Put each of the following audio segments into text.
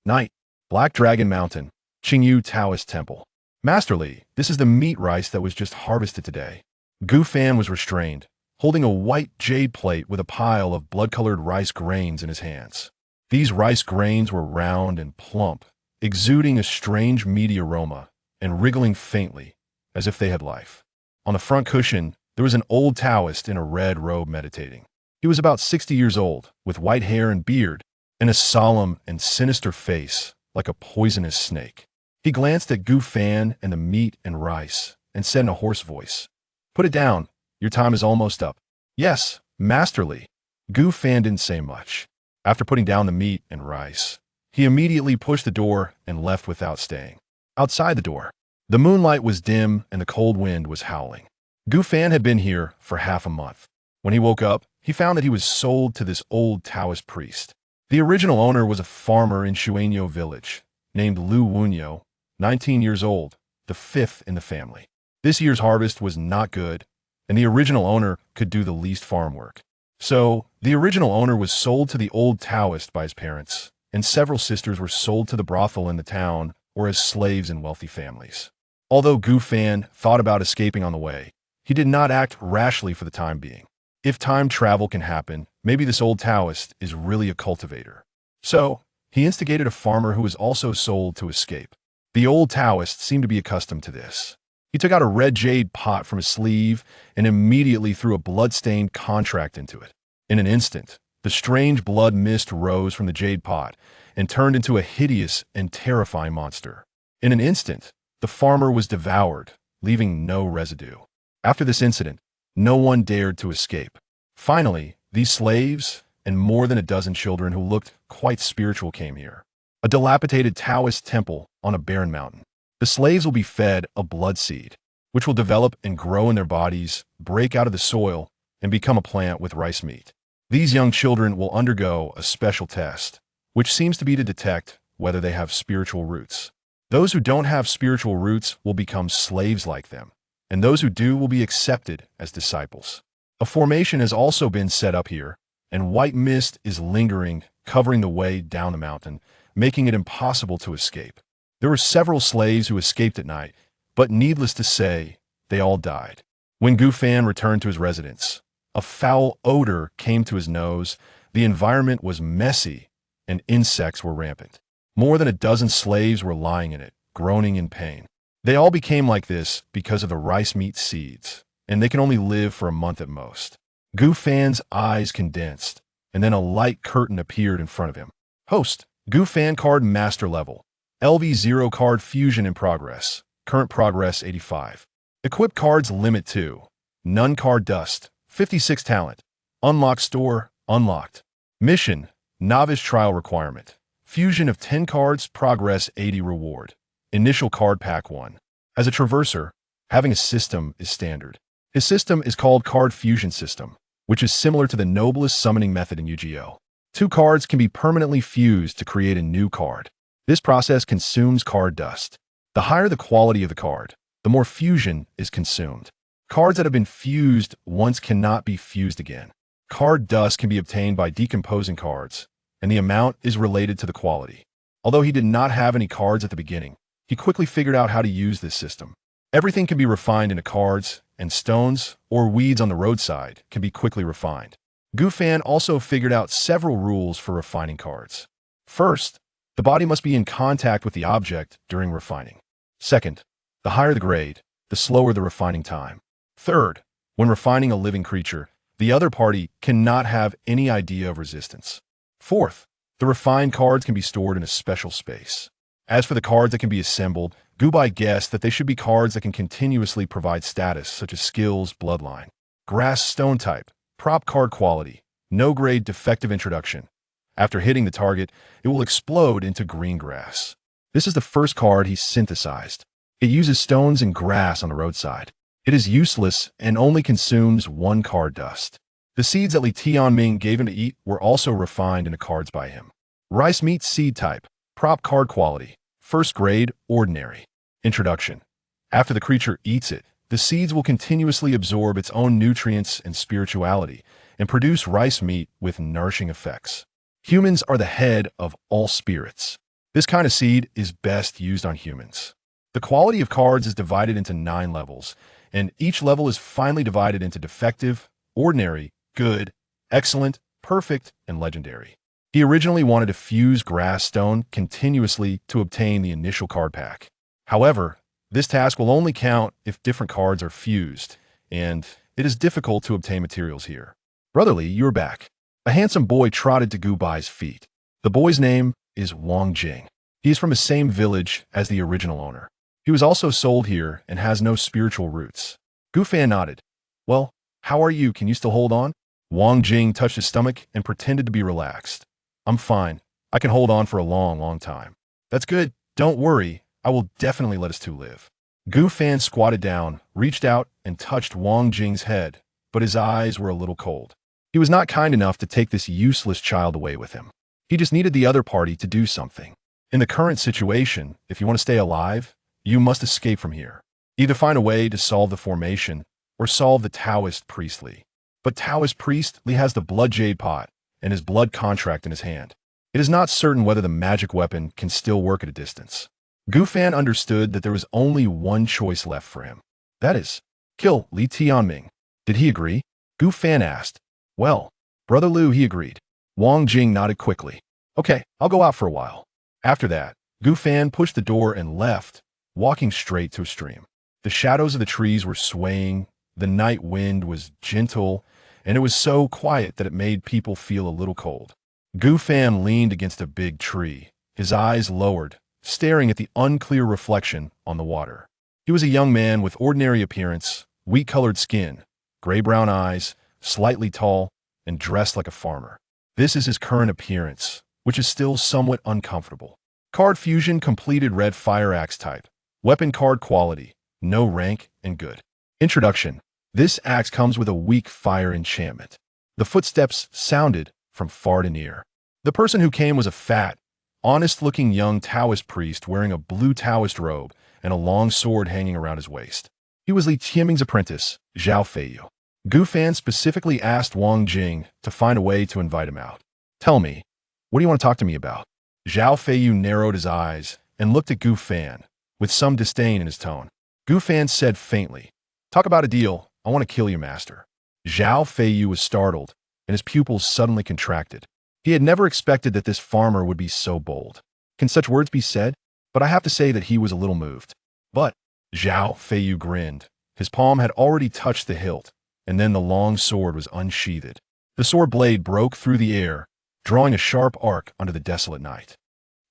Night. Black Dragon Mountain. Qingyu Taoist Temple. Master Li, this is the meat rice that was just harvested today. Gu Fan was restrained, holding a white jade plate with a pile of blood-colored rice grains in his hands. These rice grains were round and plump, exuding a strange meaty aroma and wriggling faintly, as if they had life. On the front cushion, there was an old Taoist in a red robe meditating. He was about 60 years old, with white hair and beard, and a solemn and sinister face like a poisonous snake. He glanced at Gu Fan and the meat and rice and said in a hoarse voice, "Put it down. Your time is almost up." "Yes, Master Li." Gu Fan didn't say much. After putting down the meat and rice, he immediately pushed the door and left without staying. Outside the door, the moonlight was dim and the cold wind was howling. Gu Fan had been here for half a month. When he woke up, he found that he was sold to this old Taoist priest. The original owner was a farmer in Shuanyo village, named Lu Wunyo, 19 years old, the fifth in the family. This year's harvest was not good, and the original owner could do the least farm work. So, the original owner was sold to the old Taoist by his parents, and several sisters were sold to the brothel in the town or as slaves in wealthy families. Although Gu Fan thought about escaping on the way, he did not act rashly for the time being. If time travel can happen, maybe this old Taoist is really a cultivator. So, he instigated a farmer who was also sold to escape. The old Taoist seemed to be accustomed to this. He took out a red jade pot from his sleeve and immediately threw a blood-stained contract into it. In an instant, the strange blood mist rose from the jade pot and turned into a hideous and terrifying monster. In an instant, the farmer was devoured, leaving no residue. After this incident, no one dared to escape. Finally, these slaves and more than a dozen children who looked quite spiritual came here. A dilapidated Taoist temple on a barren mountain. The slaves will be fed a blood seed, which will develop and grow in their bodies, break out of the soil, and become a plant with rice meat. These young children will undergo a special test, which seems to be to detect whether they have spiritual roots. Those who don't have spiritual roots will become slaves like them, and those who do will be accepted as disciples. A formation has also been set up here, and white mist is lingering, covering the way down the mountain, making it impossible to escape. There were several slaves who escaped at night, but needless to say, they all died. When Gu Fan returned to his residence, a foul odor came to his nose, the environment was messy, and insects were rampant. More than a dozen slaves were lying in it, groaning in pain. They all became like this because of the rice meat seeds, and they can only live for a month at most. Gu Fan's eyes condensed, and then a light curtain appeared in front of him. Host, Gu Fan card master level. LV0 card fusion in progress. Current progress 85. Equip cards limit 2. None card dust. 56 talent. Unlock store. Unlocked. Mission. Novice trial requirement. Fusion of 10 cards. Progress 80 reward. Initial card pack 1. As a traverser, having a system is standard. His system is called Card Fusion System, which is similar to the noblest summoning method in Yu-Gi-Oh! 2 cards can be permanently fused to create a new card. This process consumes card dust. The higher the quality of the card, the more fusion is consumed. Cards that have been fused once cannot be fused again. Card dust can be obtained by decomposing cards, and the amount is related to the quality. Although he did not have any cards at the beginning, he quickly figured out how to use this system. Everything can be refined into cards, and stones or weeds on the roadside can be quickly refined. Gu Fan also figured out several rules for refining cards. First, the body must be in contact with the object during refining. Second, the higher the grade, the slower the refining time. Third, when refining a living creature, the other party cannot have any idea of resistance. Fourth, the refined cards can be stored in a special space. As for the cards that can be assembled, Gubai guessed that they should be cards that can continuously provide status such as skills, bloodline, grass, stone type, prop card quality, no grade, defective introduction. After hitting the target, it will explode into green grass. This is the first card he synthesized. It uses stones and grass on the roadside. It is useless and only consumes 1 card dust. The seeds that Li Tianming gave him to eat were also refined into cards by him. Rice meat seed type, prop card quality, first grade, ordinary. Introduction. After the creature eats it, the seeds will continuously absorb its own nutrients and spirituality and produce rice meat with nourishing effects. Humans are the head of all spirits. This kind of seed is best used on humans. The quality of cards is divided into 9 levels, and each level is finally divided into defective, ordinary, good, excellent, perfect, and legendary. He originally wanted to fuse grass stone continuously to obtain the initial card pack. However, this task will only count if different cards are fused, and it is difficult to obtain materials here. Brotherly, you're back. A handsome boy trotted to Gu Bai's feet. The boy's name is Wang Jing. He is from the same village as the original owner. He was also sold here and has no spiritual roots. Gu Fan nodded. Well, how are you? Can you still hold on? Wang Jing touched his stomach and pretended to be relaxed. I'm fine. I can hold on for a long, long time. That's good. Don't worry. I will definitely let us two live. Gu Fan squatted down, reached out, and touched Wang Jing's head, but his eyes were a little cold. He was not kind enough to take this useless child away with him. He just needed the other party to do something. In the current situation, if you want to stay alive, you must escape from here. Either find a way to solve the formation or solve the Taoist priest Li. But Taoist priest Li has the blood jade pot and his blood contract in his hand. It is not certain whether the magic weapon can still work at a distance. Gu Fan understood that there was only one choice left for him. That is, kill Li Tianming. Did he agree? Gu Fan asked. Well, Brother Liu, he agreed. Wang Jing nodded quickly. Okay, I'll go out for a while. After that, Gu Fan pushed the door and left, walking straight to a stream. The shadows of the trees were swaying, the night wind was gentle, and it was so quiet that it made people feel a little cold. Gu Fan leaned against a big tree, his eyes lowered, staring at the unclear reflection on the water. He was a young man with ordinary appearance, wheat-colored skin, gray-brown eyes, slightly tall, and dressed like a farmer. This is his current appearance, which is still somewhat uncomfortable. Card fusion completed red fire axe type. Weapon card quality, no rank, and good. Introduction. This axe comes with a weak fire enchantment. The footsteps sounded from far to near. The person who came was a fat, honest-looking young Taoist priest wearing a blue Taoist robe and a long sword hanging around his waist. He was Li Tianming's apprentice, Zhao Feiyu. Gu Fan specifically asked Wang Jing to find a way to invite him out. Tell me, what do you want to talk to me about? Zhao Feiyu narrowed his eyes and looked at Gu Fan, with some disdain in his tone. Gu Fan said faintly, Talk about a deal. I want to kill your master. Zhao Feiyu was startled, and his pupils suddenly contracted. He had never expected that this farmer would be so bold. Can such words be said? But I have to say that he was a little moved. But, Zhao Feiyu grinned. His palm had already touched the hilt, and then the long sword was unsheathed. The sword blade broke through the air, drawing a sharp arc under the desolate night.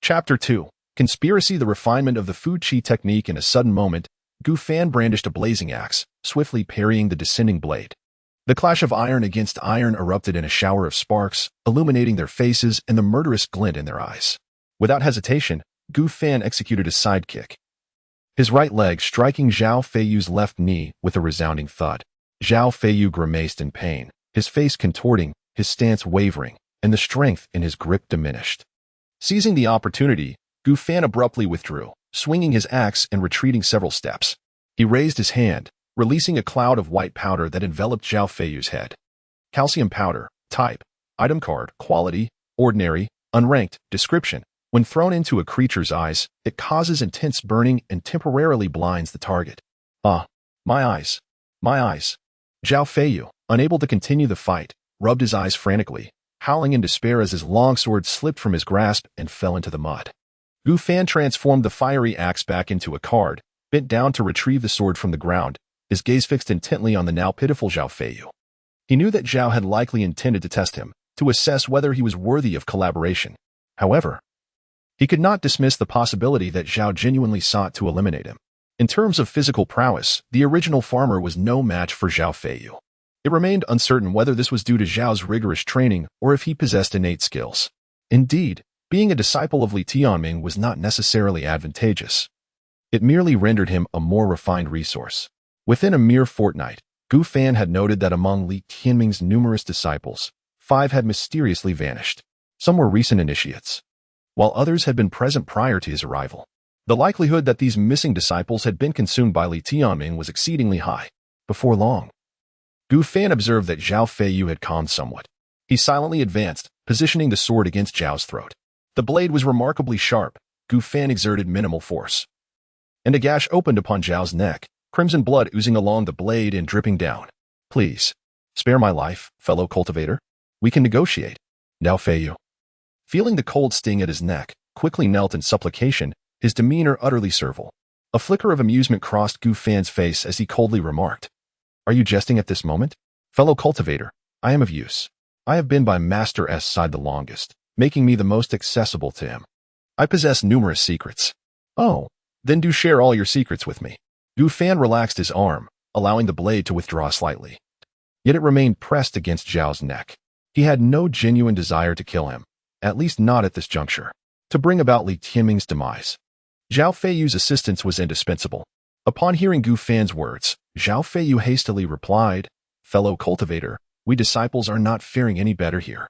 Chapter 2. Conspiracy. The refinement of the Fu Chi technique. In a sudden moment, Gu Fan brandished a blazing axe, swiftly parrying the descending blade. The clash of iron against iron erupted in a shower of sparks, illuminating their faces and the murderous glint in their eyes. Without hesitation, Gu Fan executed a side kick, his right leg striking Zhao Feiyu's left knee with a resounding thud. Zhao Feiyu grimaced in pain, his face contorting, his stance wavering, and the strength in his grip diminished. Seizing the opportunity, Gu Fan abruptly withdrew, swinging his axe and retreating several steps. He raised his hand, releasing a cloud of white powder that enveloped Zhao Feiyu's head. Calcium powder, type, item card, quality, ordinary, unranked, description. When thrown into a creature's eyes, it causes intense burning and temporarily blinds the target. Ah, my eyes. My eyes. Zhao Feiyu, unable to continue the fight, rubbed his eyes frantically, howling in despair as his longsword slipped from his grasp and fell into the mud. Gu Fan transformed the fiery axe back into a card, bent down to retrieve the sword from the ground, his gaze fixed intently on the now pitiful Zhao Feiyu. He knew that Zhao had likely intended to test him, to assess whether he was worthy of collaboration. However, he could not dismiss the possibility that Zhao genuinely sought to eliminate him. In terms of physical prowess, the original farmer was no match for Zhao Feiyu. It remained uncertain whether this was due to Zhao's rigorous training or if he possessed innate skills. Indeed, being a disciple of Li Tianming was not necessarily advantageous. It merely rendered him a more refined resource. Within a mere fortnight, Gu Fan had noted that among Li Tianming's numerous disciples, 5 had mysteriously vanished. Some were recent initiates, while others had been present prior to his arrival. The likelihood that these missing disciples had been consumed by Li Tianming was exceedingly high. Before long, Gu Fan observed that Zhao Feiyu had calmed somewhat. He silently advanced, positioning the sword against Zhao's throat. The blade was remarkably sharp, Gu Fan exerted minimal force, and a gash opened upon Zhao's neck, crimson blood oozing along the blade and dripping down. Please, spare my life, fellow cultivator. We can negotiate. Now Feiyu, feeling the cold sting at his neck, quickly knelt in supplication, his demeanor utterly servile. A flicker of amusement crossed Gu Fan's face as he coldly remarked, "Are you jesting at this moment? Fellow cultivator, I am of use. I have been by Master S' side the longest, making me the most accessible to him. I possess numerous secrets." "Oh, then do share all your secrets with me." Gu Fan relaxed his arm, allowing the blade to withdraw slightly. Yet it remained pressed against Zhao's neck. He had no genuine desire to kill him, at least not at this juncture, to bring about Li Tianming's demise. Zhao Feiyu's assistance was indispensable. Upon hearing Gu Fan's words, Zhao Feiyu hastily replied, "Fellow cultivator, we disciples are not faring any better here.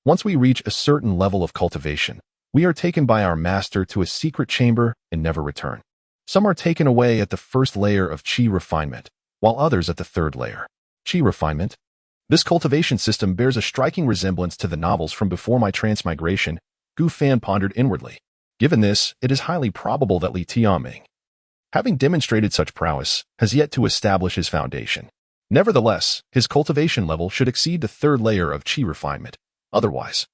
Once we reach a certain level of cultivation, we are taken by our master to a secret chamber and never return. Some are taken away at the first layer of qi refinement, while others at the third layer. Qi refinement? This cultivation system bears a striking resemblance to the novels from before my transmigration," Gu Fan pondered inwardly. Given this, it is highly probable that Li Tianming, having demonstrated such prowess, has yet to establish his foundation. Nevertheless, his cultivation level should exceed the third layer of qi refinement. Otherwise,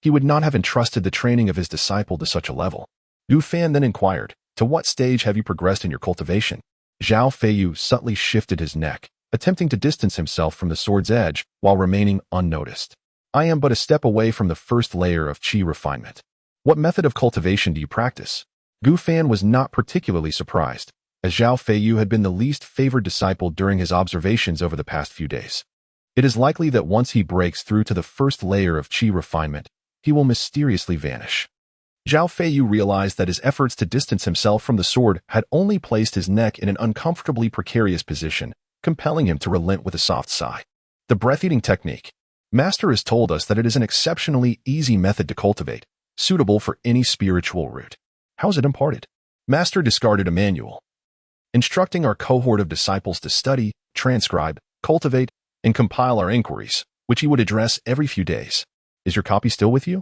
he would not have entrusted the training of his disciple to such a level. Gu Fan then inquired, "To what stage have you progressed in your cultivation?" Zhao Feiyu subtly shifted his neck, attempting to distance himself from the sword's edge while remaining unnoticed. "I am but a step away from the first layer of qi refinement." "What method of cultivation do you practice?" Gu Fan was not particularly surprised, as Zhao Feiyu had been the least favored disciple during his observations over the past few days. It is likely that once he breaks through to the first layer of qi refinement, he will mysteriously vanish. Zhao Feiyu realized that his efforts to distance himself from the sword had only placed his neck in an uncomfortably precarious position, compelling him to relent with a soft sigh. The breath-eating technique. Master has told us that it is an exceptionally easy method to cultivate, suitable for any spiritual root. How is it imparted? Master discarded a manual, instructing our cohort of disciples to study, transcribe, cultivate, and compile our inquiries, which he would address every few days. Is your copy still with you?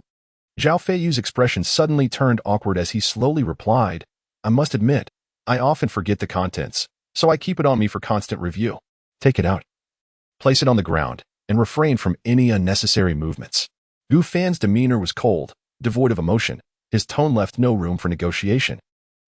Zhao Feiyu's expression suddenly turned awkward as he slowly replied, "I must admit, I often forget the contents, so I keep it on me for constant review." "Take it out. Place it on the ground, and refrain from any unnecessary movements." Gu Fan's demeanor was cold, devoid of emotion. His tone left no room for negotiation.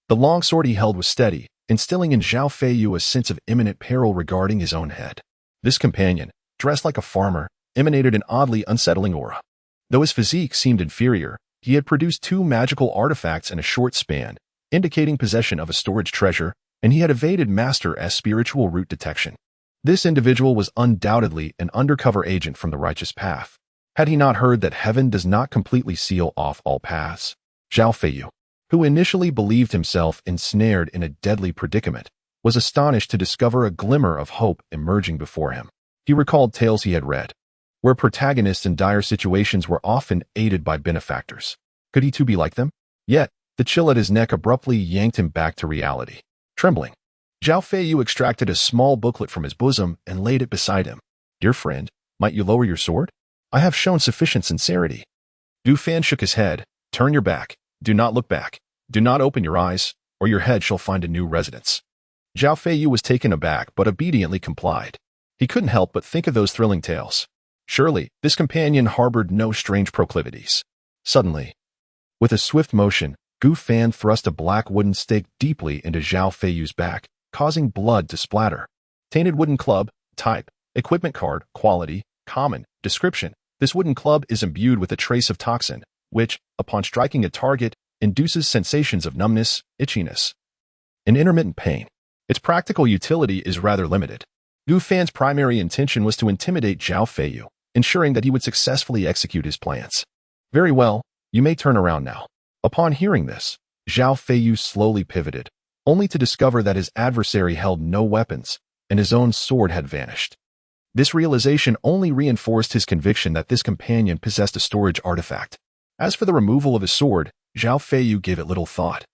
The long sword he held was steady, instilling in Zhao Feiyu a sense of imminent peril regarding his own head. This companion, dressed like a farmer, emanated an oddly unsettling aura. Though his physique seemed inferior, he had produced 2 magical artifacts in a short span, indicating possession of a storage treasure, and he had evaded Master S' spiritual root detection. This individual was undoubtedly an undercover agent from the righteous path. Had he not heard that heaven does not completely seal off all paths? Zhao Feiyu, who initially believed himself ensnared in a deadly predicament, was astonished to discover a glimmer of hope emerging before him. He recalled tales he had read, where protagonists in dire situations were often aided by benefactors. Could he too be like them? Yet, the chill at his neck abruptly yanked him back to reality. Trembling, Zhao Feiyu extracted a small booklet from his bosom and laid it beside him. "Dear friend, might you lower your sword? I have shown sufficient sincerity." Gu Fan shook his head. "Turn your back. Do not look back. Do not open your eyes, or your head shall find a new residence." Zhao Feiyu was taken aback but obediently complied. He couldn't help but think of those thrilling tales. Surely, this companion harbored no strange proclivities. Suddenly, with a swift motion, Gu Fan thrust a black wooden stake deeply into Zhao Feiyu's back, causing blood to splatter. Tainted wooden club, type, equipment card, quality, common, description. This wooden club is imbued with a trace of toxin, which, upon striking a target, induces sensations of numbness, itchiness, and intermittent pain. Its practical utility is rather limited. Gu Fan's primary intention was to intimidate Zhao Feiyu, ensuring that he would successfully execute his plans. "Very well, you may turn around now." Upon hearing this, Zhao Feiyu slowly pivoted, only to discover that his adversary held no weapons, and his own sword had vanished. This realization only reinforced his conviction that this companion possessed a storage artifact. As for the removal of his sword, Zhao Feiyu gave it little thought,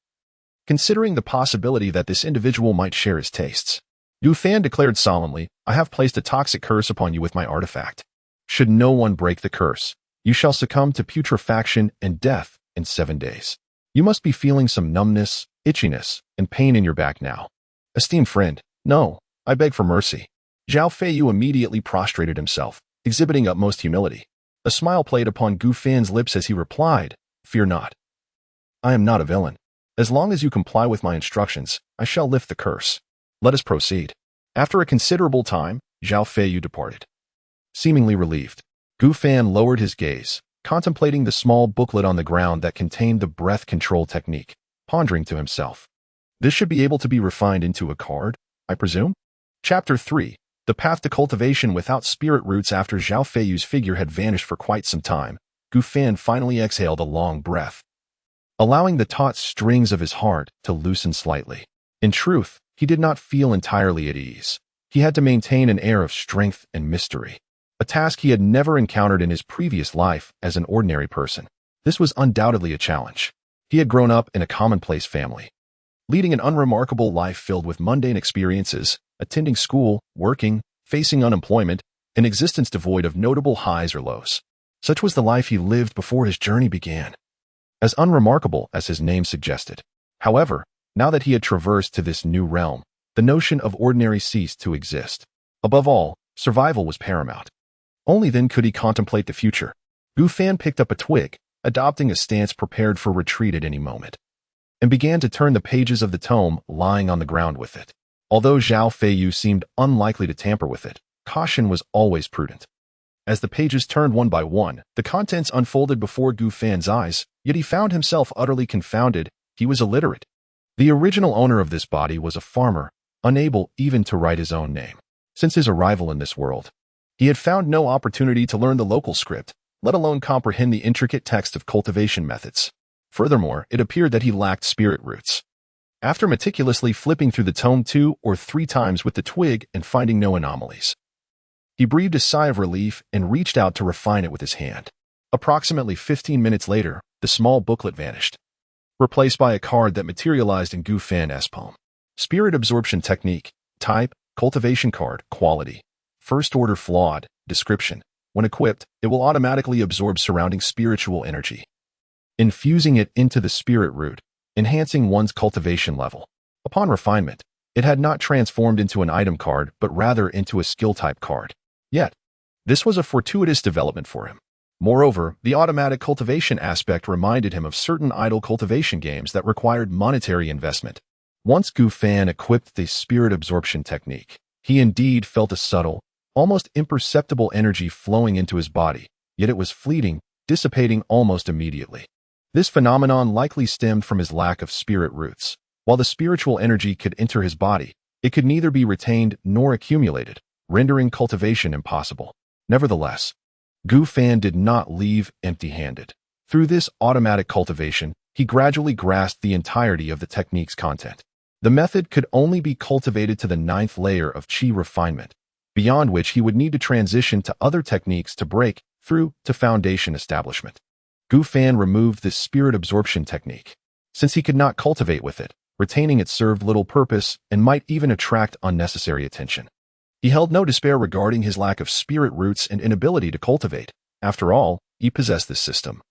considering the possibility that this individual might share his tastes. Gu Fan declared solemnly, "I have placed a toxic curse upon you with my artifact. Should no one break the curse, you shall succumb to putrefaction and death in 7 days." You must be feeling some numbness, itchiness, and pain in your back now. Esteemed friend, no, I beg for mercy. Zhao Feiyu immediately prostrated himself, exhibiting utmost humility. A smile played upon Gu Fan's lips as he replied, "Fear not. I am not a villain. As long as you comply with my instructions, I shall lift the curse. Let us proceed." After a considerable time, Zhao Feiyu departed. Seemingly relieved, Gu Fan lowered his gaze, contemplating the small booklet on the ground that contained the breath control technique, pondering to himself. This should be able to be refined into a card, I presume? Chapter 3. The Path to Cultivation Without Spirit Roots. After Zhao Feiyu's figure had vanished for quite some time, Gu Fan finally exhaled a long breath, allowing the taut strings of his heart to loosen slightly. In truth, he did not feel entirely at ease. He had to maintain an air of strength and mystery, a task he had never encountered in his previous life as an ordinary person. This was undoubtedly a challenge. He had grown up in a commonplace family, leading an unremarkable life filled with mundane experiences, attending school, working, facing unemployment, an existence devoid of notable highs or lows. Such was the life he lived before his journey began, as unremarkable as his name suggested. However, now that he had traversed to this new realm, the notion of ordinary ceased to exist. Above all, survival was paramount. Only then could he contemplate the future. Gu Fan picked up a twig, adopting a stance prepared for retreat at any moment, and began to turn the pages of the tome lying on the ground with it. Although Zhao Feiyu seemed unlikely to tamper with it, caution was always prudent. As the pages turned one by one, the contents unfolded before Gu Fan's eyes, yet he found himself utterly confounded. He was illiterate. The original owner of this body was a farmer, unable even to write his own name. Since his arrival in this world, he had found no opportunity to learn the local script, let alone comprehend the intricate text of cultivation methods. Furthermore, it appeared that he lacked spirit roots. After meticulously flipping through the tome 2 or 3 times with the twig and finding no anomalies, he breathed a sigh of relief and reached out to refine it with his hand. Approximately 15 minutes later, the small booklet vanished, replaced by a card that materialized in Gu Fan's palm. Spirit Absorption Technique. Type, Cultivation Card. Quality, First Order Flawed. Description: when equipped, it will automatically absorb surrounding spiritual energy, infusing it into the spirit root, enhancing one's cultivation level. Upon refinement, it had not transformed into an item card, but rather into a skill type card. Yet, this was a fortuitous development for him. Moreover, the automatic cultivation aspect reminded him of certain idle cultivation games that required monetary investment. Once Gu Fan equipped the spirit absorption technique, he indeed felt a subtle, almost imperceptible energy flowing into his body, yet it was fleeting, dissipating almost immediately. This phenomenon likely stemmed from his lack of spirit roots. While the spiritual energy could enter his body, it could neither be retained nor accumulated, rendering cultivation impossible. Nevertheless, Gu Fan did not leave empty-handed. Through this automatic cultivation, he gradually grasped the entirety of the technique's content. The method could only be cultivated to the 9th layer of Qi refinement, beyond which he would need to transition to other techniques to break through to foundation establishment. Gu Fan removed this spirit absorption technique. Since he could not cultivate with it, retaining it served little purpose and might even attract unnecessary attention. He held no despair regarding his lack of spirit roots and inability to cultivate. After all, he possessed this system,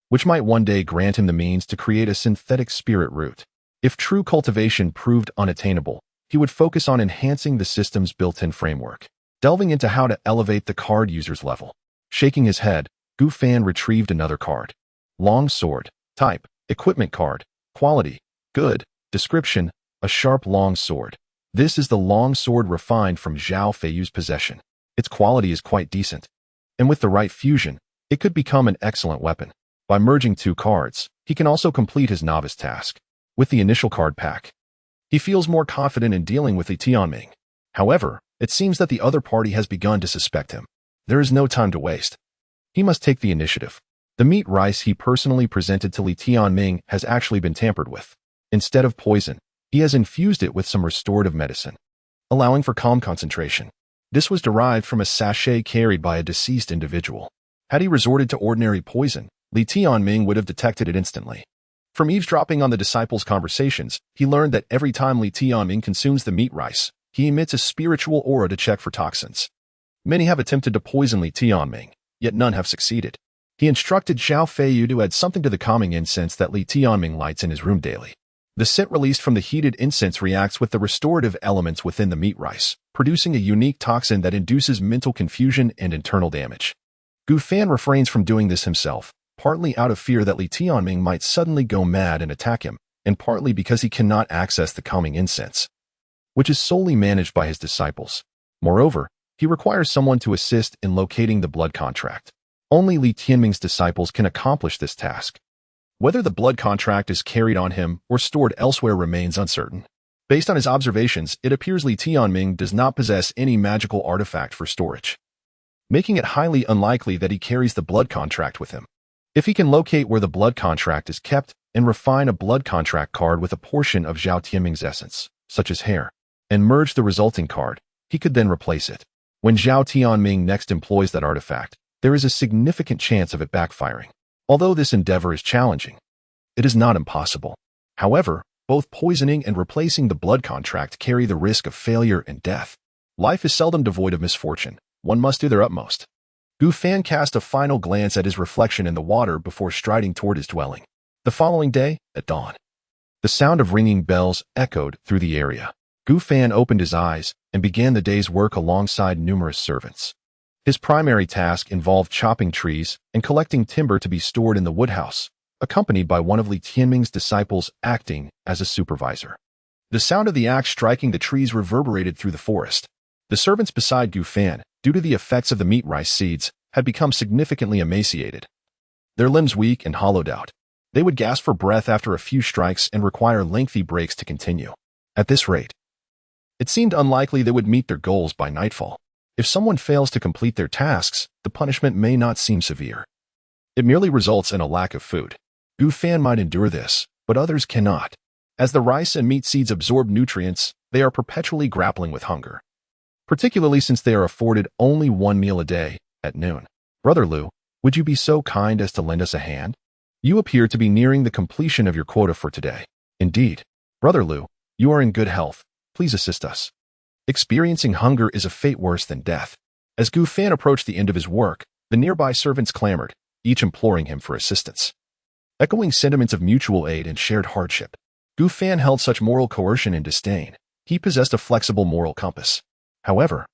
which might one day grant him the means to create a synthetic spirit root. If true cultivation proved unattainable, he would focus on enhancing the system's built-in framework, delving into how to elevate the card user's level. Shaking his head, Gu Fan retrieved another card. Long Sword. Type, Equipment Card. Quality, Good. Description, a sharp long sword. This is the long sword refined from Zhao Feiyu's possession. Its quality is quite decent, and with the right fusion, it could become an excellent weapon. By merging 2 cards, he can also complete his novice task. With the initial card pack, he feels more confident in dealing with Li Tianming. However, it seems that the other party has begun to suspect him. There is no time to waste. He must take the initiative. The meat rice he personally presented to Li Tianming has actually been tampered with. Instead of poison, he has infused it with some restorative medicine, allowing for calm concentration. This was derived from a sachet carried by a deceased individual. Had he resorted to ordinary poison, Li Tianming would have detected it instantly. From eavesdropping on the disciples' conversations, he learned that every time Li Tianming consumes the meat rice, he emits a spiritual aura to check for toxins. Many have attempted to poison Li Tianming, yet none have succeeded. He instructed Zhao Feiyu to add something to the calming incense that Li Tianming lights in his room daily. The scent released from the heated incense reacts with the restorative elements within the meat rice, producing a unique toxin that induces mental confusion and internal damage. Gu Fan refrains from doing this himself, partly out of fear that Li Tianming might suddenly go mad and attack him, and partly because he cannot access the calming incense, which is solely managed by his disciples. Moreover, he requires someone to assist in locating the blood contract. Only Li Tianming's disciples can accomplish this task. Whether the blood contract is carried on him or stored elsewhere remains uncertain. Based on his observations, it appears Li Tianming does not possess any magical artifact for storage, making it highly unlikely that he carries the blood contract with him. If he can locate where the blood contract is kept and refine a blood contract card with a portion of Zhao Tianming's essence, such as hair, and merge the resulting card, he could then replace it. When Zhao Tianming next employs that artifact, there is a significant chance of it backfiring. Although this endeavor is challenging, it is not impossible. However, both poisoning and replacing the blood contract carry the risk of failure and death. Life is seldom devoid of misfortune. One must do their utmost. Gu Fan cast a final glance at his reflection in the water before striding toward his dwelling. The following day, at dawn, the sound of ringing bells echoed through the area. Gu Fan opened his eyes and began the day's work alongside numerous servants. His primary task involved chopping trees and collecting timber to be stored in the woodhouse, accompanied by one of Li Tianming's disciples acting as a supervisor. The sound of the axe striking the trees reverberated through the forest. The servants beside Gu Fan, due to the effects of the meat rice seeds, had become significantly emaciated, their limbs weak and hollowed out. They would gasp for breath after a few strikes and require lengthy breaks to continue. At this rate, it seemed unlikely they would meet their goals by nightfall. If someone fails to complete their tasks, the punishment may not seem severe. It merely results in a lack of food. Gu Fan might endure this, but others cannot. As the rice and meat seeds absorb nutrients, they are perpetually grappling with hunger, particularly since they are afforded only one meal a day, at noon. Brother Lu, would you be so kind as to lend us a hand? You appear to be nearing the completion of your quota for today. Indeed. Brother Lu, you are in good health. Please assist us. Experiencing hunger is a fate worse than death. As Gu Fan approached the end of his work, the nearby servants clamored, each imploring him for assistance. Echoing sentiments of mutual aid and shared hardship, Gu Fan held such moral coercion in disdain. He possessed a flexible moral compass. However,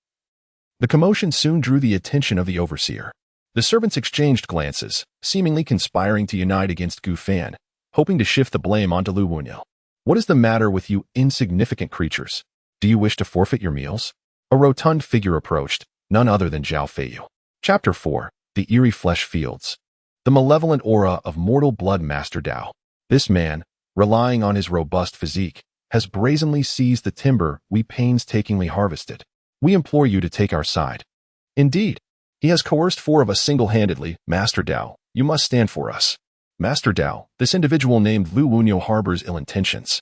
the commotion soon drew the attention of the overseer. The servants exchanged glances, seemingly conspiring to unite against Gu Fan, hoping to shift the blame onto Lu Wunyao. What is the matter with you insignificant creatures? Do you wish to forfeit your meals? A rotund figure approached, none other than Zhao Feiyu. Chapter 4. The Eerie Flesh Fields. The malevolent aura of mortal blood Master Dao. This man, relying on his robust physique, has brazenly seized the timber we painstakingly harvested. We implore you to take our side. Indeed, he has coerced 4 of us single-handedly. Master Dao, you must stand for us. Master Dao, this individual named Lu Wunyao harbors ill intentions.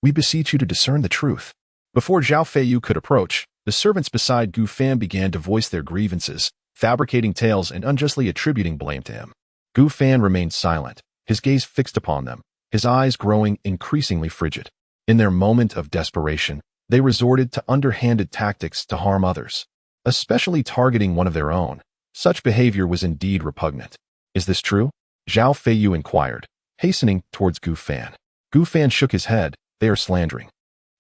We beseech you to discern the truth. Before Zhao Feiyu could approach, the servants beside Gu Fan began to voice their grievances, fabricating tales and unjustly attributing blame to him. Gu Fan remained silent, his gaze fixed upon them, his eyes growing increasingly frigid. In their moment of desperation, they resorted to underhanded tactics to harm others, especially targeting one of their own. Such behavior was indeed repugnant. Is this true? Zhao Feiyu inquired, hastening towards Gu Fan. Gu Fan shook his head. They are slandering.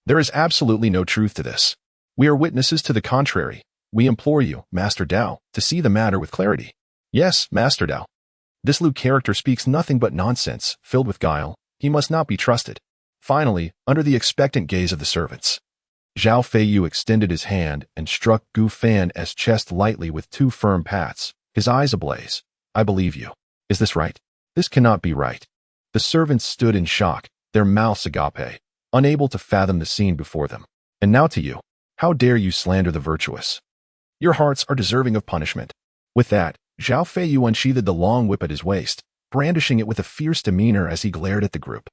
There is absolutely no truth to this. We are witnesses to the contrary. We implore you, Master Dao, to see the matter with clarity. Yes, Master Dao. This Lu character speaks nothing but nonsense, filled with guile. He must not be trusted. Finally, under the expectant gaze of the servants, Zhao Feiyu extended his hand and struck Gu Fan's chest lightly with 2 firm pats, his eyes ablaze. I believe you. Is this right? This cannot be right. The servants stood in shock, their mouths agape, unable to fathom the scene before them. And now to you. How dare you slander the virtuous? Your hearts are deserving of punishment. With that, Zhao Feiyu unsheathed the long whip at his waist, brandishing it with a fierce demeanor as he glared at the group.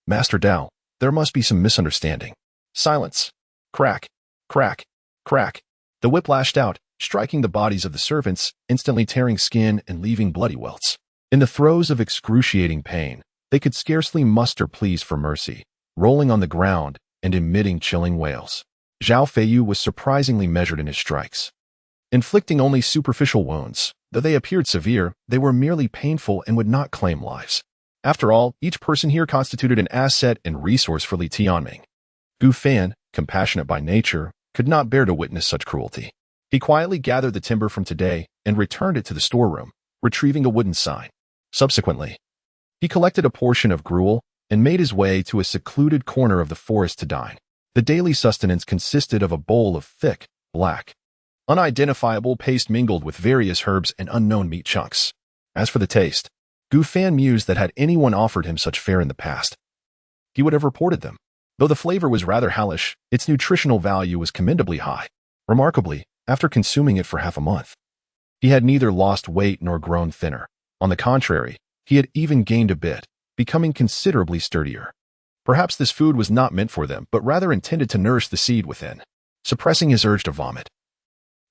Master Dao, there must be some misunderstanding. Silence. Crack, crack, crack. The whip lashed out, striking the bodies of the servants, instantly tearing skin and leaving bloody welts. In the throes of excruciating pain, they could scarcely muster pleas for mercy, rolling on the ground and emitting chilling wails. Zhao Feiyu was surprisingly measured in his strikes, inflicting only superficial wounds, Though they appeared severe, they were merely painful and would not claim lives. After all, each person here constituted an asset and resource for Li Tianming. Gu Fan, compassionate by nature, could not bear to witness such cruelty. He quietly gathered the timber from today and returned it to the storeroom, retrieving a wooden sign. Subsequently, he collected a portion of gruel and made his way to a secluded corner of the forest to dine. The daily sustenance consisted of a bowl of thick, black, unidentifiable paste mingled with various herbs and unknown meat chunks. As for the taste, Gu Fan mused that had anyone offered him such fare in the past, he would have reported them. Though the flavor was rather hellish, its nutritional value was commendably high. Remarkably, after consuming it for half a month, he had neither lost weight nor grown thinner. On the contrary, he had even gained a bit, becoming considerably sturdier. Perhaps this food was not meant for them, but rather intended to nourish the seed within. Suppressing his urge to vomit,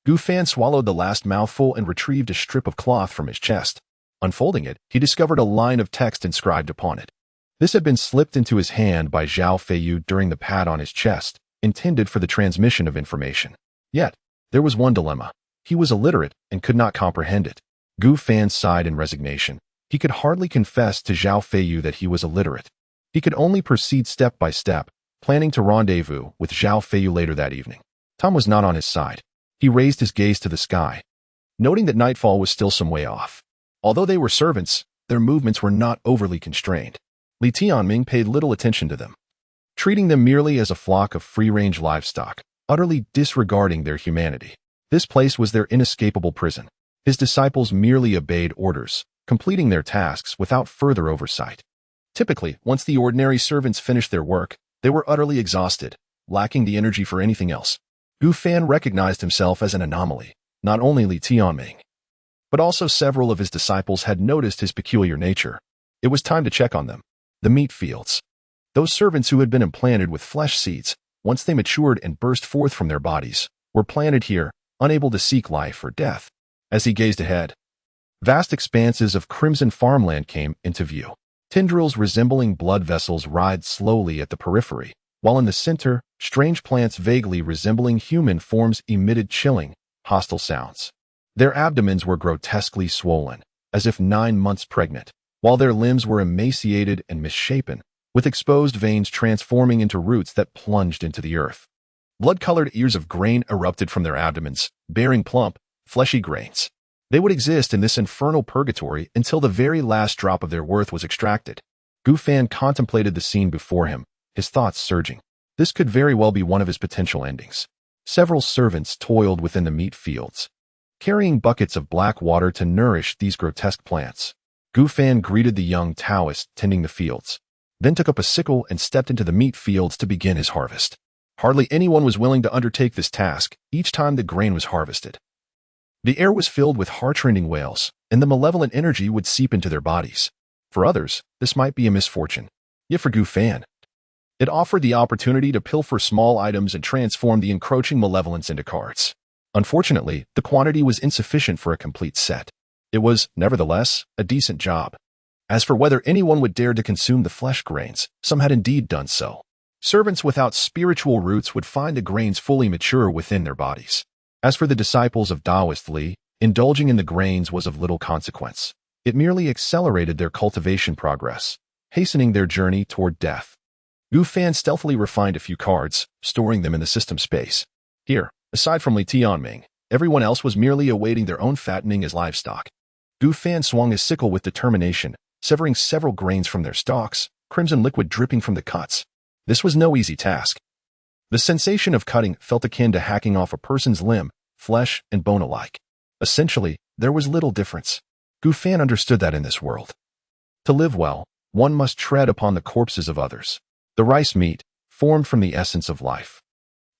Gu Fan swallowed the last mouthful and retrieved a strip of cloth from his chest. Unfolding it, he discovered a line of text inscribed upon it. This had been slipped into his hand by Zhao Feiyu during the pat on his chest, intended for the transmission of information. Yet, there was one dilemma. He was illiterate and could not comprehend it. Gu Fan sighed in resignation. He could hardly confess to Zhao Feiyu that he was illiterate. He could only proceed step by step, planning to rendezvous with Zhao Feiyu later that evening. Tom was not on his side. He raised his gaze to the sky, noting that nightfall was still some way off. Although they were servants, their movements were not overly constrained. Li Tianming paid little attention to them, treating them merely as a flock of free-range livestock, utterly disregarding their humanity. This place was their inescapable prison. His disciples merely obeyed orders, completing their tasks without further oversight. Typically, once the ordinary servants finished their work, they were utterly exhausted, lacking the energy for anything else. Gu Fan recognized himself as an anomaly. Not only Li Tianming, but also several of his disciples had noticed his peculiar nature. It was time to check on them. The meat fields. Those servants who had been implanted with flesh seeds, once they matured and burst forth from their bodies, were planted here, unable to seek life or death. As he gazed ahead, vast expanses of crimson farmland came into view. Tendrils resembling blood vessels writhed slowly at the periphery, while in the center, strange plants vaguely resembling human forms emitted chilling, hostile sounds. Their abdomens were grotesquely swollen, as if 9 months pregnant, while their limbs were emaciated and misshapen, with exposed veins transforming into roots that plunged into the earth. Blood-colored ears of grain erupted from their abdomens, bearing plump, fleshy grains. They would exist in this infernal purgatory until the very last drop of their worth was extracted. Gu Fan contemplated the scene before him, his thoughts surging. This could very well be one of his potential endings. Several servants toiled within the meat fields, carrying buckets of black water to nourish these grotesque plants. Gu Fan greeted the young Taoist tending the fields, then took up a sickle and stepped into the meat fields to begin his harvest. Hardly anyone was willing to undertake this task each time the grain was harvested. The air was filled with heart-rending wails, and the malevolent energy would seep into their bodies. For others, this might be a misfortune. Yet for Gu Fan, it offered the opportunity to pilfer small items and transform the encroaching malevolence into cards. Unfortunately, the quantity was insufficient for a complete set. It was, nevertheless, a decent job. As for whether anyone would dare to consume the flesh grains, some had indeed done so. Servants without spiritual roots would find the grains fully mature within their bodies. As for the disciples of Taoist Li, indulging in the grains was of little consequence. It merely accelerated their cultivation progress, hastening their journey toward death. Gu Fan stealthily refined a few cards, storing them in the system space. Here, aside from Li Tianming, everyone else was merely awaiting their own fattening as livestock. Gu Fan swung his sickle with determination, severing several grains from their stalks, crimson liquid dripping from the cuts. This was no easy task. The sensation of cutting felt akin to hacking off a person's limb, flesh and bone alike. Essentially, there was little difference. Gu Fan understood that in this world, to live well, one must tread upon the corpses of others. The rice meat, formed from the essence of life,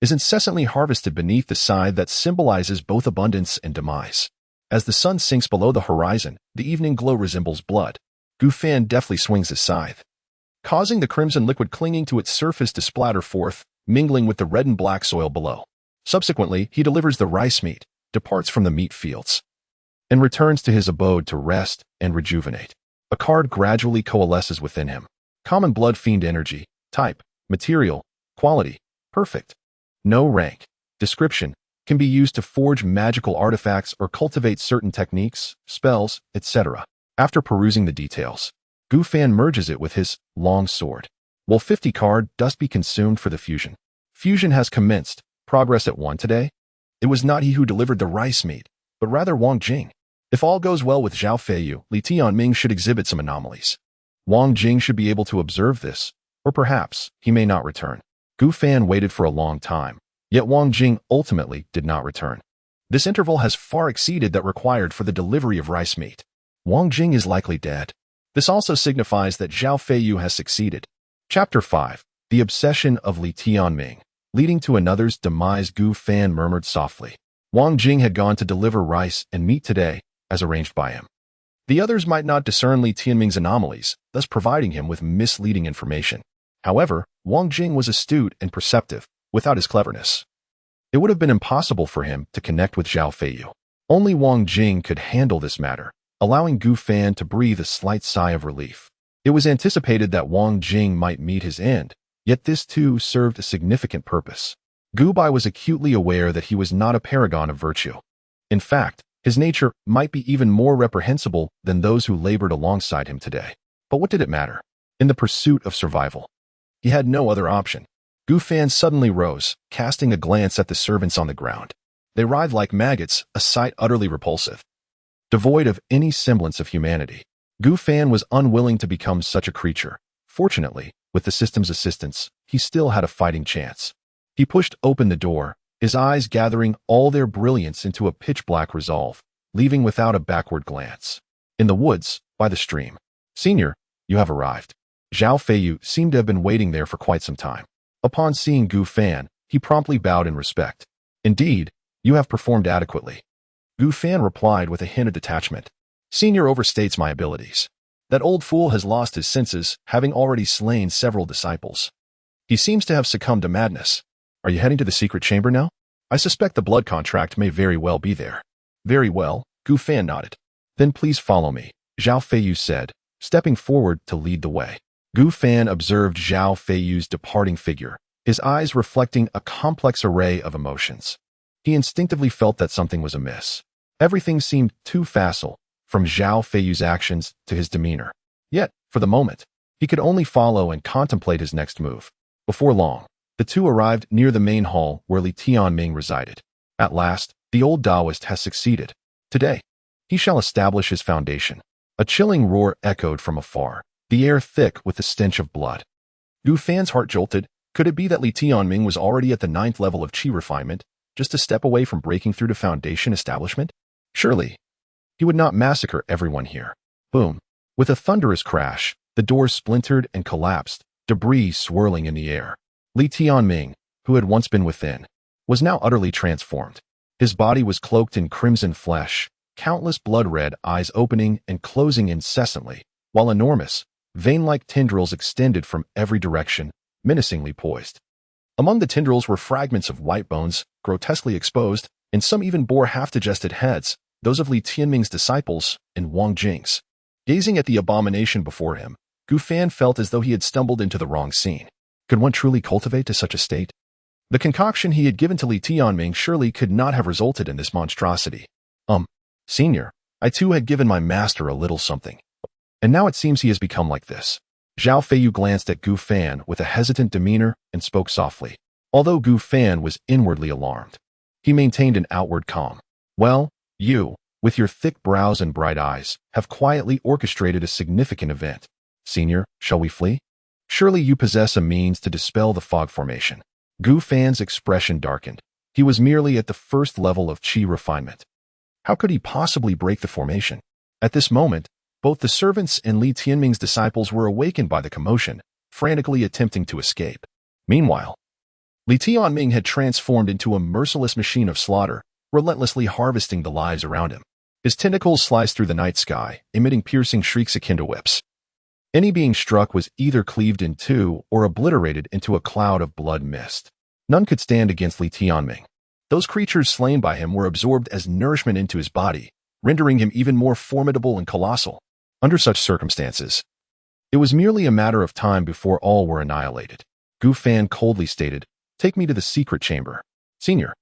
is incessantly harvested beneath the scythe that symbolizes both abundance and demise. As the sun sinks below the horizon, the evening glow resembles blood. Gu Fan deftly swings his scythe, causing the crimson liquid clinging to its surface to splatter forth, mingling with the red and black soil below. Subsequently, he delivers the rice meat, departs from the meat fields, and returns to his abode to rest and rejuvenate. A card gradually coalesces within him. Common blood fiend energy, type, material, quality, perfect. No rank, description, can be used to forge magical artifacts or cultivate certain techniques, spells, etc. After perusing the details, Gu Fan merges it with his long sword. Will 50 card dust be consumed for the fusion? Fusion has commenced. Progress at 1 today? It was not he who delivered the rice meat, but rather Wang Jing. If all goes well with Zhao Feiyu, Li Tianming should exhibit some anomalies. Wang Jing should be able to observe this, or perhaps he may not return. Gu Fan waited for a long time, yet Wang Jing ultimately did not return. This interval has far exceeded that required for the delivery of rice meat. Wang Jing is likely dead. This also signifies that Zhao Feiyu has succeeded. Chapter 5. The Obsession of Li Tianming. Leading to another's demise, Gu Fan murmured softly. Wang Jing had gone to deliver rice and meat today, as arranged by him. The others might not discern Li Tianming's anomalies, thus providing him with misleading information. However, Wang Jing was astute and perceptive, without his cleverness. It would have been impossible for him to connect with Zhao Feiyu. Only Wang Jing could handle this matter, allowing Gu Fan to breathe a slight sigh of relief. It was anticipated that Wang Jing might meet his end, yet this too served a significant purpose. Gu Bai was acutely aware that he was not a paragon of virtue. In fact, his nature might be even more reprehensible than those who labored alongside him today. But what did it matter? In the pursuit of survival, he had no other option. Gu Fan suddenly rose, casting a glance at the servants on the ground. They writhed like maggots, a sight utterly repulsive. Devoid of any semblance of humanity, Gu Fan was unwilling to become such a creature. Fortunately, with the system's assistance, he still had a fighting chance. He pushed open the door, his eyes gathering all their brilliance into a pitch-black resolve, leaving without a backward glance. In the woods, by the stream. Senior, you have arrived. Zhao Feiyu seemed to have been waiting there for quite some time. Upon seeing Gu Fan, he promptly bowed in respect. Indeed, you have performed adequately. Gu Fan replied with a hint of detachment. Senior overstates my abilities. That old fool has lost his senses, having already slain several disciples. He seems to have succumbed to madness. Are you heading to the secret chamber now? I suspect the blood contract may very well be there. Very well, Gu Fan nodded. Then please follow me, Zhao Feiyu said, stepping forward to lead the way. Gu Fan observed Zhao Feiyu's departing figure, his eyes reflecting a complex array of emotions. He instinctively felt that something was amiss. Everything seemed too facile, from Zhao Feiyu's actions to his demeanor. Yet, for the moment, he could only follow and contemplate his next move. Before long, the two arrived near the main hall where Li Tianming resided. At last, the old Taoist has succeeded. Today, he shall establish his foundation. A chilling roar echoed from afar, the air thick with the stench of blood. Gu Fan's heart jolted. Could it be that Li Tianming was already at the 9th level of qi refinement, just a step away from breaking through to foundation establishment? Surely, he would not massacre everyone here. Boom. With a thunderous crash, the doors splintered and collapsed, debris swirling in the air. Li Tianming, who had once been within, was now utterly transformed. His body was cloaked in crimson flesh, countless blood-red eyes opening and closing incessantly, while enormous, vein-like tendrils extended from every direction, menacingly poised. Among the tendrils were fragments of white bones, grotesquely exposed, and some even bore half-digested heads, those of Li Tianming's disciples and Wang Jing's. Gazing at the abomination before him, Gu Fan felt as though he had stumbled into the wrong scene. Could one truly cultivate to such a state? The concoction he had given to Li Tianming surely could not have resulted in this monstrosity. Senior, I too had given my master a little something. And now it seems he has become like this. Zhao Feiyu glanced at Gu Fan with a hesitant demeanor and spoke softly. Although Gu Fan was inwardly alarmed, he maintained an outward calm. Well, you, with your thick brows and bright eyes, have quietly orchestrated a significant event. Senior, shall we flee? Surely you possess a means to dispel the fog formation. Gu Fan's expression darkened. He was merely at the 1st level of qi refinement. How could he possibly break the formation? At this moment, both the servants and Li Tianming's disciples were awakened by the commotion, frantically attempting to escape. Meanwhile, Li Tianming had transformed into a merciless machine of slaughter, relentlessly harvesting the lives around him. His tentacles sliced through the night sky, emitting piercing shrieks akin to whips. Any being struck was either cleaved in two or obliterated into a cloud of blood mist. None could stand against Li Tianming. Those creatures slain by him were absorbed as nourishment into his body, rendering him even more formidable and colossal. Under such circumstances, it was merely a matter of time before all were annihilated. Gu Fan coldly stated, "Take me to the secret chamber." Senior,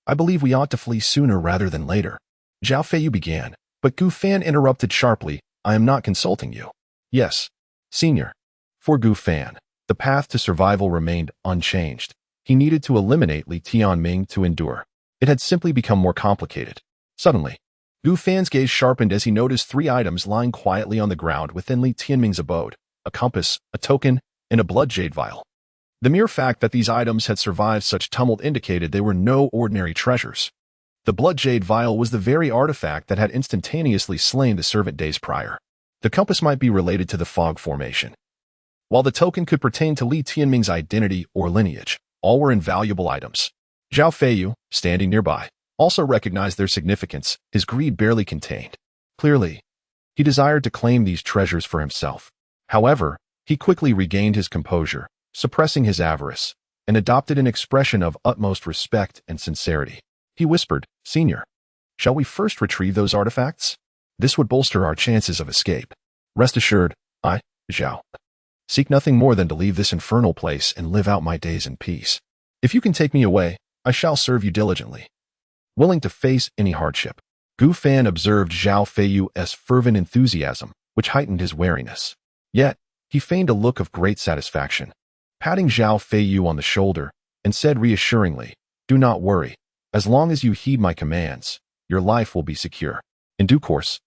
I believe we ought to flee sooner rather than later. Zhao Feiyu began, but Gu Fan interrupted sharply. I am not consulting you. Yes, senior. For Gu Fan, the path to survival remained unchanged. He needed to eliminate Li Tianming to endure. It had simply become more complicated. Suddenly, Gu Fan's gaze sharpened as he noticed 3 items lying quietly on the ground within Li Tianming's abode: a compass, a token, and a blood jade vial. The mere fact that these items had survived such tumult indicated they were no ordinary treasures. The blood jade vial was the very artifact that had instantaneously slain the servant days prior. The compass might be related to the fog formation, while the token could pertain to Li Tianming's identity or lineage. All were invaluable items. Zhao Feiyu, standing nearby, also recognized their significance, his greed barely contained. Clearly, he desired to claim these treasures for himself. However, he quickly regained his composure, suppressing his avarice, and adopted an expression of utmost respect and sincerity. He whispered, Senior, shall we first retrieve those artifacts? This would bolster our chances of escape. Rest assured, I, Zhao, seek nothing more than to leave this infernal place and live out my days in peace. If you can take me away, I shall serve you diligently. Willing to face any hardship, Gu Fan observed Zhao Feiyu's fervent enthusiasm, which heightened his wariness. Yet, he feigned a look of great satisfaction, patting Zhao Feiyu on the shoulder, and said reassuringly, Do not worry. As long as you heed my commands, your life will be secure. In due course,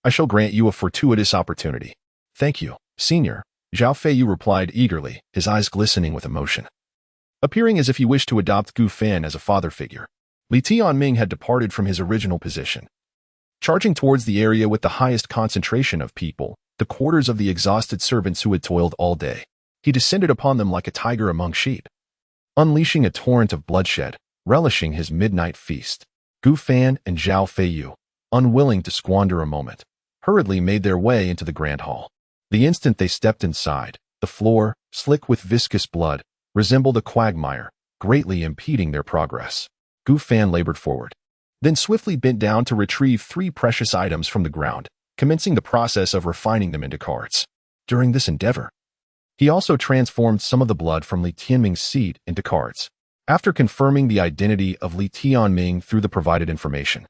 I shall grant you a fortuitous opportunity. Thank you, Senior, Zhao Feiyu replied eagerly, his eyes glistening with emotion. Appearing as if he wished to adopt Gu Fan as a father figure, Li Tianming had departed from his original position. Charging towards the area with the highest concentration of people, the quarters of the exhausted servants who had toiled all day, he descended upon them like a tiger among sheep. Unleashing a torrent of bloodshed, relishing his midnight feast, Gu Fan and Zhao Feiyu, unwilling to squander a moment, hurriedly made their way into the grand hall. The instant they stepped inside, the floor, slick with viscous blood, resembled a quagmire, greatly impeding their progress. Gu Fan labored forward, then swiftly bent down to retrieve 3 precious items from the ground, commencing the process of refining them into cards. During this endeavor, he also transformed some of the blood from Li Tianming's seed into cards. After confirming the identity of Li Tianming through the provided information,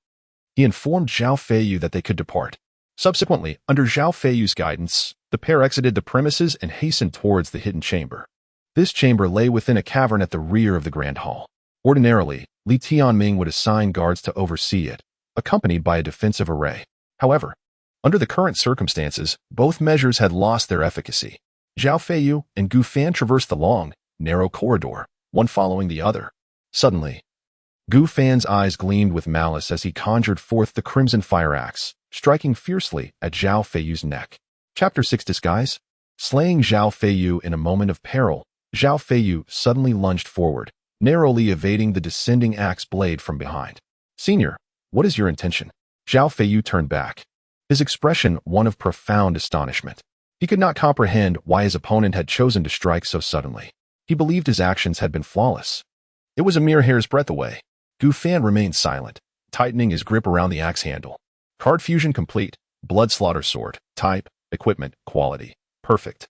he informed Zhao Feiyu that they could depart. Subsequently, under Zhao Feiyu's guidance, the pair exited the premises and hastened towards the hidden chamber. This chamber lay within a cavern at the rear of the grand hall. Ordinarily, Li Tianming would assign guards to oversee it, accompanied by a defensive array. However, under the current circumstances, both measures had lost their efficacy. Zhao Feiyu and Gu Fan traversed the long, narrow corridor, one following the other. Suddenly, Gu Fan's eyes gleamed with malice as he conjured forth the crimson fire axe, striking fiercely at Zhao Feiyu's neck. Chapter 6 Disguise. Slaying Zhao Feiyu in a moment of peril, Zhao Feiyu suddenly lunged forward, narrowly evading the descending axe blade from behind. Senior, what is your intention? Zhao Feiyu turned back, his expression one of profound astonishment. He could not comprehend why his opponent had chosen to strike so suddenly. He believed his actions had been flawless. It was a mere hair's breadth away. Gu Fan remained silent, tightening his grip around the axe handle. Card fusion complete. Blood slaughter sword. Type, equipment, quality. Perfect.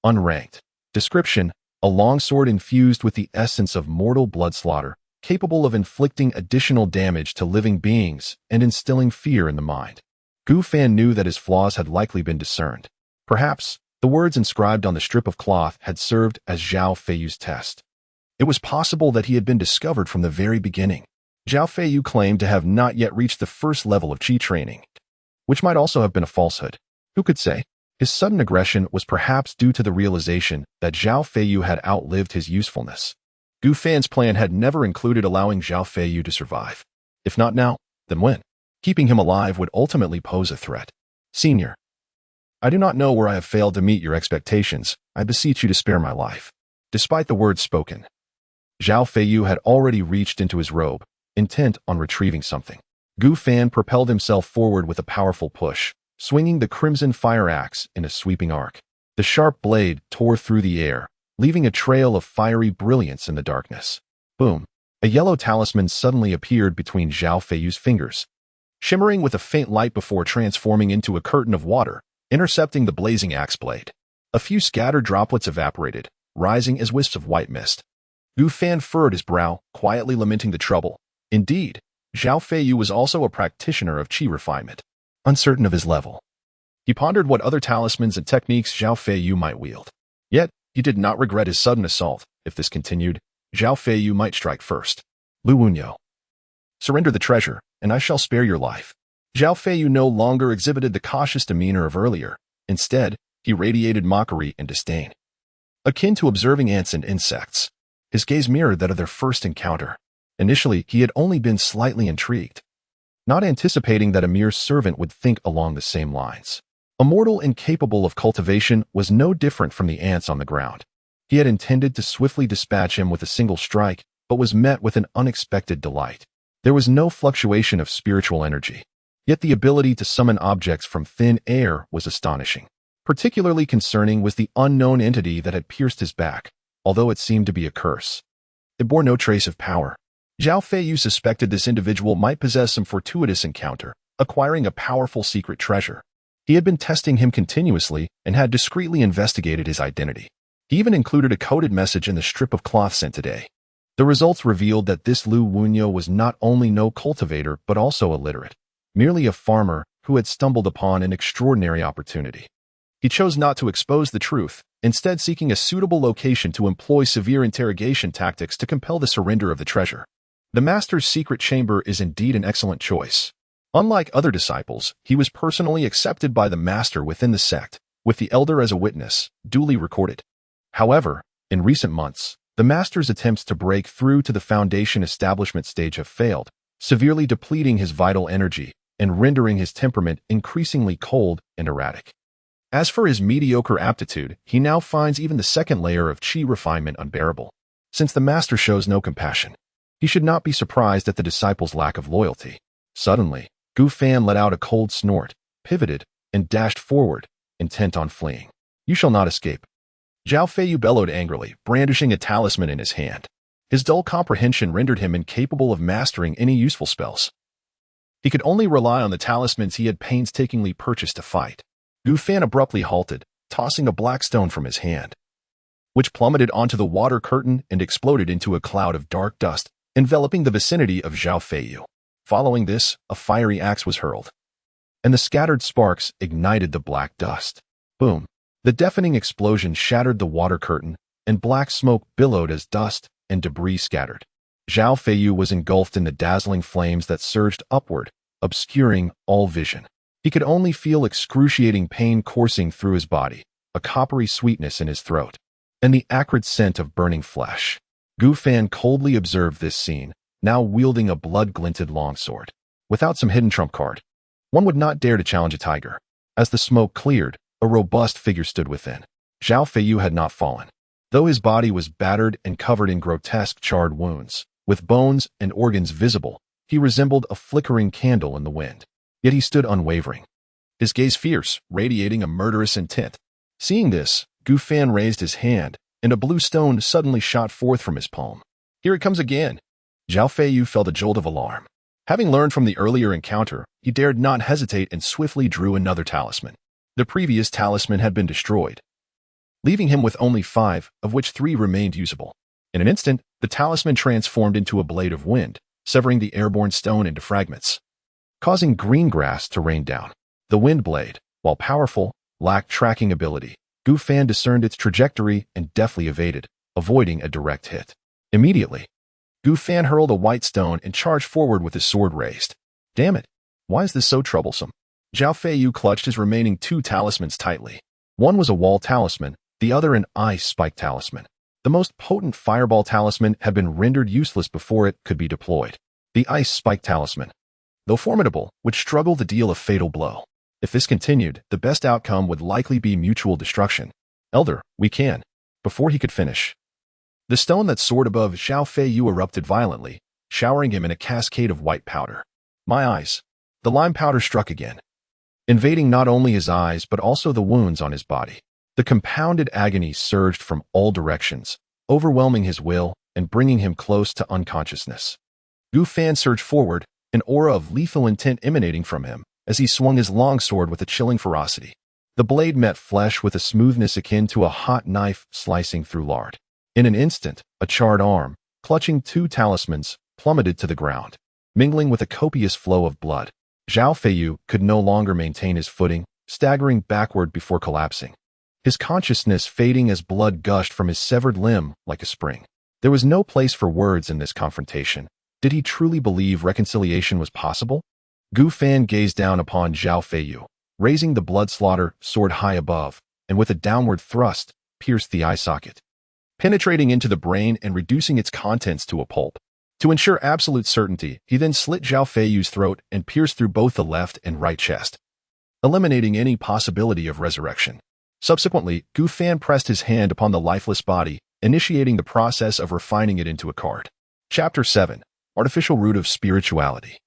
Unranked. Description: a longsword infused with the essence of mortal blood slaughter, capable of inflicting additional damage to living beings and instilling fear in the mind. Gu Fan knew that his flaws had likely been discerned. Perhaps the words inscribed on the strip of cloth had served as Zhao Feiyu's test. It was possible that he had been discovered from the very beginning. Zhao Feiyu claimed to have not yet reached the first level of Qi training, which might also have been a falsehood. Who could say? His sudden aggression was perhaps due to the realization that Zhao Feiyu had outlived his usefulness. Gu Fan's plan had never included allowing Zhao Feiyu to survive. If not now, then when? Keeping him alive would ultimately pose a threat. Senior, I do not know where I have failed to meet your expectations. I beseech you to spare my life. Despite the words spoken, Zhao Feiyu had already reached into his robe, intent on retrieving something. Gu Fan propelled himself forward with a powerful push, swinging the crimson fire axe in a sweeping arc. The sharp blade tore through the air, leaving a trail of fiery brilliance in the darkness. Boom! A yellow talisman suddenly appeared between Zhao Feiyu's fingers, shimmering with a faint light before transforming into a curtain of water, intercepting the blazing axe blade. A few scattered droplets evaporated, rising as wisps of white mist. Gu Fan furrowed his brow, quietly lamenting the trouble Indeed, Zhao Feiyu was also a practitioner of qi refinement, uncertain of his level. He pondered what other talismans and techniques Zhao Feiyu might wield. Yet, he did not regret his sudden assault. If this continued, Zhao Feiyu might strike first. Lu Wunyo. Surrender the treasure, and I shall spare your life. Zhao Feiyu no longer exhibited the cautious demeanor of earlier. Instead, he radiated mockery and disdain. Akin to observing ants and insects, his gaze mirrored that of their first encounter. Initially, he had only been slightly intrigued, not anticipating that a mere servant would think along the same lines. A mortal incapable of cultivation was no different from the ants on the ground. He had intended to swiftly dispatch him with a single strike, but was met with an unexpected delight. There was no fluctuation of spiritual energy. Yet the ability to summon objects from thin air was astonishing. Particularly concerning was the unknown entity that had pierced his back, although it seemed to be a curse. It bore no trace of power. Zhao Feiyu suspected this individual might possess some fortuitous encounter, acquiring a powerful secret treasure. He had been testing him continuously and had discreetly investigated his identity. He even included a coded message in the strip of cloth sent today. The results revealed that this Lu Wunyo was not only no cultivator but also illiterate, merely a farmer who had stumbled upon an extraordinary opportunity. He chose not to expose the truth, instead seeking a suitable location to employ severe interrogation tactics to compel the surrender of the treasure. The master's secret chamber is indeed an excellent choice. Unlike other disciples, he was personally accepted by the master within the sect, with the elder as a witness, duly recorded. However, in recent months, the master's attempts to break through to the foundation establishment stage have failed, severely depleting his vital energy and rendering his temperament increasingly cold and erratic. As for his mediocre aptitude, he now finds even the second layer of qi refinement unbearable. Since the master shows no compassion, he should not be surprised at the disciple's lack of loyalty. Suddenly, Gu Fan let out a cold snort, pivoted, and dashed forward, intent on fleeing. You shall not escape. Zhao Feiyu bellowed angrily, brandishing a talisman in his hand. His dull comprehension rendered him incapable of mastering any useful spells. He could only rely on the talismans he had painstakingly purchased to fight. Gu Fan abruptly halted, tossing a black stone from his hand, which plummeted onto the water curtain and exploded into a cloud of dark dust, enveloping the vicinity of Zhao Feiyu. Following this, a fiery axe was hurled, and the scattered sparks ignited the black dust. Boom! The deafening explosion shattered the water curtain, and black smoke billowed as dust and debris scattered. Zhao Feiyu was engulfed in the dazzling flames that surged upward, obscuring all vision. He could only feel excruciating pain coursing through his body, a coppery sweetness in his throat, and the acrid scent of burning flesh. Gu Fan coldly observed this scene, now wielding a blood-glinted longsword. Without some hidden trump card, one would not dare to challenge a tiger. As the smoke cleared, a robust figure stood within. Zhao Feiyu had not fallen, though his body was battered and covered in grotesque charred wounds. With bones and organs visible, he resembled a flickering candle in the wind. Yet he stood unwavering, his gaze fierce, radiating a murderous intent. Seeing this, Gu Fan raised his hand, and a blue stone suddenly shot forth from his palm. Here it comes again! Zhao Feiyu felt a jolt of alarm. Having learned from the earlier encounter, he dared not hesitate and swiftly drew another talisman. The previous talisman had been destroyed, leaving him with only 5, of which 3 remained usable. In an instant, the talisman transformed into a blade of wind, severing the airborne stone into fragments, causing green grass to rain down. The wind blade, while powerful, lacked tracking ability. Gu Fan discerned its trajectory and deftly evaded, avoiding a direct hit. Immediately, Gu Fan hurled a white stone and charged forward with his sword raised. Damn it! Why is this so troublesome? Zhao Feiyu clutched his remaining 2 talismans tightly. One was a wall talisman, the other an ice spike talisman. The most potent fireball talisman had been rendered useless before it could be deployed. The ice spike talisman, though formidable, would struggle to deal a fatal blow. If this continued, the best outcome would likely be mutual destruction. Elder, we can. Before he could finish, the stone that soared above Zhao Feiyu erupted violently, showering him in a cascade of white powder. My eyes! The lime powder struck again, invading not only his eyes but also the wounds on his body. The compounded agony surged from all directions, overwhelming his will and bringing him close to unconsciousness. Gu Fan surged forward, an aura of lethal intent emanating from him, as he swung his longsword with a chilling ferocity. The blade met flesh with a smoothness akin to a hot knife slicing through lard. In an instant, a charred arm, clutching 2 talismans, plummeted to the ground. mingling with a copious flow of blood. Zhao Feiyu could no longer maintain his footing, staggering backward before collapsing, his consciousness fading as blood gushed from his severed limb like a spring. There was no place for words in this confrontation. Did he truly believe reconciliation was possible? Gu Fan gazed down upon Zhao Feiyu, raising the blood slaughter sword high above, and with a downward thrust, pierced the eye socket, penetrating into the brain and reducing its contents to a pulp. To ensure absolute certainty, he then slit Zhao Feiyu's throat and pierced through both the left and right chest, eliminating any possibility of resurrection. Subsequently, Gu Fan pressed his hand upon the lifeless body, initiating the process of refining it into a card. Chapter 7. Artificial Root of Spirituality.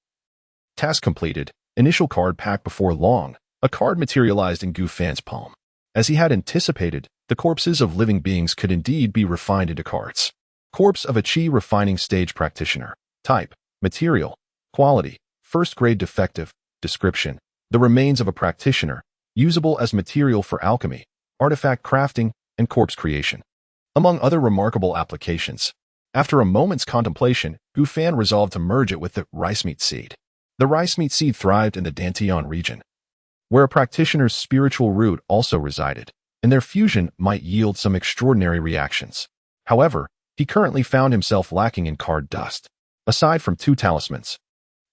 Task completed. Initial card pack. Before long, a card materialized in Gu Fan's palm. As he had anticipated, the corpses of living beings could indeed be refined into cards. Corpse of a Qi Refining Stage Practitioner. Type: Material. Quality: First grade defective. Description: The remains of a practitioner, usable as material for alchemy, artifact crafting, and corpse creation, among other remarkable applications. After a moment's contemplation, Gu Fan resolved to merge it with the rice meat seed. The rice meat seed thrived in the Dantian region, where a practitioner's spiritual root also resided, and their fusion might yield some extraordinary reactions. However, he currently found himself lacking in card dust. Aside from 2 talismans,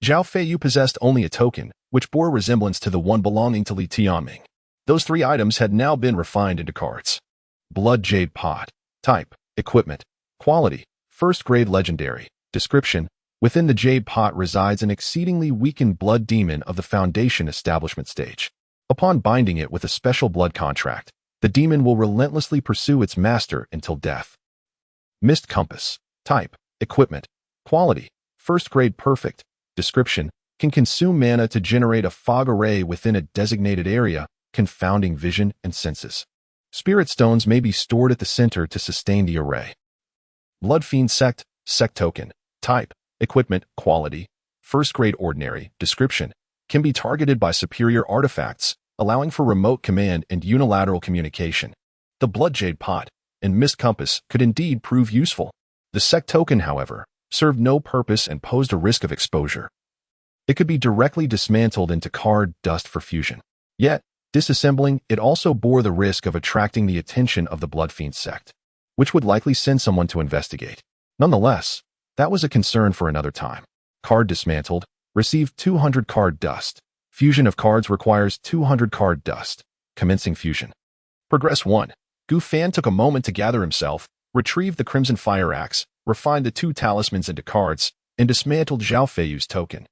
Zhao Feiyu possessed only a token, which bore resemblance to the one belonging to Li Tianming. Those 3 items had now been refined into cards. Blood Jade Pot. Type: Equipment. Quality: First grade legendary. Description: Within the Jade Pot resides an exceedingly weakened blood demon of the Foundation establishment stage. Upon binding it with a special blood contract, the demon will relentlessly pursue its master until death. Mist Compass. Type: Equipment. Quality: First grade perfect. Description: Can consume mana to generate a fog array within a designated area, confounding vision and senses. Spirit stones may be stored at the center to sustain the array. Bloodfiend Sect. Sect Token. Type: Equipment. Quality: First grade ordinary. Description: Can be targeted by superior artifacts, allowing for remote command and unilateral communication. The Blood Jade Pot and Mist Compass could indeed prove useful. The Sect Token, however, served no purpose and posed a risk of exposure. It could be directly dismantled into card dust for fusion. Yet, disassembling it also bore the risk of attracting the attention of the Bloodfiend Sect, which would likely send someone to investigate. Nonetheless, that was a concern for another time. Card dismantled. Received 200 card dust. Fusion of cards requires 200 card dust. Commencing fusion. Progress 1. Gu Fan took a moment to gather himself, retrieved the Crimson Fire Axe, refined the 2 talismans into cards, and dismantled Zhao Feiyu's token.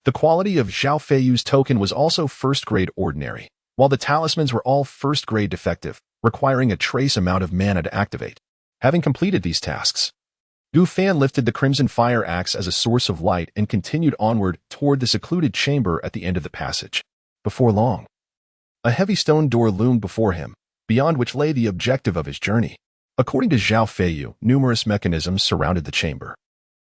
The quality of Zhao Feiyu's token was also first-grade ordinary, while the talismans were all first-grade defective, requiring a trace amount of mana to activate. Having completed these tasks, Gu Fan lifted the Crimson Fire Axe as a source of light and continued onward toward the secluded chamber at the end of the passage. Before long, a heavy stone door loomed before him, beyond which lay the objective of his journey. According to Zhao Feiyu, numerous mechanisms surrounded the chamber.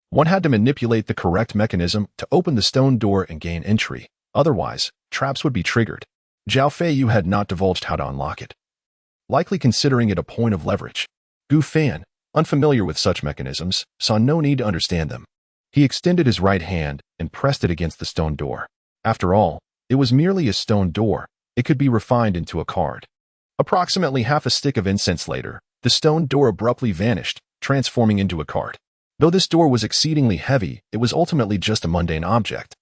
One had to manipulate the correct mechanism to open the stone door and gain entry. Otherwise, traps would be triggered. Zhao Feiyu had not divulged how to unlock it, likely considering it a point of leverage. Gu Fan, unfamiliar with such mechanisms, saw no need to understand them. He extended his right hand and pressed it against the stone door. After all, it was merely a stone door. It could be refined into a card. Approximately half a stick of incense later, the stone door abruptly vanished, transforming into a card. Though this door was exceedingly heavy, it was ultimately just a mundane object,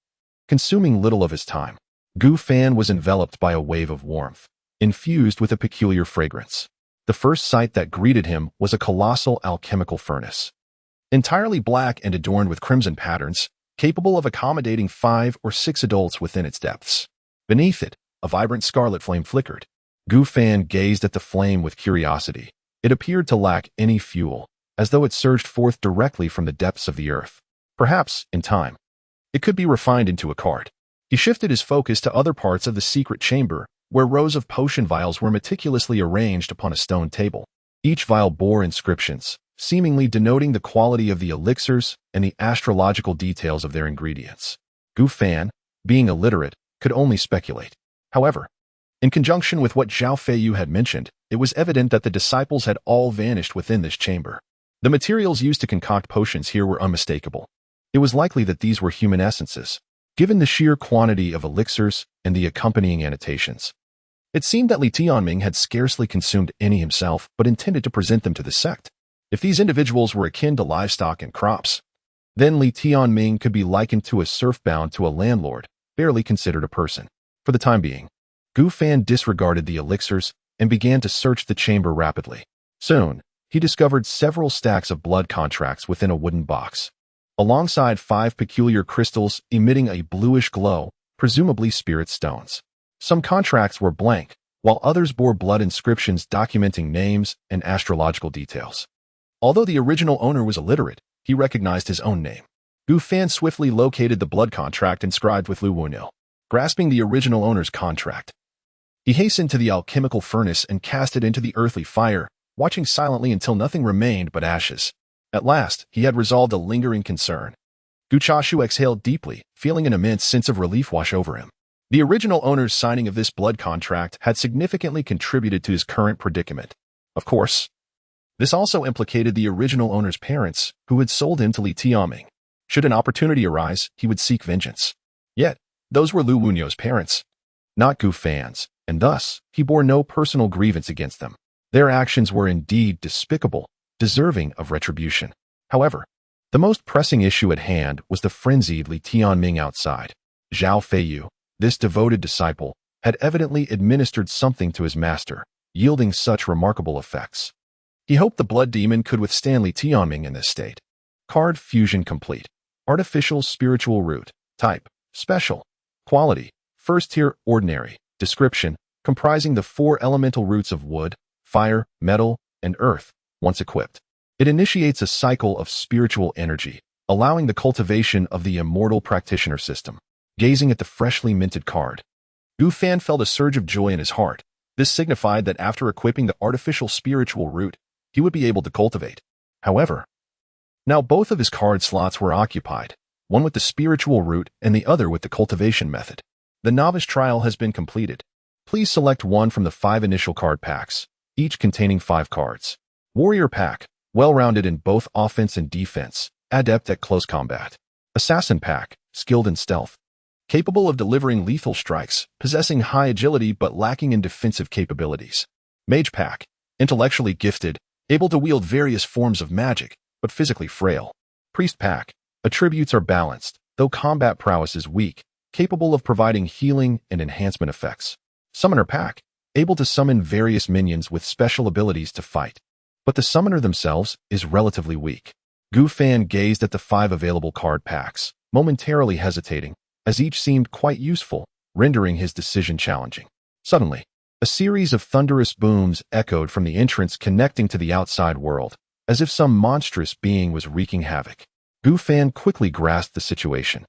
consuming little of his time. Gu Fan was enveloped by a wave of warmth, infused with a peculiar fragrance. The first sight that greeted him was a colossal alchemical furnace, entirely black and adorned with crimson patterns, capable of accommodating 5 or 6 adults within its depths. Beneath it, a vibrant scarlet flame flickered. Gu Fan gazed at the flame with curiosity. It appeared to lack any fuel, as though it surged forth directly from the depths of the earth. Perhaps, in time, it could be refined into a card. He shifted his focus to other parts of the secret chamber, where rows of potion vials were meticulously arranged upon a stone table. Each vial bore inscriptions, seemingly denoting the quality of the elixirs and the astrological details of their ingredients. Gu Fan, being illiterate, could only speculate. However, in conjunction with what Zhao Feiyu had mentioned, it was evident that the disciples had all vanished within this chamber. The materials used to concoct potions here were unmistakable. It was likely that these were human essences, given the sheer quantity of elixirs and the accompanying annotations. It seemed that Li Tianming had scarcely consumed any himself, but intended to present them to the sect. If these individuals were akin to livestock and crops, then Li Tianming could be likened to a serf bound to a landlord, barely considered a person. For the time being, Gu Fan disregarded the elixirs and began to search the chamber rapidly. Soon, he discovered several stacks of blood contracts within a wooden box, alongside 5 peculiar crystals emitting a bluish glow, presumably spirit stones. Some contracts were blank, while others bore blood inscriptions documenting names and astrological details. Although the original owner was illiterate, he recognized his own name. Gu Fan swiftly located the blood contract inscribed with Lu Wunil. Grasping the original owner's contract, he hastened to the alchemical furnace and cast it into the earthly fire, watching silently until nothing remained but ashes. At last, he had resolved a lingering concern. Gu Chashu exhaled deeply, feeling an immense sense of relief wash over him. The original owner's signing of this blood contract had significantly contributed to his current predicament. Of course, this also implicated the original owner's parents, who had sold him to Li Tianming. Should an opportunity arise, he would seek vengeance. Yet, those were Lu Wunyo's parents, not Gu Fan's, and thus, he bore no personal grievance against them. Their actions were indeed despicable, deserving of retribution. However, the most pressing issue at hand was the frenzied Li Tianming outside. Zhao Feiyu, this devoted disciple, had evidently administered something to his master, yielding such remarkable effects. He hoped the blood demon could withstand Li Tianming in this state. Card fusion complete. Artificial spiritual root. Type: special. Quality: first tier ordinary. Description: comprising the 4 elemental roots of wood, fire, metal, and earth. Once equipped, it initiates a cycle of spiritual energy, allowing the cultivation of the immortal practitioner system. Gazing at the freshly minted card, Gu Fan felt a surge of joy in his heart. This signified that after equipping the artificial spiritual root, he would be able to cultivate. However, now both of his card slots were occupied, one with the spiritual root and the other with the cultivation method. The novice trial has been completed. Please select one from the 5 initial card packs, each containing 5 cards. Warrior pack, well-rounded in both offense and defense, adept at close combat. Assassin pack, skilled in stealth, capable of delivering lethal strikes, possessing high agility but lacking in defensive capabilities. Mage pack, intellectually gifted, able to wield various forms of magic, but physically frail. Priest pack, attributes are balanced, though combat prowess is weak, capable of providing healing and enhancement effects. Summoner pack, able to summon various minions with special abilities to fight, but the summoner themselves is relatively weak. Gu Fan gazed at the 5 available card packs, momentarily hesitating, as each seemed quite useful, rendering his decision challenging. Suddenly, a series of thunderous booms echoed from the entrance connecting to the outside world, as if some monstrous being was wreaking havoc. Gu Fan quickly grasped the situation.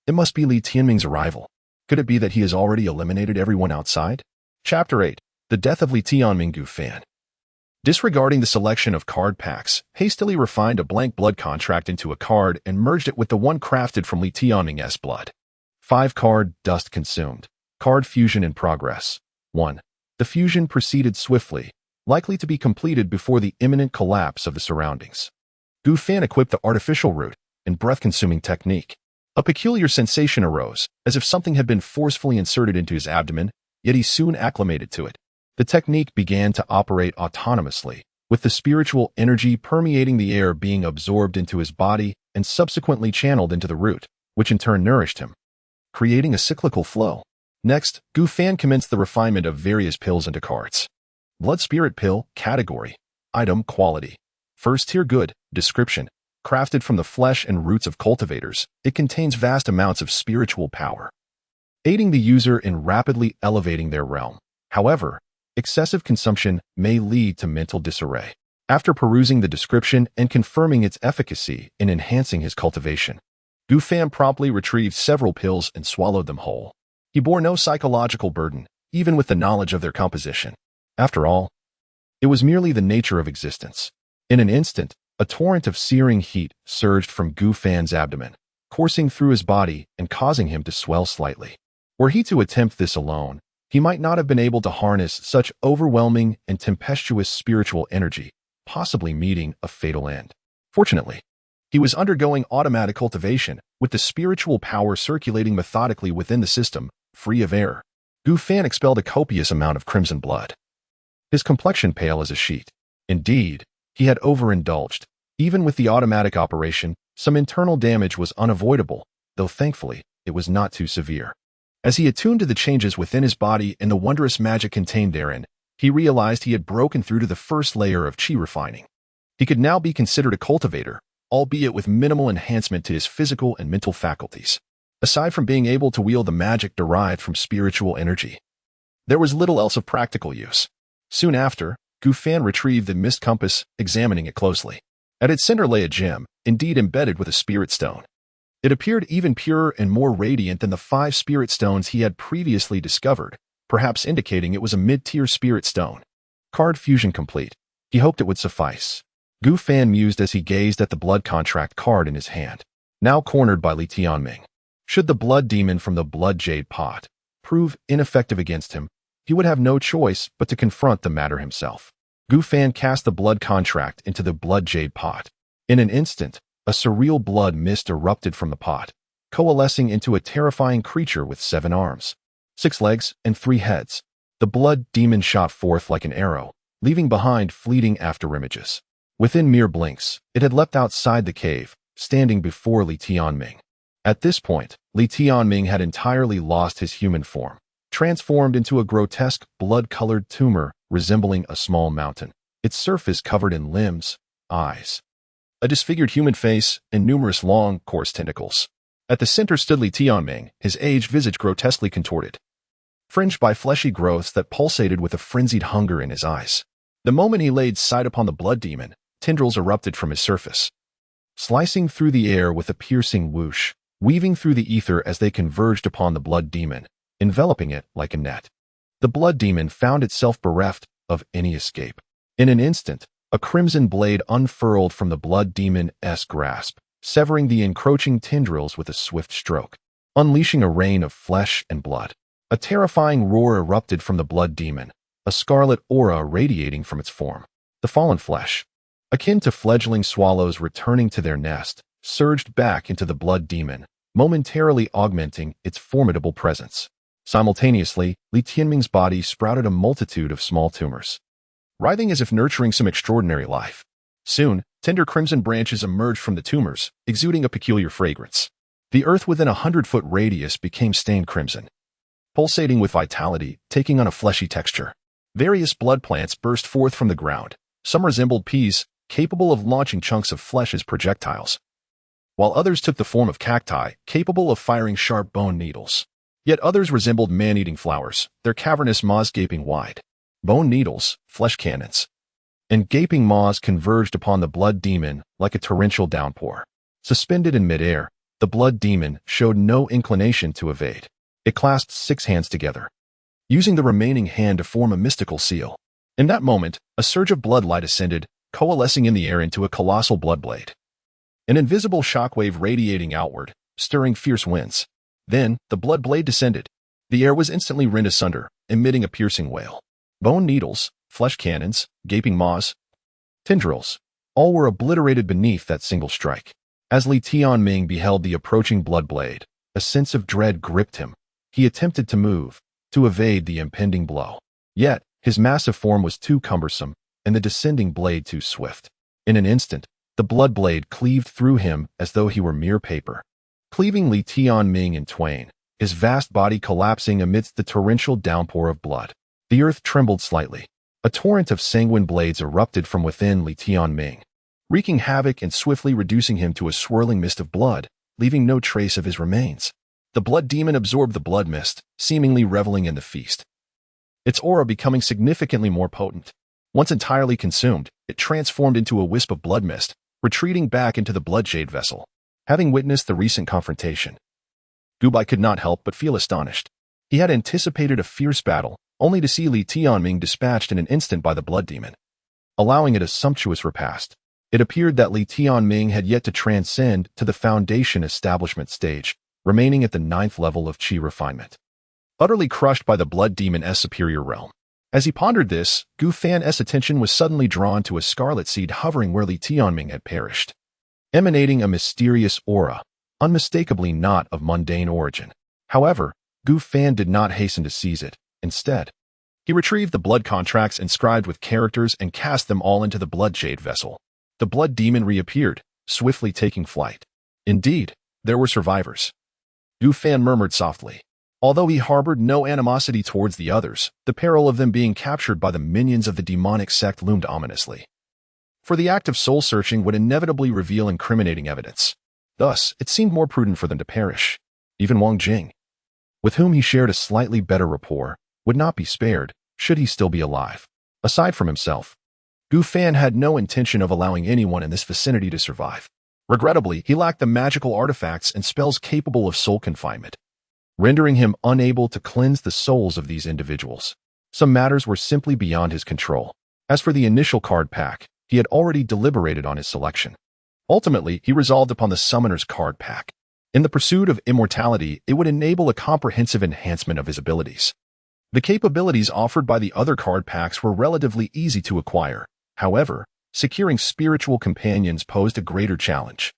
It must be Li Tianming's arrival. Could it be that he has already eliminated everyone outside? Chapter 8. The Death of Li Tianming. Gu Fan, disregarding the selection of card packs, hastily refined a blank blood contract into a card and merged it with the one crafted from Li Tianming's blood. 5 card dust consumed. Card fusion in progress. 1. The fusion proceeded swiftly, likely to be completed before the imminent collapse of the surroundings. Gu Fan equipped the artificial root and breath-consuming technique. A peculiar sensation arose, as if something had been forcefully inserted into his abdomen, yet he soon acclimated to it. The technique began to operate autonomously, with the spiritual energy permeating the air being absorbed into his body and subsequently channeled into the root, which in turn nourished him, creating a cyclical flow. Next, Gu Fan commenced the refinement of various pills into cards. Blood Spirit Pill. Category: Item Quality: First Tier Good. Description: crafted from the flesh and roots of cultivators, it contains vast amounts of spiritual power, aiding the user in rapidly elevating their realm. However, excessive consumption may lead to mental disarray. After perusing the description and confirming its efficacy in enhancing his cultivation, Gu Fan promptly retrieved several pills and swallowed them whole. He bore no psychological burden, even with the knowledge of their composition. After all, it was merely the nature of existence. In an instant, a torrent of searing heat surged from Gu Fan's abdomen, coursing through his body and causing him to swell slightly. Were he to attempt this alone, he might not have been able to harness such overwhelming and tempestuous spiritual energy, possibly meeting a fatal end. Fortunately, He was undergoing automatic cultivation, with the spiritual power circulating methodically within the system, free of error. Gu Fan expelled a copious amount of crimson blood. His complexion pale as a sheet. Indeed, he had overindulged. Even with the automatic operation, some internal damage was unavoidable, though thankfully, it was not too severe. As he attuned to the changes within his body and the wondrous magic contained therein, he realized he had broken through to the first layer of qi refining. He could now be considered a cultivator, albeit with minimal enhancement to his physical and mental faculties. Aside from being able to wield the magic derived from spiritual energy, there was little else of practical use. Soon after, Gu Fan retrieved the mist compass, examining it closely. At its center lay a gem, indeed embedded with a spirit stone. It appeared even purer and more radiant than the 5 spirit stones he had previously discovered, perhaps indicating it was a mid-tier spirit stone. Card fusion complete. He hoped it would suffice. Gu Fan mused as he gazed at the blood contract card in his hand, now cornered by Li Tianming. Should the blood demon from the blood jade pot prove ineffective against him, he would have no choice but to confront the matter himself. Gu Fan cast the blood contract into the blood jade pot. In an instant, a surreal blood mist erupted from the pot, coalescing into a terrifying creature with 7 arms, 6 legs, and 3 heads. The blood demon shot forth like an arrow, leaving behind fleeting afterimages. Within mere blinks, it had leapt outside the cave, standing before Li Tianming. At this point, Li Tianming had entirely lost his human form, transformed into a grotesque, blood-colored tumor resembling a small mountain, its surface covered in limbs, eyes, a disfigured human face, and numerous long, coarse tentacles. At the center stood Li Tianming, his aged visage grotesquely contorted, fringed by fleshy growths that pulsated with a frenzied hunger in his eyes. The moment he laid sight upon the blood demon, tendrils erupted from his surface, slicing through the air with a piercing whoosh, weaving through the ether as they converged upon the blood demon, enveloping it like a net. The blood demon found itself bereft of any escape. In an instant, a crimson blade unfurled from the blood demon's grasp, severing the encroaching tendrils with a swift stroke, unleashing a rain of flesh and blood. A terrifying roar erupted from the blood demon, a scarlet aura radiating from its form. The fallen flesh, akin to fledgling swallows returning to their nest, surged back into the blood demon, momentarily augmenting its formidable presence. Simultaneously, Li Tianming's body sprouted a multitude of small tumors, writhing as if nurturing some extraordinary life. Soon, tender crimson branches emerged from the tumors, exuding a peculiar fragrance. The earth within a 100-foot radius became stained crimson, pulsating with vitality, taking on a fleshy texture. Various blood plants burst forth from the ground. Some resembled peas, capable of launching chunks of flesh as projectiles, while others took the form of cacti, capable of firing sharp bone needles. Yet others resembled man-eating flowers, their cavernous maws gaping wide. Bone needles, flesh cannons, and gaping maws converged upon the blood demon like a torrential downpour. Suspended in midair, the blood demon showed no inclination to evade. It clasped 6 hands together, using the remaining hand to form a mystical seal. In that moment, a surge of blood light ascended, coalescing in the air into a colossal blood blade. An invisible shockwave radiating outward, stirring fierce winds. Then, the blood blade descended. The air was instantly rent asunder, emitting a piercing wail. Bone needles, flesh cannons, gaping maws, tendrils, all were obliterated beneath that single strike. As Li Tianming beheld the approaching blood blade, a sense of dread gripped him. He attempted to move, to evade the impending blow. Yet, his massive form was too cumbersome, and the descending blade too swift. In an instant, the blood blade cleaved through him as though he were mere paper, cleaving Li Tianming in twain, his vast body collapsing amidst the torrential downpour of blood. The earth trembled slightly. A torrent of sanguine blades erupted from within Li Tianming, wreaking havoc and swiftly reducing him to a swirling mist of blood, leaving no trace of his remains. The blood demon absorbed the blood mist, seemingly reveling in the feast, its aura becoming significantly more potent. Once entirely consumed, it transformed into a wisp of blood mist, retreating back into the blood jade vessel. Having witnessed the recent confrontation, Gu Bai could not help but feel astonished. He had anticipated a fierce battle, only to see Li Tianming dispatched in an instant by the blood demon, allowing it a sumptuous repast. It appeared that Li Tianming had yet to transcend to the foundation establishment stage, remaining at the 9th level of qi refinement, utterly crushed by the blood demon's superior realm. As he pondered this, Gu Fan's attention was suddenly drawn to a scarlet seed hovering where Li Tianming had perished. emanating a mysterious aura, unmistakably not of mundane origin. However, Gu Fan did not hasten to seize it. Instead, he retrieved the blood contracts inscribed with characters and cast them all into the blood jade vessel. The blood demon reappeared, swiftly taking flight. Indeed, there were survivors. Gu Fan murmured softly. Although he harbored no animosity towards the others, the peril of them being captured by the minions of the demonic sect loomed ominously. For the act of soul-searching would inevitably reveal incriminating evidence. Thus, it seemed more prudent for them to perish. Even Wang Jing, with whom he shared a slightly better rapport, would not be spared, should he still be alive. Aside from himself, Gu Fan had no intention of allowing anyone in this vicinity to survive. Regrettably, he lacked the magical artifacts and spells capable of soul confinement, rendering him unable to cleanse the souls of these individuals. Some matters were simply beyond his control. As for the initial card pack, he had already deliberated on his selection. Ultimately, he resolved upon the Summoner's card pack. In the pursuit of immortality, it would enable a comprehensive enhancement of his abilities. The capabilities offered by the other card packs were relatively easy to acquire. However, securing spiritual companions posed a greater challenge,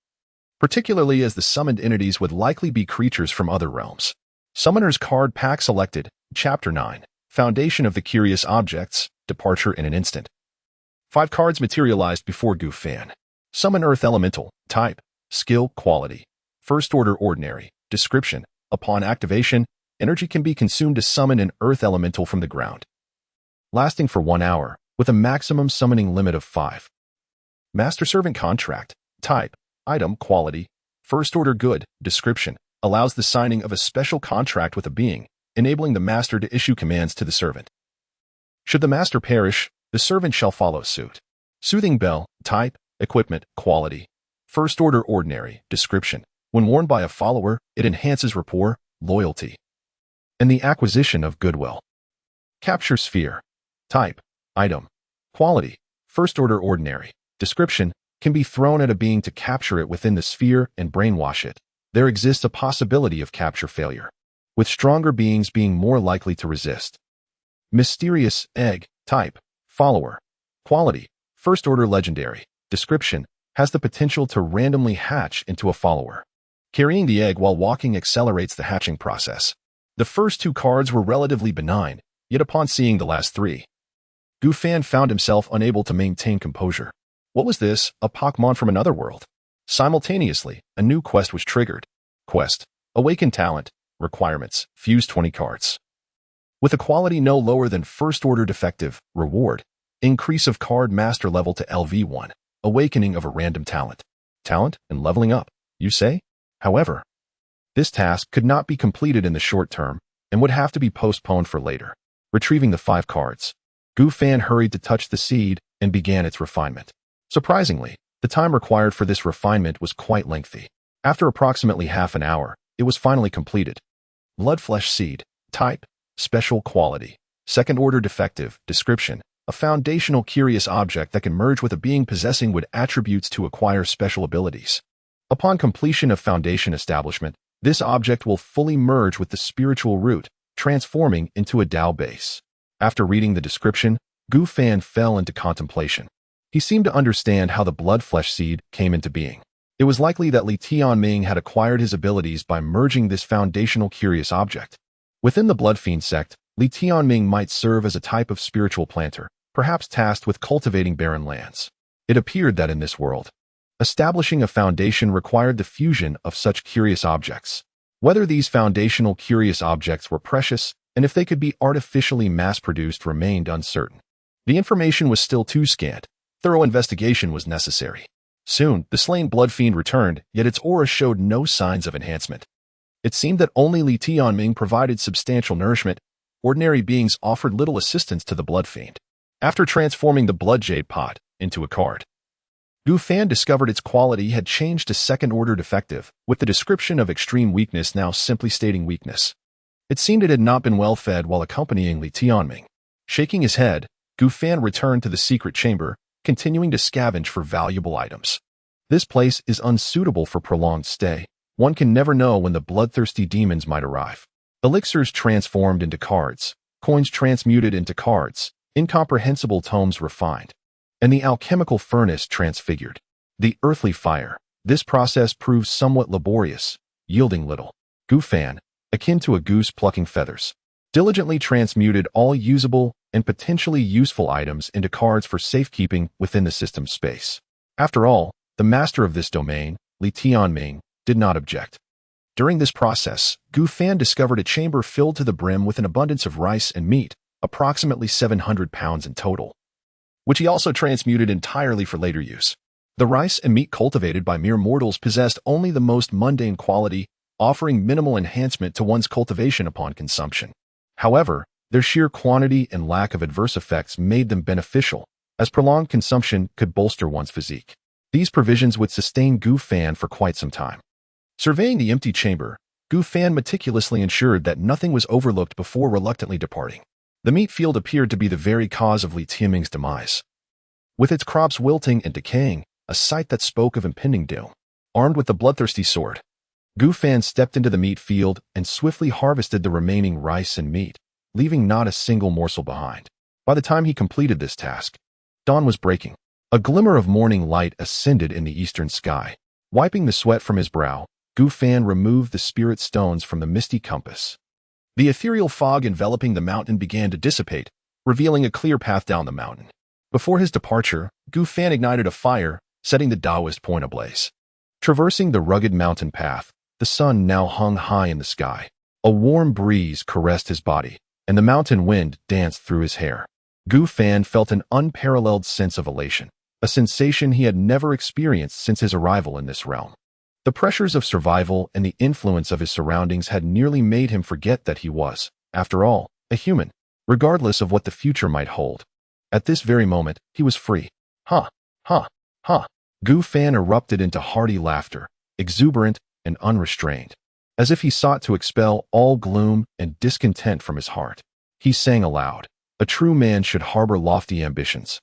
particularly as the summoned entities would likely be creatures from other realms. Summoner's card pack selected, Chapter 9, Foundation of the Curious Objects, Departure in an Instant. 5 cards materialized before Gu Fan. Summon Earth Elemental, Type, Skill, Quality. First Order Ordinary. Description: upon activation, energy can be consumed to summon an Earth Elemental from the ground, lasting for 1 hour, with a maximum summoning limit of 5. Master Servant Contract. Type: Item, Quality. First Order Good. Description: allows the signing of a special contract with a being, enabling the master to issue commands to the servant. Should the master perish, the servant shall follow suit. Soothing Bell. Type: Equipment, Quality. First Order Ordinary. Description: when worn by a follower, it enhances rapport, loyalty, and the acquisition of goodwill. Capture Sphere. Type: Item. Quality: First Order Ordinary. Description: can be thrown at a being to capture it within the sphere and brainwash it. There exists a possibility of capture failure, with stronger beings being more likely to resist. Mysterious Egg. Type: Follower. Quality: First Order Legendary. Description: has the potential to randomly hatch into a follower. Carrying the egg while walking accelerates the hatching process. The first 2 cards were relatively benign, yet upon seeing the last 3, Gu Fan found himself unable to maintain composure. What was this? A Pokémon from another world? Simultaneously, a new quest was triggered. Quest: Awaken Talent. Requirements: fuse 20 cards. With a quality no lower than First Order Defective. Reward: increase of card master level to LV1. Awakening of a random talent. Talent and leveling up, you say? However, this task could not be completed in the short term and would have to be postponed for later. Retrieving the 5 cards, Gu Fan hurried to touch the seed and began its refinement. Surprisingly, the time required for this refinement was quite lengthy. After approximately half an hour, it was finally completed. Bloodflesh Seed. Type: Special Quality. Second Order Defective. Description: a foundational curious object that can merge with a being possessing wood attributes to acquire special abilities. Upon completion of Foundation establishment, this object will fully merge with the spiritual root, transforming into a Dao base. After reading the description, Gu Fan fell into contemplation. He seemed to understand how the Bloodflesh Seed came into being. It was likely that Li Tianming had acquired his abilities by merging this foundational curious object. Within the Bloodfiend sect, Li Tianming might serve as a type of spiritual planter, perhaps tasked with cultivating barren lands. It appeared that in this world, establishing a foundation required the fusion of such curious objects. Whether these foundational curious objects were precious and if they could be artificially mass-produced remained uncertain. The information was still too scant. Thorough investigation was necessary. Soon, the slain Bloodfiend returned, yet its aura showed no signs of enhancement. It seemed that only Li Tianming provided substantial nourishment. Ordinary beings offered little assistance to the Bloodfiend. After transforming the Blood Jade Pot into a card, Gu Fan discovered its quality had changed to Second Order Defective, with the description of extreme weakness now simply stating weakness. It seemed it had not been well fed while accompanying Li Tianming. Shaking his head, Gu Fan returned to the secret chamber, continuing to scavenge for valuable items. This place is unsuitable for prolonged stay. One can never know when the bloodthirsty demons might arrive. Elixirs transformed into cards, coins transmuted into cards, incomprehensible tomes refined, and the alchemical furnace transfigured. The earthly fire, This process proves somewhat laborious, yielding little. Gu Fan, akin to a goose plucking feathers, diligently transmuted all usable and potentially useful items into cards for safekeeping within the system's space. After all, the master of this domain, Li Tianming, did not object. During this process, Gu Fan discovered a chamber filled to the brim with an abundance of rice and meat, approximately 700 pounds in total, which he also transmuted entirely for later use. The rice and meat cultivated by mere mortals possessed only the most mundane quality, offering minimal enhancement to one's cultivation upon consumption. However, their sheer quantity and lack of adverse effects made them beneficial, as prolonged consumption could bolster one's physique. These provisions would sustain Gu Fan for quite some time. Surveying the empty chamber, Gu Fan meticulously ensured that nothing was overlooked before reluctantly departing. The meat field appeared to be the very cause of Li Tianming's demise, with its crops wilting and decaying, a sight that spoke of impending doom. Armed with the bloodthirsty sword, Gu Fan stepped into the meat field and swiftly harvested the remaining rice and meat, leaving not a single morsel behind. By the time he completed this task, dawn was breaking. A glimmer of morning light ascended in the eastern sky. Wiping the sweat from his brow, Gu Fan removed the spirit stones from the misty compass. The ethereal fog enveloping the mountain began to dissipate, revealing a clear path down the mountain. Before his departure, Gu Fan ignited a fire, setting the Taoist point ablaze. Traversing the rugged mountain path, the sun now hung high in the sky. A warm breeze caressed his body, and the mountain wind danced through his hair. Gu Fan felt an unparalleled sense of elation, a sensation he had never experienced since his arrival in this realm. The pressures of survival and the influence of his surroundings had nearly made him forget that he was, after all, a human, regardless of what the future might hold. At this very moment, he was free. Ha! Ha! Ha! Gu Fan erupted into hearty laughter, exuberant and unrestrained, as if he sought to expel all gloom and discontent from his heart. He sang aloud, "A true man should harbor lofty ambitions.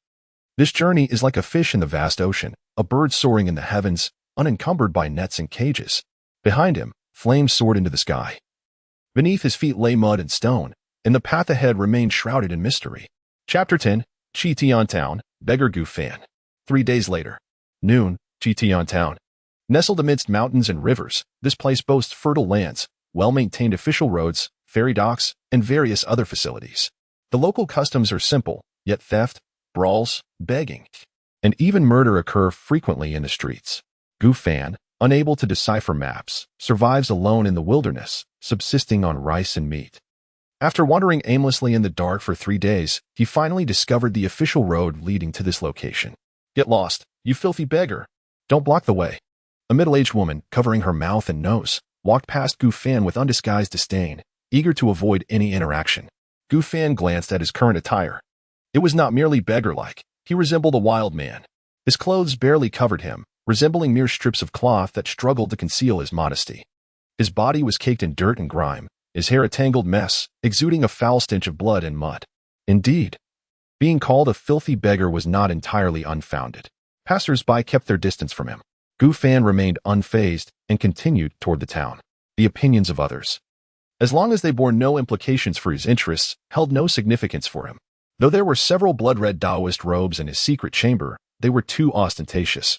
This journey is like a fish in the vast ocean, a bird soaring in the heavens, unencumbered by nets and cages." Behind him, flames soared into the sky. Beneath his feet lay mud and stone, and the path ahead remained shrouded in mystery. Chapter 10, Qitian Town, Beggar Gu Fan. 3 days later. Noon, Qitian Town. Nestled amidst mountains and rivers, this place boasts fertile lands, well-maintained official roads, ferry docks, and various other facilities. The local customs are simple, yet theft, brawls, begging, and even murder occur frequently in the streets. Gu Fan, unable to decipher maps, survives alone in the wilderness, subsisting on rice and meat. After wandering aimlessly in the dark for 3 days, he finally discovered the official road leading to this location. "Get lost, you filthy beggar! Don't block the way." A middle-aged woman, covering her mouth and nose, walked past Gu Fan with undisguised disdain, eager to avoid any interaction. Gu Fan glanced at his current attire. It was not merely beggar-like. He resembled a wild man. His clothes barely covered him, resembling mere strips of cloth that struggled to conceal his modesty. His body was caked in dirt and grime, his hair a tangled mess, exuding a foul stench of blood and mud. Indeed, being called a filthy beggar was not entirely unfounded. Passers-by kept their distance from him. Gu Fan remained unfazed and continued toward the town. The opinions of others, as long as they bore no implications for his interests, held no significance for him. Though there were several blood-red Taoist robes in his secret chamber, they were too ostentatious,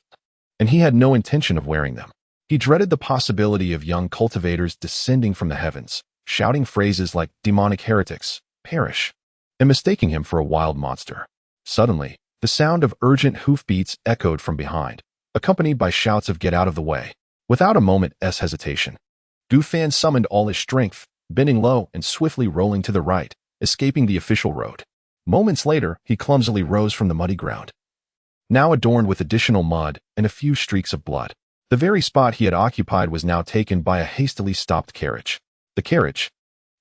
and he had no intention of wearing them. He dreaded the possibility of young cultivators descending from the heavens, shouting phrases like "demonic heretics, perish," and mistaking him for a wild monster. Suddenly, the sound of urgent hoofbeats echoed from behind, accompanied by shouts of "get out of the way." Without a moment's hesitation, Gu Fan summoned all his strength, bending low and swiftly rolling to the right, escaping the official road. Moments later, he clumsily rose from the muddy ground, now adorned with additional mud and a few streaks of blood. The very spot he had occupied was now taken by a hastily stopped carriage. The carriage,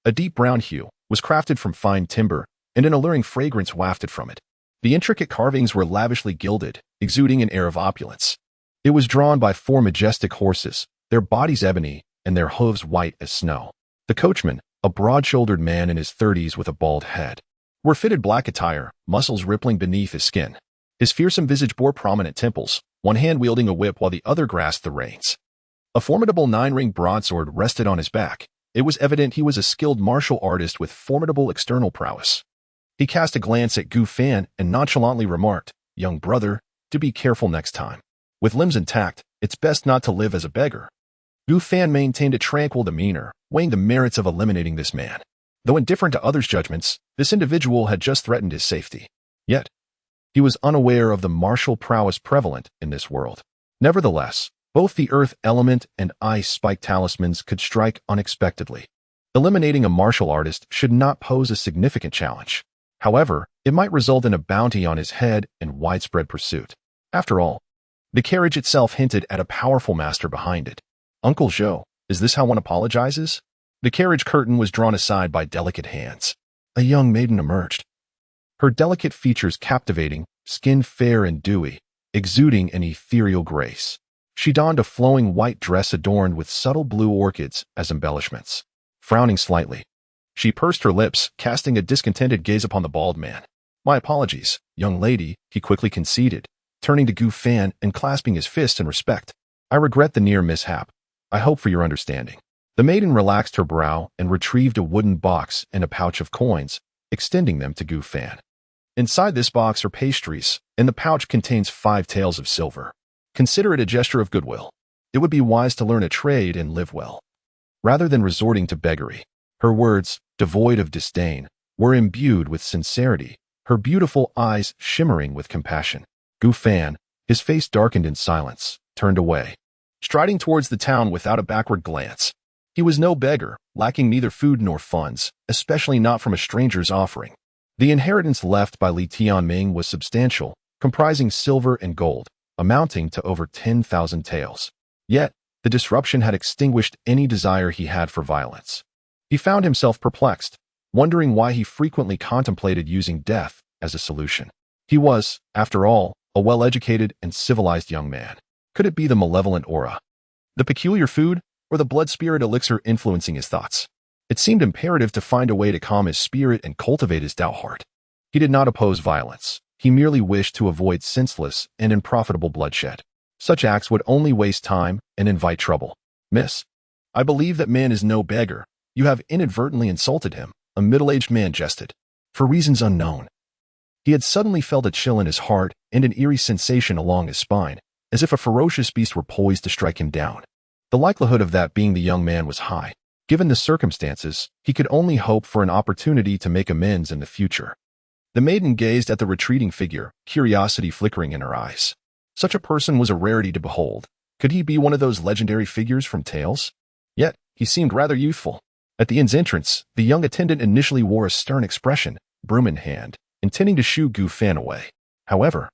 a deep brown hue, was crafted from fine timber, and an alluring fragrance wafted from it. The intricate carvings were lavishly gilded, exuding an air of opulence. It was drawn by 4 majestic horses, their bodies ebony and their hooves white as snow. The coachman, a broad-shouldered man in his 30s with a bald head, wore fitted black attire, muscles rippling beneath his skin. His fearsome visage bore prominent temples, one hand wielding a whip while the other grasped the reins. A formidable 9-ring broadsword rested on his back. It was evident he was a skilled martial artist with formidable external prowess. He cast a glance at Gu Fan and nonchalantly remarked, "Young brother, do be careful next time." With limbs intact, it's best not to live as a beggar. Gu Fan maintained a tranquil demeanor, weighing the merits of eliminating this man. Though indifferent to others' judgments, this individual had just threatened his safety. Yet, he was unaware of the martial prowess prevalent in this world. Nevertheless, both the earth element and ice spike talismans could strike unexpectedly. Eliminating a martial artist should not pose a significant challenge. However, it might result in a bounty on his head and widespread pursuit. After all, the carriage itself hinted at a powerful master behind it. Uncle Zhou, is this how one apologizes? The carriage curtain was drawn aside by delicate hands. A young maiden emerged. Her delicate features captivating, skin fair and dewy, exuding an ethereal grace. She donned a flowing white dress adorned with subtle blue orchids as embellishments. Frowning slightly, she pursed her lips, casting a discontented gaze upon the bald man. My apologies, young lady, he quickly conceded, turning to Gu Fan and clasping his fists in respect. I regret the near mishap. I hope for your understanding. The maiden relaxed her brow and retrieved a wooden box and a pouch of coins, extending them to Gu Fan. Inside this box are pastries, and the pouch contains 5 taels of silver. Consider it a gesture of goodwill. It would be wise to learn a trade and live well, rather than resorting to beggary. Her words, devoid of disdain, were imbued with sincerity, her beautiful eyes shimmering with compassion. Gu Fan, his face darkened in silence, turned away, striding towards the town without a backward glance. He was no beggar, lacking neither food nor funds, especially not from a stranger's offering. The inheritance left by Li Tianming was substantial, comprising silver and gold, amounting to over 10,000 taels. Yet, the disruption had extinguished any desire he had for violence. He found himself perplexed, wondering why he frequently contemplated using death as a solution. He was, after all, a well-educated and civilized young man. Could it be the malevolent aura, the peculiar food, or the blood spirit elixir influencing his thoughts? It seemed imperative to find a way to calm his spirit and cultivate his doubt heart. He did not oppose violence. He merely wished to avoid senseless and unprofitable bloodshed. Such acts would only waste time and invite trouble. Miss, I believe that man is no beggar. You have inadvertently insulted him, a middle-aged man jested. For reasons unknown. He had suddenly felt a chill in his heart and an eerie sensation along his spine, as if a ferocious beast were poised to strike him down. The likelihood of that being the young man was high. Given the circumstances, he could only hope for an opportunity to make amends in the future. The maiden gazed at the retreating figure, curiosity flickering in her eyes. Such a person was a rarity to behold. Could he be one of those legendary figures from tales? Yet, he seemed rather youthful. At the inn's entrance, the young attendant initially wore a stern expression, broom in hand, intending to shoo Gu Fan away. However,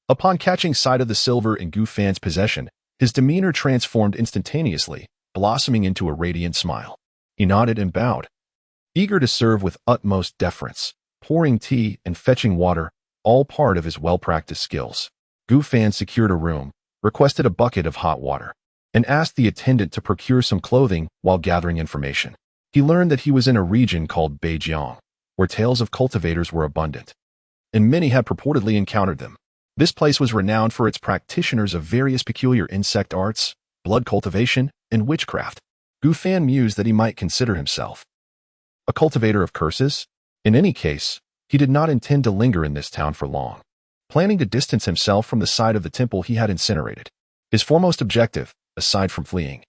upon catching sight of the silver in Gu Fan's possession, his demeanor transformed instantaneously, blossoming into a radiant smile. He nodded and bowed, eager to serve with utmost deference, pouring tea and fetching water, all part of his well-practiced skills. Gu Fan secured a room, requested a bucket of hot water, and asked the attendant to procure some clothing while gathering information. He learned that he was in a region called Beijiang, where tales of cultivators were abundant, and many had purportedly encountered them. This place was renowned for its practitioners of various peculiar insect arts, blood cultivation, and witchcraft. Gu Fan mused that he might consider himself a cultivator of curses. In any case, he did not intend to linger in this town for long, planning to distance himself from the site of the temple he had incinerated. His foremost objective, aside from fleeing,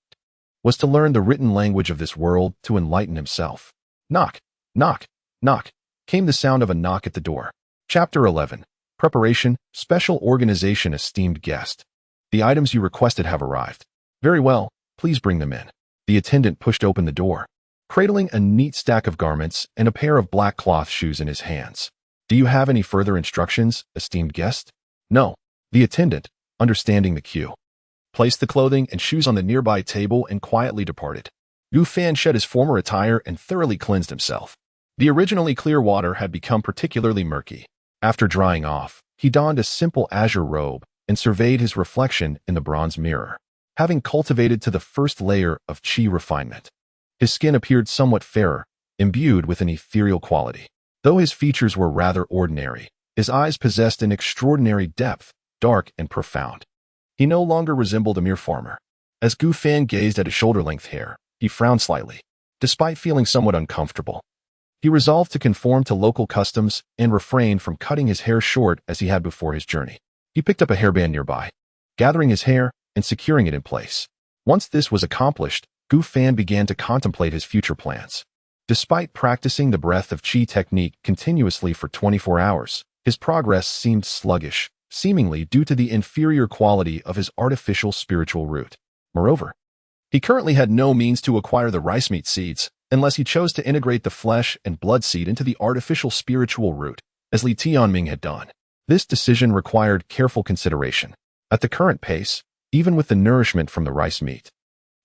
was to learn the written language of this world to enlighten himself. Knock, knock, knock, came the sound of a knock at the door. Chapter 11. Preparation, Special Organization. Esteemed guest, the items you requested have arrived. Very well, please bring them in. The attendant pushed open the door, cradling a neat stack of garments and a pair of black cloth shoes in his hands. Do you have any further instructions, esteemed guest? No. The attendant, understanding the cue, placed the clothing and shoes on the nearby table and quietly departed. Gu Fan shed his former attire and thoroughly cleansed himself. The originally clear water had become particularly murky. After drying off, he donned a simple azure robe and surveyed his reflection in the bronze mirror. Having cultivated to the first layer of qi refinement, his skin appeared somewhat fairer, imbued with an ethereal quality. Though his features were rather ordinary, his eyes possessed an extraordinary depth, dark and profound. He no longer resembled a mere farmer. As Gu Fan gazed at his shoulder-length hair, he frowned slightly. Despite feeling somewhat uncomfortable, he resolved to conform to local customs and refrain from cutting his hair short as he had before his journey. He picked up a hairband nearby. Gathering his hair, and securing it in place. Once this was accomplished, Gu Fan began to contemplate his future plans. Despite practicing the breath of qi technique continuously for 24 hours, his progress seemed sluggish, seemingly due to the inferior quality of his artificial spiritual root. Moreover, he currently had no means to acquire the rice meat seeds unless he chose to integrate the flesh and blood seed into the artificial spiritual root, as Li Tianming had done. This decision required careful consideration. At the current pace, even with the nourishment from the rice meat,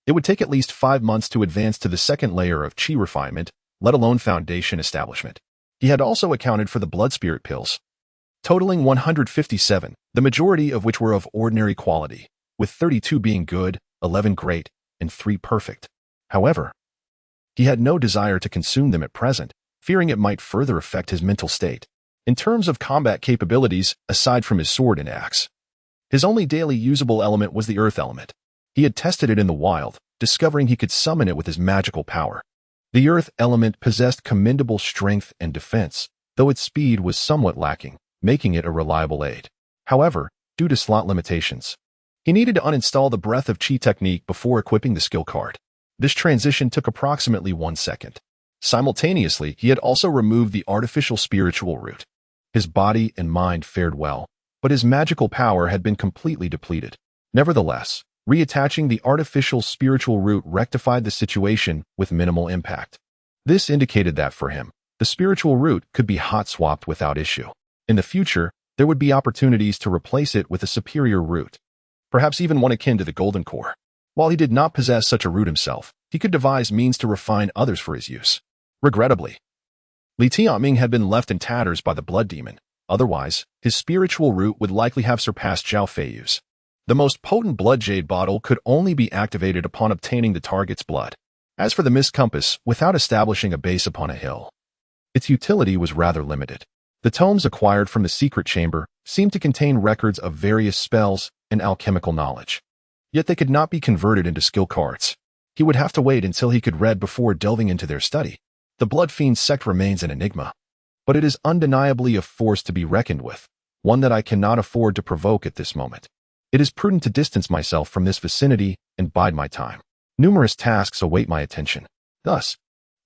it would take at least 5 months to advance to the second layer of qi refinement, let alone foundation establishment. He had also accounted for the blood spirit pills, totaling 157, the majority of which were of ordinary quality, with 32 being good, 11 great, and 3 perfect. However, he had no desire to consume them at present, fearing it might further affect his mental state. In terms of combat capabilities, aside from his sword and axe, his only daily usable element was the earth element. He had tested it in the wild, discovering he could summon it with his magical power. The earth element possessed commendable strength and defense, though its speed was somewhat lacking, making it a reliable aid. However, due to slot limitations, he needed to uninstall the Breath of Qi technique before equipping the skill card. This transition took approximately 1 second. Simultaneously, he had also removed the artificial spiritual root. His body and mind fared well, but his magical power had been completely depleted. Nevertheless, reattaching the artificial spiritual root rectified the situation with minimal impact. This indicated that for him, the spiritual root could be hot-swapped without issue. In the future, there would be opportunities to replace it with a superior root, perhaps even one akin to the Golden Core. While he did not possess such a root himself, he could devise means to refine others for his use. Regrettably, Li Tianming had been left in tatters by the blood demon. Otherwise, his spiritual root would likely have surpassed Zhao Feiyu's. The most potent blood jade bottle could only be activated upon obtaining the target's blood. As for the mist compass, without establishing a base upon a hill, its utility was rather limited. The tomes acquired from the secret chamber seemed to contain records of various spells and alchemical knowledge. Yet they could not be converted into skill cards. He would have to wait until he could read before delving into their study. The Blood Fiend sect remains an enigma, but it is undeniably a force to be reckoned with, one that I cannot afford to provoke at this moment. It is prudent to distance myself from this vicinity and bide my time. Numerous tasks await my attention. Thus,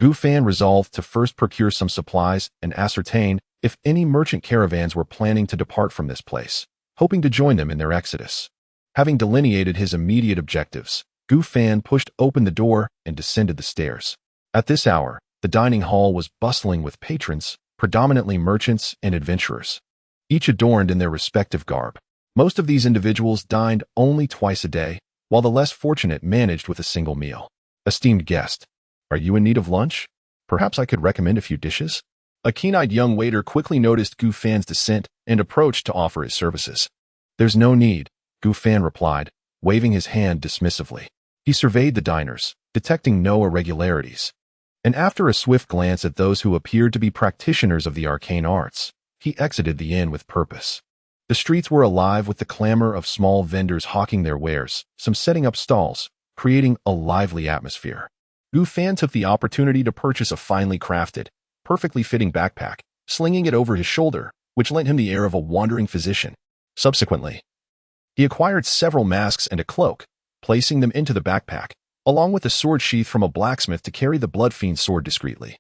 Gu Fan resolved to first procure some supplies and ascertain if any merchant caravans were planning to depart from this place, hoping to join them in their exodus. Having delineated his immediate objectives, Gu Fan pushed open the door and descended the stairs. At this hour, the dining hall was bustling with patrons, predominantly merchants and adventurers, each adorned in their respective garb. Most of these individuals dined only twice a day, while the less fortunate managed with a single meal. Esteemed guest, are you in need of lunch? Perhaps I could recommend a few dishes? A keen-eyed young waiter quickly noticed Gu Fan's descent and approached to offer his services. There's no need, Gu Fan replied, waving his hand dismissively. He surveyed the diners, detecting no irregularities, and after a swift glance at those who appeared to be practitioners of the arcane arts, he exited the inn with purpose. The streets were alive with the clamor of small vendors hawking their wares, some setting up stalls, creating a lively atmosphere. Gu Fan took the opportunity to purchase a finely crafted, perfectly fitting backpack, slinging it over his shoulder, which lent him the air of a wandering physician. Subsequently, he acquired several masks and a cloak, placing them into the backpack, along with a sword sheath from a blacksmith to carry the Blood Fiend's sword discreetly,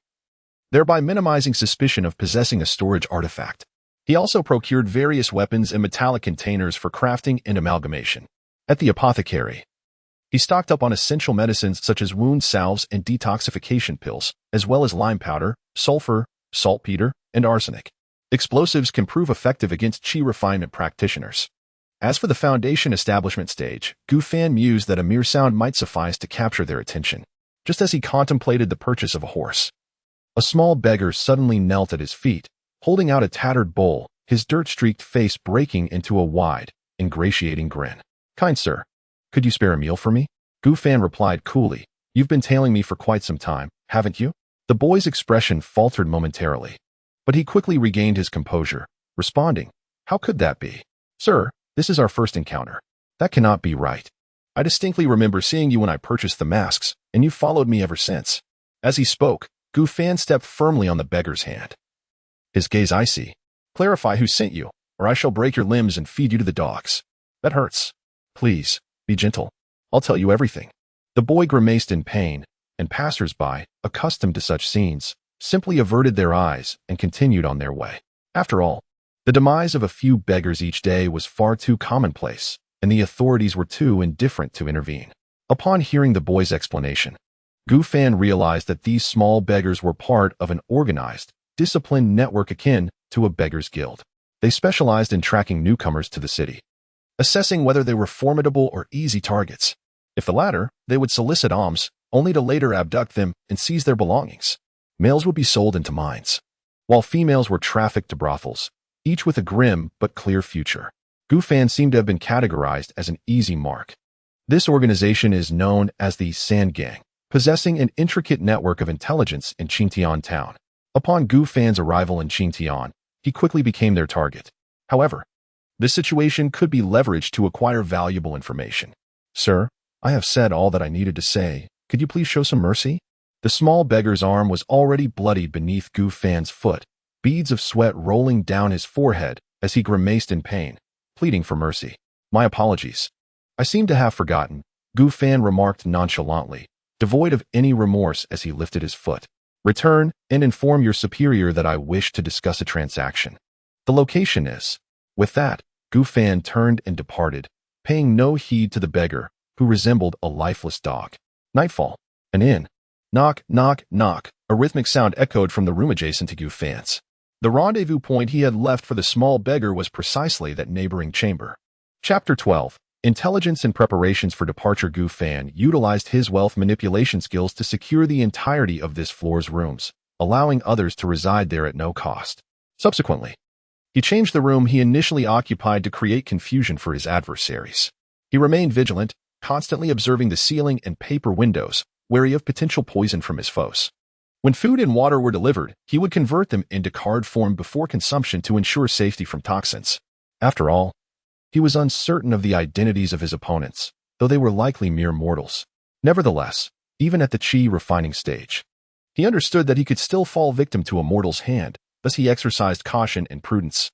thereby minimizing suspicion of possessing a storage artifact. He also procured various weapons and metallic containers for crafting and amalgamation. At the apothecary, he stocked up on essential medicines such as wound salves and detoxification pills, as well as lime powder, sulfur, saltpeter, and arsenic. Explosives can prove effective against qi refinement practitioners. As for the foundation establishment stage, Gu Fan mused that a mere sound might suffice to capture their attention. Just as he contemplated the purchase of a horse, a small beggar suddenly knelt at his feet, holding out a tattered bowl, his dirt-streaked face breaking into a wide, ingratiating grin. "Kind sir, could you spare a meal for me?" Gu Fan replied coolly. "You've been tailing me for quite some time, haven't you?" The boy's expression faltered momentarily, but he quickly regained his composure, responding, "How could that be? Sir, this is our first encounter. That cannot be right. I distinctly remember seeing you when I purchased the masks, and you followed me ever since." As he spoke, Gu Fan stepped firmly on the beggar's hand, his gaze icy. "Clarify who sent you, or I shall break your limbs and feed you to the dogs." "That hurts. Please, Be gentle. I'll tell you everything. The boy grimaced in pain, and passers-by, accustomed to such scenes, simply averted their eyes and continued on their way. After all, the demise of a few beggars each day was far too commonplace, and the authorities were too indifferent to intervene. Upon hearing the boy's explanation, Gu Fan realized that these small beggars were part of an organized, disciplined network akin to a beggars' guild. They specialized in tracking newcomers to the city, assessing whether they were formidable or easy targets. If the latter, they would solicit alms, only to later abduct them and seize their belongings. Males would be sold into mines, while females were trafficked to brothels, each with a grim but clear future. Gu Fan seemed to have been categorized as an easy mark. This organization is known as the Sand Gang, possessing an intricate network of intelligence in Qingtian town. Upon Gu Fan's arrival in Qingtian, he quickly became their target. However, this situation could be leveraged to acquire valuable information. Sir, I have said all that I needed to say. Could you please show some mercy? The small beggar's arm was already bloodied beneath Gu Fan's foot, beads of sweat rolling down his forehead as he grimaced in pain, pleading for mercy. My apologies. I seem to have forgotten, Gu Fan remarked nonchalantly, devoid of any remorse as he lifted his foot. Return and inform your superior that I wish to discuss a transaction. The location is. With that, Gu Fan turned and departed, paying no heed to the beggar, who resembled a lifeless dog. Nightfall. An inn. Knock, knock, knock. A rhythmic sound echoed from the room adjacent to Gu Fan's. The rendezvous point he had left for the small beggar was precisely that neighboring chamber. Chapter 12. Intelligence and preparations for departure. Gu Fan utilized his wealth manipulation skills to secure the entirety of this floor's rooms, allowing others to reside there at no cost. Subsequently, he changed the room he initially occupied to create confusion for his adversaries. He remained vigilant, constantly observing the ceiling and paper windows, wary of potential poison from his foes. When food and water were delivered, he would convert them into card form before consumption to ensure safety from toxins. After all, he was uncertain of the identities of his opponents, though they were likely mere mortals. Nevertheless, even at the qi refining stage, he understood that he could still fall victim to a mortal's hand, thus he exercised caution and prudence.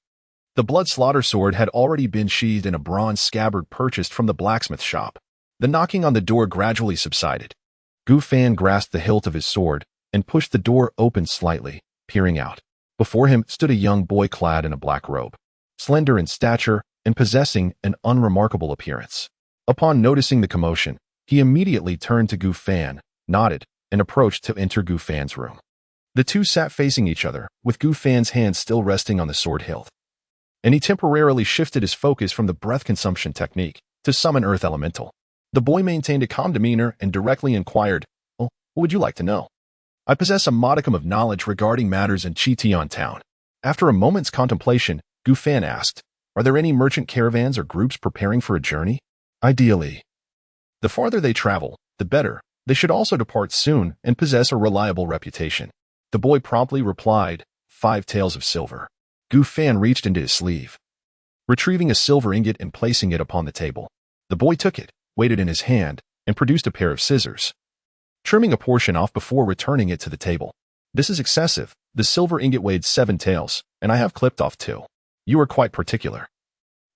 The blood slaughter sword had already been sheathed in a bronze scabbard purchased from the blacksmith shop. The knocking on the door gradually subsided. Gu Fan grasped the hilt of his sword and pushed the door open slightly, peering out. Before him stood a young boy clad in a black robe, slender in stature and possessing an unremarkable appearance. Upon noticing the commotion, he immediately turned to Gu Fan, nodded, and approached to enter Gu Fan's room. The two sat facing each other, with Gu Fan's hand still resting on the sword hilt. And he temporarily shifted his focus from the breath consumption technique to summon Earth Elemental. The boy maintained a calm demeanor and directly inquired, "Oh, what would you like to know?" "I possess a modicum of knowledge regarding matters in Qitian town." After a moment's contemplation, Gu Fan asked, "Are there any merchant caravans or groups preparing for a journey?" "Ideally. The farther they travel, the better. They should also depart soon and possess a reliable reputation." The boy promptly replied, 5 taels of silver." Gu Fan reached into his sleeve, retrieving a silver ingot and placing it upon the table. The boy took it, weighed it in his hand, and produced a pair of scissors, trimming a portion off before returning it to the table. "This is excessive. The silver ingot weighed 7 taels, and I have clipped off 2. You are quite particular,"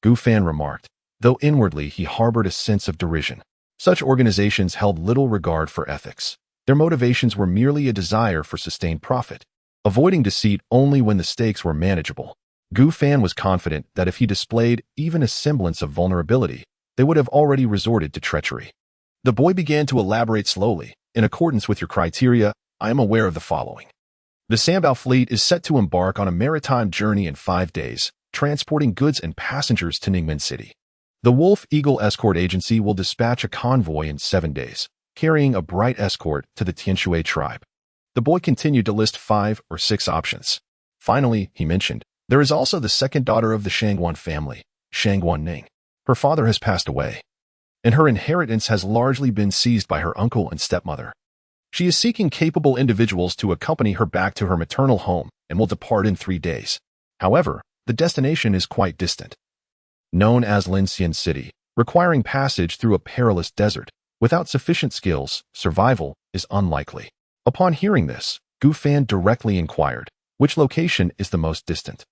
Gu Fan remarked, though inwardly he harbored a sense of derision. Such organizations held little regard for ethics. Their motivations were merely a desire for sustained profit, avoiding deceit only when the stakes were manageable. Gu Fan was confident that if he displayed even a semblance of vulnerability, they would have already resorted to treachery. The boy began to elaborate slowly. "In accordance with your criteria, I am aware of the following. The Sambao fleet is set to embark on a maritime journey in 5 days, transporting goods and passengers to Ningmen City. The Wolf Eagle Escort Agency will dispatch a convoy in 7 days, carrying a bright escort to the Tianshui tribe." The boy continued to list 5 or 6 options. Finally, he mentioned, "There is also the second daughter of the Shangguan family, Shangguan Ning. Her father has passed away, and her inheritance has largely been seized by her uncle and stepmother. She is seeking capable individuals to accompany her back to her maternal home and will depart in 3 days. However, the destination is quite distant, known as Linxian City, requiring passage through a perilous desert. Without sufficient skills, survival is unlikely." Upon hearing this, Gu Fan directly inquired, "Which location is the most distant?"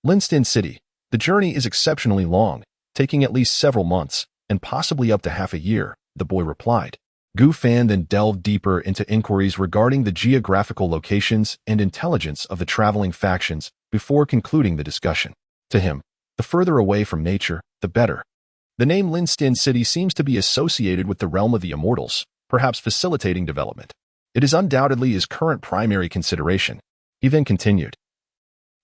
"Linxian City. The journey is exceptionally long, taking at least several months. and possibly up to half a year, the boy replied. Gu Fan then delved deeper into inquiries regarding the geographical locations and intelligence of the traveling factions before concluding the discussion. To him, the further away from nature, the better. The name Linstin City seems to be associated with the realm of the immortals, perhaps facilitating development. It is undoubtedly his current primary consideration. He then continued.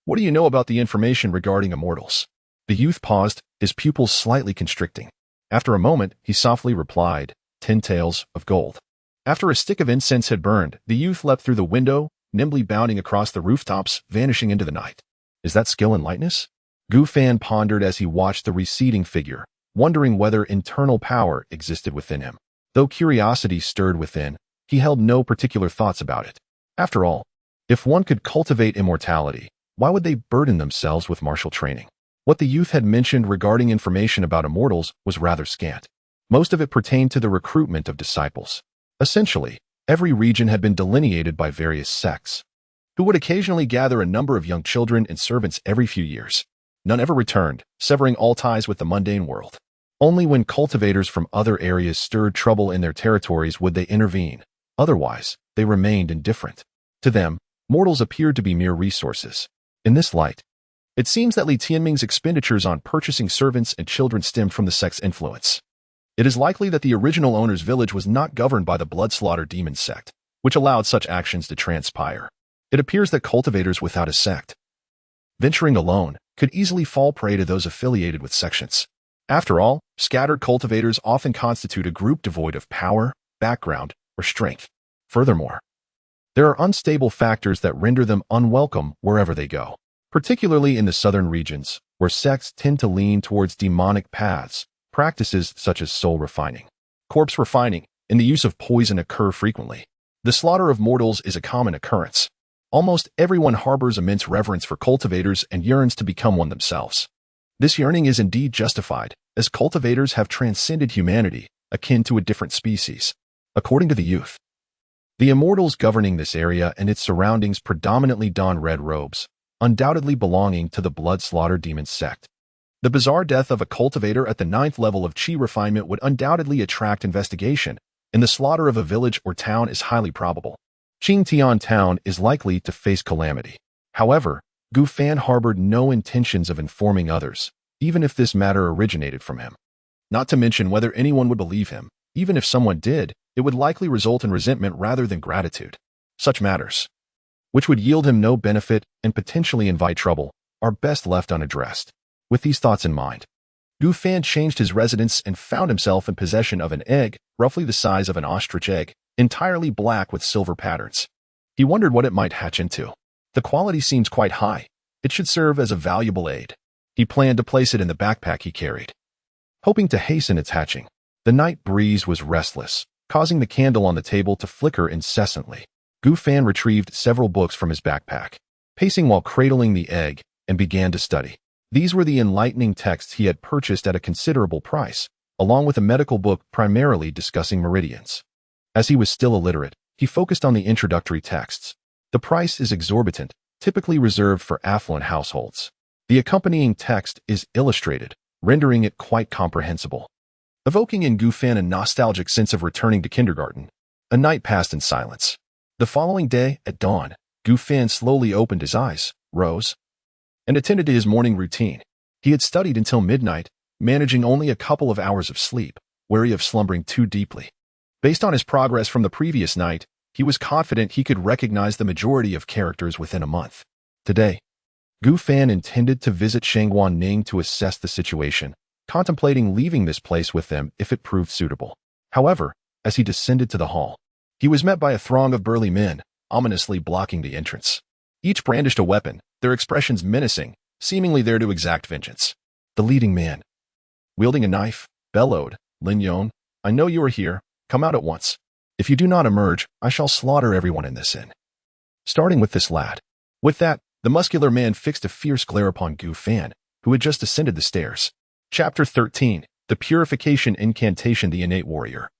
What do you know about the information regarding immortals? The youth paused, his pupils slightly constricting. After a moment, he softly replied, 10 taels of gold. After a stick of incense had burned, the youth leapt through the window, nimbly bounding across the rooftops, vanishing into the night. Is that skill and lightness? Gu Fan pondered as he watched the receding figure, wondering whether internal power existed within him. Though curiosity stirred within, he held no particular thoughts about it. After all, if one could cultivate immortality, why would they burden themselves with martial training? What the youth had mentioned regarding information about immortals was rather scant. Most of it pertained to the recruitment of disciples. Essentially, every region had been delineated by various sects, who would occasionally gather a number of young children and servants every few years. None ever returned, severing all ties with the mundane world. Only when cultivators from other areas stirred trouble in their territories would they intervene. Otherwise, they remained indifferent. To them, mortals appeared to be mere resources. In this light, it seems that Li Tianming's expenditures on purchasing servants and children stemmed from the sect's influence. It is likely that the original owner's village was not governed by the blood-slaughter demon sect, which allowed such actions to transpire. It appears that cultivators without a sect, venturing alone, could easily fall prey to those affiliated with sections. After all, scattered cultivators often constitute a group devoid of power, background, or strength. Furthermore, there are unstable factors that render them unwelcome wherever they go, particularly in the southern regions, where sects tend to lean towards demonic paths. Practices such as soul refining, corpse refining, and the use of poison occur frequently. The slaughter of mortals is a common occurrence. Almost everyone harbors immense reverence for cultivators and yearns to become one themselves. This yearning is indeed justified, as cultivators have transcended humanity, akin to a different species. According to the youth, the immortals governing this area and its surroundings predominantly don red robes, undoubtedly belonging to the blood-slaughter demon sect. The bizarre death of a cultivator at the 9th level of Qi refinement would undoubtedly attract investigation, and the slaughter of a village or town is highly probable. Qingtian town is likely to face calamity. However, Gu Fan harbored no intentions of informing others, even if this matter originated from him. Not to mention whether anyone would believe him. Even if someone did, it would likely result in resentment rather than gratitude. Such matters, which would yield him no benefit and potentially invite trouble, are best left unaddressed. With these thoughts in mind, Gu Fan changed his residence and found himself in possession of an egg, roughly the size of an ostrich egg, entirely black with silver patterns. He wondered what it might hatch into. The quality seems quite high. It should serve as a valuable aid. He planned to place it in the backpack he carried, hoping to hasten its hatching. The night breeze was restless, causing the candle on the table to flicker incessantly. Gu Fan retrieved several books from his backpack, pacing while cradling the egg, and began to study. These were the enlightening texts he had purchased at a considerable price, along with a medical book primarily discussing meridians. As he was still illiterate, he focused on the introductory texts. The price is exorbitant, typically reserved for affluent households. The accompanying text is illustrated, rendering it quite comprehensible, evoking in Gu Fan a nostalgic sense of returning to kindergarten. A night passed in silence. The following day, at dawn, Gu Fan slowly opened his eyes, rose, and attended to his morning routine. He had studied until midnight, managing only a couple of hours of sleep, wary of slumbering too deeply. Based on his progress from the previous night, he was confident he could recognize the majority of characters within a month. Today, Gu Fan intended to visit Shangguan Ning to assess the situation, contemplating leaving this place with them if it proved suitable. However, as he descended to the hall, he was met by a throng of burly men, ominously blocking the entrance. Each brandished a weapon, their expressions menacing, seemingly there to exact vengeance. The leading man, wielding a knife, bellowed, "Lin Yong, I know you are here. Come out at once. If you do not emerge, I shall slaughter everyone in this inn, starting with this lad." With that, the muscular man fixed a fierce glare upon Gu Fan, who had just ascended the stairs. Chapter 13. The Purification Incantation. The Innate Warrior.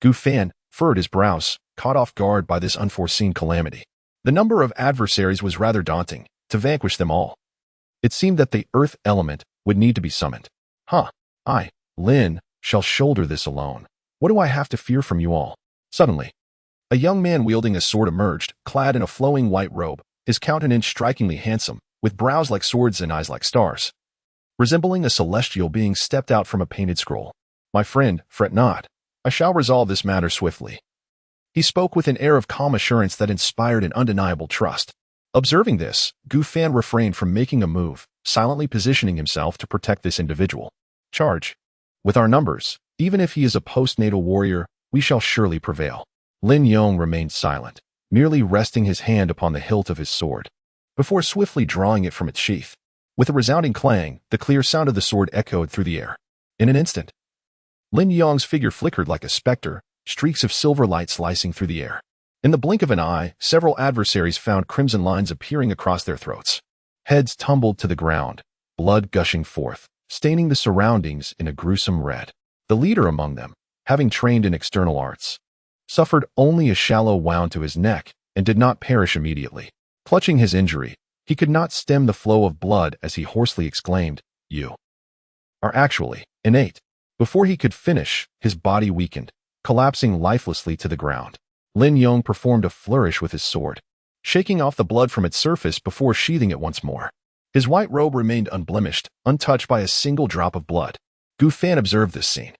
Gu Fan furrowed his brows, caught off guard by this unforeseen calamity. The number of adversaries was rather daunting. To vanquish them all, it seemed that the earth element would need to be summoned. Lin, shall shoulder this alone. What do I have to fear from you all? Suddenly, a young man wielding a sword emerged, clad in a flowing white robe, his countenance strikingly handsome, with brows like swords and eyes like stars. Resembling a celestial being stepped out from a painted scroll. My friend, fret not. I shall resolve this matter swiftly. He spoke with an air of calm assurance that inspired an undeniable trust. Observing this, Gu Fan refrained from making a move, silently positioning himself to protect this individual. Charge. With our numbers, even if he is a postnatal warrior, we shall surely prevail. Lin Yong remained silent, merely resting his hand upon the hilt of his sword, before swiftly drawing it from its sheath. With a resounding clang, the clear sound of the sword echoed through the air. In an instant, Lin Yong's figure flickered like a specter, streaks of silver light slicing through the air. In the blink of an eye, several adversaries found crimson lines appearing across their throats. Heads tumbled to the ground, blood gushing forth, staining the surroundings in a gruesome red. The leader among them, having trained in external arts, suffered only a shallow wound to his neck and did not perish immediately. Clutching his injury, he could not stem the flow of blood as he hoarsely exclaimed, "You are actually innate." Before he could finish, his body weakened, collapsing lifelessly to the ground. Lin Yong performed a flourish with his sword, shaking off the blood from its surface before sheathing it once more. His white robe remained unblemished, untouched by a single drop of blood. Gu Fan observed this scene,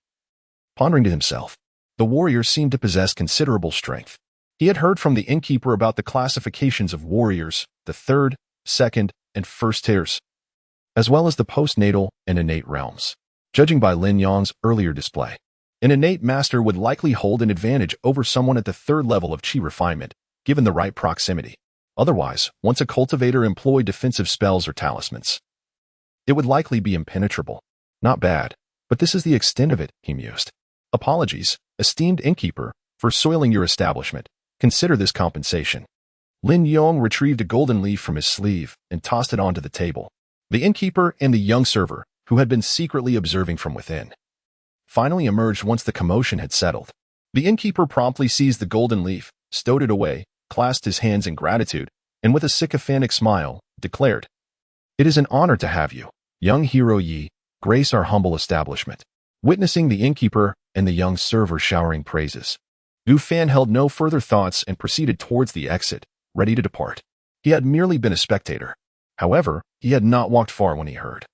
pondering to himself. The warrior seemed to possess considerable strength. He had heard from the innkeeper about the classifications of warriors, the third, second, and first tiers, as well as the postnatal and innate realms. Judging by Lin Yong's earlier display, an innate master would likely hold an advantage over someone at the third level of chi refinement, given the right proximity. Otherwise, once a cultivator employed defensive spells or talismans, it would likely be impenetrable. Not bad, but this is the extent of it, he mused. Apologies, esteemed innkeeper, for soiling your establishment. Consider this compensation. Lin Yong retrieved a golden leaf from his sleeve and tossed it onto the table. The innkeeper and the young server, who had been secretly observing from within, finally emerged once the commotion had settled. The innkeeper promptly seized the golden leaf, stowed it away, clasped his hands in gratitude, and with a sycophantic smile, declared, "It is an honor to have you, young hero Yi, grace our humble establishment." Witnessing the innkeeper and the young server showering praises, Gu Fan held no further thoughts and proceeded towards the exit, ready to depart. He had merely been a spectator. However, he had not walked far when he heard,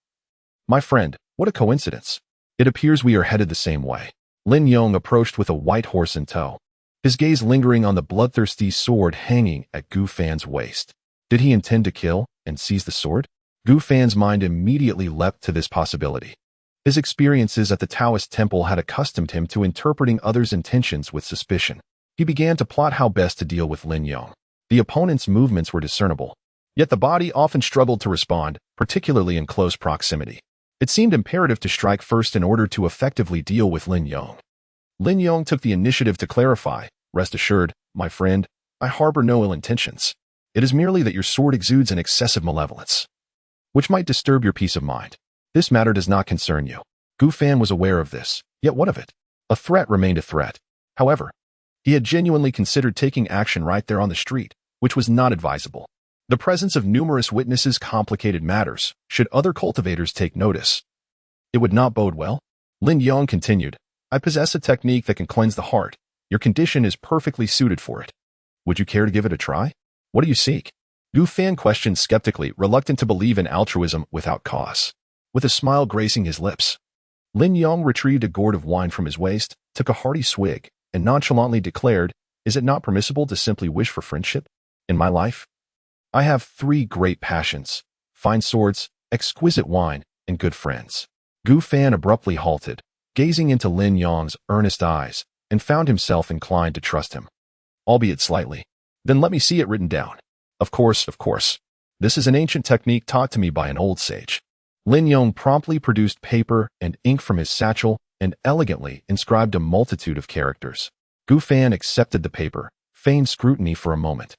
"My friend, what a coincidence. It appears we are headed the same way." Lin Yong approached with a white horse in tow, his gaze lingering on the bloodthirsty sword hanging at Gu Fan's waist. Did he intend to kill and seize the sword? Gu Fan's mind immediately leapt to this possibility. His experiences at the Taoist temple had accustomed him to interpreting others' intentions with suspicion. He began to plot how best to deal with Lin Yong. The opponent's movements were discernible, yet the body often struggled to respond, particularly in close proximity. It seemed imperative to strike first in order to effectively deal with Lin Yong. Lin Yong took the initiative to clarify, "Rest assured, my friend, I harbor no ill intentions. It is merely that your sword exudes an excessive malevolence, which might disturb your peace of mind. This matter does not concern you." Gu Fan was aware of this, yet what of it? A threat remained a threat. However, he had genuinely considered taking action right there on the street, which was not advisable. The presence of numerous witnesses complicated matters. Should other cultivators take notice, it would not bode well. Lin Yong continued, "I possess a technique that can cleanse the heart. Your condition is perfectly suited for it. Would you care to give it a try? What do you seek?" Gu Fan questioned skeptically, reluctant to believe in altruism without cause. With a smile gracing his lips, Lin Yong retrieved a gourd of wine from his waist, took a hearty swig, and nonchalantly declared, "Is it not permissible to simply wish for friendship? In my life, I have 3 great passions: fine swords, exquisite wine, and good friends." Gu Fan abruptly halted, gazing into Lin Yong's earnest eyes, and found himself inclined to trust him, albeit slightly. "Then let me see it written down." Of course. This is an ancient technique taught to me by an old sage." Lin Yong promptly produced paper and ink from his satchel and elegantly inscribed a multitude of characters. Gu Fan accepted the paper, feigned scrutiny for a moment,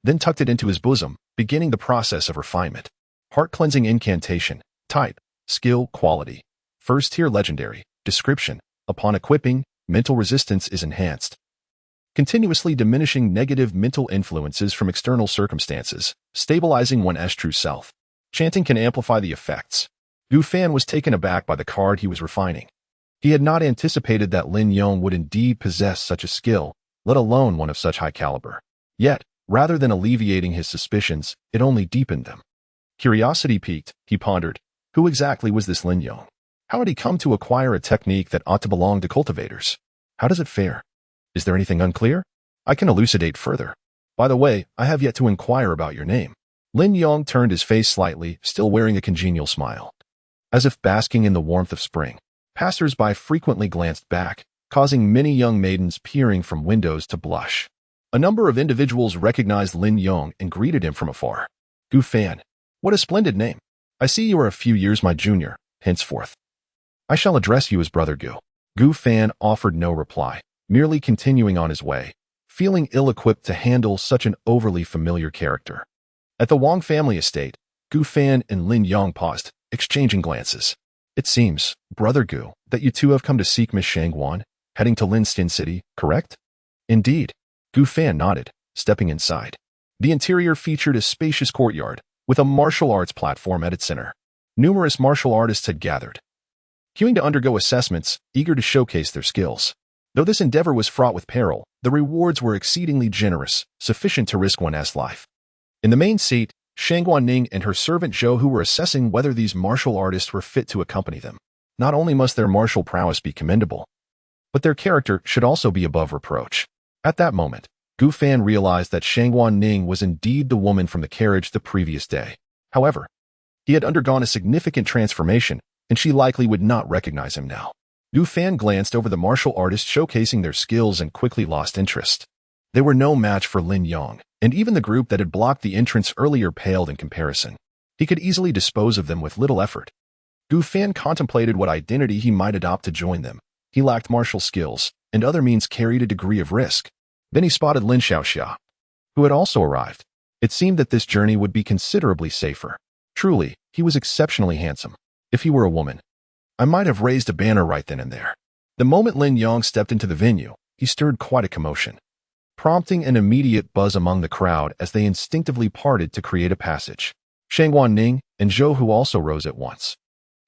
then tucked it into his bosom, beginning the process of refinement. Heart-cleansing incantation. Type. Skill. Quality. First tier legendary. Description. Upon equipping, mental resistance is enhanced, continuously diminishing negative mental influences from external circumstances, stabilizing one's true self. Chanting can amplify the effects. Gu Fan was taken aback by the card he was refining. He had not anticipated that Lin Yong would indeed possess such a skill, let alone one of such high caliber. Yet, rather than alleviating his suspicions, it only deepened them. Curiosity piqued, he pondered. Who exactly was this Lin Yong? How had he come to acquire a technique that ought to belong to cultivators? How does it fare? Is there anything unclear? I can elucidate further. By the way, I have yet to inquire about your name. Lin Yong turned his face slightly, still wearing a congenial smile. As if basking in the warmth of spring, passers-by frequently glanced back, causing many young maidens peering from windows to blush. A number of individuals recognized Lin Yong and greeted him from afar. Gu Fan. What a splendid name. I see you are a few years my junior, henceforth. I shall address you as Brother Gu. Gu Fan offered no reply, merely continuing on his way, feeling ill-equipped to handle such an overly familiar character. At the Wang family estate, Gu Fan and Lin Yong paused, exchanging glances. It seems, Brother Gu, that you two have come to seek Miss Shangguan, heading to Linstin City, correct? Indeed. Gu Fan nodded, stepping inside. The interior featured a spacious courtyard, with a martial arts platform at its center. Numerous martial artists had gathered, queuing to undergo assessments, eager to showcase their skills. Though this endeavor was fraught with peril, the rewards were exceedingly generous, sufficient to risk one's life. In the main seat, Shangguan Ning and her servant Zhou Hu were assessing whether these martial artists were fit to accompany them. Not only must their martial prowess be commendable, but their character should also be above reproach. At that moment, Gu Fan realized that Shangguan Ning was indeed the woman from the carriage the previous day. However, he had undergone a significant transformation, and she likely would not recognize him now. Gu Fan glanced over the martial artists showcasing their skills and quickly lost interest. They were no match for Lin Yong, and even the group that had blocked the entrance earlier paled in comparison. He could easily dispose of them with little effort. Gu Fan contemplated what identity he might adopt to join them. He lacked martial skills, and other means carried a degree of risk. Then he spotted Lin Xiaoxia, who had also arrived. It seemed that this journey would be considerably safer. Truly, he was exceptionally handsome. If he were a woman, I might have raised a banner right then and there. The moment Lin Yong stepped into the venue, he stirred quite a commotion, prompting an immediate buzz among the crowd as they instinctively parted to create a passage. Shangguan Ning and Zhou Hu also rose at once,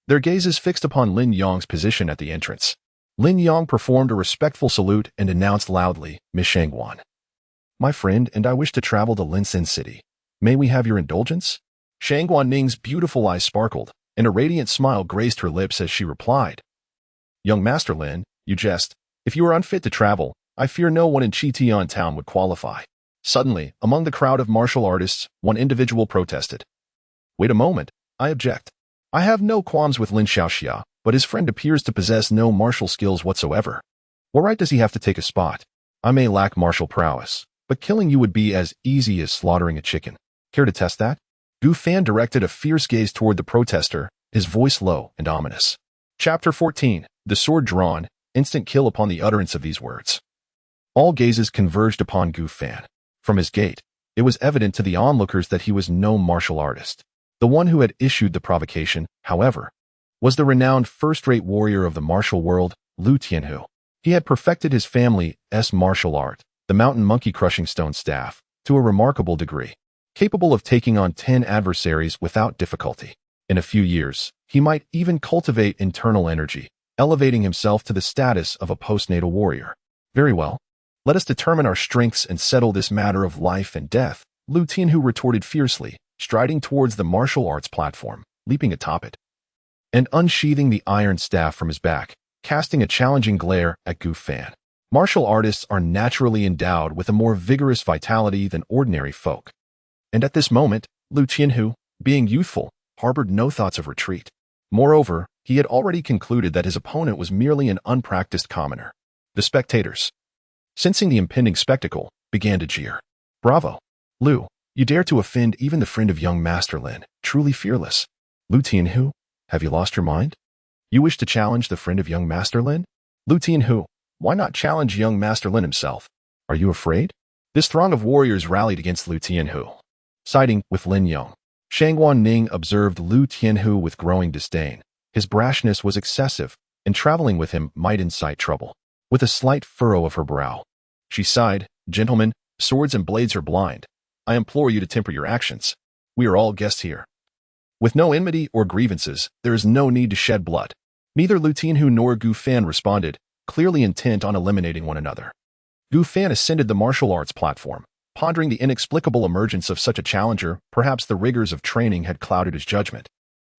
their gazes fixed upon Lin Yong's position at the entrance. Lin Yong performed a respectful salute and announced loudly, Miss Shangguan. My friend and I wish to travel to Linstin City. May we have your indulgence? Shangguan Ning's beautiful eyes sparkled, and a radiant smile graced her lips as she replied. Young Master Lin, you jest. If you are unfit to travel, I fear no one in Qitian town would qualify. Suddenly, among the crowd of martial artists, one individual protested. Wait a moment, I object. I have no qualms with Lin Xiaoxia, but his friend appears to possess no martial skills whatsoever. What right does he have to take a spot? I may lack martial prowess, but killing you would be as easy as slaughtering a chicken. Care to test that? Gu Fan directed a fierce gaze toward the protester, his voice low and ominous. Chapter 14. The sword drawn, instant kill upon the utterance of these words. All gazes converged upon Gu Fan. From his gait, it was evident to the onlookers that he was no martial artist. The one who had issued the provocation, however, was the renowned first-rate warrior of the martial world, Lu Tianhu. He had perfected his family's martial art, the mountain monkey-crushing stone staff, to a remarkable degree, capable of taking on 10 adversaries without difficulty. In a few years, he might even cultivate internal energy, elevating himself to the status of a postnatal warrior. Very well. Let us determine our strengths and settle this matter of life and death, Lu Tianhu retorted fiercely, striding towards the martial arts platform, leaping atop it, and unsheathing the iron staff from his back, casting a challenging glare at Gu Fan. Martial artists are naturally endowed with a more vigorous vitality than ordinary folk. And at this moment, Lu Tianhu, being youthful, harbored no thoughts of retreat. Moreover, he had already concluded that his opponent was merely an unpracticed commoner. The spectators, sensing the impending spectacle, began to jeer. Bravo! Lu, you dare to offend even the friend of young Master Lin, truly fearless. Lu Tianhu, have you lost your mind? You wish to challenge the friend of young Master Lin? Lu Tianhu, why not challenge young Master Lin himself? Are you afraid? This throng of warriors rallied against Lu Tianhu, siding with Lin Yong. Shangguan Ning observed Lu Tianhu with growing disdain. His brashness was excessive, and traveling with him might incite trouble. With a slight furrow of her brow, she sighed, Gentlemen, swords and blades are blind. I implore you to temper your actions. We are all guests here. With no enmity or grievances, there is no need to shed blood. Neither Lu Tianhu nor Gu Fan responded, clearly intent on eliminating one another. Gu Fan ascended the martial arts platform, pondering the inexplicable emergence of such a challenger. Perhaps the rigors of training had clouded his judgment.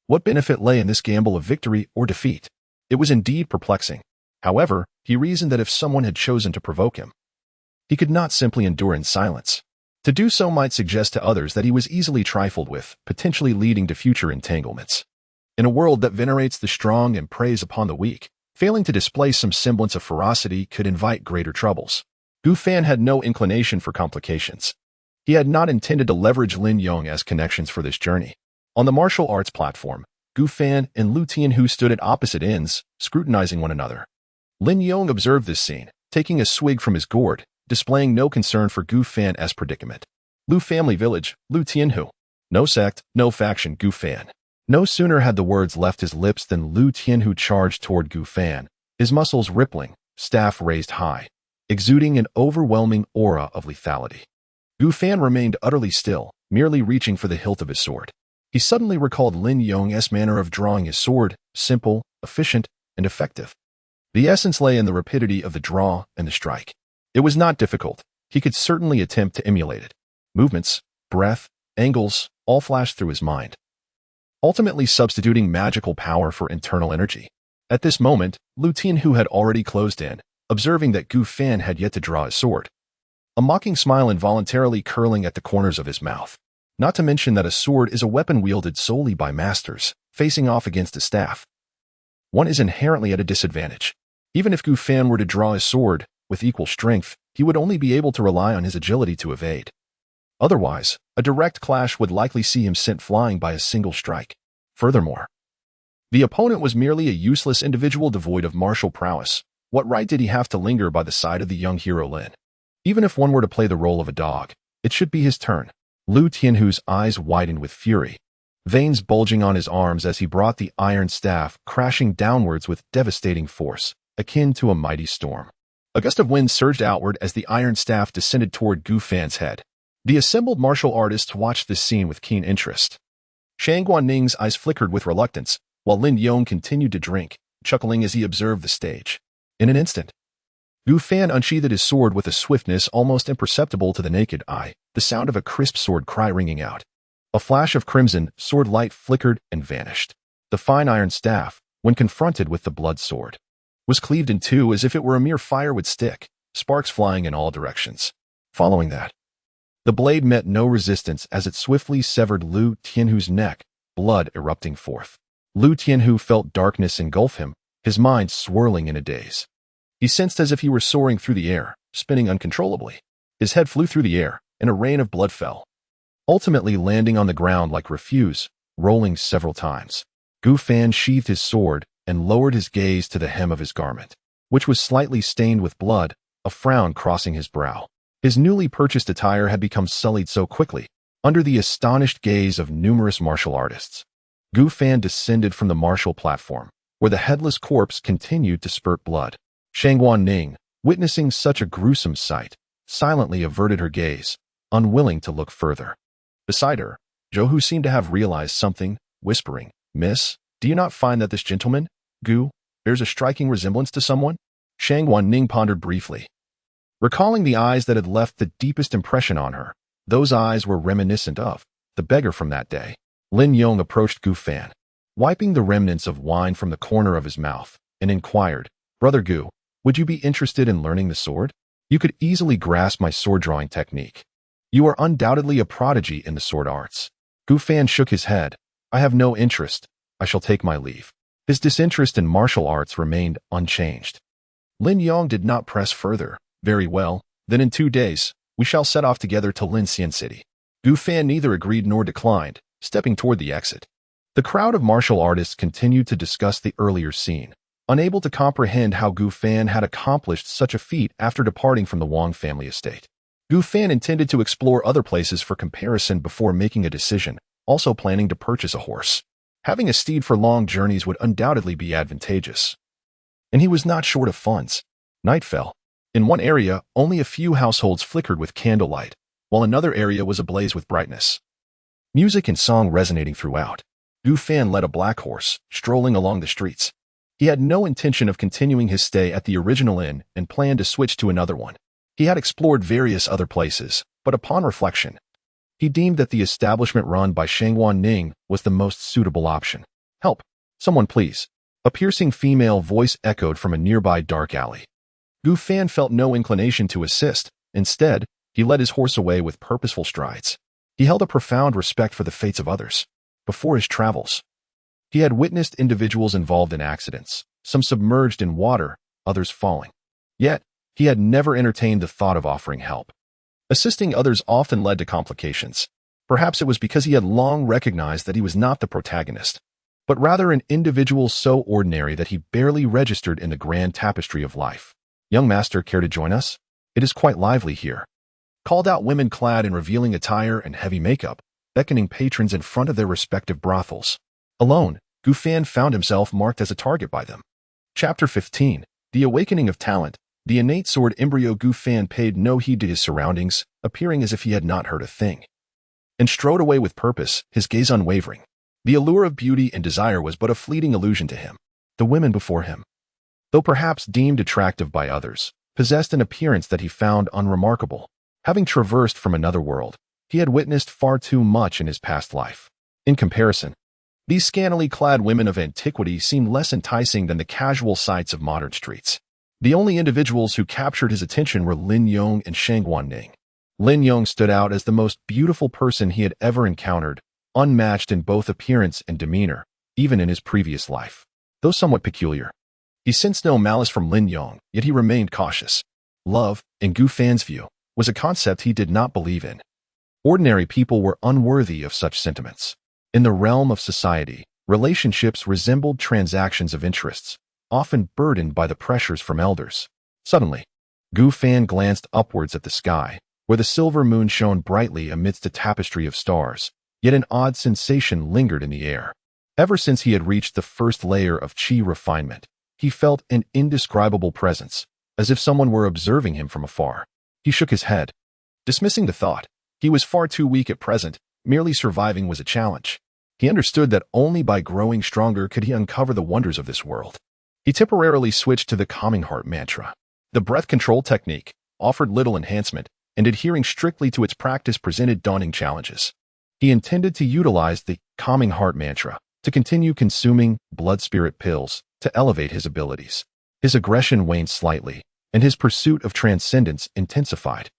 What benefit lay in this gamble of victory or defeat? It was indeed perplexing. However, he reasoned that if someone had chosen to provoke him, he could not simply endure in silence. To do so might suggest to others that he was easily trifled with, potentially leading to future entanglements. In a world that venerates the strong and preys upon the weak, failing to display some semblance of ferocity could invite greater troubles. Gu Fan had no inclination for complications. He had not intended to leverage Lin Yong as connections for this journey. On the martial arts platform, Gu Fan and Lu Tianhu stood at opposite ends, scrutinizing one another. Lin Yong observed this scene, taking a swig from his gourd, displaying no concern for Gu Fan's predicament. Lu family village, Lu Tianhu. No sect, no faction, Gu Fan. No sooner had the words left his lips than Lu Tianhu charged toward Gu Fan, his muscles rippling, staff raised high, exuding an overwhelming aura of lethality. Gu Fan remained utterly still, merely reaching for the hilt of his sword. He suddenly recalled Lin Yong's manner of drawing his sword, simple, efficient, and effective. The essence lay in the rapidity of the draw and the strike. It was not difficult. He could certainly attempt to emulate it. Movements, breath, angles, all flashed through his mind, ultimately substituting magical power for internal energy. At this moment, Lu Tianhu had already closed in, observing that Gu Fan had yet to draw his sword, a mocking smile involuntarily curling at the corners of his mouth. Not to mention that a sword is a weapon wielded solely by masters, facing off against a staff. One is inherently at a disadvantage. Even if Gu Fan were to draw his sword, with equal strength, he would only be able to rely on his agility to evade. Otherwise, a direct clash would likely see him sent flying by a single strike. Furthermore, the opponent was merely a useless individual devoid of martial prowess. What right did he have to linger by the side of the young hero Lin? Even if one were to play the role of a dog, it should be his turn. Lu Tianhu's eyes widened with fury, veins bulging on his arms as he brought the iron staff crashing downwards with devastating force, akin to a mighty storm. A gust of wind surged outward as the iron staff descended toward Gu Fan's head. The assembled martial artists watched this scene with keen interest. Shang Guanning's eyes flickered with reluctance, while Lin Yong continued to drink, chuckling as he observed the stage. In an instant, Gu Fan unsheathed his sword with a swiftness almost imperceptible to the naked eye, the sound of a crisp sword cry ringing out. A flash of crimson sword light flickered and vanished. The fine iron staff, when confronted with the blood sword, was cleaved in two as if it were a mere firewood stick, sparks flying in all directions. Following that, the blade met no resistance as it swiftly severed Lu Tianhu's neck, blood erupting forth. Lu Tianhu felt darkness engulf him, his mind swirling in a daze. He sensed as if he were soaring through the air, spinning uncontrollably. His head flew through the air, and a rain of blood fell, ultimately landing on the ground like refuse, rolling several times. Gu Fan sheathed his sword and lowered his gaze to the hem of his garment, which was slightly stained with blood, a frown crossing his brow. His newly purchased attire had become sullied so quickly, under the astonished gaze of numerous martial artists. Gu Fan descended from the martial platform, where the headless corpse continued to spurt blood. Shang Guanning, witnessing such a gruesome sight, silently averted her gaze, unwilling to look further. Beside her, Zhou Hu seemed to have realized something, whispering, "Miss, do you not find that this gentleman, Gu, bears a striking resemblance to someone?" Shang Guanning pondered briefly, recalling the eyes that had left the deepest impression on her. Those eyes were reminiscent of the beggar from that day. Lin Yong approached Gu Fan, wiping the remnants of wine from the corner of his mouth, and inquired, "Brother Gu, would you be interested in learning the sword? You could easily grasp my sword-drawing technique. You are undoubtedly a prodigy in the sword arts." Gu Fan shook his head. "I have no interest. I shall take my leave." His disinterest in martial arts remained unchanged. Lin Yong did not press further. "Very well, then in 2 days, we shall set off together to Linxian City." Gu Fan neither agreed nor declined, stepping toward the exit. The crowd of martial artists continued to discuss the earlier scene, unable to comprehend how Gu Fan had accomplished such a feat after departing from the Wang family estate. Gu Fan intended to explore other places for comparison before making a decision, also planning to purchase a horse. Having a steed for long journeys would undoubtedly be advantageous, and he was not short of funds. Night fell. In one area, only a few households flickered with candlelight, while another area was ablaze with brightness. Music and song resonating throughout. Gu Fan led a black horse, strolling along the streets. He had no intention of continuing his stay at the original inn and planned to switch to another one. He had explored various other places, but upon reflection, he deemed that the establishment run by Shangguan Ning was the most suitable option. "Help! Someone please!" A piercing female voice echoed from a nearby dark alley. Gu Fan felt no inclination to assist. Instead, he led his horse away with purposeful strides. He held a profound respect for the fates of others. Before his travels, he had witnessed individuals involved in accidents, some submerged in water, others falling. Yet, he had never entertained the thought of offering help. Assisting others often led to complications. Perhaps it was because he had long recognized that he was not the protagonist, but rather an individual so ordinary that he barely registered in the grand tapestry of life. "Young master, care to join us? It is quite lively here," called out women clad in revealing attire and heavy makeup, beckoning patrons in front of their respective brothels. Alone, Gu Fan found himself marked as a target by them. Chapter 15. The Awakening of Talent. The innate sword embryo Gu Fan paid no heed to his surroundings, appearing as if he had not heard a thing, and strode away with purpose, his gaze unwavering. The allure of beauty and desire was but a fleeting illusion to him. The women before him, though perhaps deemed attractive by others, possessed an appearance that he found unremarkable. Having traversed from another world, he had witnessed far too much in his past life. In comparison, these scantily clad women of antiquity seemed less enticing than the casual sights of modern streets. The only individuals who captured his attention were Lin Yong and Shangguan Ning. Lin Yong stood out as the most beautiful person he had ever encountered, unmatched in both appearance and demeanor, even in his previous life. Though somewhat peculiar, he sensed no malice from Lin Yong, yet he remained cautious. Love, in Gu Fan's view, was a concept he did not believe in. Ordinary people were unworthy of such sentiments. In the realm of society, relationships resembled transactions of interests, often burdened by the pressures from elders. Suddenly, Gu Fan glanced upwards at the sky, where the silver moon shone brightly amidst a tapestry of stars, yet an odd sensation lingered in the air. Ever since he had reached the first layer of qi refinement, he felt an indescribable presence, as if someone were observing him from afar. He shook his head, dismissing the thought. He was far too weak at present, merely surviving was a challenge. He understood that only by growing stronger could he uncover the wonders of this world. He temporarily switched to the Calming Heart mantra. The breath control technique offered little enhancement, and adhering strictly to its practice presented daunting challenges. He intended to utilize the Calming Heart mantra to continue consuming blood spirit pills to elevate his abilities. His aggression waned slightly, and his pursuit of transcendence intensified.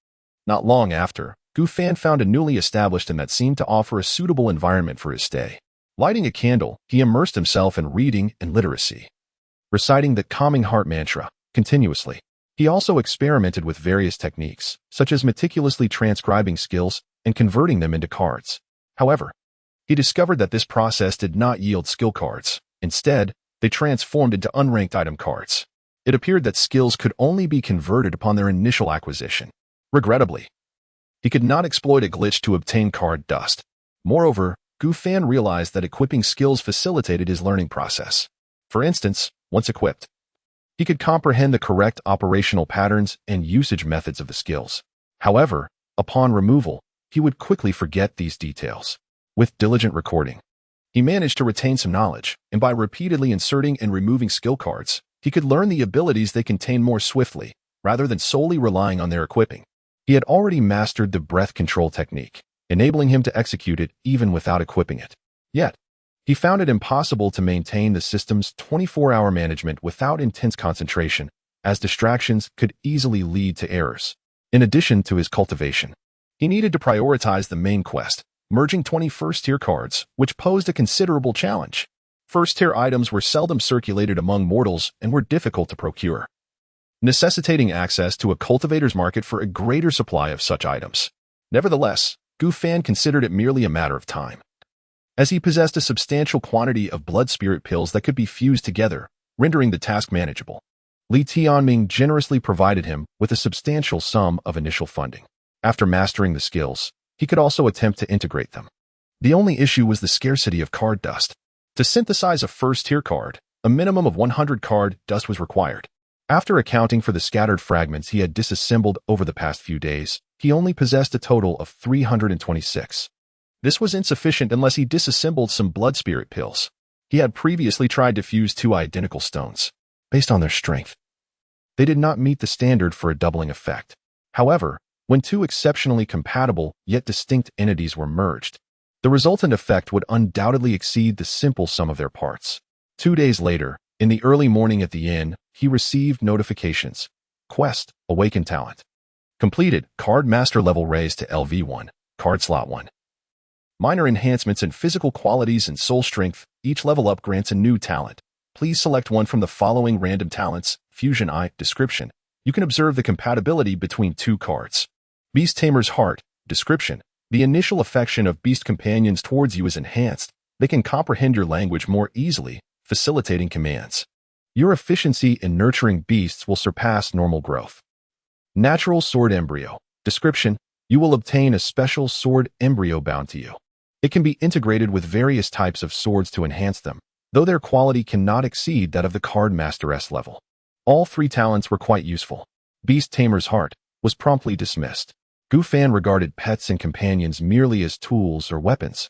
Not long after, Gu Fan found a newly established inn that seemed to offer a suitable environment for his stay. Lighting a candle, he immersed himself in reading and literacy, reciting the Calming Heart mantra continuously. He also experimented with various techniques, such as meticulously transcribing skills and converting them into cards. However, he discovered that this process did not yield skill cards. Instead, they transformed into unranked item cards. It appeared that skills could only be converted upon their initial acquisition. Regrettably, he could not exploit a glitch to obtain card dust. Moreover, Gu Fan realized that equipping skills facilitated his learning process. For instance, once equipped, he could comprehend the correct operational patterns and usage methods of the skills. However, upon removal, he would quickly forget these details. With diligent recording, he managed to retain some knowledge, and by repeatedly inserting and removing skill cards, he could learn the abilities they contained more swiftly, rather than solely relying on their equipping. He had already mastered the breath control technique, enabling him to execute it even without equipping it. Yet, he found it impossible to maintain the system's 24-hour management without intense concentration, as distractions could easily lead to errors. In addition to his cultivation, he needed to prioritize the main quest, merging 20 first-tier cards, which posed a considerable challenge. First-tier items were seldom circulated among mortals and were difficult to procure, necessitating access to a cultivator's market for a greater supply of such items. Nevertheless, Gu Fan considered it merely a matter of time, as he possessed a substantial quantity of blood spirit pills that could be fused together, rendering the task manageable. Li Tianming generously provided him with a substantial sum of initial funding. After mastering the skills, he could also attempt to integrate them. The only issue was the scarcity of card dust. To synthesize a first-tier card, a minimum of 100 card dust was required. After accounting for the scattered fragments he had disassembled over the past few days, he only possessed a total of 326. This was insufficient unless he disassembled some blood spirit pills. He had previously tried to fuse two identical stones. Based on their strength, they did not meet the standard for a doubling effect. However, when two exceptionally compatible yet distinct entities were merged, the resultant effect would undoubtedly exceed the simple sum of their parts. 2 days later, in the early morning at the inn, he received notifications. Quest, Awakened Talent. Completed, Card Master level raised to LV1, Card Slot 1. Minor enhancements in physical qualities and soul strength. Each level up grants a new talent. Please select one from the following random talents. Fusion Eye. Description. You can observe the compatibility between two cards. Beast Tamer's Heart. Description. The initial affection of beast companions towards you is enhanced. They can comprehend your language more easily, facilitating commands. Your efficiency in nurturing beasts will surpass normal growth. Natural Sword Embryo. Description. You will obtain a special sword embryo bound to you. It can be integrated with various types of swords to enhance them, though their quality cannot exceed that of the Card Master S level. All three talents were quite useful. Beast Tamer's Heart was promptly dismissed. Gu Fan regarded pets and companions merely as tools or weapons,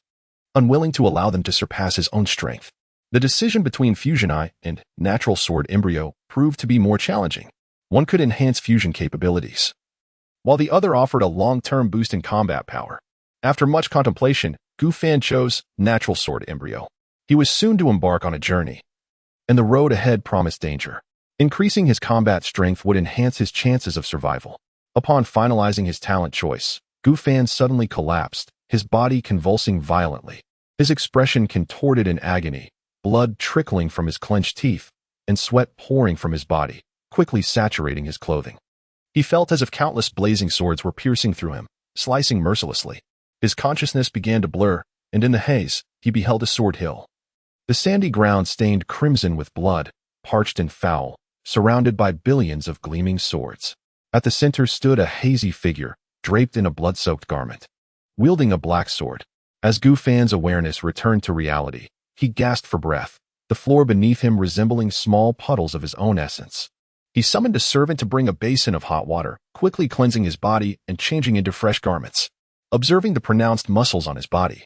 unwilling to allow them to surpass his own strength. The decision between Fusion Eye and Natural Sword Embryo proved to be more challenging. One could enhance fusion capabilities, while the other offered a long-term boost in combat power. After much contemplation, Gu Fan chose Natural Sword Embryo. He was soon to embark on a journey, and the road ahead promised danger. Increasing his combat strength would enhance his chances of survival. Upon finalizing his talent choice, Gu Fan suddenly collapsed, his body convulsing violently. His expression contorted in agony, blood trickling from his clenched teeth, and sweat pouring from his body, quickly saturating his clothing. He felt as if countless blazing swords were piercing through him, slicing mercilessly. His consciousness began to blur, and in the haze, he beheld a sword hill. The sandy ground stained crimson with blood, parched and foul, surrounded by billions of gleaming swords. At the center stood a hazy figure, draped in a blood-soaked garment, wielding a black sword. As Gu Fan's awareness returned to reality, he gasped for breath, the floor beneath him resembling small puddles of his own essence. He summoned a servant to bring a basin of hot water, quickly cleansing his body and changing into fresh garments. Observing the pronounced muscles on his body,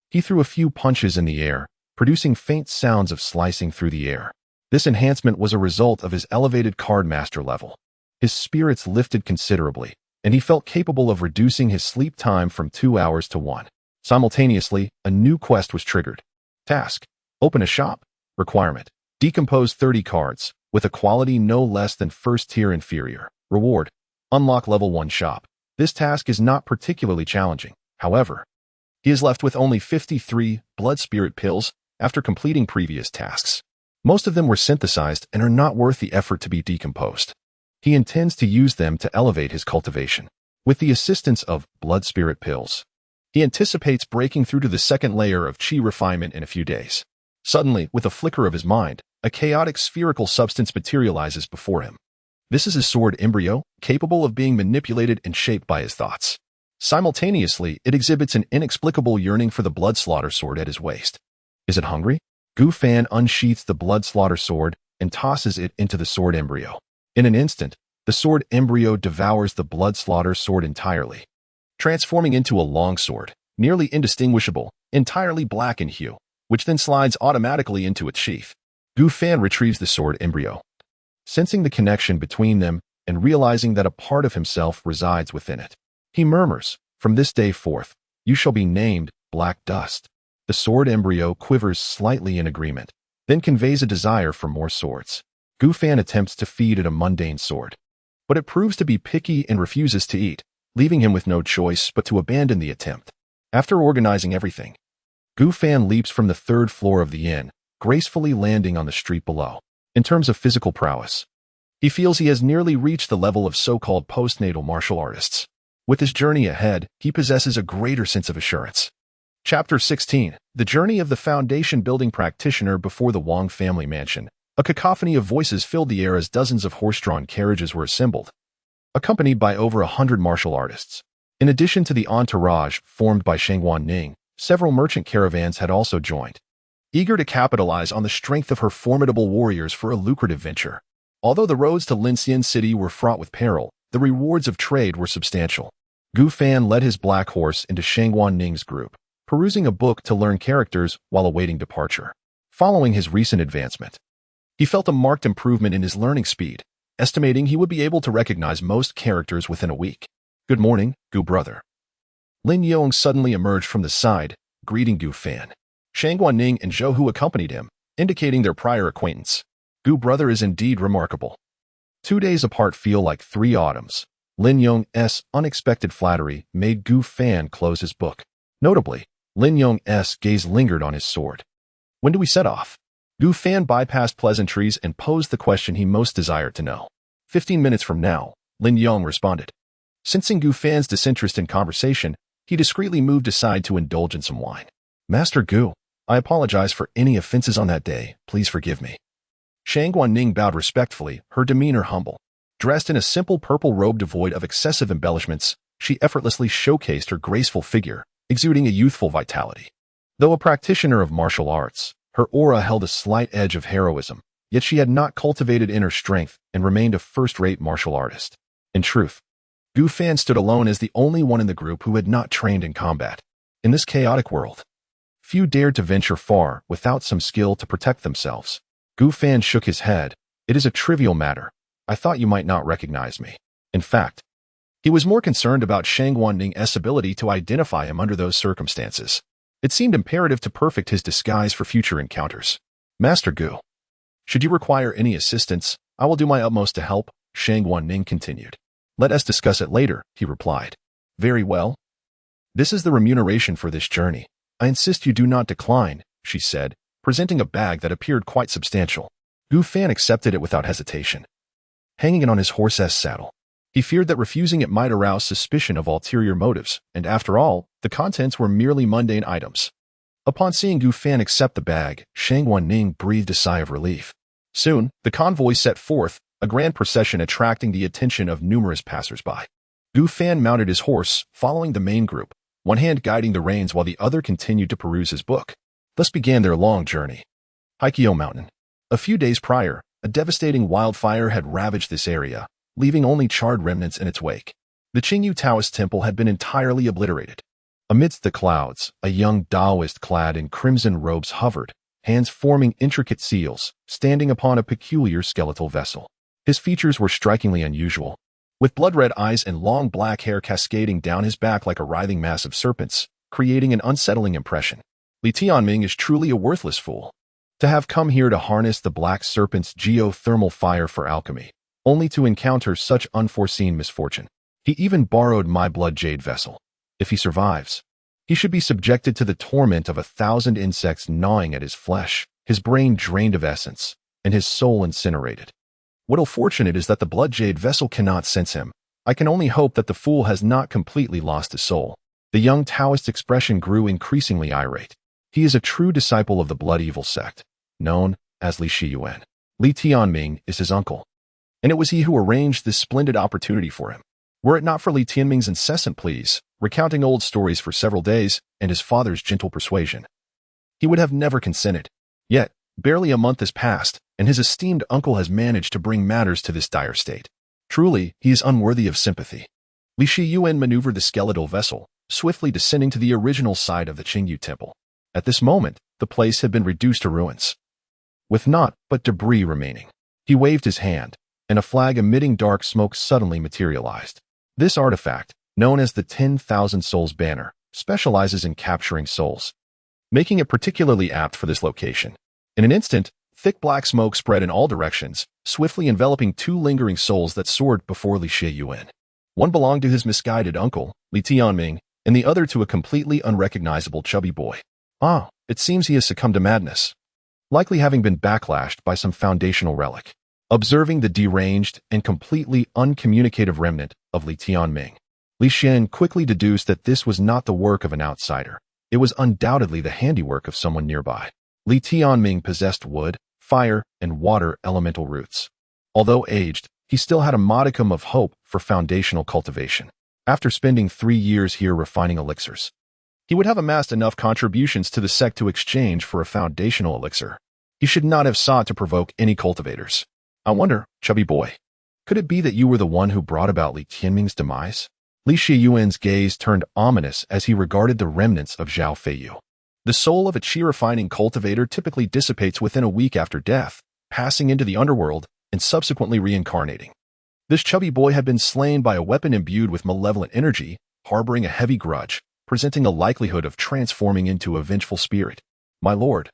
he threw a few punches in the air, producing faint sounds of slicing through the air. This enhancement was a result of his elevated Card Master level. His spirits lifted considerably, and he felt capable of reducing his sleep time from 2 hours to 1. Simultaneously, a new quest was triggered. Task: Open a shop. Requirement: Decompose 30 cards, with a quality no less than first tier inferior. Reward: Unlock level 1 shop. This task is not particularly challenging. However, he is left with only 53 blood spirit pills after completing previous tasks. Most of them were synthesized and are not worth the effort to be decomposed. He intends to use them to elevate his cultivation. With the assistance of blood spirit pills, he anticipates breaking through to the second layer of chi refinement in a few days. Suddenly, with a flicker of his mind, a chaotic spherical substance materializes before him. This is his sword embryo, capable of being manipulated and shaped by his thoughts. Simultaneously, it exhibits an inexplicable yearning for the blood slaughter sword at his waist. Is it hungry? Gu Fan unsheaths the blood slaughter sword and tosses it into the sword embryo. In an instant, the sword embryo devours the blood slaughter sword entirely, transforming into a long sword, nearly indistinguishable, entirely black in hue, which then slides automatically into its sheath. Gu Fan retrieves the sword embryo, sensing the connection between them and realizing that a part of himself resides within it. He murmurs, "From this day forth, you shall be named Black Dust." The sword embryo quivers slightly in agreement, then conveys a desire for more swords. Gu Fan attempts to feed it a mundane sword, but it proves to be picky and refuses to eat, leaving him with no choice but to abandon the attempt. After organizing everything, Gu Fan leaps from the 3rd floor of the inn, gracefully landing on the street below. In terms of physical prowess, he feels he has nearly reached the level of so-called postnatal martial artists. With his journey ahead, he possesses a greater sense of assurance. Chapter 16. The Journey of the Foundation Building Practitioner before the Wang family mansion. A cacophony of voices filled the air as dozens of horse-drawn carriages were assembled, accompanied by over 100 martial artists. In addition to the entourage formed by Shangguan Ning, several merchant caravans had also joined, eager to capitalize on the strength of her formidable warriors for a lucrative venture. Although the roads to Linxian City were fraught with peril, the rewards of trade were substantial. Gu Fan led his black horse into Shangguan Ning's group, perusing a book to learn characters while awaiting departure. following his recent advancement. He felt a marked improvement in his learning speed, estimating he would be able to recognize most characters within a week. "Good morning, Gu brother." Lin Yong suddenly emerged from the side, greeting Gu Fan. Shang Guanning and Zhou Hu accompanied him, indicating their prior acquaintance. "Gu brother is indeed remarkable." 2 days apart feel like 3 autumns. Lin Yong's unexpected flattery made Gu Fan close his book. Notably, Lin Yong's gaze lingered on his sword. "When do we set off?" Gu Fan bypassed pleasantries and posed the question he most desired to know. 15 minutes from now," Lin Yong responded. Sensing Gu Fan's disinterest in conversation, he discreetly moved aside to indulge in some wine. "Master Gu, I apologize for any offenses on that day. Please forgive me." Shang Guanning bowed respectfully, her demeanor humble. Dressed in a simple purple robe devoid of excessive embellishments, she effortlessly showcased her graceful figure, exuding a youthful vitality. Though a practitioner of martial arts, her aura held a slight edge of heroism, yet she had not cultivated inner strength and remained a first-rate martial artist. In truth, Gu Fan stood alone as the only one in the group who had not trained in combat. In this chaotic world, few dared to venture far without some skill to protect themselves. Gu Fan shook his head. "It is a trivial matter. I thought you might not recognize me." In fact, he was more concerned about Shang Guanning's ability to identify him under those circumstances. It seemed imperative to perfect his disguise for future encounters. "Master Gu, should you require any assistance, I will do my utmost to help," Shang Guanning continued. "Let us discuss it later," he replied. "Very well. This is the remuneration for this journey. I insist you do not decline," she said, presenting a bag that appeared quite substantial. Gu Fan accepted it without hesitation, hanging it on his horse's saddle. He feared that refusing it might arouse suspicion of ulterior motives, and after all, the contents were merely mundane items. Upon seeing Gu Fan accept the bag, Shang Guanning breathed a sigh of relief. Soon, the convoy set forth, a grand procession attracting the attention of numerous passers-by. Gu Fan mounted his horse, following the main group, one hand guiding the reins while the other continued to peruse his book. Thus began their long journey. Haikyo Mountain. A few days prior, a devastating wildfire had ravaged this area, leaving only charred remnants in its wake. The Qingyu Taoist temple had been entirely obliterated. Amidst the clouds, a young Taoist clad in crimson robes hovered, hands forming intricate seals, standing upon a peculiar skeletal vessel. His features were strikingly unusual, with blood-red eyes and long black hair cascading down his back like a writhing mass of serpents, creating an unsettling impression. Li Tianming is truly a worthless fool. To have come here to harness the black serpent's geothermal fire for alchemy, only to encounter such unforeseen misfortune. He even borrowed my blood jade vessel. If he survives, he should be subjected to the torment of 1,000 insects gnawing at his flesh, his brain drained of essence, and his soul incinerated. What unfortunate is that the blood jade vessel cannot sense him. I can only hope that the fool has not completely lost his soul. The young Taoist's expression grew increasingly irate. He is a true disciple of the blood evil sect, known as Li Shiyuan. Li Tianming is his uncle, and it was he who arranged this splendid opportunity for him. Were it not for Li Tianming's incessant pleas, recounting old stories for several days, and his father's gentle persuasion, he would have never consented. Yet, barely a month has passed, and his esteemed uncle has managed to bring matters to this dire state. Truly, he is unworthy of sympathy. Li Shiyuan maneuvered the skeletal vessel, swiftly descending to the original site of the Qingyu temple. At this moment, the place had been reduced to ruins, with naught but debris remaining. He waved his hand, and a flag emitting dark smoke suddenly materialized. This artifact, known as the 10,000 Souls Banner, specializes in capturing souls, making it particularly apt for this location. In an instant, thick black smoke spread in all directions, swiftly enveloping 2 lingering souls that soared before Li Shiyuan. One belonged to his misguided uncle, Li Tianming, and the other to a completely unrecognizable chubby boy. Ah, it seems he has succumbed to madness, likely having been backlashed by some foundational relic. Observing the deranged and completely uncommunicative remnant of Li Tianming, Li Xian quickly deduced that this was not the work of an outsider. It was undoubtedly the handiwork of someone nearby. Li Tianming possessed wood, fire, and water elemental roots. Although aged, he still had a modicum of hope for foundational cultivation. After spending 3 years here refining elixirs, he would have amassed enough contributions to the sect to exchange for a foundational elixir. He should not have sought to provoke any cultivators. I wonder, chubby boy, could it be that you were the one who brought about Li Tianming's demise? Li Shiyuan's gaze turned ominous as he regarded the remnants of Zhao Feiyu. The soul of a chi-refining cultivator typically dissipates within a week after death, passing into the underworld and subsequently reincarnating. This chubby boy had been slain by a weapon imbued with malevolent energy, harboring a heavy grudge, presenting a likelihood of transforming into a vengeful spirit. My lord,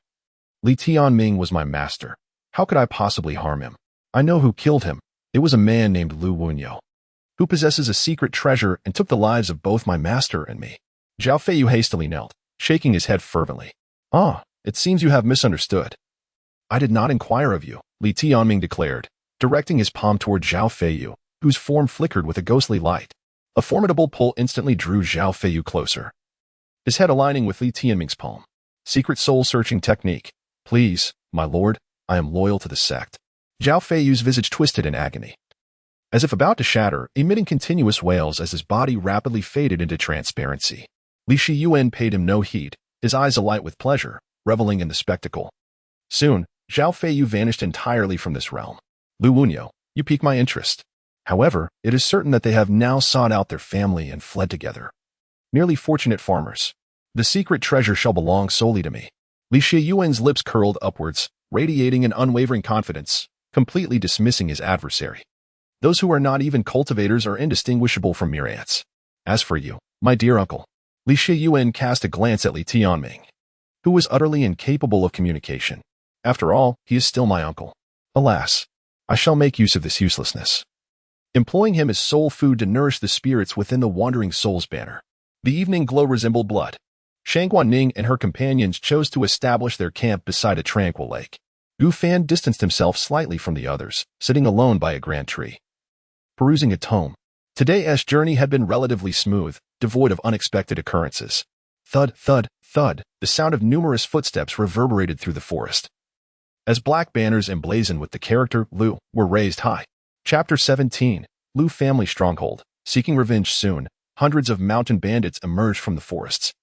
Li Tianming was my master. How could I possibly harm him? I know who killed him. It was a man named Lu Wunyo, who possesses a secret treasure and took the lives of both my master and me. Zhao Feiyu hastily knelt, shaking his head fervently. Ah, it seems you have misunderstood. I did not inquire of you, Li Tianming declared, directing his palm toward Zhao Feiyu, whose form flickered with a ghostly light. A formidable pull instantly drew Zhao Feiyu closer, his head aligning with Li Tianming's palm. Secret soul-searching technique. Please, my lord, I am loyal to the sect. Zhao Feiyu's visage twisted in agony, as if about to shatter, emitting continuous wails as his body rapidly faded into transparency. Li Shiyuan paid him no heed, his eyes alight with pleasure, reveling in the spectacle. Soon, Zhao Feiyu vanished entirely from this realm. Lu Wunyo, you pique my interest. However, it is certain that they have now sought out their family and fled together. Merely fortunate farmers. The secret treasure shall belong solely to me. Li Shiyuan's lips curled upwards, radiating an unwavering confidence, completely dismissing his adversary. Those who are not even cultivators are indistinguishable from mere ants. As for you, my dear uncle, Li Shiyuan cast a glance at Li Tianming, who was utterly incapable of communication. After all, he is still my uncle. Alas, I shall make use of this uselessness, employing him as soul food to nourish the spirits within the wandering soul's banner. The evening glow resembled blood. Shang Guanning and her companions chose to establish their camp beside a tranquil lake. Gu Fan distanced himself slightly from the others, sitting alone by a grand tree, perusing a tome. Today's journey had been relatively smooth, devoid of unexpected occurrences. Thud, thud, thud, the sound of numerous footsteps reverberated through the forest, as black banners emblazoned with the character Lu were raised high. Chapter 17, Lu Family Stronghold. Seeking revenge soon, hundreds of mountain bandits emerged from the forests,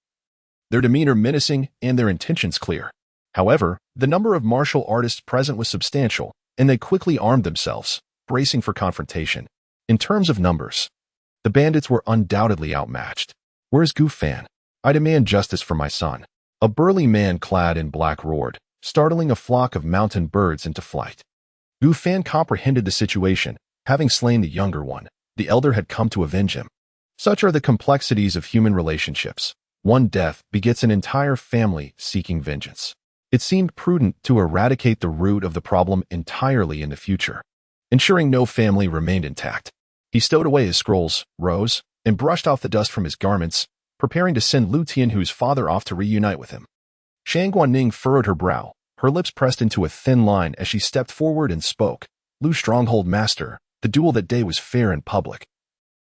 their demeanor menacing and their intentions clear. However, the number of martial artists present was substantial, and they quickly armed themselves, bracing for confrontation. In terms of numbers, the bandits were undoubtedly outmatched. Where's Gu Fan? I demand justice for my son. A burly man clad in black roared, startling a flock of mountain birds into flight. Gu Fan comprehended the situation. Having slain the younger one, the elder had come to avenge him. Such are the complexities of human relationships. One death begets an entire family seeking vengeance. It seemed prudent to eradicate the root of the problem entirely in the future, ensuring no family remained intact. He stowed away his scrolls, rose, and brushed off the dust from his garments, preparing to send Lu Tianhu's father off to reunite with him. Shang Guanning furrowed her brow, her lips pressed into a thin line as she stepped forward and spoke. Lu Stronghold Master, the duel that day was fair and public,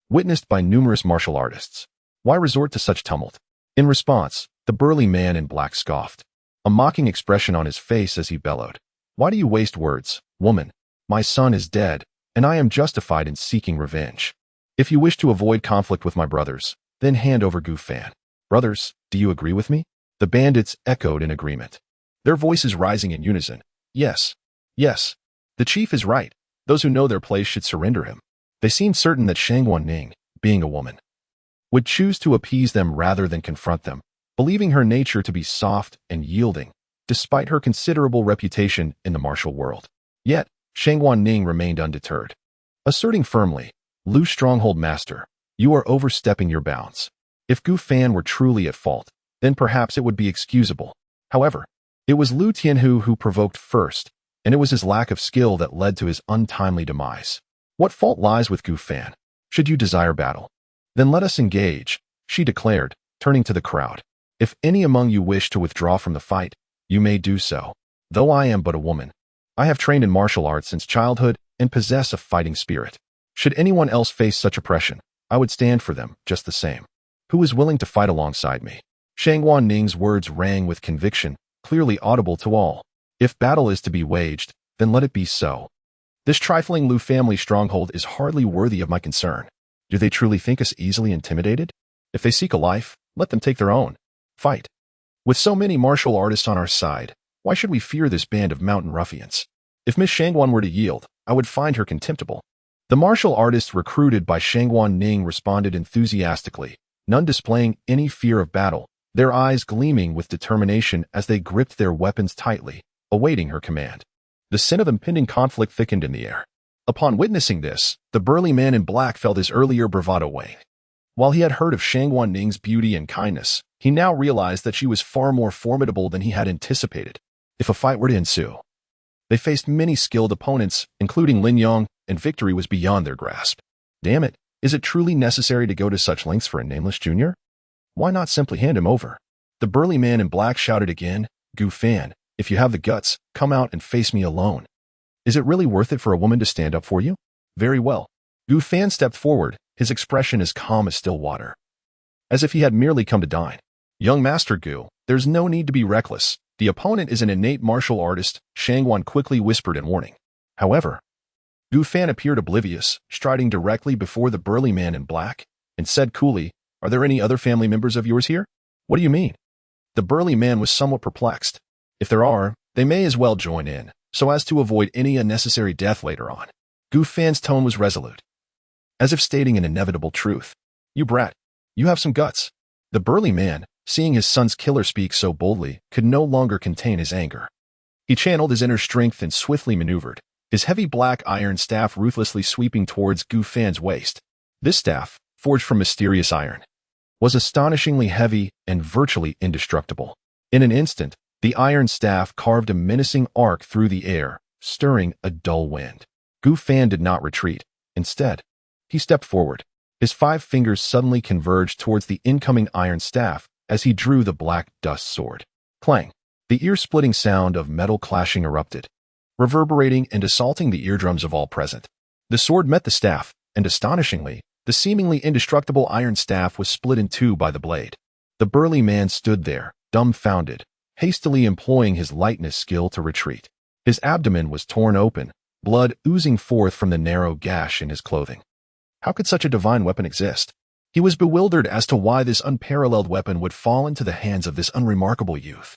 witnessed by numerous martial artists. Why resort to such tumult? In response, the burly man in black scoffed, a mocking expression on his face as he bellowed. Why do you waste words, woman? My son is dead, and I am justified in seeking revenge. If you wish to avoid conflict with my brothers, then hand over Gu Fan. Brothers, do you agree with me? The bandits echoed in agreement, their voices rising in unison. Yes. Yes. The chief is right. Those who know their place should surrender him. They seemed certain that Shang Guanning, being a woman, would choose to appease them rather than confront them, believing her nature to be soft and yielding, despite her considerable reputation in the martial world. Yet, Shang Guanning remained undeterred, asserting firmly, Lu Stronghold Master, you are overstepping your bounds. If Gu Fan were truly at fault, then perhaps it would be excusable. However, it was Lu Tianhu who provoked first, and it was his lack of skill that led to his untimely demise. What fault lies with Gu Fan? Should you desire battle, then let us engage, she declared, turning to the crowd. If any among you wish to withdraw from the fight, you may do so. Though I am but a woman, I have trained in martial arts since childhood and possess a fighting spirit. Should anyone else face such oppression, I would stand for them just the same. Who is willing to fight alongside me? Shang Guanning's words rang with conviction, clearly audible to all. If battle is to be waged, then let it be so. This trifling Lu family stronghold is hardly worthy of my concern. Do they truly think us easily intimidated? If they seek a life, let them take their own. Fight. With so many martial artists on our side, why should we fear this band of mountain ruffians? If Miss Shangguan were to yield, I would find her contemptible. The martial artists recruited by Shang Guanning responded enthusiastically, none displaying any fear of battle, their eyes gleaming with determination as they gripped their weapons tightly, awaiting her command. The scent of impending conflict thickened in the air. Upon witnessing this, the burly man in black felt his earlier bravado wane. While he had heard of Shang Guanning's beauty and kindness, he now realized that she was far more formidable than he had anticipated. If a fight were to ensue, they faced many skilled opponents, including Lin Yong, and victory was beyond their grasp. Damn it, is it truly necessary to go to such lengths for a nameless junior? Why not simply hand him over? The burly man in black shouted again, Gu Fan, if you have the guts, come out and face me alone. Is it really worth it for a woman to stand up for you? Very well. Gu Fan stepped forward, his expression as calm as still water, as if he had merely come to dine. Young Master Gu, there's no need to be reckless. The opponent is an innate martial artist, Shang Guan quickly whispered in warning. However, Gu Fan appeared oblivious, striding directly before the burly man in black, and said coolly, Are there any other family members of yours here? What do you mean? The burly man was somewhat perplexed. If there are, they may as well join in, so as to avoid any unnecessary death later on. Gu Fan's tone was resolute, as if stating an inevitable truth. You brat, you have some guts. The burly man, seeing his son's killer speak so boldly, could no longer contain his anger. He channeled his inner strength and swiftly maneuvered, his heavy black iron staff ruthlessly sweeping towards Gu Fan's waist. This staff, forged from mysterious iron, was astonishingly heavy and virtually indestructible. In an instant, the iron staff carved a menacing arc through the air, stirring a dull wind. Gu Fan did not retreat. Instead, he stepped forward. His 5 fingers suddenly converged towards the incoming iron staff as he drew the black dust sword. Clang! The ear-splitting sound of metal clashing erupted, reverberating and assaulting the eardrums of all present. The sword met the staff, and astonishingly, the seemingly indestructible iron staff was split in two by the blade. The burly man stood there, dumbfounded, hastily employing his lightness skill to retreat. His abdomen was torn open, blood oozing forth from the narrow gash in his clothing. How could such a divine weapon exist? He was bewildered as to why this unparalleled weapon would fall into the hands of this unremarkable youth.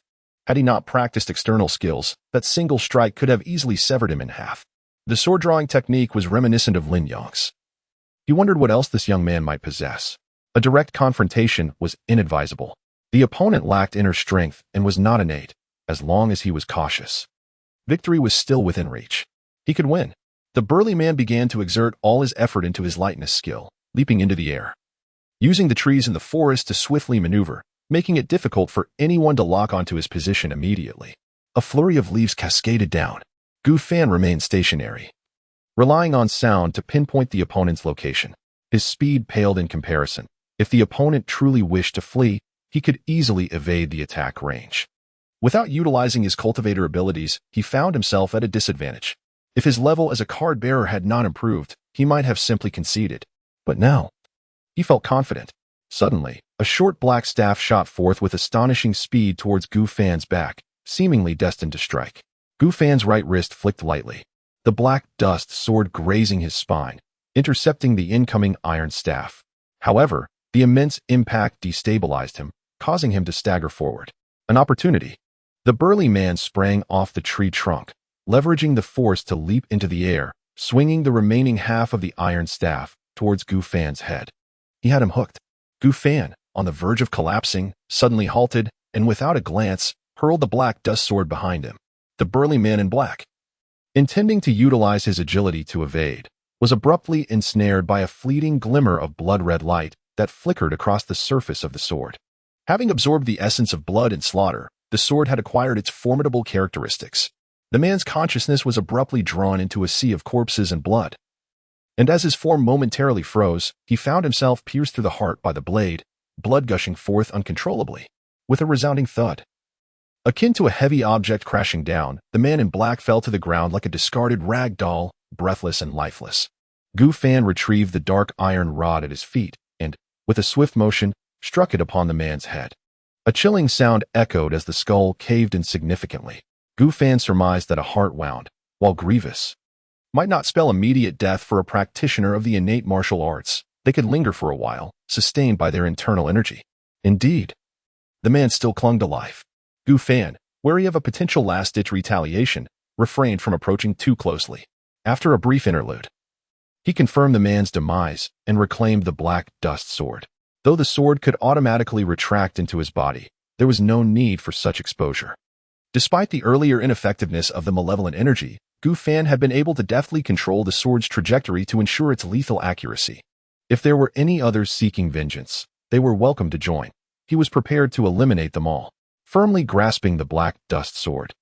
Had he not practiced external skills, that single strike could have easily severed him in half. The sword-drawing technique was reminiscent of Lin Yong's. He wondered what else this young man might possess. A direct confrontation was inadvisable. The opponent lacked inner strength and was not innate, as long as he was cautious. Victory was still within reach. He could win. The burly man began to exert all his effort into his lightness skill, leaping into the air, using the trees in the forest to swiftly maneuver, making it difficult for anyone to lock onto his position immediately. A flurry of leaves cascaded down. Gu Fan remained stationary, relying on sound to pinpoint the opponent's location. His speed paled in comparison. If the opponent truly wished to flee, he could easily evade the attack range. Without utilizing his cultivator abilities, he found himself at a disadvantage. If his level as a card-bearer had not improved, he might have simply conceded. But now, he felt confident. Suddenly, a short black staff shot forth with astonishing speed towards Gu Fan's back, seemingly destined to strike. Gu Fan's right wrist flicked lightly, the black dust sword grazing his spine, intercepting the incoming iron staff. However, the immense impact destabilized him, causing him to stagger forward. An opportunity. The burly man sprang off the tree trunk, leveraging the force to leap into the air, swinging the remaining half of the iron staff towards Gu Fan's head. He had him hooked. Gu Fan, on the verge of collapsing, suddenly halted, and without a glance, hurled the black dust sword behind him. The burly man in black, intending to utilize his agility to evade, was abruptly ensnared by a fleeting glimmer of blood-red light that flickered across the surface of the sword. Having absorbed the essence of blood and slaughter, the sword had acquired its formidable characteristics. The man's consciousness was abruptly drawn into a sea of corpses and blood. And as his form momentarily froze, he found himself pierced through the heart by the blade, blood gushing forth uncontrollably. With a resounding thud, akin to a heavy object crashing down, the man in black fell to the ground like a discarded rag doll, breathless and lifeless. Gu Fan retrieved the dark iron rod at his feet and, with a swift motion, struck it upon the man's head. A chilling sound echoed as the skull caved in significantly. Gu Fan surmised that a heart wound, while grievous, might not spell immediate death for a practitioner of the innate martial arts. They could linger for a while, sustained by their internal energy. Indeed, the man still clung to life. Gu Fan, wary of a potential last-ditch retaliation, refrained from approaching too closely. After a brief interlude, he confirmed the man's demise and reclaimed the black dust sword. Though the sword could automatically retract into his body, there was no need for such exposure. Despite the earlier ineffectiveness of the malevolent energy, Gu Fan had been able to deftly control the sword's trajectory to ensure its lethal accuracy. If there were any others seeking vengeance, they were welcome to join. He was prepared to eliminate them all. Firmly grasping the black dust sword,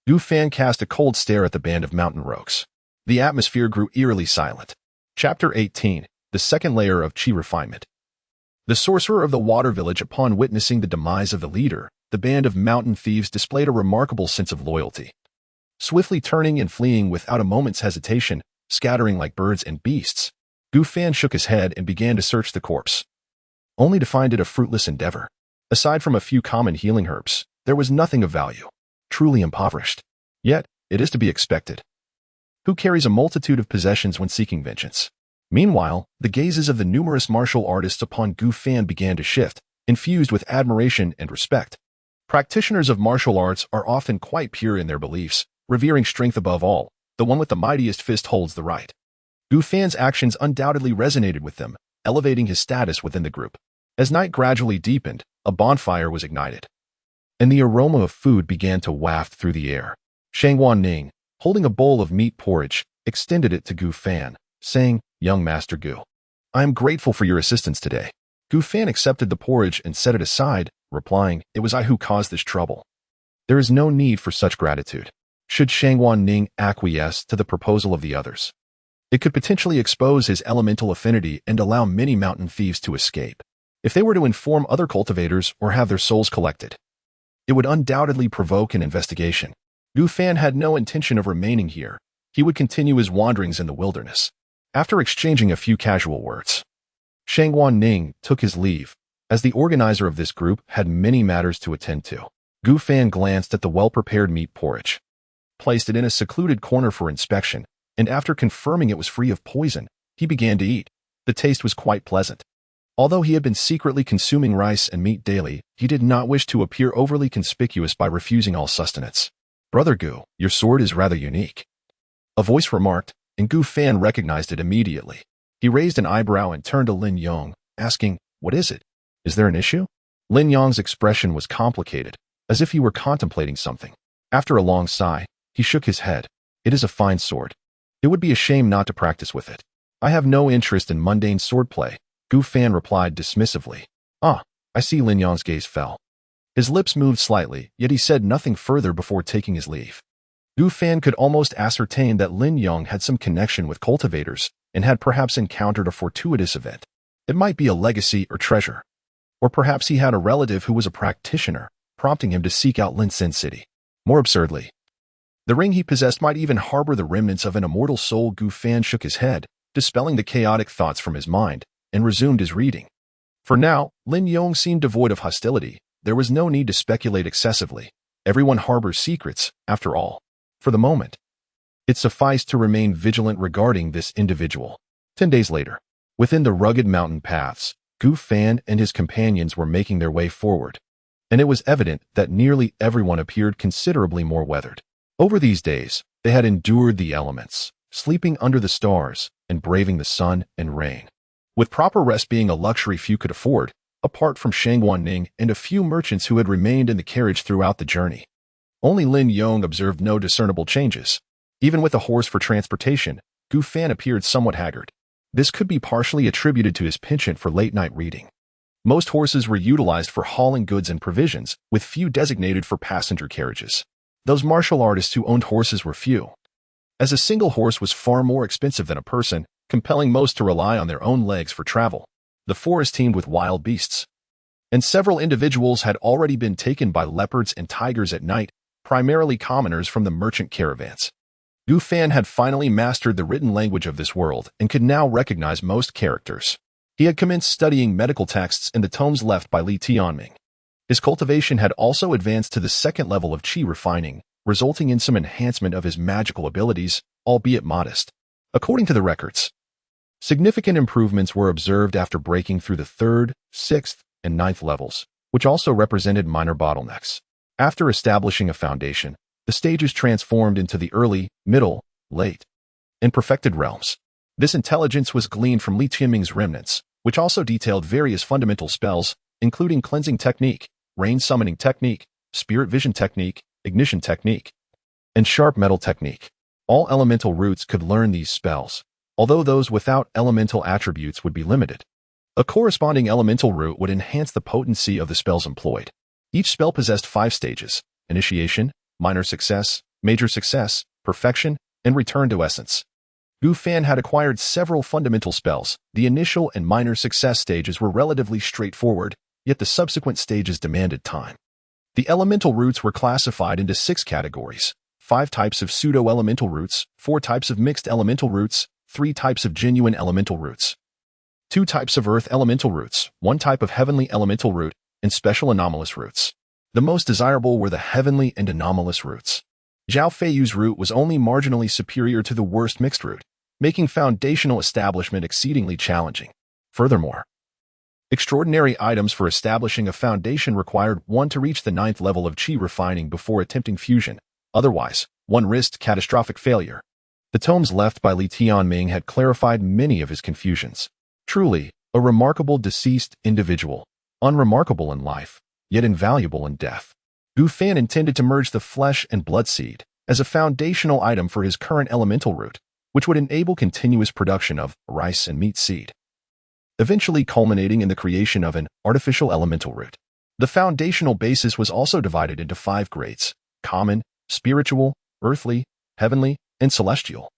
Gu Fan cast a cold stare at the band of mountain rogues. The atmosphere grew eerily silent. Chapter 18. The second layer of Qi refinement. The sorcerer of the water village, upon witnessing the demise of the leader, the band of mountain thieves displayed a remarkable sense of loyalty. Swiftly turning and fleeing without a moment's hesitation, scattering like birds and beasts, Gu Fan shook his head and began to search the corpse, only to find it a fruitless endeavor. Aside from a few common healing herbs, there was nothing of value. Truly impoverished. Yet, it is to be expected. Who carries a multitude of possessions when seeking vengeance? Meanwhile, the gazes of the numerous martial artists upon Gu Fan began to shift, infused with admiration and respect. Practitioners of martial arts are often quite pure in their beliefs, revering strength above all. The one with the mightiest fist holds the right. Gu Fan's actions undoubtedly resonated with them, elevating his status within the group. As night gradually deepened, a bonfire was ignited, and the aroma of food began to waft through the air. Shangwan Ning, holding a bowl of meat porridge, extended it to Gu Fan, saying, "Young Master Gu, I am grateful for your assistance today." Gu Fan accepted the porridge and set it aside, replying, "It was I who caused this trouble. There is no need for such gratitude." Should Shangwan Ning acquiesce to the proposal of the others, it could potentially expose his elemental affinity and allow many mountain thieves to escape. If they were to inform other cultivators or have their souls collected, it would undoubtedly provoke an investigation. Gu Fan had no intention of remaining here. He would continue his wanderings in the wilderness. After exchanging a few casual words, Shangwan Ning took his leave, as the organizer of this group had many matters to attend to. Gu Fan glanced at the well-prepared meat porridge, placed it in a secluded corner for inspection, and after confirming it was free of poison, he began to eat. The taste was quite pleasant. Although he had been secretly consuming rice and meat daily, he did not wish to appear overly conspicuous by refusing all sustenance. "Brother Gu, your sword is rather unique," a voice remarked, and Gu Fan recognized it immediately. He raised an eyebrow and turned to Lin Yong, asking, "What is it? Is there an issue?" Lin Yong's expression was complicated, as if he were contemplating something. After a long sigh, he shook his head. "It is a fine sword. It would be a shame not to practice with it." "I have no interest in mundane swordplay," Gu Fan replied dismissively. "Ah, I see." Lin Yong's gaze fell. His lips moved slightly, yet he said nothing further before taking his leave. Gu Fan could almost ascertain that Lin Yong had some connection with cultivators and had perhaps encountered a fortuitous event. It might be a legacy or treasure. Or perhaps he had a relative who was a practitioner, prompting him to seek out Lin Sen City. More absurdly, the ring he possessed might even harbor the remnants of an immortal soul. Gu Fan shook his head, dispelling the chaotic thoughts from his mind, and resumed his reading. For now, Lin Yong seemed devoid of hostility. There was no need to speculate excessively. Everyone harbors secrets, after all. For the moment, it sufficed to remain vigilant regarding this individual. 10 days later, within the rugged mountain paths, Gu Fan and his companions were making their way forward, and it was evident that nearly everyone appeared considerably more weathered. Over these days, they had endured the elements, sleeping under the stars and braving the sun and rain, with proper rest being a luxury few could afford, apart from Shangwan Ning and a few merchants who had remained in the carriage throughout the journey. Only Lin Yong observed no discernible changes. Even with a horse for transportation, Gu Fan appeared somewhat haggard. This could be partially attributed to his penchant for late-night reading. Most horses were utilized for hauling goods and provisions, with few designated for passenger carriages. Those martial artists who owned horses were few, as a single horse was far more expensive than a person, compelling most to rely on their own legs for travel. The forest teemed with wild beasts, and several individuals had already been taken by leopards and tigers at night, primarily commoners from the merchant caravans. Gu Fan had finally mastered the written language of this world and could now recognize most characters. He had commenced studying medical texts in the tomes left by Li Tianming. His cultivation had also advanced to the second level of Qi refining, resulting in some enhancement of his magical abilities, albeit modest. According to the records, significant improvements were observed after breaking through the 3rd, 6th, and 9th levels, which also represented minor bottlenecks. After establishing a foundation, the stages transformed into the early, middle, late, and perfected realms. This intelligence was gleaned from Li Tianming's remnants, which also detailed various fundamental spells, including Cleansing Technique, Rain Summoning Technique, Spirit Vision Technique, Ignition Technique, and Sharp Metal Technique. All elemental roots could learn these spells, although those without elemental attributes would be limited. A corresponding elemental root would enhance the potency of the spells employed. Each spell possessed 5 stages: Initiation, Minor Success, Major Success, Perfection, and Return to Essence. Gu Fan had acquired several fundamental spells. The initial and minor success stages were relatively straightforward, yet the subsequent stages demanded time. The elemental roots were classified into 6 categories: 5 types of pseudo-elemental roots, 4 types of mixed elemental roots, 3 types of genuine elemental roots, 2 types of earth elemental roots, 1 type of heavenly elemental root, and special anomalous roots. The most desirable were the heavenly and anomalous roots. Zhao Feiyu's root was only marginally superior to the worst mixed root, making foundational establishment exceedingly challenging. Furthermore, extraordinary items for establishing a foundation required one to reach the 9th level of qi refining before attempting fusion. Otherwise, one risked catastrophic failure. The tomes left by Li Tianming had clarified many of his confusions. Truly, a remarkable deceased individual, unremarkable in life, yet invaluable in death. Gu Fan intended to merge the flesh and blood seed as a foundational item for his current elemental root, which would enable continuous production of rice and meat seed, eventually culminating in the creation of an artificial elemental root. The foundational basis was also divided into 5 grades: common, spiritual, earthly, heavenly, and celestial.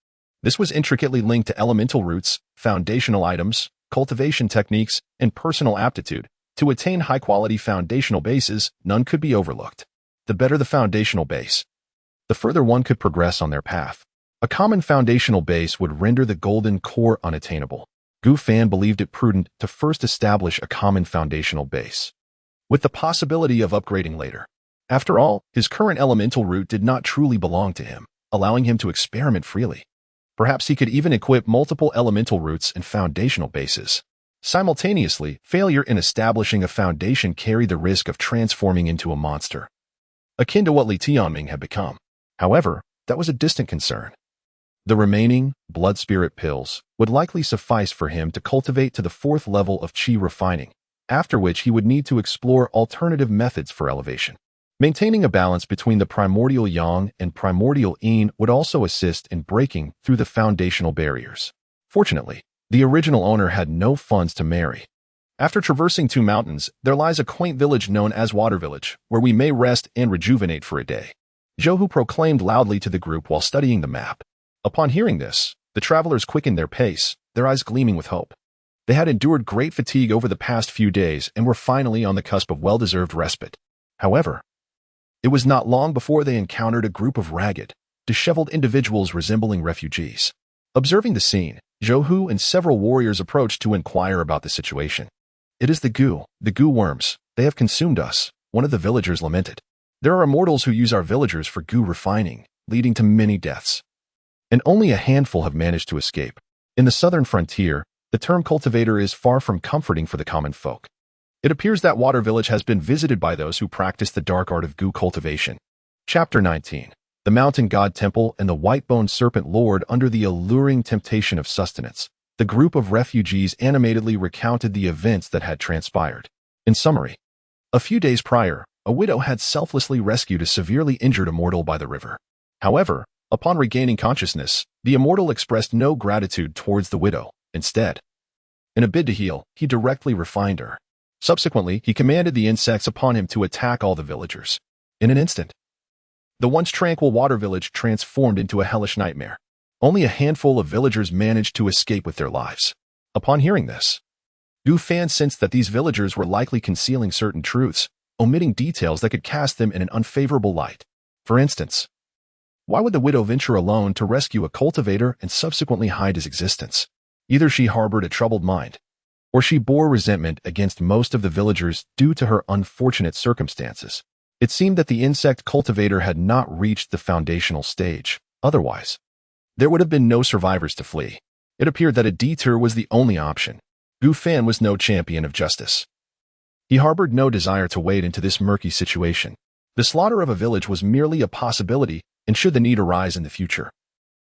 This was intricately linked to elemental roots, foundational items, cultivation techniques, and personal aptitude. To attain high-quality foundational bases, none could be overlooked. The better the foundational base, the further one could progress on their path. A common foundational base would render the golden core unattainable. Gu Fan believed it prudent to first establish a common foundational base, with the possibility of upgrading later. After all, his current elemental root did not truly belong to him, allowing him to experiment freely. Perhaps he could even equip multiple elemental roots and foundational bases. Simultaneously, failure in establishing a foundation carried the risk of transforming into a monster, akin to what Li Tianming had become. However, that was a distant concern. The remaining blood spirit pills would likely suffice for him to cultivate to the 4th level of qi refining, after which he would need to explore alternative methods for elevation. Maintaining a balance between the primordial yang and primordial yin would also assist in breaking through the foundational barriers. Fortunately, the original owner had no funds to marry. After traversing 2 mountains, there lies a quaint village known as Water Village, where we may rest and rejuvenate for a day, Zhou Hu proclaimed loudly to the group while studying the map. Upon hearing this, the travelers quickened their pace, their eyes gleaming with hope. They had endured great fatigue over the past few days and were finally on the cusp of well-deserved respite. However, it was not long before they encountered a group of ragged, disheveled individuals resembling refugees. Observing the scene, Zhou Hu and several warriors approached to inquire about the situation. "It is the Gu worms. They have consumed us," one of the villagers lamented. "There are immortals who use our villagers for Gu refining, leading to many deaths, and only a handful have managed to escape. In the southern frontier, the term cultivator is far from comforting for the common folk. It appears that Water Village has been visited by those who practice the dark art of Gu cultivation." Chapter 19. The Mountain God Temple and the White-Boned Serpent Lord. Under the alluring temptation of sustenance, the group of refugees animatedly recounted the events that had transpired. In summary, a few days prior, a widow had selflessly rescued a severely injured immortal by the river. However, upon regaining consciousness, the immortal expressed no gratitude towards the widow. Instead, in a bid to heal, he directly refined her. Subsequently, he commanded the insects upon him to attack all the villagers. In an instant, the once tranquil Water Village transformed into a hellish nightmare. Only a handful of villagers managed to escape with their lives. Upon hearing this, Gu Fan sensed that these villagers were likely concealing certain truths, omitting details that could cast them in an unfavorable light. For instance, why would the widow venture alone to rescue a cultivator and subsequently hide his existence? Either she harbored a troubled mind, or she bore resentment against most of the villagers due to her unfortunate circumstances. It seemed that the insect cultivator had not reached the foundational stage. Otherwise, there would have been no survivors to flee. It appeared that a detour was the only option. Gu Fan was no champion of justice. He harbored no desire to wade into this murky situation. The slaughter of a village was merely a possibility, and should the need arise in the future,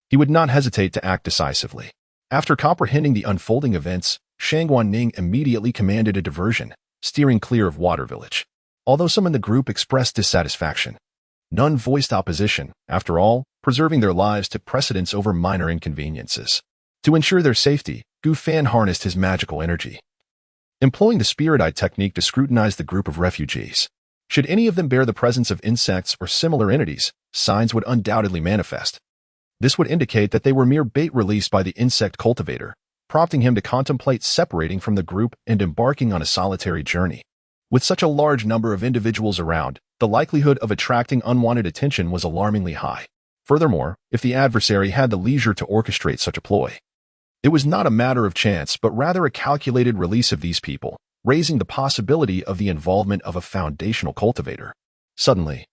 he would not hesitate to act decisively. After comprehending the unfolding events, Shang Guanning immediately commanded a diversion, steering clear of Water Village. Although some in the group expressed dissatisfaction, none voiced opposition. After all, preserving their lives took precedence over minor inconveniences. To ensure their safety, Gu Fan harnessed his magical energy, employing the Spirit Eye technique to scrutinize the group of refugees. Should any of them bear the presence of insects or similar entities, signs would undoubtedly manifest. This would indicate that they were mere bait released by the insect cultivator, prompting him to contemplate separating from the group and embarking on a solitary journey. With such a large number of individuals around, the likelihood of attracting unwanted attention was alarmingly high. Furthermore, if the adversary had the leisure to orchestrate such a ploy, it was not a matter of chance but rather a calculated release of these people, raising the possibility of the involvement of a foundational cultivator. Suddenly,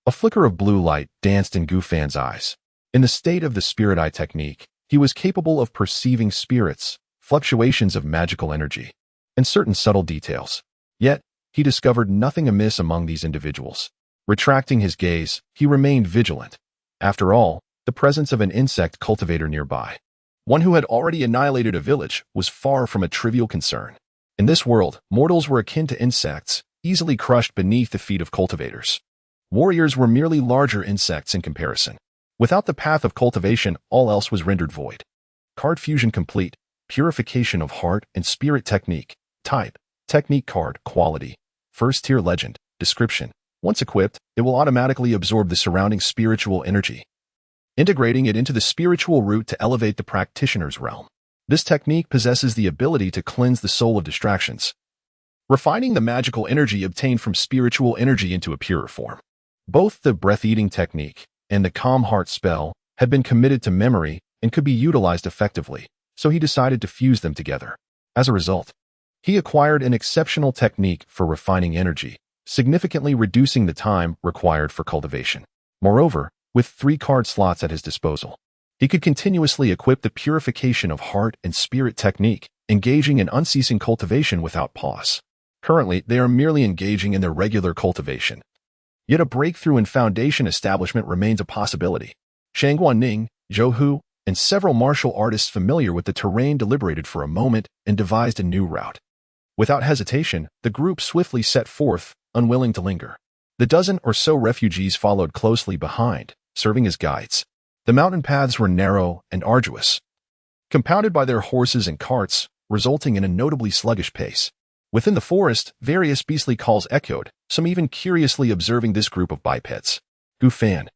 a flicker of blue light danced in Gu Fan's eyes. In the state of the Spirit Eye technique, he was capable of perceiving spirits, fluctuations of magical energy, and certain subtle details. Yet, he discovered nothing amiss among these individuals. Retracting his gaze, he remained vigilant. After all, the presence of an insect cultivator nearby, one who had already annihilated a village, was far from a trivial concern. In this world, mortals were akin to insects, easily crushed beneath the feet of cultivators. Warriors were merely larger insects in comparison. Without the path of cultivation, all else was rendered void. Card fusion complete. Purification of heart and spirit technique. Type: technique card. Quality: first tier legend. Description: once equipped, it will automatically absorb the surrounding spiritual energy, integrating it into the spiritual root to elevate the practitioner's realm. This technique possesses the ability to cleanse the soul of distractions, refining the magical energy obtained from spiritual energy into a purer form. Both the breath-eating technique and the calm heart spell had been committed to memory and could be utilized effectively, so he decided to fuse them together. As a result, he acquired an exceptional technique for refining energy, significantly reducing the time required for cultivation. Moreover, with 3 card slots at his disposal, he could continuously equip the purification of heart and spirit technique, engaging in unceasing cultivation without pause. Currently, they are merely engaging in their regular cultivation. Yet a breakthrough in foundation establishment remains a possibility. Shang Guanning, Zhou Hu, and several martial artists familiar with the terrain deliberated for a moment and devised a new route. Without hesitation, the group swiftly set forth, unwilling to linger. The dozen or so refugees followed closely behind, serving as guides. The mountain paths were narrow and arduous, compounded by their horses and carts, resulting in a notably sluggish pace. Within the forest, various beastly calls echoed, some even curiously observing this group of bipeds. Gu Fan,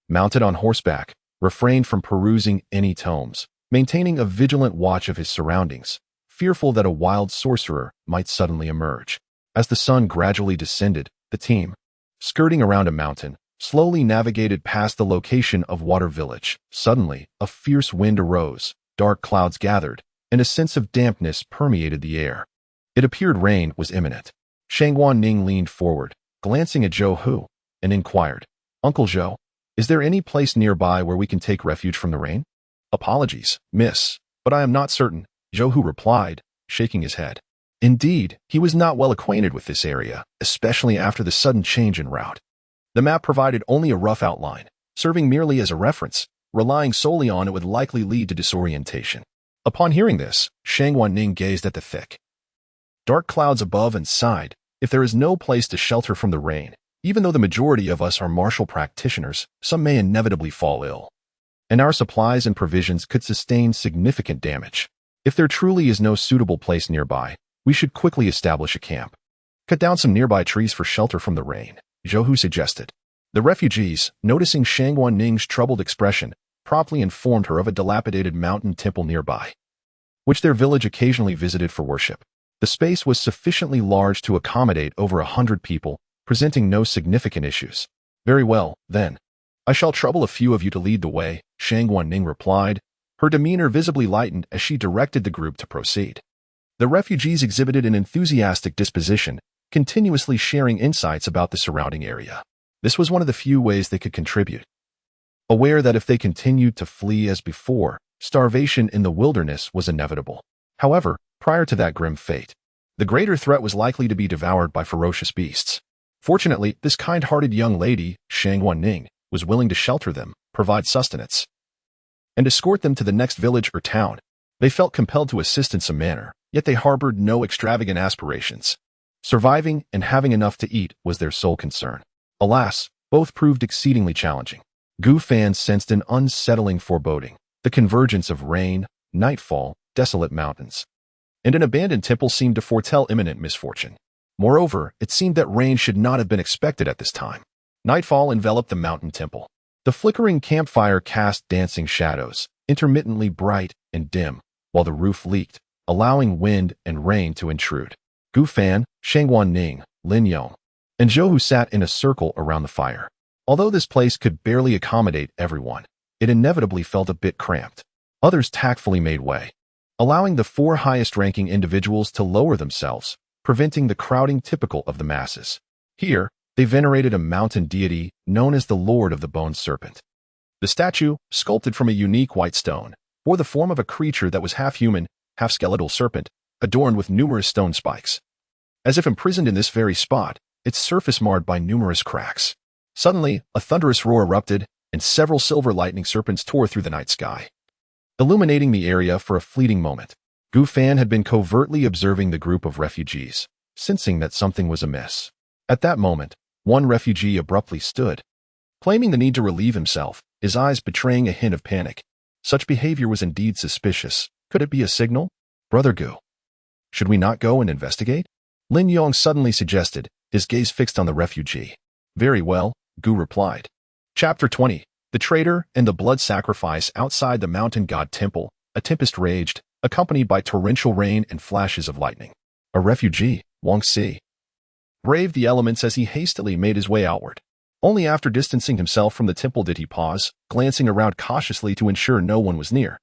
mounted on horseback, refrained from perusing any tomes, maintaining a vigilant watch of his surroundings, fearful that a wild sorcerer might suddenly emerge. As the sun gradually descended, the team, skirting around a mountain, slowly navigated past the location of Water Village. Suddenly, a fierce wind arose, dark clouds gathered, and a sense of dampness permeated the air. It appeared rain was imminent. Shang Guanning leaned forward, glancing at Zhou Hu, and inquired, "Uncle Zhou, is there any place nearby where we can take refuge from the rain?" "Apologies, miss, but I am not certain," Zhou Hu replied, shaking his head. Indeed, he was not well acquainted with this area, especially after the sudden change in route. The map provided only a rough outline, serving merely as a reference. Relying solely on it would likely lead to disorientation. Upon hearing this, Shang Guanning gazed at the thick, dark clouds above and sighed. If there is no place to shelter from the rain, even though the majority of us are martial practitioners, some may inevitably fall ill, and our supplies and provisions could sustain significant damage. If there truly is no suitable place nearby, we should quickly establish a camp. Cut down some nearby trees for shelter from the rain, Zhou Hu suggested. The refugees, noticing Shang Guanning's troubled expression, promptly informed her of a dilapidated mountain temple nearby, which their village occasionally visited for worship. The space was sufficiently large to accommodate over 100 people, presenting no significant issues. "Very well, then. I shall trouble a few of you to lead the way," Shang Guanning replied, her demeanor visibly lightened as she directed the group to proceed. The refugees exhibited an enthusiastic disposition, continuously sharing insights about the surrounding area. This was one of the few ways they could contribute. Aware that if they continued to flee as before, starvation in the wilderness was inevitable. However, prior to that grim fate, the greater threat was likely to be devoured by ferocious beasts. Fortunately, this kind-hearted young lady, Shang Guanning, was willing to shelter them, provide sustenance, and escort them to the next village or town. They felt compelled to assist in some manner, yet they harbored no extravagant aspirations. Surviving and having enough to eat was their sole concern. Alas, both proved exceedingly challenging. Gu Fan sensed an unsettling foreboding, the convergence of rain, nightfall, desolate mountains. And an abandoned temple seemed to foretell imminent misfortune. Moreover, it seemed that rain should not have been expected at this time. Nightfall enveloped the mountain temple. The flickering campfire cast dancing shadows, intermittently bright and dim, while the roof leaked, allowing wind and rain to intrude. Gu Fan, Shangguan Ning, Lin Yong, and Zhou Hu sat in a circle around the fire. Although this place could barely accommodate everyone, it inevitably felt a bit cramped. Others tactfully made way, allowing the four highest-ranking individuals to lower themselves, preventing the crowding typical of the masses. Here, they venerated a mountain deity known as the Lord of the Bone Serpent. The statue, sculpted from a unique white stone, bore the form of a creature that was half-human, half-skeletal serpent, adorned with numerous stone spikes. As if imprisoned in this very spot, its surface marred by numerous cracks. Suddenly, a thunderous roar erupted, and several silver lightning serpents tore through the night sky, illuminating the area for a fleeting moment. Gu Fan had been covertly observing the group of refugees, sensing that something was amiss. At that moment, one refugee abruptly stood, claiming the need to relieve himself, his eyes betraying a hint of panic. Such behavior was indeed suspicious. Could it be a signal? Brother Gu, should we not go and investigate? Lin Yong suddenly suggested, his gaze fixed on the refugee. Very well, Gu replied. Chapter 20. The Traitor and the Blood Sacrifice. Outside the mountain god temple, a tempest raged, accompanied by torrential rain and flashes of lightning. A refugee, Wang Si, braved the elements as he hastily made his way outward. Only after distancing himself from the temple did he pause, glancing around cautiously to ensure no one was near.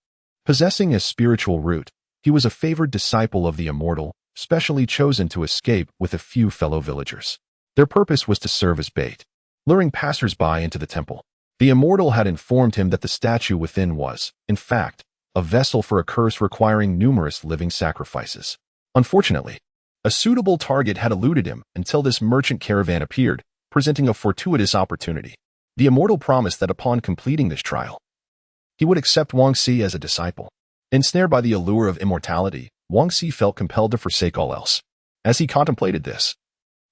Possessing a spiritual root, he was a favored disciple of the immortal, specially chosen to escape with a few fellow villagers. Their purpose was to serve as bait, luring passers-by into the temple. The immortal had informed him that the statue within was, in fact, a vessel for a curse requiring numerous living sacrifices. Unfortunately, a suitable target had eluded him until this merchant caravan appeared, presenting a fortuitous opportunity. The immortal promised that upon completing this trial, he would accept Wang Si as a disciple. Ensnared by the allure of immortality, Wang Si felt compelled to forsake all else. As he contemplated this,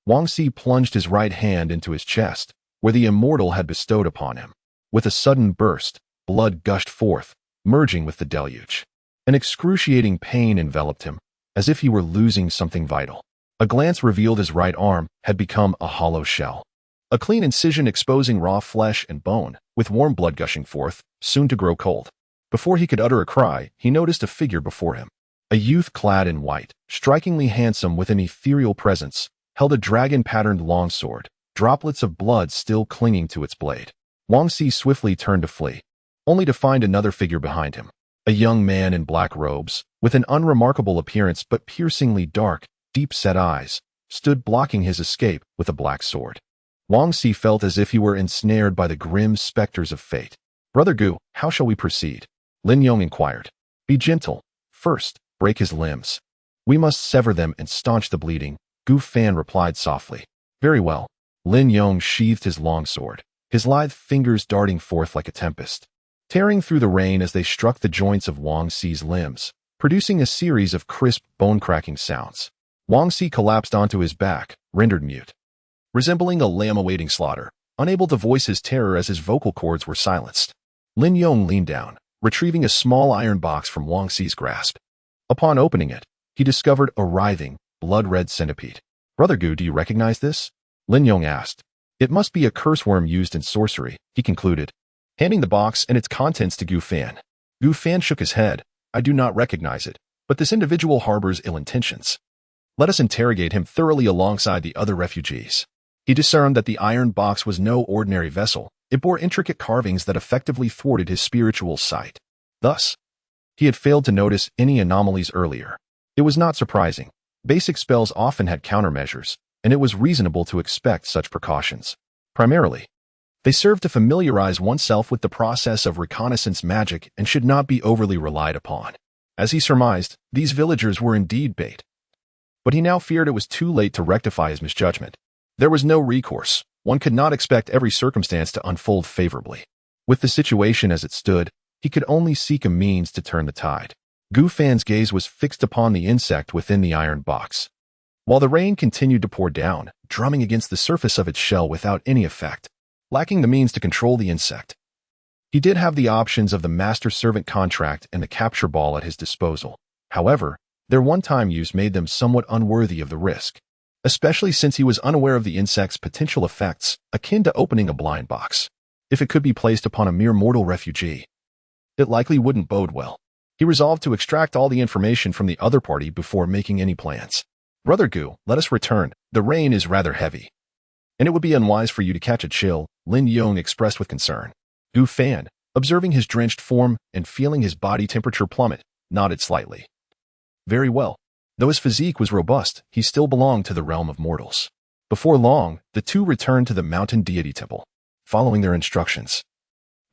Wang Si plunged his right hand into his chest, where the immortal had bestowed upon him. With a sudden burst, blood gushed forth, merging with the deluge. An excruciating pain enveloped him, as if he were losing something vital. A glance revealed his right arm had become a hollow shell. A clean incision exposing raw flesh and bone, with warm blood gushing forth, soon to grow cold. Before he could utter a cry, he noticed a figure before him. A youth clad in white, strikingly handsome with an ethereal presence, held a dragon-patterned longsword, droplets of blood still clinging to its blade. Wang Si swiftly turned to flee, only to find another figure behind him. A young man in black robes, with an unremarkable appearance but piercingly dark, deep-set eyes, stood blocking his escape with a black sword. Wang Si felt as if he were ensnared by the grim specters of fate. Brother Gu, how shall we proceed? Lin Yong inquired. Be gentle. First, break his limbs. We must sever them and staunch the bleeding, Gu Fan replied softly. Very well. Lin Yong sheathed his longsword, his lithe fingers darting forth like a tempest, tearing through the rain as they struck the joints of Wang Si's limbs, producing a series of crisp, bone-cracking sounds. Wang Si collapsed onto his back, rendered mute, resembling a lamb awaiting slaughter, unable to voice his terror as his vocal cords were silenced. Lin Yong leaned down, retrieving a small iron box from Wang Si's grasp. Upon opening it, he discovered a writhing, blood-red centipede. Brother Gu, do you recognize this? Lin Yong asked. It must be a curse worm used in sorcery, he concluded, handing the box and its contents to Gu Fan. Gu Fan shook his head. I do not recognize it, but this individual harbors ill intentions. Let us interrogate him thoroughly alongside the other refugees. He discerned that the iron box was no ordinary vessel. It bore intricate carvings that effectively thwarted his spiritual sight. Thus, he had failed to notice any anomalies earlier. It was not surprising. Basic spells often had countermeasures, and it was reasonable to expect such precautions. Primarily, they served to familiarize oneself with the process of reconnaissance magic and should not be overly relied upon. As he surmised, these villagers were indeed bait. But he now feared it was too late to rectify his misjudgment. There was no recourse. One could not expect every circumstance to unfold favorably. With the situation as it stood, he could only seek a means to turn the tide. Gu Fan's gaze was fixed upon the insect within the iron box, while the rain continued to pour down, drumming against the surface of its shell without any effect. Lacking the means to control the insect, he did have the options of the master-servant contract and the capture ball at his disposal. However, their one-time use made them somewhat unworthy of the risk, especially since he was unaware of the insect's potential effects, akin to opening a blind box. If it could be placed upon a mere mortal refugee, it likely wouldn't bode well. He resolved to extract all the information from the other party before making any plans. "Brother Gu, let us return. The rain is rather heavy, and it would be unwise for you to catch a chill," Lin Yong expressed with concern. Gu Fan, observing his drenched form and feeling his body temperature plummet, nodded slightly. Very well. Though his physique was robust, he still belonged to the realm of mortals. Before long, the two returned to the mountain deity temple, following their instructions.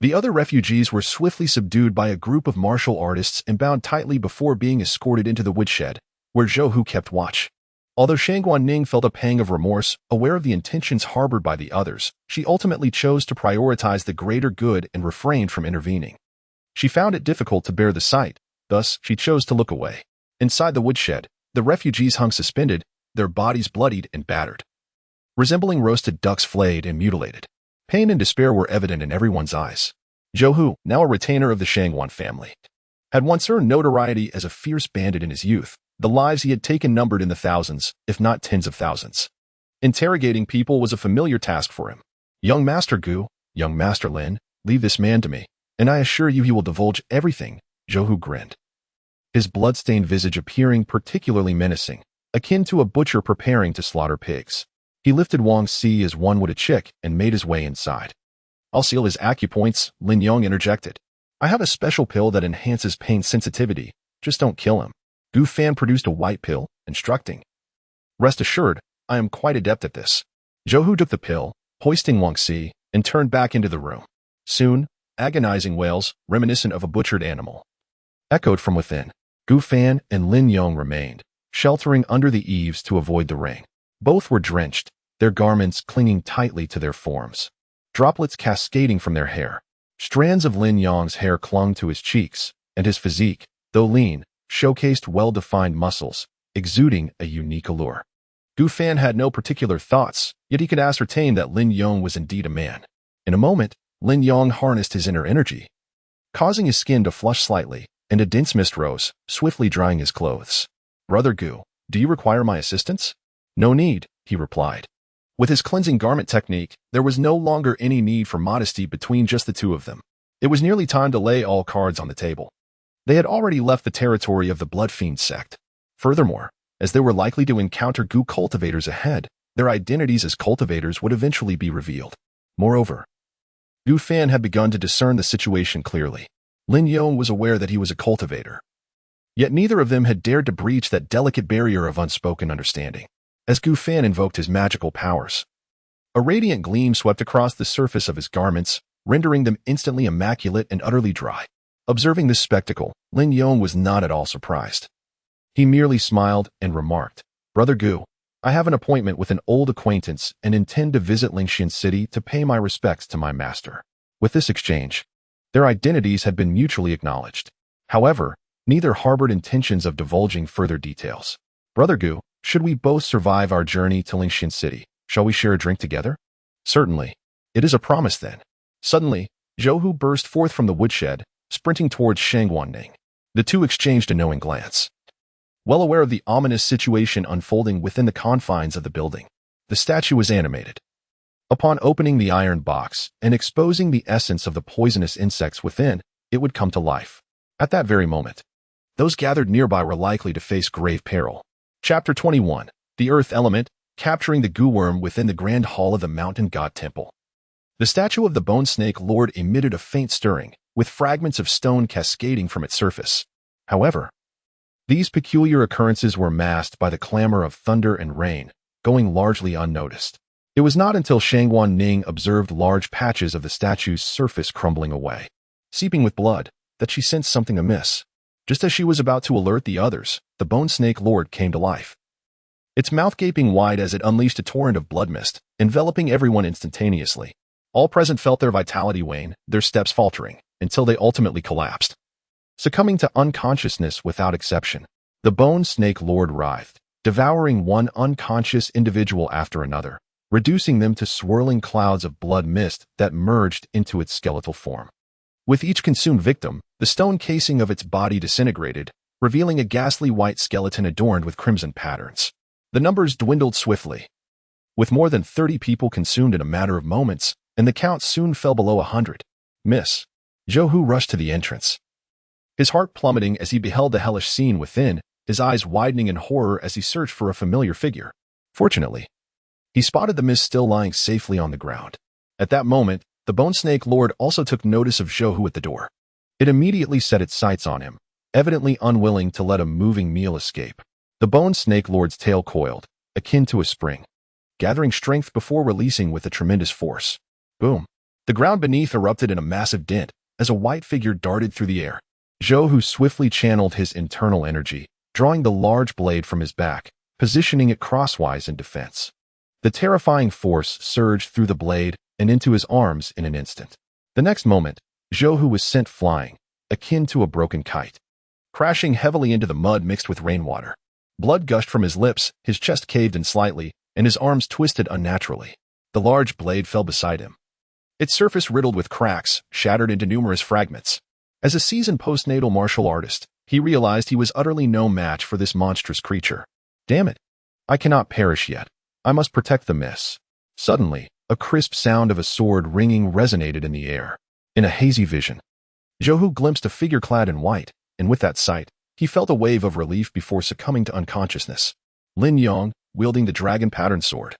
The other refugees were swiftly subdued by a group of martial artists and bound tightly before being escorted into the woodshed, where Zhou Hu kept watch. Although Shangguan Ning felt a pang of remorse, aware of the intentions harbored by the others, she ultimately chose to prioritize the greater good and refrained from intervening. She found it difficult to bear the sight, thus she chose to look away. Inside the woodshed, the refugees hung suspended, their bodies bloodied and battered, resembling roasted ducks flayed and mutilated. Pain and despair were evident in everyone's eyes. Zhou Hu, now a retainer of the Shangguan family, had once earned notoriety as a fierce bandit in his youth. The lives he had taken numbered in the thousands, if not tens of thousands. Interrogating people was a familiar task for him. "Young Master Gu, young Master Lin, leave this man to me, and I assure you he will divulge everything," Zhou Hu grinned, his blood-stained visage appearing particularly menacing, akin to a butcher preparing to slaughter pigs. He lifted Wang Si as one would a chick and made his way inside. "I'll seal his acupoints," Lin Yong interjected. "I have a special pill that enhances pain sensitivity. Just don't kill him." Gu Fan produced a white pill, instructing, "Rest assured, I am quite adept at this." Zhou Hu took the pill, hoisting Wang Si, and turned back into the room. Soon, agonizing wails, reminiscent of a butchered animal, echoed from within. Gu Fan and Lin Yong remained, sheltering under the eaves to avoid the rain. Both were drenched, their garments clinging tightly to their forms, droplets cascading from their hair. Strands of Lin Yong's hair clung to his cheeks, and his physique, though lean, showcased well-defined muscles, exuding a unique allure. Gu Fan had no particular thoughts, yet he could ascertain that Lin Yong was indeed a man. In a moment, Lin Yong harnessed his inner energy, causing his skin to flush slightly, and a dense mist rose, swiftly drying his clothes. "Brother Gu, do you require my assistance?" "No need," he replied. With his cleansing garment technique, there was no longer any need for modesty between just the two of them. It was nearly time to lay all cards on the table. They had already left the territory of the Blood Fiend sect. Furthermore, as they were likely to encounter Gu cultivators ahead, their identities as cultivators would eventually be revealed. Moreover, Gu Fan had begun to discern the situation clearly. Lin Yong was aware that he was a cultivator. Yet neither of them had dared to breach that delicate barrier of unspoken understanding. As Gu Fan invoked his magical powers, a radiant gleam swept across the surface of his garments, rendering them instantly immaculate and utterly dry. Observing this spectacle, Lin Yong was not at all surprised. He merely smiled and remarked, "Brother Gu, I have an appointment with an old acquaintance and intend to visit Lingxian City to pay my respects to my master." With this exchange, their identities had been mutually acknowledged. However, neither harbored intentions of divulging further details. "Brother Gu, should we both survive our journey to Lingxian City, shall we share a drink together?" "Certainly. It is a promise then." Suddenly, Zhou Hu burst forth from the woodshed, sprinting towards Shangguan Ning. The two exchanged a knowing glance. Well aware of the ominous situation unfolding within the confines of the building, the statue was animated. Upon opening the iron box and exposing the essence of the poisonous insects within, it would come to life. At that very moment, those gathered nearby were likely to face grave peril. Chapter 21. The Earth Element, capturing the Gu Worm within the Grand Hall of the Mountain God Temple. The statue of the Bone Snake Lord emitted a faint stirring, with fragments of stone cascading from its surface. However, these peculiar occurrences were masked by the clamor of thunder and rain, going largely unnoticed. It was not until Shangguan Ning observed large patches of the statue's surface crumbling away, seeping with blood, that she sensed something amiss. Just as she was about to alert the others, the Bone Snake Lord came to life. Its mouth gaping wide as it unleashed a torrent of blood mist, enveloping everyone instantaneously. All present felt their vitality wane, their steps faltering, until they ultimately collapsed. succumbing to unconsciousness without exception. The Bone Snake Lord writhed, devouring one unconscious individual after another, reducing them to swirling clouds of blood mist that merged into its skeletal form. With each consumed victim, the stone casing of its body disintegrated, revealing a ghastly white skeleton adorned with crimson patterns. The numbers dwindled swiftly, with more than 30 people consumed in a matter of moments, and the count soon fell below 100. Miss Zhou rushed to the entrance, his heart plummeting as he beheld the hellish scene within, his eyes widening in horror as he searched for a familiar figure. Fortunately, he spotted the mist still lying safely on the ground. At that moment, the Bone Snake Lord also took notice of Zhou at the door. It immediately set its sights on him, evidently unwilling to let a moving meal escape. The Bone Snake Lord's tail coiled, akin to a spring, gathering strength before releasing with a tremendous force. Boom! The ground beneath erupted in a massive dent as a white figure darted through the air. Zhou swiftly channeled his internal energy, drawing the large blade from his back, positioning it crosswise in defense. The terrifying force surged through the blade and into his arms in an instant. The next moment, Zhou was sent flying, akin to a broken kite, crashing heavily into the mud mixed with rainwater. Blood gushed from his lips, his chest caved in slightly, and his arms twisted unnaturally. The large blade fell beside him, its surface riddled with cracks, shattered into numerous fragments. As a seasoned postnatal martial artist, he realized he was utterly no match for this monstrous creature. Damn it! I cannot perish yet. I must protect the miss. Suddenly, a crisp sound of a sword ringing resonated in the air. In a hazy vision, Zhou glimpsed a figure clad in white, and with that sight, he felt a wave of relief before succumbing to unconsciousness. Lin Yong, wielding the dragon-patterned sword,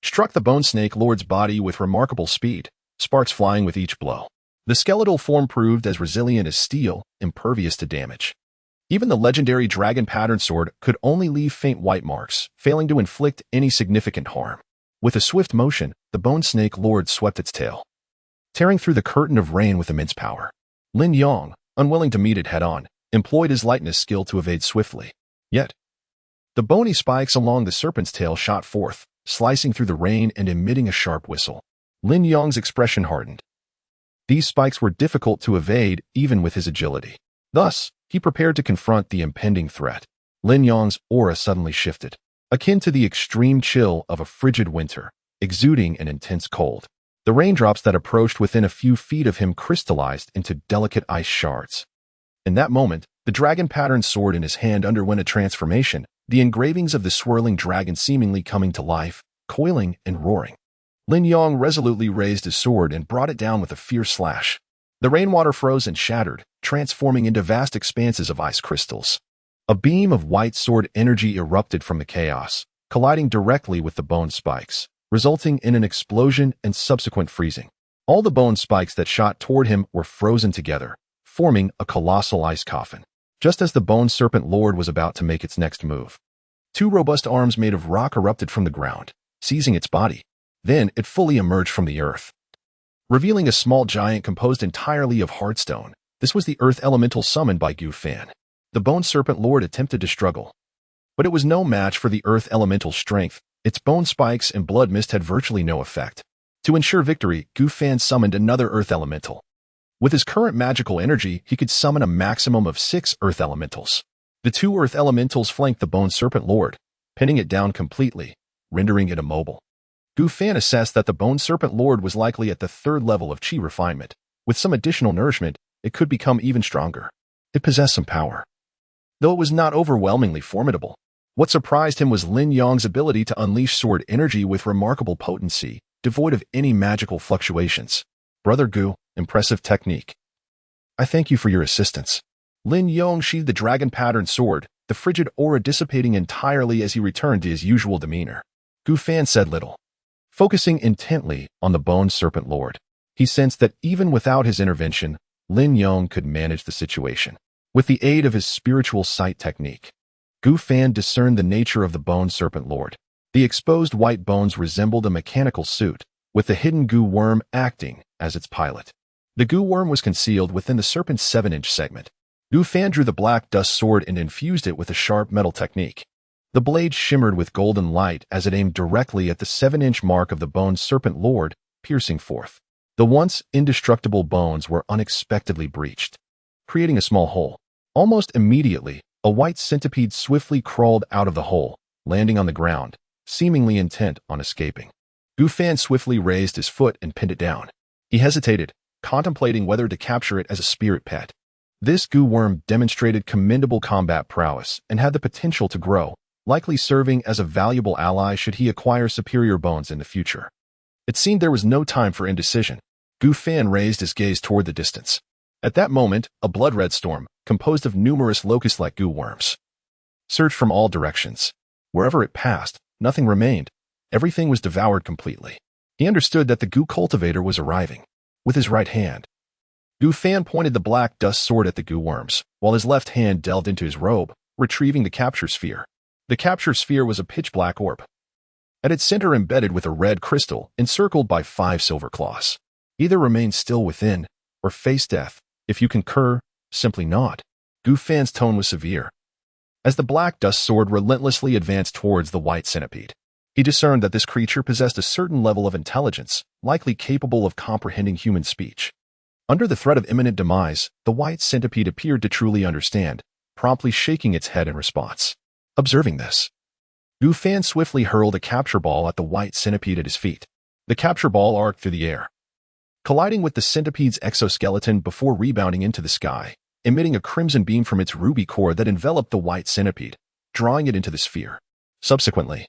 struck the Bone Snake Lord's body with remarkable speed, sparks flying with each blow. The skeletal form proved as resilient as steel, impervious to damage. Even the legendary dragon-patterned sword could only leave faint white marks, failing to inflict any significant harm. With a swift motion, the Bone Snake Lord swept its tail, tearing through the curtain of rain with immense power. Lin Yong, unwilling to meet it head-on, employed his lightness skill to evade swiftly. Yet, the bony spikes along the serpent's tail shot forth, slicing through the rain and emitting a sharp whistle. Lin Yong's expression hardened. These spikes were difficult to evade even with his agility. Thus, he prepared to confront the impending threat. Lin Yong's aura suddenly shifted, akin to the extreme chill of a frigid winter, exuding an intense cold. The raindrops that approached within a few feet of him crystallized into delicate ice shards. In that moment, the dragon-patterned sword in his hand underwent a transformation, the engravings of the swirling dragon seemingly coming to life, coiling and roaring. Lin Yong resolutely raised his sword and brought it down with a fierce slash. The rainwater froze and shattered, transforming into vast expanses of ice crystals. A beam of white sword energy erupted from the chaos, colliding directly with the bone spikes, resulting in an explosion and subsequent freezing. All the bone spikes that shot toward him were frozen together, forming a colossal ice coffin. Just as the Bone Serpent Lord was about to make its next move, two robust arms made of rock erupted from the ground, seizing its body. Then it fully emerged from the earth, revealing a small giant composed entirely of hardstone. This was the earth elemental summoned by Gu Fan. The Bone Serpent Lord attempted to struggle, but it was no match for the earth elemental strength. Its bone spikes and blood mist had virtually no effect. To ensure victory, Gu Fan summoned another earth elemental. With his current magical energy, he could summon a maximum of 6 earth elementals. The 2 earth elementals flanked the Bone Serpent Lord, pinning it down completely, rendering it immobile. Gu Fan assessed that the Bone Serpent Lord was likely at the 3rd level of Qi refinement. With some additional nourishment, it could become even stronger. It possessed some power, though it was not overwhelmingly formidable. What surprised him was Lin Yong's ability to unleash sword energy with remarkable potency, devoid of any magical fluctuations. Brother Gu, impressive technique. I thank you for your assistance. Lin Yong sheathed the dragon-patterned sword, the frigid aura dissipating entirely as he returned to his usual demeanor. Gu Fan said little, focusing intently on the Bone Serpent Lord. He sensed that even without his intervention, Lin Yong could manage the situation. With the aid of his spiritual sight technique, Gu Fan discerned the nature of the Bone Serpent Lord. The exposed white bones resembled a mechanical suit, with the hidden Gu Worm acting as its pilot. The Gu Worm was concealed within the serpent's 7-inch segment. Gu Fan drew the black dust sword and infused it with a sharp metal technique. The blade shimmered with golden light as it aimed directly at the 7-inch mark of the Bone Serpent Lord, piercing forth. The once indestructible bones were unexpectedly breached, creating a small hole. Almost immediately, a white centipede swiftly crawled out of the hole, landing on the ground, seemingly intent on escaping. Gu Fan swiftly raised his foot and pinned it down. He hesitated, contemplating whether to capture it as a spirit pet. This goo worm demonstrated commendable combat prowess and had the potential to grow, likely serving as a valuable ally should he acquire superior bones in the future. It seemed there was no time for indecision. Gu Fan raised his gaze toward the distance. At that moment, a blood-red storm, composed of numerous locust-like goo worms, surged from all directions. Wherever it passed, nothing remained. Everything was devoured completely. He understood that the goo cultivator was arriving. With his right hand, Gu Fan pointed the black dust sword at the goo worms, while his left hand delved into his robe, retrieving the capture sphere. The capture sphere was a pitch-black orb. At its center embedded with a red crystal, encircled by 5 silver claws. Either remain still within, or face death. If you concur, simply nod. Gu Fan's tone was severe. As the black dust sword relentlessly advanced towards the white centipede, he discerned that this creature possessed a certain level of intelligence, likely capable of comprehending human speech. Under the threat of imminent demise, the white centipede appeared to truly understand, promptly shaking its head in response. Observing this, Gu Fan swiftly hurled a capture ball at the white centipede at his feet. The capture ball arced through the air, colliding with the centipede's exoskeleton before rebounding into the sky, emitting a crimson beam from its ruby core that enveloped the white centipede, drawing it into the sphere. Subsequently,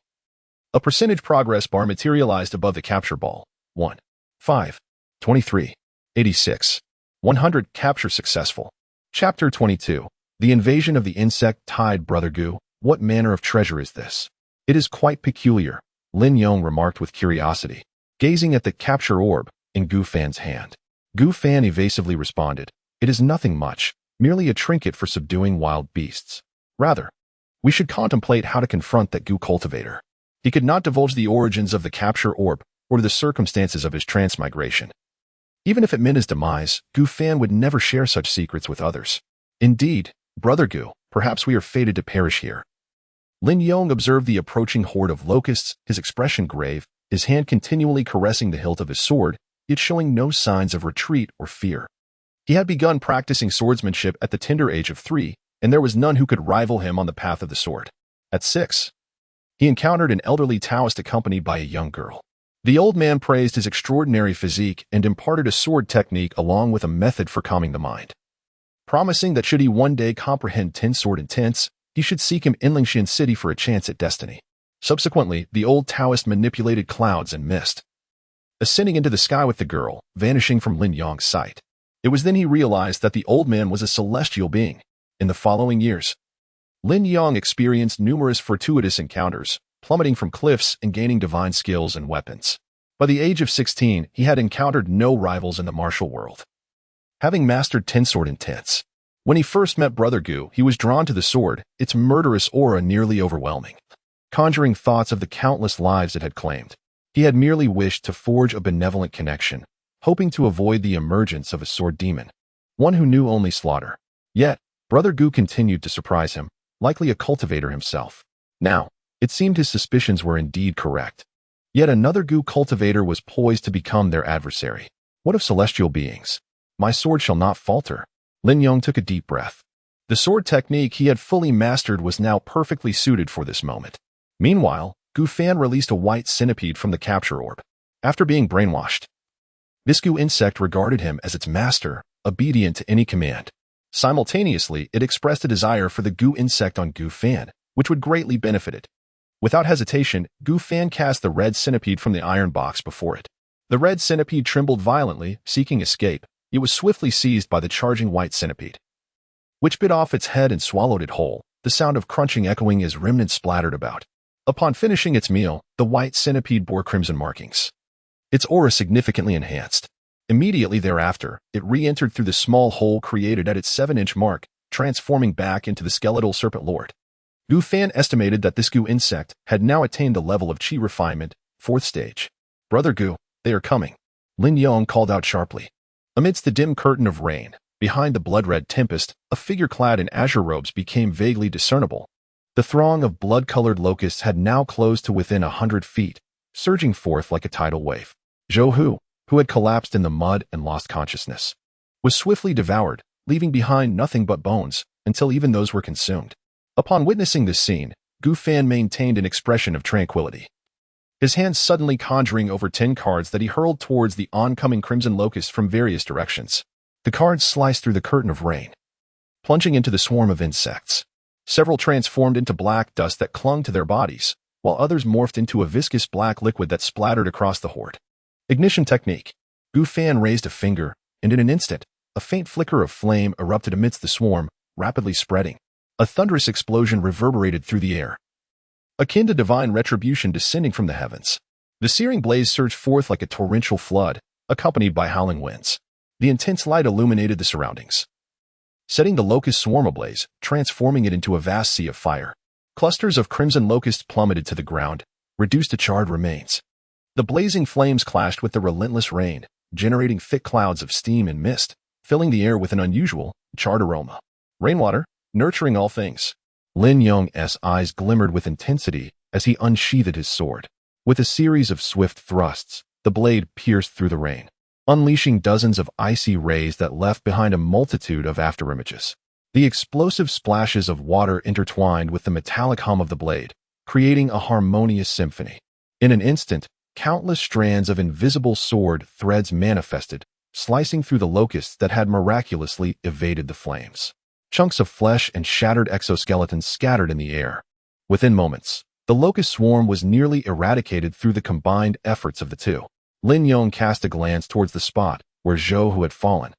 a percentage progress bar materialized above the capture ball. 1, 5, 23, 86, 100 capture successful. Chapter 22. The invasion of the insect-tide Brother Gu. What manner of treasure is this? It is quite peculiar, Lin Yong remarked with curiosity, gazing at the capture orb in Gu Fan's hand. Gu Fan evasively responded, "It is nothing much, merely a trinket for subduing wild beasts. Rather, we should contemplate how to confront that goo cultivator." He could not divulge the origins of the capture orb or the circumstances of his transmigration. Even if it meant his demise, Gu Fan would never share such secrets with others. Indeed, Brother Gu, perhaps we are fated to perish here. Lin Yong observed the approaching horde of locusts, his expression grave, his hand continually caressing the hilt of his sword, yet showing no signs of retreat or fear. He had begun practicing swordsmanship at the tender age of 3, and there was none who could rival him on the path of the sword. At 6, he encountered an elderly Taoist accompanied by a young girl. The old man praised his extraordinary physique and imparted a sword technique along with a method for calming the mind, promising that should he one day comprehend Ten Sword Intents, he should seek him in Lingxian City for a chance at destiny. Subsequently, the old Taoist manipulated clouds and mist, ascending into the sky with the girl, vanishing from Lin Yong's sight. It was then he realized that the old man was a celestial being. In the following years, Lin Yong experienced numerous fortuitous encounters, plummeting from cliffs and gaining divine skills and weapons. By the age of 16, he had encountered no rivals in the martial world, having mastered Ten Sword Intents. When he first met Brother Gu, he was drawn to the sword, its murderous aura nearly overwhelming, conjuring thoughts of the countless lives it had claimed. He had merely wished to forge a benevolent connection, hoping to avoid the emergence of a sword demon, one who knew only slaughter. Yet, Brother Gu continued to surprise him, likely a cultivator himself. Now, it seemed his suspicions were indeed correct. Yet another goo cultivator was poised to become their adversary. What of celestial beings? My sword shall not falter. Lin Yong took a deep breath. The sword technique he had fully mastered was now perfectly suited for this moment. Meanwhile, Gu Fan released a white centipede from the capture orb. After being brainwashed, this goo insect regarded him as its master, obedient to any command. Simultaneously, it expressed a desire for the goo insect on Gu Fan, which would greatly benefit it. Without hesitation, Gu Fan cast the red centipede from the iron box before it. The red centipede trembled violently, seeking escape. It was swiftly seized by the charging white centipede, which bit off its head and swallowed it whole, the sound of crunching echoing as remnants splattered about. Upon finishing its meal, the white centipede bore crimson markings, its aura significantly enhanced. Immediately thereafter, it re-entered through the small hole created at its 7-inch mark, transforming back into the skeletal serpent lord. Gu Fan estimated that this goo insect had now attained the level of Qi refinement, 4th stage. Brother Gu, they are coming, Lin Yong called out sharply. Amidst the dim curtain of rain, behind the blood-red tempest, a figure clad in azure robes became vaguely discernible. The throng of blood-colored locusts had now closed to within 100 feet, surging forth like a tidal wave. Zhou Hu, who had collapsed in the mud and lost consciousness, was swiftly devoured, leaving behind nothing but bones, until even those were consumed. Upon witnessing this scene, Gu Fan maintained an expression of tranquility, his hands suddenly conjuring over 10 cards that he hurled towards the oncoming Crimson Locust from various directions. The cards sliced through the curtain of rain, plunging into the swarm of insects. Several transformed into black dust that clung to their bodies, while others morphed into a viscous black liquid that splattered across the horde. Ignition technique. Gu Fan raised a finger, and in an instant, a faint flicker of flame erupted amidst the swarm, rapidly spreading. A thunderous explosion reverberated through the air, akin to divine retribution descending from the heavens. The searing blaze surged forth like a torrential flood, accompanied by howling winds. The intense light illuminated the surroundings, setting the locust swarm ablaze, transforming it into a vast sea of fire. Clusters of crimson locusts plummeted to the ground, reduced to charred remains. The blazing flames clashed with the relentless rain, generating thick clouds of steam and mist, filling the air with an unusual, charred aroma. Rainwater, nurturing all things. Lin Yong's eyes glimmered with intensity as he unsheathed his sword. With a series of swift thrusts, the blade pierced through the rain, unleashing dozens of icy rays that left behind a multitude of afterimages. The explosive splashes of water intertwined with the metallic hum of the blade, creating a harmonious symphony. In an instant, countless strands of invisible sword threads manifested, slicing through the locusts that had miraculously evaded the flames. Chunks of flesh and shattered exoskeletons scattered in the air. Within moments, the locust swarm was nearly eradicated through the combined efforts of the two. Lin Yong cast a glance towards the spot where Zhou Hu had fallen,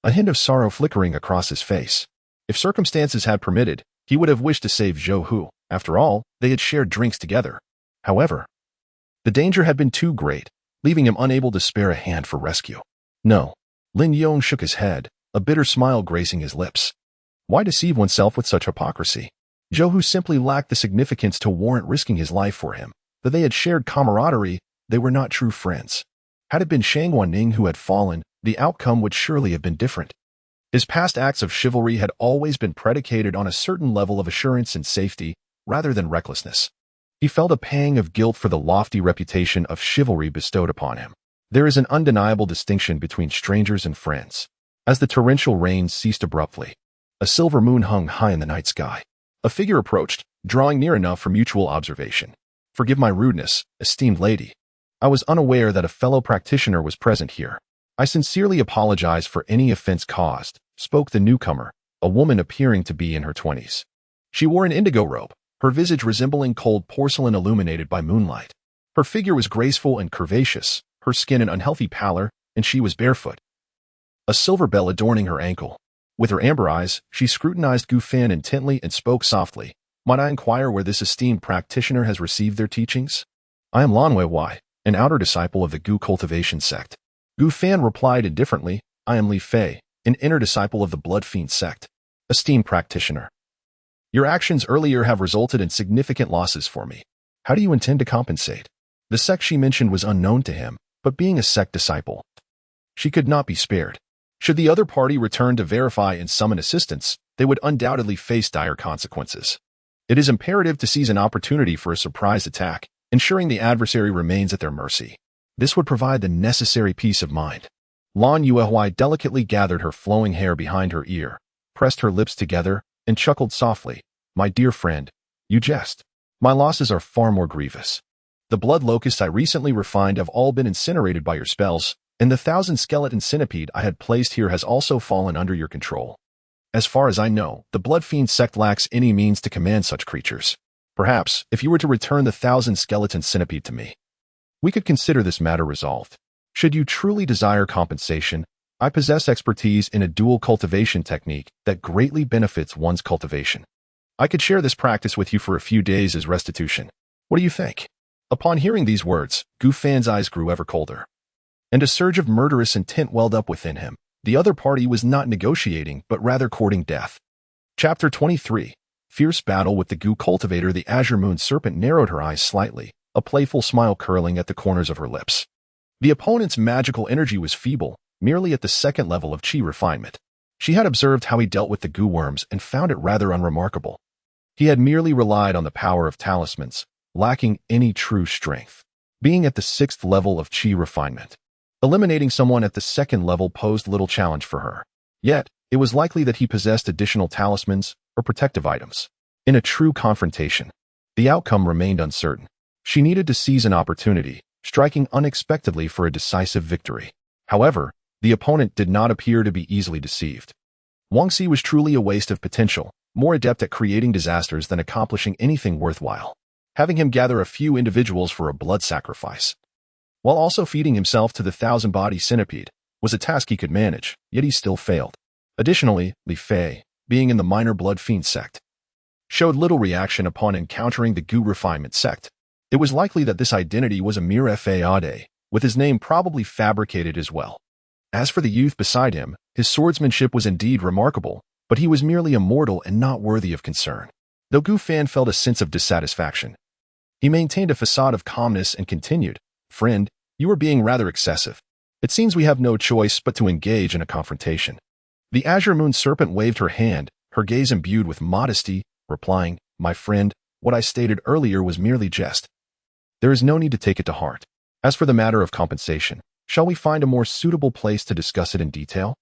a hint of sorrow flickering across his face. If circumstances had permitted, he would have wished to save Zhou Hu. After all, they had shared drinks together. However, the danger had been too great, leaving him unable to spare a hand for rescue. No. Lin Yong shook his head, a bitter smile gracing his lips. Why deceive oneself with such hypocrisy? Zhou Hu simply lacked the significance to warrant risking his life for him. Though they had shared camaraderie, they were not true friends. Had it been Shang Wanning who had fallen, the outcome would surely have been different. His past acts of chivalry had always been predicated on a certain level of assurance and safety, rather than recklessness. He felt a pang of guilt for the lofty reputation of chivalry bestowed upon him. There is an undeniable distinction between strangers and friends. As the torrential rain ceased abruptly, a silver moon hung high in the night sky. A figure approached, drawing near enough for mutual observation. Forgive my rudeness, esteemed lady. I was unaware that a fellow practitioner was present here. I sincerely apologize for any offense caused, spoke the newcomer, a woman appearing to be in her 20s. She wore an indigo robe, her visage resembling cold porcelain illuminated by moonlight. Her figure was graceful and curvaceous, her skin an unhealthy pallor, and she was barefoot, a silver bell adorning her ankle. With her amber eyes, she scrutinized Gu Fan intently and spoke softly. Might I inquire where this esteemed practitioner has received their teachings? I am Lan Wei, an outer disciple of the Gu cultivation sect. Gu Fan replied indifferently, I am Li Fei, an inner disciple of the Blood Fiend sect. Esteemed practitioner, your actions earlier have resulted in significant losses for me. How do you intend to compensate? The sect she mentioned was unknown to him, but being a sect disciple, she could not be spared. Should the other party return to verify and summon assistance, they would undoubtedly face dire consequences. It is imperative to seize an opportunity for a surprise attack, ensuring the adversary remains at their mercy. This would provide the necessary peace of mind. Lan Yuehui delicately gathered her flowing hair behind her ear, pressed her lips together, and chuckled softly. My dear friend, you jest. My losses are far more grievous. The blood locusts I recently refined have all been incinerated by your spells, and the 1,000-skeleton centipede I had placed here has also fallen under your control. As far as I know, the Blood Fiend sect lacks any means to command such creatures. Perhaps, if you were to return the 1,000-skeleton centipede to me, we could consider this matter resolved. Should you truly desire compensation, I possess expertise in a dual cultivation technique that greatly benefits one's cultivation. I could share this practice with you for a few days as restitution. What do you think? Upon hearing these words, Gu Fan's eyes grew ever colder, and a surge of murderous intent welled up within him. The other party was not negotiating, but rather courting death. Chapter 23. Fierce battle with the Gu cultivator. The azure moon serpent narrowed her eyes slightly, a playful smile curling at the corners of her lips. The opponent's magical energy was feeble, merely at the second level of Qi refinement. She had observed how he dealt with the Gu worms and found it rather unremarkable. He had merely relied on the power of talismans, lacking any true strength. Being at the 6th level of Qi refinement, eliminating someone at the 2nd level posed little challenge for her. Yet, it was likely that he possessed additional talismans or protective items. In a true confrontation, the outcome remained uncertain. She needed to seize an opportunity, striking unexpectedly for a decisive victory. However, the opponent did not appear to be easily deceived. Wang Xi was truly a waste of potential, more adept at creating disasters than accomplishing anything worthwhile. Having him gather a few individuals for a blood sacrifice, while also feeding himself to the thousand-body centipede, was a task he could manage, yet he still failed. Additionally, Li Fei, being in the minor blood fiend sect, showed little reaction upon encountering the Gu refinement sect. It was likely that this identity was a mere fade, with his name probably fabricated as well. As for the youth beside him, his swordsmanship was indeed remarkable, but he was merely a mortal and not worthy of concern. Though Gu Fan felt a sense of dissatisfaction, he maintained a facade of calmness and continued, "Friend, you are being rather excessive. It seems we have no choice but to engage in a confrontation." The Azure Moon Serpent waved her hand, her gaze imbued with modesty, replying, "My friend, what I stated earlier was merely jest. There is no need to take it to heart. As for the matter of compensation, shall we find a more suitable place to discuss it in detail?"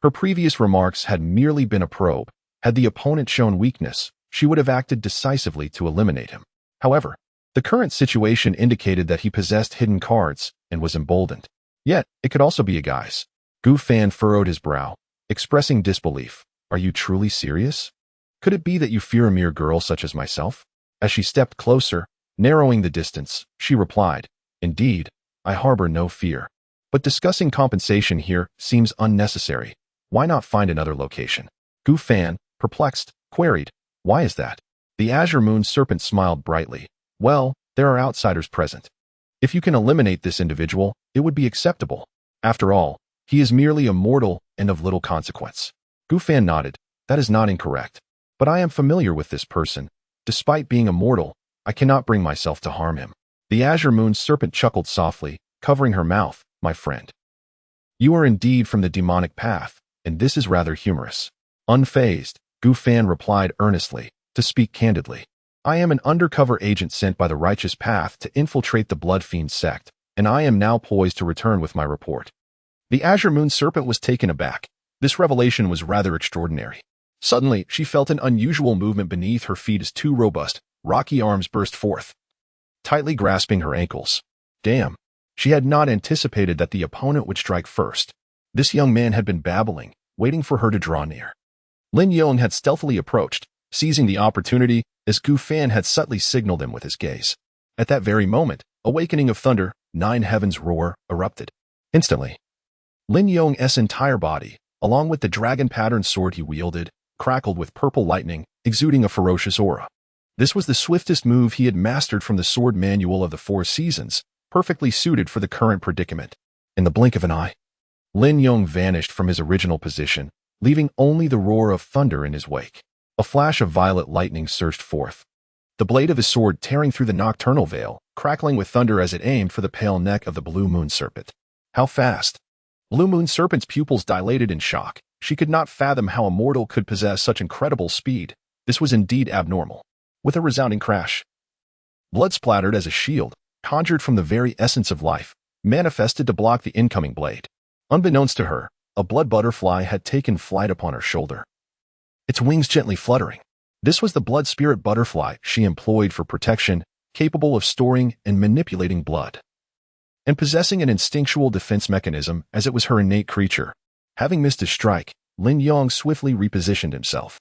Her previous remarks had merely been a probe. Had the opponent shown weakness, she would have acted decisively to eliminate him. However, the current situation indicated that he possessed hidden cards and was emboldened. Yet, it could also be a guise. Gu Fan furrowed his brow, expressing disbelief. "Are you truly serious? Could it be that you fear a mere girl such as myself?" As she stepped closer, narrowing the distance, she replied, "Indeed, I harbor no fear. But discussing compensation here seems unnecessary. Why not find another location?" Gu Fan, perplexed, queried, "Why is that?" The Azure Moon Serpent smiled brightly. "Well, there are outsiders present. If you can eliminate this individual, it would be acceptable. After all, he is merely a mortal and of little consequence." Gu Fan nodded. "That is not incorrect. But I am familiar with this person. Despite being a mortal, I cannot bring myself to harm him." The Azure Moon Serpent chuckled softly, covering her mouth. "My friend, you are indeed from the demonic path, and this is rather humorous." Unfazed, Gu Fan replied earnestly, "To speak candidly, I am an undercover agent sent by the Righteous Path to infiltrate the Blood Fiend sect, and I am now poised to return with my report." The Azure Moon Serpent was taken aback. This revelation was rather extraordinary. Suddenly, she felt an unusual movement beneath her feet as two robust, rocky arms burst forth, tightly grasping her ankles. Damn. She had not anticipated that the opponent would strike first. This young man had been babbling, waiting for her to draw near. Lin Yong had stealthily approached, seizing the opportunity as Gu Fan had subtly signaled him with his gaze. At that very moment, awakening of thunder, nine heavens roar, erupted. Instantly, Lin Yong's entire body, along with the dragon-patterned sword he wielded, crackled with purple lightning, exuding a ferocious aura. This was the swiftest move he had mastered from the sword manual of the Four Seasons, perfectly suited for the current predicament. In the blink of an eye, Lin Yong vanished from his original position, leaving only the roar of thunder in his wake. A flash of violet lightning surged forth, the blade of his sword tearing through the nocturnal veil, crackling with thunder as it aimed for the pale neck of the Blue Moon Serpent. How fast! Blue Moon Serpent's pupils dilated in shock. She could not fathom how a mortal could possess such incredible speed. This was indeed abnormal. With a resounding crash, blood splattered as a shield, conjured from the very essence of life, manifested to block the incoming blade. Unbeknownst to her, a blood butterfly had taken flight upon her shoulder, its wings gently fluttering. This was the blood spirit butterfly she employed for protection, capable of storing and manipulating blood, and possessing an instinctual defense mechanism as it was her innate creature. Having missed his strike, Lin Yong swiftly repositioned himself,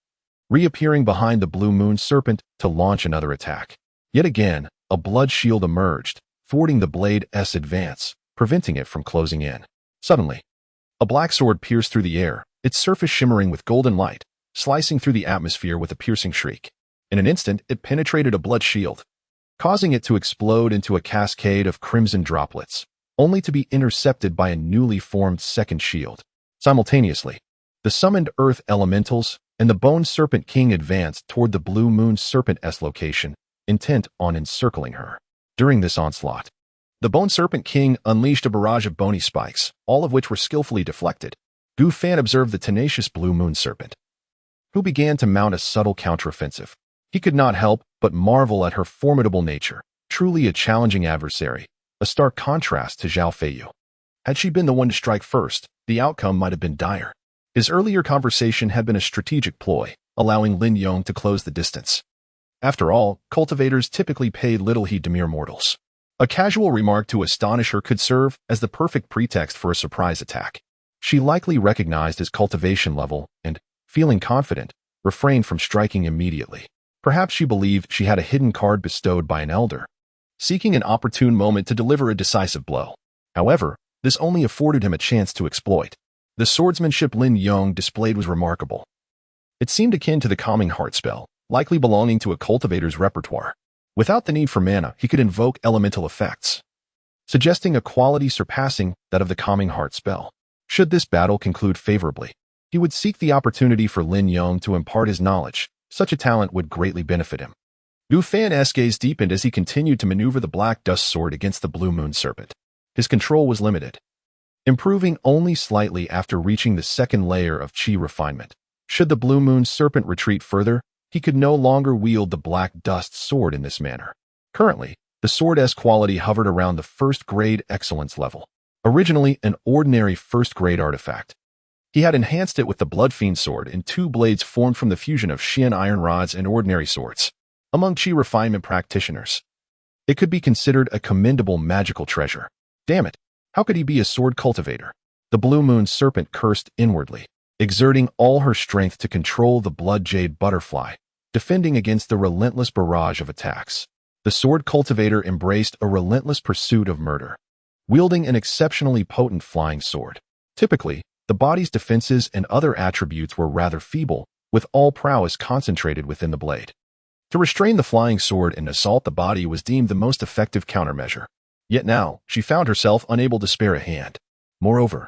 reappearing behind the Blue Moon Serpent to launch another attack. Yet again, a blood shield emerged, thwarting the blade's advance, preventing it from closing in. Suddenly, a black sword pierced through the air, its surface shimmering with golden light, slicing through the atmosphere with a piercing shriek. In an instant, it penetrated a blood shield, causing it to explode into a cascade of crimson droplets, only to be intercepted by a newly formed second shield. Simultaneously, the summoned earth elementals and the Bone Serpent King advanced toward the Blue Moon Serpent's location, intent on encircling her. During this onslaught, the Bone Serpent King unleashed a barrage of bony spikes, all of which were skillfully deflected. Gu Fan observed the tenacious Blue Moon Serpent, who began to mount a subtle counteroffensive. He could not help but marvel at her formidable nature, truly a challenging adversary, a stark contrast to Zhao Feiyu. Had she been the one to strike first, the outcome might have been dire. His earlier conversation had been a strategic ploy, allowing Lin Yong to close the distance. After all, cultivators typically paid little heed to mere mortals. A casual remark to astonish her could serve as the perfect pretext for a surprise attack. She likely recognized his cultivation level and, feeling confident, refrained from striking immediately. Perhaps she believed she had a hidden card bestowed by an elder, seeking an opportune moment to deliver a decisive blow. However, this only afforded him a chance to exploit. The swordsmanship Lin Yong displayed was remarkable. It seemed akin to the Calming Heart spell, likely belonging to a cultivator's repertoire. Without the need for mana, he could invoke elemental effects, suggesting a quality surpassing that of the Calming Heart spell. Should this battle conclude favorably, he would seek the opportunity for Lin Yong to impart his knowledge. Such a talent would greatly benefit him. Gu Fan's gaze deepened as he continued to maneuver the Black Dust Sword against the Blue Moon Serpent. His control was limited, improving only slightly after reaching the second layer of Qi refinement. Should the Blue Moon Serpent retreat further, he could no longer wield the Black Dust Sword in this manner. Currently, the sword's quality hovered around the first-grade excellence level. Originally an ordinary first-grade artifact, he had enhanced it with the Bloodfiend Sword and two blades formed from the fusion of Xian iron rods and ordinary swords. Among Qi refinement practitioners, it could be considered a commendable magical treasure. Damn it, how could he be a sword cultivator? The Blue Moon Serpent cursed inwardly, exerting all her strength to control the Blood Jade Butterfly, defending against the relentless barrage of attacks. The sword cultivator embraced a relentless pursuit of murder, wielding an exceptionally potent flying sword. Typically, the body's defenses and other attributes were rather feeble, with all prowess concentrated within the blade. To restrain the flying sword and assault the body was deemed the most effective countermeasure. Yet now, she found herself unable to spare a hand. Moreover,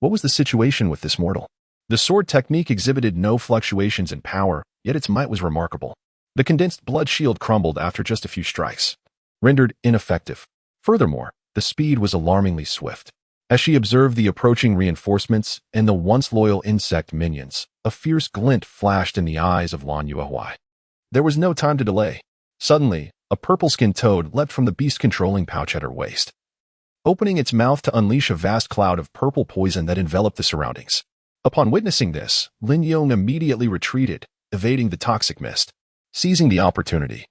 what was the situation with this mortal? The sword technique exhibited no fluctuations in power, yet its might was remarkable. The condensed blood shield crumbled after just a few strikes, rendered ineffective. Furthermore, the speed was alarmingly swift. As she observed the approaching reinforcements and the once loyal insect minions, a fierce glint flashed in the eyes of Lan Yuehui. There was no time to delay. Suddenly, a purple-skinned toad leapt from the beast-controlling pouch at her waist, opening its mouth to unleash a vast cloud of purple poison that enveloped the surroundings. Upon witnessing this, Lin Yong immediately retreated, evading the toxic mist. Seizing the opportunity,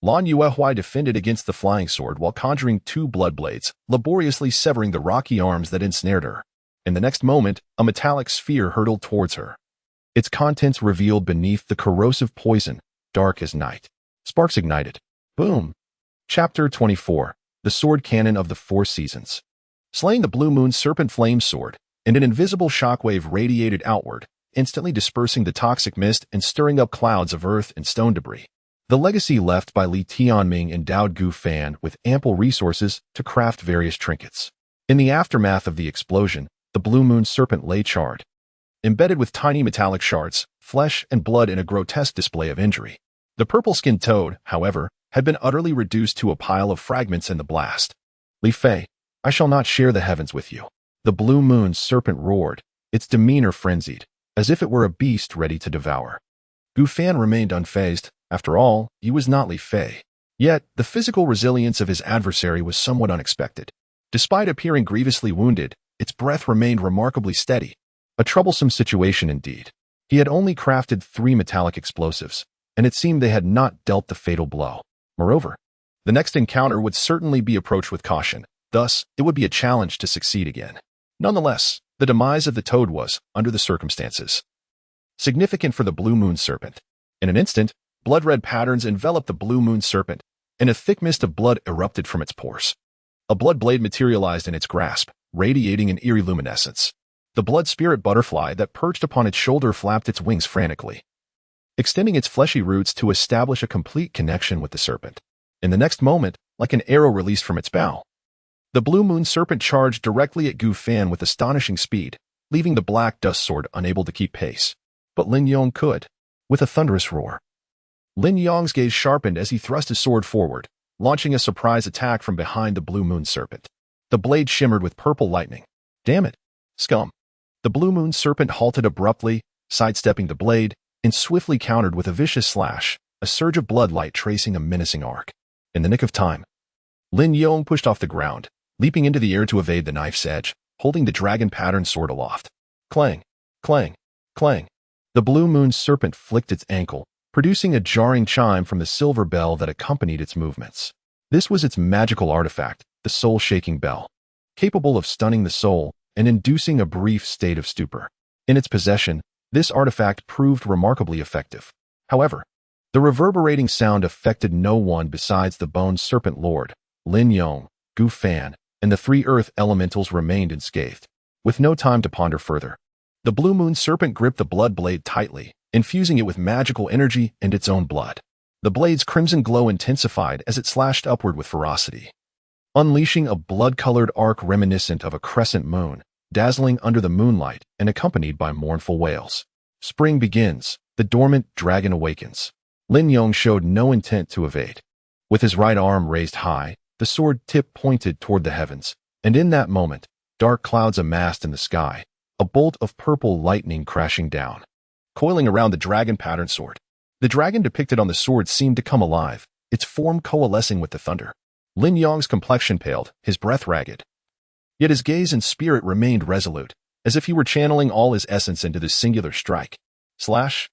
Lan Yuehui defended against the flying sword while conjuring two blood blades, laboriously severing the rocky arms that ensnared her. In the next moment, a metallic sphere hurtled towards her, its contents revealed beneath the corrosive poison, dark as night. Sparks ignited. Boom! Chapter 24. The Sword Cannon of the Four Seasons. Slaying the Blue Moon Serpent Flame Sword, and an invisible shockwave radiated outward, instantly dispersing the toxic mist and stirring up clouds of earth and stone debris. The legacy left by Li Tianming endowed Gu Fan with ample resources to craft various trinkets. In the aftermath of the explosion, the Blue Moon Serpent lay charred, embedded with tiny metallic shards, flesh, and blood in a grotesque display of injury. The purple-skinned toad, however, had been utterly reduced to a pile of fragments in the blast. Li Fei, I shall not share the heavens with you. The Blue Moon Serpent roared, its demeanor frenzied, as if it were a beast ready to devour. Gu Fan remained unfazed. After all, he was not Li Fei. Yet, the physical resilience of his adversary was somewhat unexpected. Despite appearing grievously wounded, its breath remained remarkably steady. A troublesome situation indeed. He had only crafted 3 metallic explosives, and it seemed they had not dealt the fatal blow. Moreover, the next encounter would certainly be approached with caution. Thus, it would be a challenge to succeed again. Nonetheless, the demise of the toad was, under the circumstances, significant for the Blue Moon Serpent. In an instant, blood-red patterns enveloped the Blue Moon Serpent, and a thick mist of blood erupted from its pores. A blood blade materialized in its grasp, radiating an eerie luminescence. The blood spirit butterfly that perched upon its shoulder flapped its wings frantically, extending its fleshy roots to establish a complete connection with the serpent. In the next moment, like an arrow released from its bow, the Blue Moon Serpent charged directly at Gu Fan with astonishing speed, leaving the Black Dust Sword unable to keep pace. But Lin Yong could. With a thunderous roar, Lin Yong's gaze sharpened as he thrust his sword forward, launching a surprise attack from behind the Blue Moon Serpent. The blade shimmered with purple lightning. Damn it, scum. The Blue Moon Serpent halted abruptly, sidestepping the blade, and swiftly countered with a vicious slash, a surge of bloodlight tracing a menacing arc. In the nick of time, Lin Yong pushed off the ground, leaping into the air to evade the knife's edge, holding the dragon-patterned sword aloft. Clang, Clang, clang. The blue moon serpent flicked its ankle, producing a jarring chime from the silver bell that accompanied its movements. This was its magical artifact, the soul-shaking bell, capable of stunning the soul and inducing a brief state of stupor. In its possession, this artifact proved remarkably effective. However, the reverberating sound affected no one besides the Bone Serpent Lord, Lin Yong, Gu Fan, and the three earth elementals remained unscathed. With no time to ponder further, the blue moon serpent gripped the blood blade tightly, infusing it with magical energy and its own blood. The blade's crimson glow intensified as it slashed upward with ferocity, unleashing a blood-colored arc reminiscent of a crescent moon, dazzling under the moonlight and accompanied by mournful wails. Spring begins, the dormant dragon awakens. Lin Yong showed no intent to evade. With his right arm raised high, the sword tip pointed toward the heavens, and in that moment, dark clouds amassed in the sky, a bolt of purple lightning crashing down, coiling around the dragon-patterned sword. The dragon depicted on the sword seemed to come alive, its form coalescing with the thunder. Lin Yong's complexion paled, his breath ragged. Yet his gaze and spirit remained resolute, as if he were channeling all his essence into this singular strike. Slash!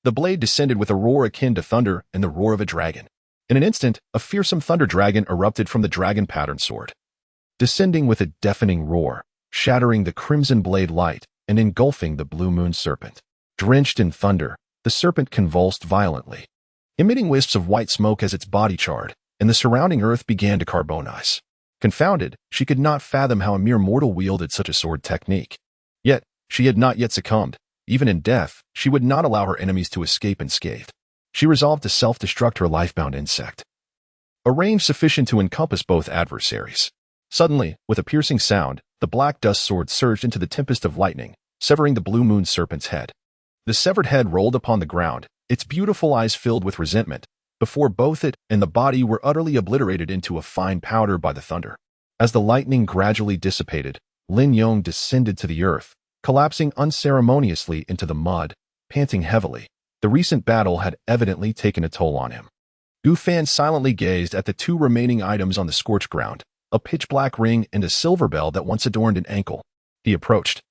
The blade descended with a roar akin to thunder and the roar of a dragon. In an instant, a fearsome thunder dragon erupted from the dragon-patterned sword, descending with a deafening roar, shattering the crimson blade light and engulfing the blue moon serpent. Drenched in thunder, the serpent convulsed violently, emitting wisps of white smoke as its body charred, and the surrounding earth began to carbonize. Confounded, she could not fathom how a mere mortal wielded such a sword technique. Yet, she had not yet succumbed. Even in death, she would not allow her enemies to escape unscathed. She resolved to self-destruct her lifebound insect, a range sufficient to encompass both adversaries. Suddenly, with a piercing sound, the black dust sword surged into the tempest of lightning, severing the blue moon serpent's head. The severed head rolled upon the ground, its beautiful eyes filled with resentment, before both it and the body were utterly obliterated into a fine powder by the thunder. As the lightning gradually dissipated, Lin Yong descended to the earth, collapsing unceremoniously into the mud, panting heavily. The recent battle had evidently taken a toll on him. Gu Fan silently gazed at the two remaining items on the scorched ground, a pitch-black ring and a silver bell that once adorned an ankle. He approached,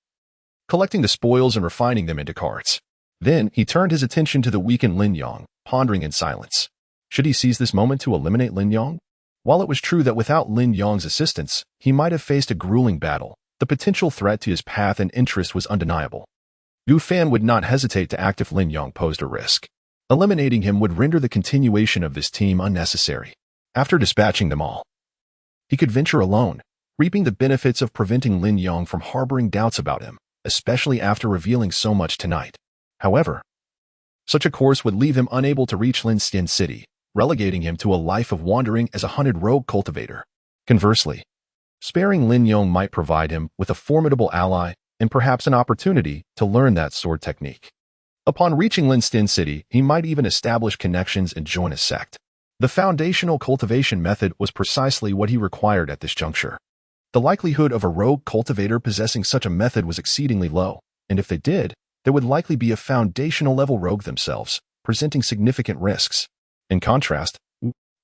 collecting the spoils and refining them into cards. Then he turned his attention to the weakened Lin Yong, pondering in silence. Should he seize this moment to eliminate Lin Yong? While it was true that without Lin Yong's assistance, he might have faced a grueling battle, the potential threat to his path and interest was undeniable. Gu Fan would not hesitate to act if Lin Yong posed a risk. Eliminating him would render the continuation of this team unnecessary. After dispatching them all, he could venture alone, reaping the benefits of preventing Lin Yong from harboring doubts about him, especially after revealing so much tonight. However, such a course would leave him unable to reach Lin Stian City, relegating him to a life of wandering as a hunted rogue cultivator. Conversely, sparing Lin Yong might provide him with a formidable ally and perhaps an opportunity to learn that sword technique. Upon reaching Lin Stian City, he might even establish connections and join a sect. The foundational cultivation method was precisely what he required at this juncture. The likelihood of a rogue cultivator possessing such a method was exceedingly low, and if they did, there would likely be a foundational level rogue themselves, presenting significant risks. In contrast,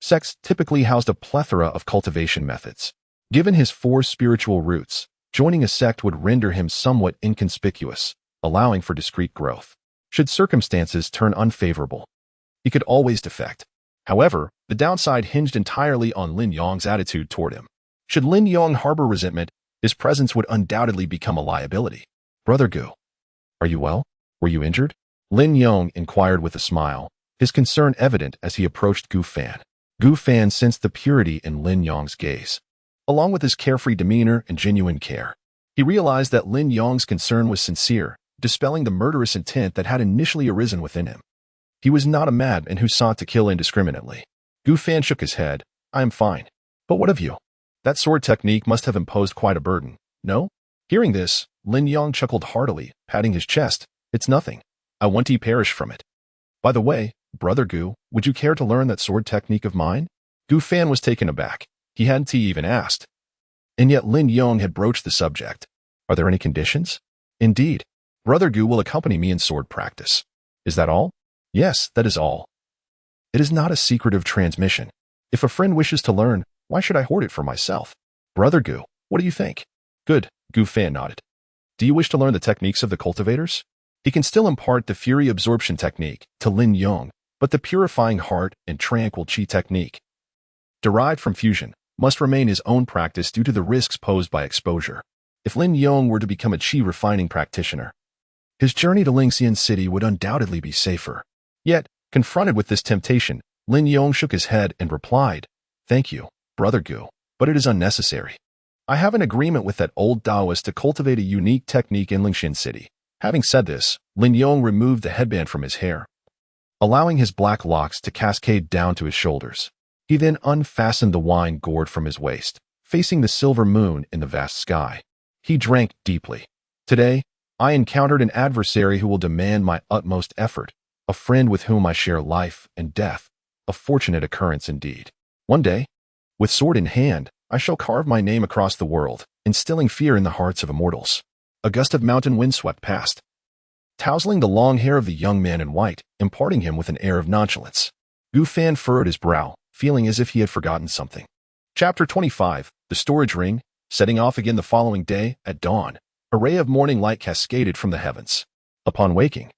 sects typically housed a plethora of cultivation methods. Given his four spiritual roots, joining a sect would render him somewhat inconspicuous, allowing for discreet growth. Should circumstances turn unfavorable, he could always defect. However, the downside hinged entirely on Lin Yong's attitude toward him. Should Lin Yong harbor resentment, his presence would undoubtedly become a liability. Brother Gu, are you well? Were you injured? Lin Yong inquired with a smile, his concern evident as he approached Gu Fan. Gu Fan sensed the purity in Lin Yong's gaze, along with his carefree demeanor and genuine care. He realized that Lin Yong's concern was sincere, dispelling the murderous intent that had initially arisen within him. He was not a madman who sought to kill indiscriminately. Gu Fan shook his head. I am fine. But what of you? That sword technique must have imposed quite a burden, no? Hearing this, Lin Yong chuckled heartily, patting his chest. It's nothing. I want to perish from it. By the way, Brother Gu, would you care to learn that sword technique of mine? Gu Fan was taken aback. He hadn't even asked. And yet Lin Yong had broached the subject. Are there any conditions? Indeed. Brother Gu will accompany me in sword practice. Is that all? Yes, that is all. It is not a secretive transmission. If a friend wishes to learn, why should I hoard it for myself? Brother Gu, what do you think? Good, Gu Fan nodded. Do you wish to learn the techniques of the cultivators? He can still impart the fury absorption technique to Lin Yong, but the purifying heart and tranquil qi technique, derived from fusion, must remain his own practice due to the risks posed by exposure. If Lin Yong were to become a qi refining practitioner, his journey to Lingxian City would undoubtedly be safer. Yet, confronted with this temptation, Lin Yong shook his head and replied, "Thank you, Brother Gu, but it is unnecessary. I have an agreement with that old Taoist to cultivate a unique technique in Lingxian City." Having said this, Lin Yong removed the headband from his hair, allowing his black locks to cascade down to his shoulders. He then unfastened the wine gourd from his waist, facing the silver moon in the vast sky. He drank deeply. "Today, I encountered an adversary who will demand my utmost effort, a friend with whom I share life and death, a fortunate occurrence indeed. One day, with sword in hand, I shall carve my name across the world, instilling fear in the hearts of immortals." A gust of mountain wind swept past, tousling the long hair of the young man in white, imparting him with an air of nonchalance. Gu Fan furrowed his brow, feeling as if he had forgotten something. Chapter 25, The Storage Ring. Setting off again the following day, at dawn, a ray of morning light cascaded from the heavens. Upon waking,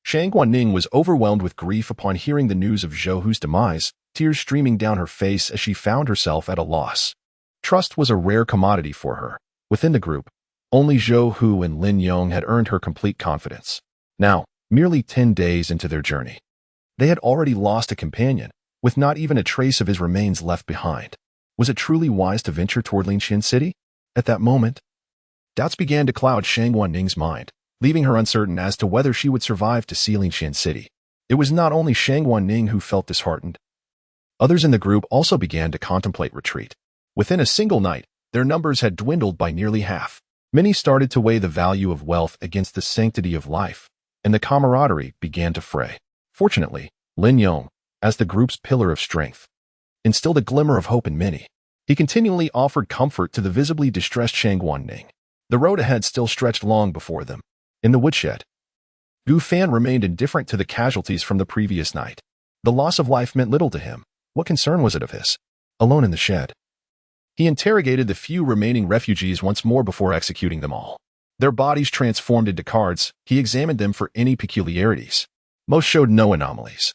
Shang Guanning was overwhelmed with grief upon hearing the news of Zhou Hu's demise, tears streaming down her face as she found herself at a loss. Trust was a rare commodity for her. Within the group, only Zhou Hu and Lin Yong had earned her complete confidence. Now, merely 10 days into their journey, they had already lost a companion, with not even a trace of his remains left behind. Was it truly wise to venture toward Lingxian City? At that moment, doubts began to cloud Shang Guanning's mind, leaving her uncertain as to whether she would survive to see Lingxian City. It was not only Shang Guanning who felt disheartened. Others in the group also began to contemplate retreat. Within a single night, their numbers had dwindled by nearly half. Many started to weigh the value of wealth against the sanctity of life, and the camaraderie began to fray. Fortunately, Lin Yong, as the group's pillar of strength, instilled a glimmer of hope in many. He continually offered comfort to the visibly distressed Shang Guanning. The road ahead still stretched long before them. In the woodshed, Gu Fan remained indifferent to the casualties from the previous night. The loss of life meant little to him. What concern was it of his? Alone in the shed, he interrogated the few remaining refugees once more before executing them all. Their bodies transformed into cards, he examined them for any peculiarities. Most showed no anomalies.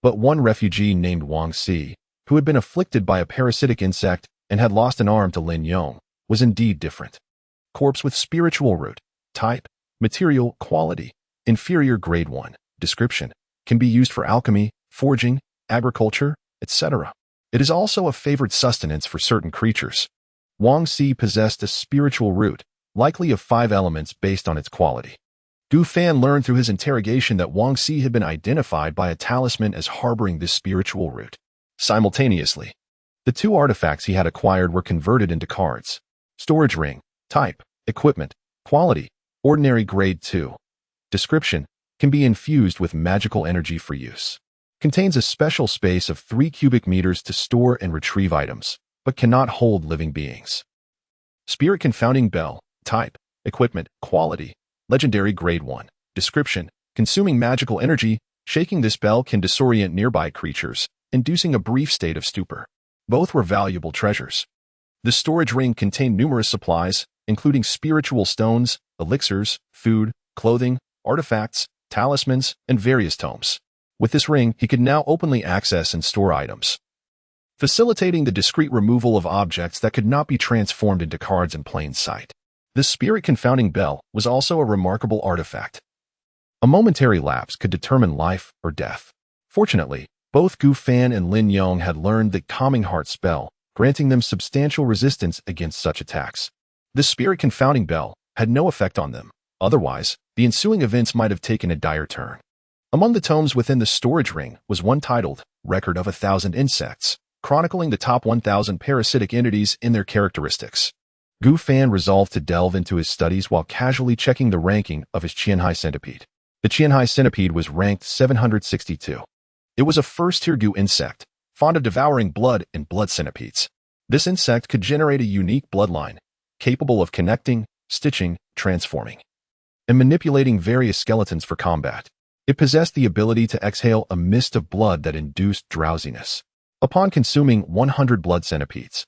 But one refugee named Wang Si, who had been afflicted by a parasitic insect and had lost an arm to Lin Yong, was indeed different. Corpse with spiritual root, type, material, quality, inferior grade 1, description, can be used for alchemy, forging, agriculture, etc. It is also a favored sustenance for certain creatures. Wang Si possessed a spiritual root, likely of 5 elements based on its quality. Gu Fan learned through his interrogation that Wang Si had been identified by a talisman as harboring this spiritual root. Simultaneously, the 2 artifacts he had acquired were converted into cards. Storage ring, type, equipment, quality, ordinary grade 2. Description, can be infused with magical energy for use. Contains a special space of 3 cubic meters to store and retrieve items, but cannot hold living beings. Spirit Confounding Bell, type, equipment, quality, legendary grade 1. Description, consuming magical energy, shaking this bell can disorient nearby creatures, inducing a brief state of stupor. Both were valuable treasures. The storage ring contained numerous supplies, including spiritual stones, elixirs, food, clothing, artifacts, talismans, and various tomes. With this ring, he could now openly access and store items, facilitating the discreet removal of objects that could not be transformed into cards in plain sight. This Spirit Confounding Bell was also a remarkable artifact. A momentary lapse could determine life or death. Fortunately, both Gu Fan and Lin Yong had learned the Calming Heart spell, granting them substantial resistance against such attacks. The Spirit Confounding Bell had no effect on them. Otherwise, the ensuing events might have taken a dire turn. Among the tomes within the storage ring was one titled Record of 1,000 Insects, chronicling the top 1,000 parasitic entities in their characteristics. Gu Fan resolved to delve into his studies while casually checking the ranking of his Qianhai centipede. The Qianhai centipede was ranked 762. It was a first-tier Gu insect, fond of devouring blood and blood centipedes. This insect could generate a unique bloodline, capable of connecting, stitching, transforming, and manipulating various skeletons for combat. It possessed the ability to exhale a mist of blood that induced drowsiness. Upon consuming 100 blood centipedes,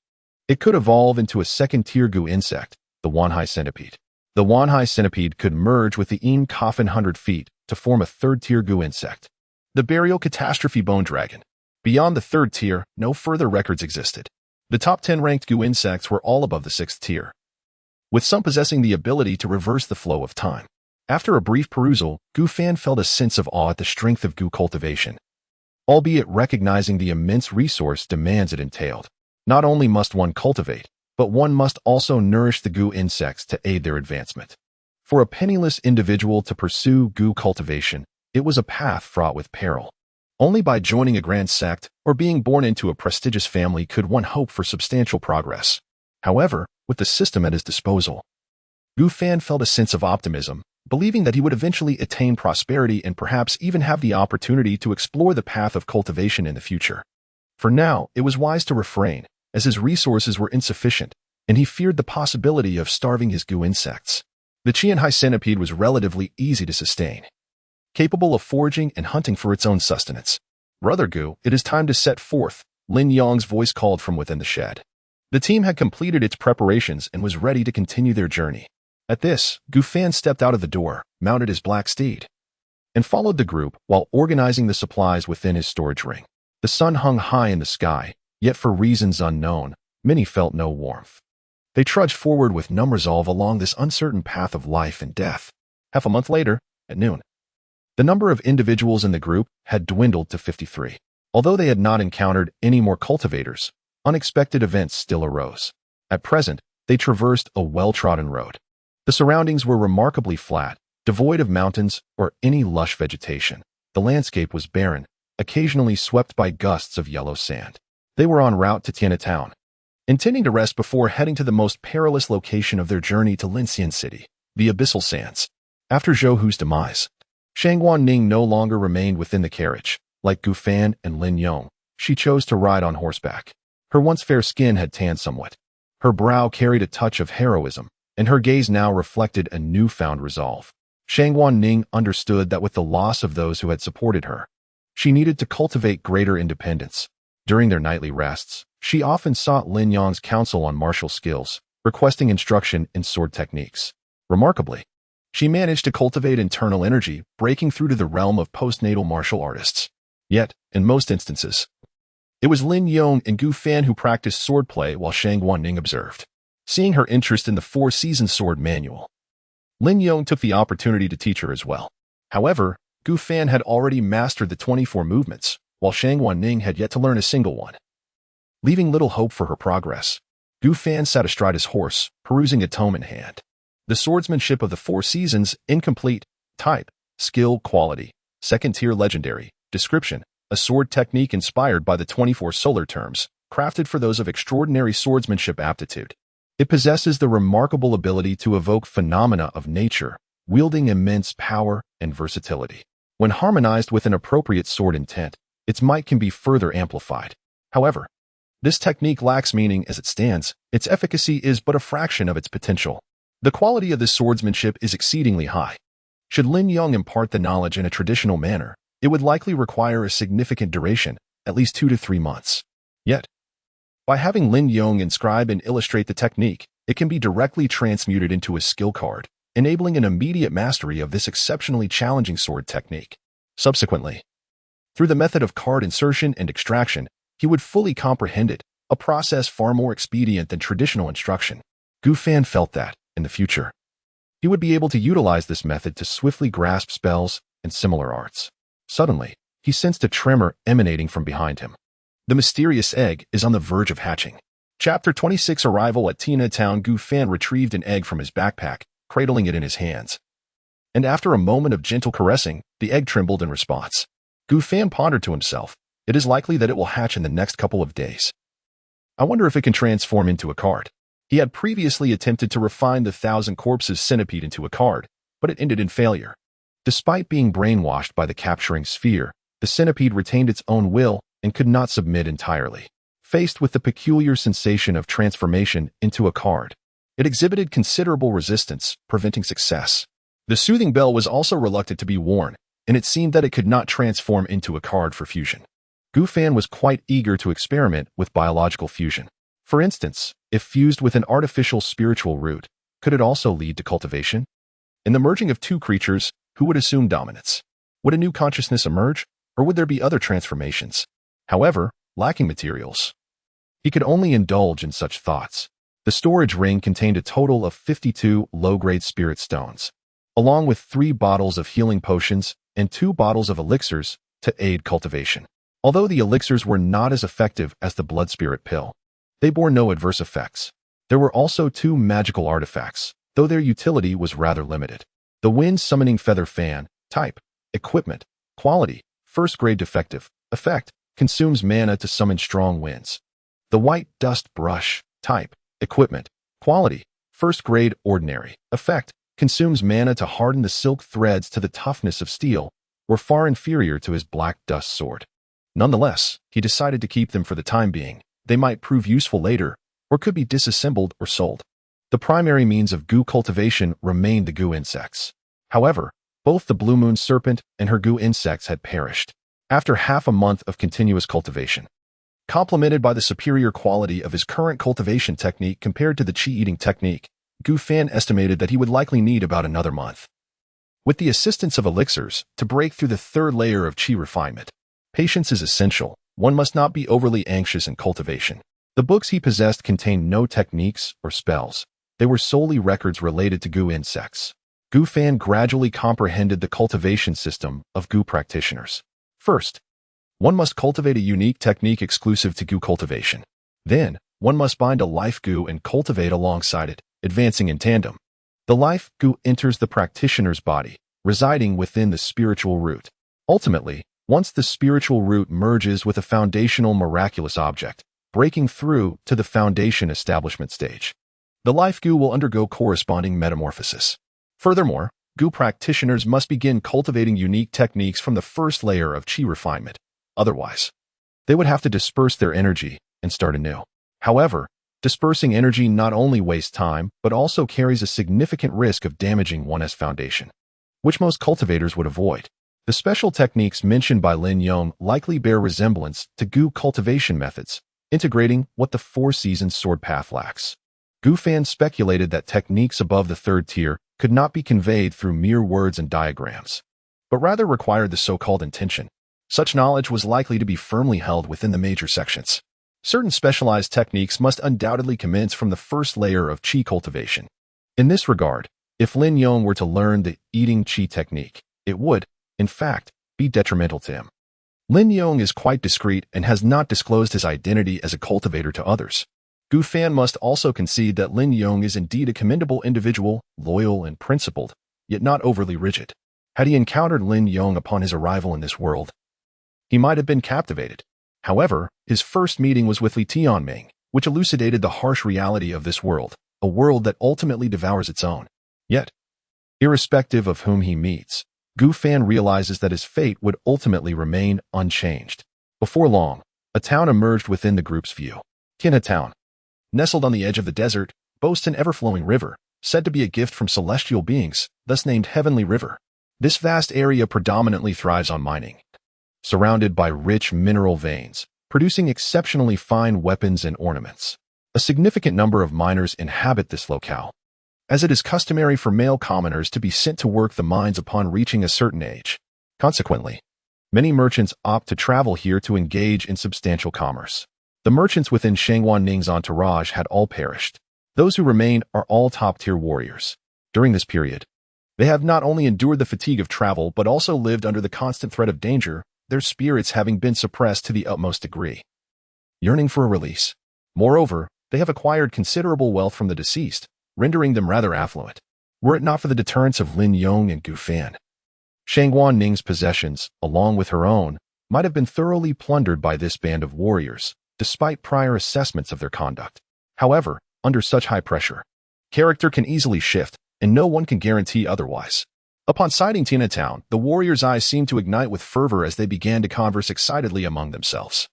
it could evolve into a second-tier Gu insect, the Wanhai centipede. The Wanhai centipede could merge with the Een Coffin 100 feet to form a third-tier goo insect. The Burial Catastrophe Bone Dragon. Beyond the third tier, no further records existed. The top 10 ranked goo insects were all above the sixth tier, with some possessing the ability to reverse the flow of time. After a brief perusal, Gu Fan felt a sense of awe at the strength of goo cultivation, albeit recognizing the immense resource demands it entailed. Not only must one cultivate, but one must also nourish the goo insects to aid their advancement. For a penniless individual to pursue goo cultivation, it was a path fraught with peril. Only by joining a grand sect or being born into a prestigious family could one hope for substantial progress. However, with the system at his disposal, Gu Fan felt a sense of optimism, believing that he would eventually attain prosperity and perhaps even have the opportunity to explore the path of cultivation in the future. For now, it was wise to refrain, as his resources were insufficient, and he feared the possibility of starving his goo insects. The Qianhai centipede was relatively easy to sustain, capable of foraging and hunting for its own sustenance. "Brother Gu, it is time to set forth," Lin Yong's voice called from within the shed. The team had completed its preparations and was ready to continue their journey. At this, Gu Fan stepped out of the door, mounted his black steed, and followed the group while organizing the supplies within his storage ring. The sun hung high in the sky, yet for reasons unknown, many felt no warmth. They trudged forward with numb resolve along this uncertain path of life and death. Half a month later, at noon, the number of individuals in the group had dwindled to 53. Although they had not encountered any more cultivators, unexpected events still arose. At present, they traversed a well-trodden road. The surroundings were remarkably flat, devoid of mountains or any lush vegetation. The landscape was barren, occasionally swept by gusts of yellow sand. They were en route to Tianhe Town, intending to rest before heading to the most perilous location of their journey to Linxian City, the Abyssal Sands. After Zhou Hu's demise, Shangguan Ning no longer remained within the carriage. Like Gu Fan and Lin Yong, she chose to ride on horseback. Her once fair skin had tanned somewhat. Her brow carried a touch of heroism, and her gaze now reflected a newfound resolve. Shangguan Ning understood that with the loss of those who had supported her, she needed to cultivate greater independence. During their nightly rests, she often sought Lin Yong's counsel on martial skills, requesting instruction in sword techniques. Remarkably, she managed to cultivate internal energy, breaking through to the realm of postnatal martial artists. Yet, in most instances, it was Lin Yong and Gu Fan who practiced swordplay while Shangguan Ning observed. Seeing her interest in the Four Seasons sword manual, Lin Yong took the opportunity to teach her as well. However, Gu Fan had already mastered the 24 movements, while Shangguan Ning had yet to learn a single one. Leaving little hope for her progress, Gu Fan sat astride his horse, perusing a tome in hand. The swordsmanship of the Four Seasons, incomplete, type, skill, quality, second-tier legendary, description, a sword technique inspired by the 24 solar terms, crafted for those of extraordinary swordsmanship aptitude. It possesses the remarkable ability to evoke phenomena of nature, wielding immense power and versatility. When harmonized with an appropriate sword intent, its might can be further amplified. However, this technique lacks meaning as it stands. Its efficacy is but a fraction of its potential. The quality of this swordsmanship is exceedingly high. Should Lin Yong impart the knowledge in a traditional manner, it would likely require a significant duration, at least 2 to 3 months. Yet, by having Lin Yong inscribe and illustrate the technique, it can be directly transmuted into a skill card, enabling an immediate mastery of this exceptionally challenging sword technique. Subsequently, through the method of card insertion and extraction, he would fully comprehend it, a process far more expedient than traditional instruction. Gu Fan felt that, in the future, he would be able to utilize this method to swiftly grasp spells and similar arts. Suddenly, he sensed a tremor emanating from behind him. The mysterious egg is on the verge of hatching. Chapter 26 Arrival at Tianhe Town. Gu Fan retrieved an egg from his backpack, cradling it in his hands. And after a moment of gentle caressing, the egg trembled in response. Gu Fan pondered to himself, it is likely that it will hatch in the next couple of days. I wonder if it can transform into a card. He had previously attempted to refine the Thousand Corpses centipede into a card, but it ended in failure. Despite being brainwashed by the capturing sphere, the centipede retained its own will and could not submit entirely. Faced with the peculiar sensation of transformation into a card, it exhibited considerable resistance, preventing success. The soothing bell was also reluctant to be worn, and it seemed that it could not transform into a card for fusion. Gu Fan was quite eager to experiment with biological fusion. For instance, if fused with an artificial spiritual root, Could it also lead to cultivation? In the merging of two creatures, who would assume dominance? Would a new consciousness emerge, or would there be other transformations? However, lacking materials, he could only indulge in such thoughts. The storage ring contained a total of 52 low-grade spirit stones, along with 3 bottles of healing potions and 2 bottles of elixirs to aid cultivation. Although the elixirs were not as effective as the blood spirit pill, they bore no adverse effects. There were also 2 magical artifacts, though their utility was rather limited. The wind summoning feather fan, type, equipment, quality, first grade defective, effect, consumes mana to summon strong winds. The white dust brush, type, equipment, quality, first grade ordinary, effect, consumes mana to harden the silk threads to the toughness of steel, were far inferior to his black dust sword. Nonetheless, he decided to keep them for the time being. They might prove useful later, or could be disassembled or sold. The primary means of goo cultivation remained the goo insects. However, both the Blue Moon Serpent and her goo insects had perished after half a month of continuous cultivation. Complemented by the superior quality of his current cultivation technique compared to the chi-eating technique, Gu Fan estimated that he would likely need about another month. With the assistance of elixirs, to break through the 3rd layer of chi refinement, patience is essential. One must not be overly anxious in cultivation. The books he possessed contained no techniques or spells. They were solely records related to goo insects. Gu Fan gradually comprehended the cultivation system of goo practitioners. First, one must cultivate a unique technique exclusive to goo cultivation. Then, one must bind a life goo and cultivate alongside it, advancing in tandem. The life goo enters the practitioner's body, residing within the spiritual root. Ultimately, once the spiritual root merges with a foundational miraculous object, breaking through to the foundation establishment stage, the life goo will undergo corresponding metamorphosis. Furthermore, goo practitioners must begin cultivating unique techniques from the first layer of chi refinement. Otherwise, they would have to disperse their energy and start anew. However, dispersing energy not only wastes time, but also carries a significant risk of damaging one's foundation, which most cultivators would avoid. The special techniques mentioned by Lin Yong likely bear resemblance to goo cultivation methods, integrating what the 4 Seasons sword path lacks. Gu Fan speculated that techniques above the 3rd tier could not be conveyed through mere words and diagrams, but rather required the so-called intention. Such knowledge was likely to be firmly held within the major sections. Certain specialized techniques must undoubtedly commence from the first layer of chi cultivation. In this regard, if Lin Yong were to learn the eating chi technique, it would, in fact, be detrimental to him. Lin Yong is quite discreet and has not disclosed his identity as a cultivator to others. Gu Fan must also concede that Lin Yong is indeed a commendable individual, loyal and principled, yet not overly rigid. Had he encountered Lin Yong upon his arrival in this world, he might have been captivated. However, his first meeting was with Li Tianming, which elucidated the harsh reality of this world, a world that ultimately devours its own. Yet, irrespective of whom he meets, Gu Fan realizes that his fate would ultimately remain unchanged. Before long, a town emerged within the group's view. Tianhe Town, nestled on the edge of the desert, boasts an ever-flowing river, said to be a gift from celestial beings, thus named Heavenly River. This vast area predominantly thrives on mining, surrounded by rich mineral veins, producing exceptionally fine weapons and ornaments. A significant number of miners inhabit this locale, as it is customary for male commoners to be sent to work the mines upon reaching a certain age. Consequently, many merchants opt to travel here to engage in substantial commerce. The merchants within Shangguan Ning's entourage had all perished. Those who remain are all top-tier warriors. During this period, they have not only endured the fatigue of travel but also lived under the constant threat of danger, their spirits having been suppressed to the utmost degree, yearning for a release. Moreover, they have acquired considerable wealth from the deceased, rendering them rather affluent. Were it not for the deterrence of Lin Yong and Gu Fan, Shangguan Ning's possessions, along with her own, might have been thoroughly plundered by this band of warriors, despite prior assessments of their conduct. However, under such high pressure, character can easily shift, and no one can guarantee otherwise. Upon sighting Tianhe Town, the warriors' eyes seemed to ignite with fervor as they began to converse excitedly among themselves.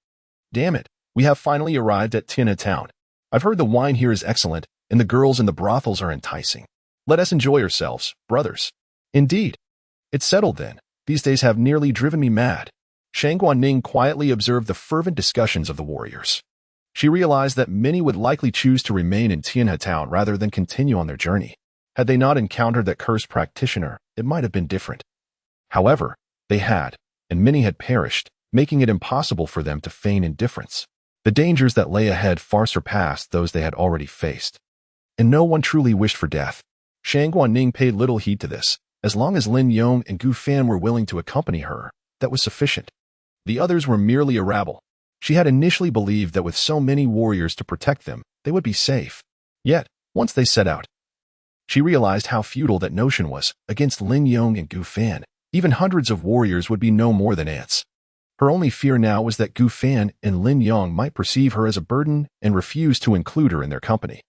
Damn it, we have finally arrived at Tianhe Town. I've heard the wine here is excellent, and the girls in the brothels are enticing. Let us enjoy ourselves, brothers. Indeed. It's settled then. These days have nearly driven me mad. Shangguan Ning quietly observed the fervent discussions of the warriors. She realized that many would likely choose to remain in Tianhe Town rather than continue on their journey. Had they not encountered that cursed practitioner, it might have been different. However, they had, and many had perished, making it impossible for them to feign indifference. The dangers that lay ahead far surpassed those they had already faced. And no one truly wished for death. Shang Guanning paid little heed to this. As long as Lin Yong and Gu Fan were willing to accompany her, that was sufficient. The others were merely a rabble. She had initially believed that with so many warriors to protect them, they would be safe. Yet, once they set out, she realized how futile that notion was. Against Lin Yong and Gu Fan, even hundreds of warriors would be no more than ants. Her only fear now was that Gu Fan and Lin Yong might perceive her as a burden and refuse to include her in their company.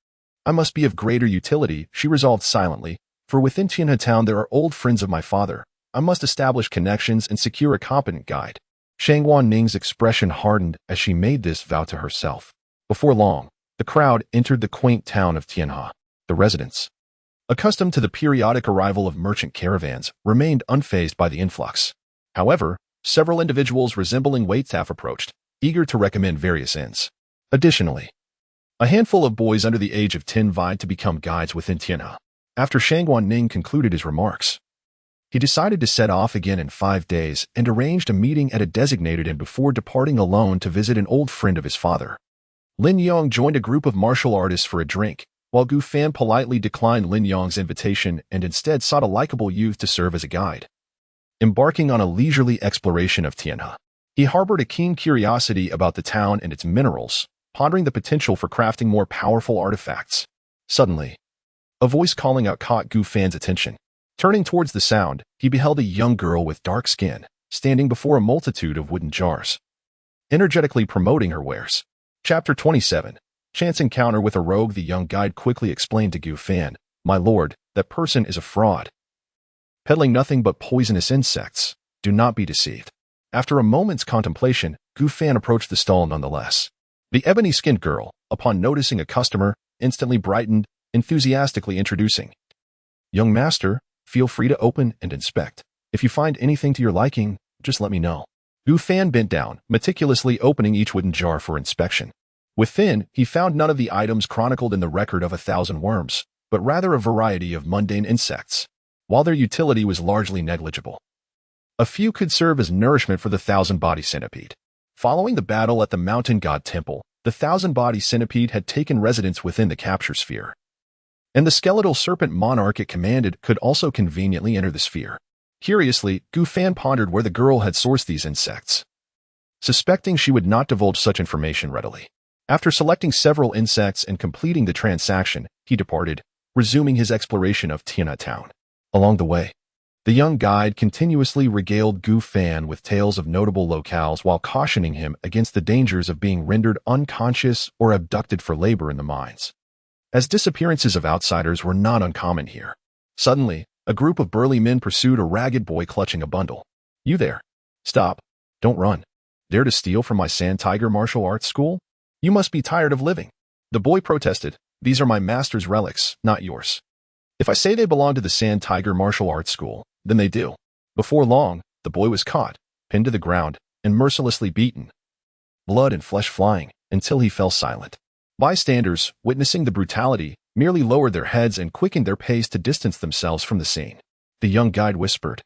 I must be of greater utility, she resolved silently, for within Tianhe town there are old friends of my father. I must establish connections and secure a competent guide. Shang Guanning's expression hardened as she made this vow to herself. Before long, the crowd entered the quaint town of Tianhe. The residents, accustomed to the periodic arrival of merchant caravans, remained unfazed by the influx. However, several individuals resembling waitstaff approached, eager to recommend various inns. Additionally, a handful of boys under the age of 10 vied to become guides within Tianhe. After Shang Guanning concluded his remarks, he decided to set off again in 5 days and arranged a meeting at a designated inn before departing alone to visit an old friend of his father. Lin Yong joined a group of martial artists for a drink, while Gu Fan politely declined Lin Yong's invitation and instead sought a likable youth to serve as a guide. Embarking on a leisurely exploration of Tianhe, he harbored a keen curiosity about the town and its minerals, pondering the potential for crafting more powerful artifacts. Suddenly, a voice calling out caught Gu Fan's attention. Turning towards the sound, he beheld a young girl with dark skin, standing before a multitude of wooden jars, energetically promoting her wares. Chapter 27. Chance encounter with a rogue. The young guide quickly explained to Gu Fan, "My lord, that person is a fraud, peddling nothing but poisonous insects. Do not be deceived." After a moment's contemplation, Gu Fan approached the stall nonetheless. The ebony-skinned girl, upon noticing a customer, instantly brightened, enthusiastically introducing, "Young master, feel free to open and inspect. If you find anything to your liking, just let me know." Gu Fan bent down, meticulously opening each wooden jar for inspection. Within, he found none of the items chronicled in the record of 1,000 worms, but rather a variety of mundane insects, while their utility was largely negligible. A few could serve as nourishment for the 1,000-body centipede. Following the battle at the Mountain God Temple, the 1,000-body centipede had taken residence within the capture sphere, and the skeletal serpent monarch it commanded could also conveniently enter the sphere. Curiously, Gu Fan pondered where the girl had sourced these insects, suspecting she would not divulge such information readily. After selecting several insects and completing the transaction, he departed, resuming his exploration of Tianhe town. Along the way, the young guide continuously regaled Gu Fan with tales of notable locales while cautioning him against the dangers of being rendered unconscious or abducted for labor in the mines, as disappearances of outsiders were not uncommon here. Suddenly, a group of burly men pursued a ragged boy clutching a bundle. "You there! Stop! Don't run! Dare to steal from my Sand Tiger martial arts school? You must be tired of living." The boy protested, "These are my master's relics, not yours. If I say they belong to the Sand Tiger martial arts school, then they do." Before long, the boy was caught, pinned to the ground, and mercilessly beaten, blood and flesh flying, until he fell silent. Bystanders, witnessing the brutality, merely lowered their heads and quickened their pace to distance themselves from the scene. The young guide whispered,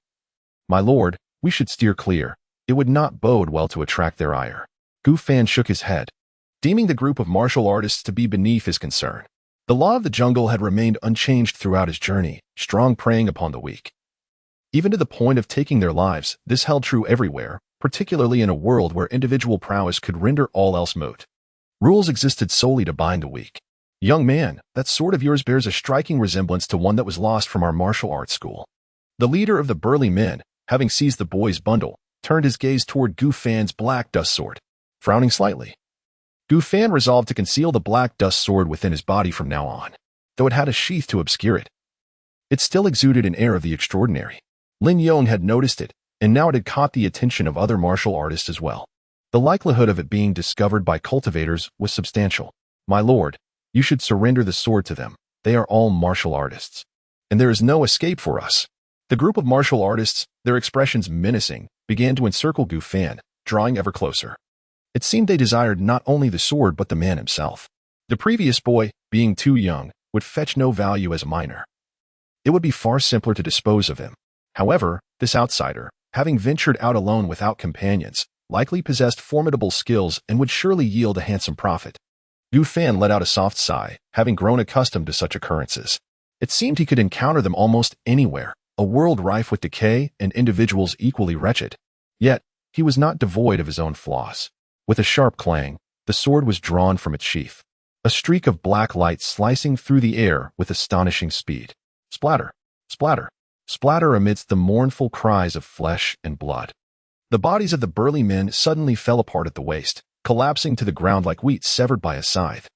"My lord, we should steer clear. It would not bode well to attract their ire." Gu Fan shook his head, deeming the group of martial artists to be beneath his concern. The law of the jungle had remained unchanged throughout his journey, strong preying upon the weak. Even to the point of taking their lives, this held true everywhere, particularly in a world where individual prowess could render all else moot. Rules existed solely to bind the weak. "Young man, that sword of yours bears a striking resemblance to one that was lost from our martial arts school." The leader of the burly men, having seized the boy's bundle, turned his gaze toward Gu Fan's black dust sword. Frowning slightly, Gu Fan resolved to conceal the black dust sword within his body from now on, though it had a sheath to obscure it. It still exuded an air of the extraordinary. Lin Yong had noticed it, and now it had caught the attention of other martial artists as well. The likelihood of it being discovered by cultivators was substantial. "My lord, you should surrender the sword to them. They are all martial artists, and there is no escape for us." The group of martial artists, their expressions menacing, began to encircle Gu Fan, drawing ever closer. It seemed they desired not only the sword but the man himself. The previous boy, being too young, would fetch no value as a minor. it would be far simpler to dispose of him. However, this outsider, having ventured out alone without companions, likely possessed formidable skills and would surely yield a handsome profit. Gu Fan let out a soft sigh, having grown accustomed to such occurrences. It seemed he could encounter them almost anywhere, a world rife with decay and individuals equally wretched. Yet, he was not devoid of his own flaws. With a sharp clang, the sword was drawn from its sheath, a streak of black light slicing through the air with astonishing speed. Splatter, splatter, splatter amidst the mournful cries of flesh and blood. The bodies of the burly men suddenly fell apart at the waist, collapsing to the ground like wheat severed by a scythe.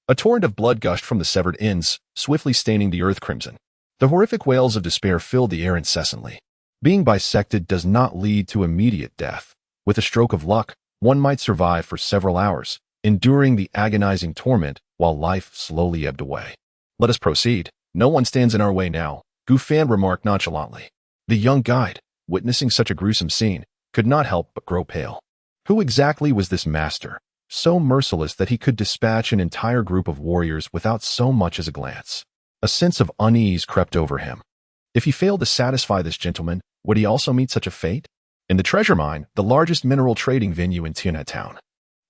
A torrent of blood gushed from the severed ends, swiftly staining the earth crimson. The horrific wails of despair filled the air incessantly. Being bisected does not lead to immediate death. With a stroke of luck, one might survive for several hours, enduring the agonizing torment while life slowly ebbed away. Let us proceed. No one stands in our way now, Gu Fan remarked nonchalantly. The young guide, witnessing such a gruesome scene, could not help but grow pale. Who exactly was this master, so merciless that he could dispatch an entire group of warriors without so much as a glance? A sense of unease crept over him. If he failed to satisfy this gentleman, would he also meet such a fate? In the treasure mine, the largest mineral trading venue in Tianatown,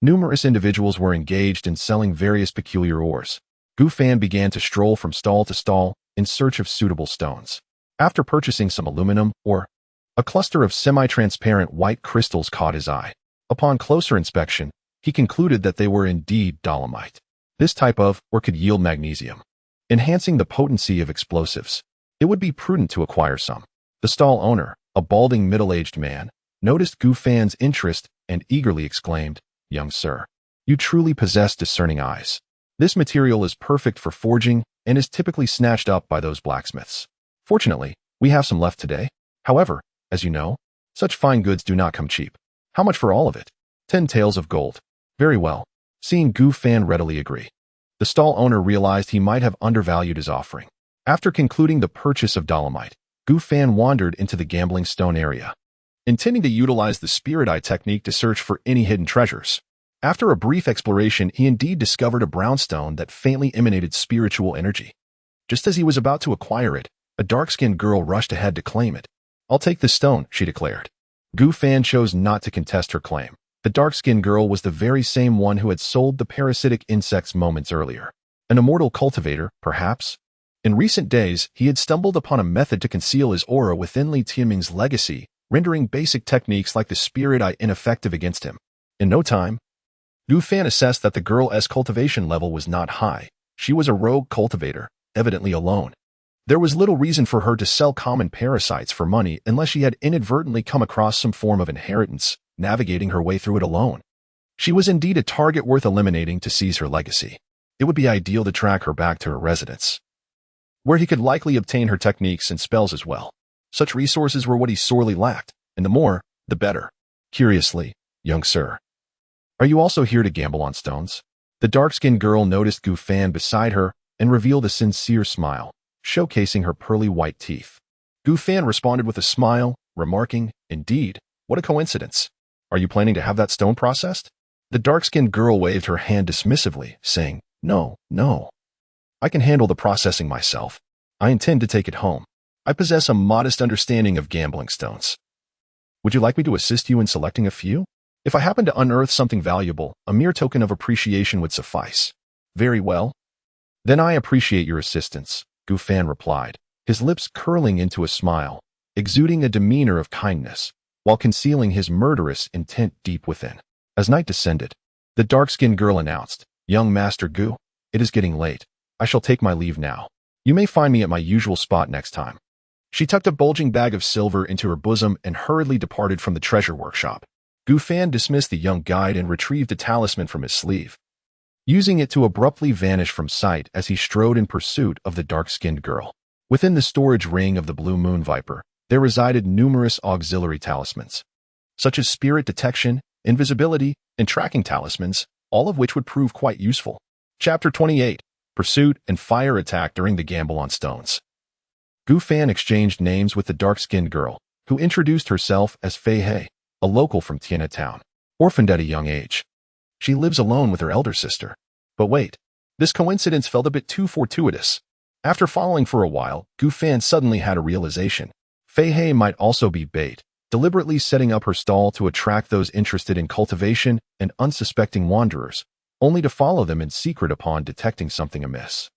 numerous individuals were engaged in selling various peculiar ores. Gu Fan began to stroll from stall to stall in search of suitable stones. After purchasing some aluminum ore, a cluster of semi-transparent white crystals caught his eye. Upon closer inspection, he concluded that they were indeed dolomite. This type of ore could yield magnesium, enhancing the potency of explosives. It would be prudent to acquire some. The stall owner, a balding middle-aged man, noticed Gu Fan's interest and eagerly exclaimed, "Young sir, you truly possess discerning eyes. This material is perfect for forging and is typically snatched up by those blacksmiths. Fortunately, we have some left today. However, as you know, such fine goods do not come cheap. How much for all of it?" 10 taels of gold. Very well. Seeing Gu Fan readily agree, the stall owner realized he might have undervalued his offering. After concluding the purchase of dolomite, Gu Fan wandered into the gambling stone area, intending to utilize the spirit eye technique to search for any hidden treasures. After a brief exploration, he indeed discovered a brown stone that faintly emanated spiritual energy. Just as he was about to acquire it, a dark-skinned girl rushed ahead to claim it. "I'll take this stone," she declared. Gu Fan chose not to contest her claim. The dark-skinned girl was the very same one who had sold the parasitic insects moments earlier. An immortal cultivator, perhaps? In recent days, he had stumbled upon a method to conceal his aura within Li Tianming's legacy, rendering basic techniques like the spirit eye ineffective against him. In no time, Gu Fan assessed that the girl's cultivation level was not high. She was a rogue cultivator, evidently alone. There was little reason for her to sell common parasites for money unless she had inadvertently come across some form of inheritance, navigating her way through it alone. She was indeed a target worth eliminating to seize her legacy. It would be ideal to track her back to her residence, where he could likely obtain her techniques and spells as well. Such resources were what he sorely lacked, and the more, the better. Curiously, "Young sir, are you also here to gamble on stones?" The dark-skinned girl noticed Gu Fan beside her and revealed a sincere smile, showcasing her pearly white teeth. Gu Fan responded with a smile, remarking, "Indeed, what a coincidence. Are you planning to have that stone processed?" The dark-skinned girl waved her hand dismissively, saying, No. I can handle the processing myself. I intend to take it home. I possess a modest understanding of gambling stones. Would you like me to assist you in selecting a few? If I happen to unearth something valuable, a mere token of appreciation would suffice." "Very well. Then I appreciate your assistance," Gu Fan replied, his lips curling into a smile, exuding a demeanor of kindness, while concealing his murderous intent deep within. As night descended, the dark-skinned girl announced, "Young Master Gu, it is getting late. I shall take my leave now. You may find me at my usual spot next time." She tucked a bulging bag of silver into her bosom and hurriedly departed from the treasure workshop. Gu Fan dismissed the young guide and retrieved a talisman from his sleeve, using it to abruptly vanish from sight as he strode in pursuit of the dark-skinned girl. Within the storage ring of the Blue Moon Viper, there resided numerous auxiliary talismans, such as spirit detection, invisibility, and tracking talismans, all of which would prove quite useful. Chapter 28. Pursuit and fire attack during the gamble on stones. Gu Fan exchanged names with the dark-skinned girl, who introduced herself as Fei He, a local from Tianatown, orphaned at a young age. She lives alone with her elder sister. But wait, this coincidence felt a bit too fortuitous. After following for a while, Gu Fan suddenly had a realization. Fei He might also be bait, deliberately setting up her stall to attract those interested in cultivation and unsuspecting wanderers, only to follow them in secret upon detecting something amiss.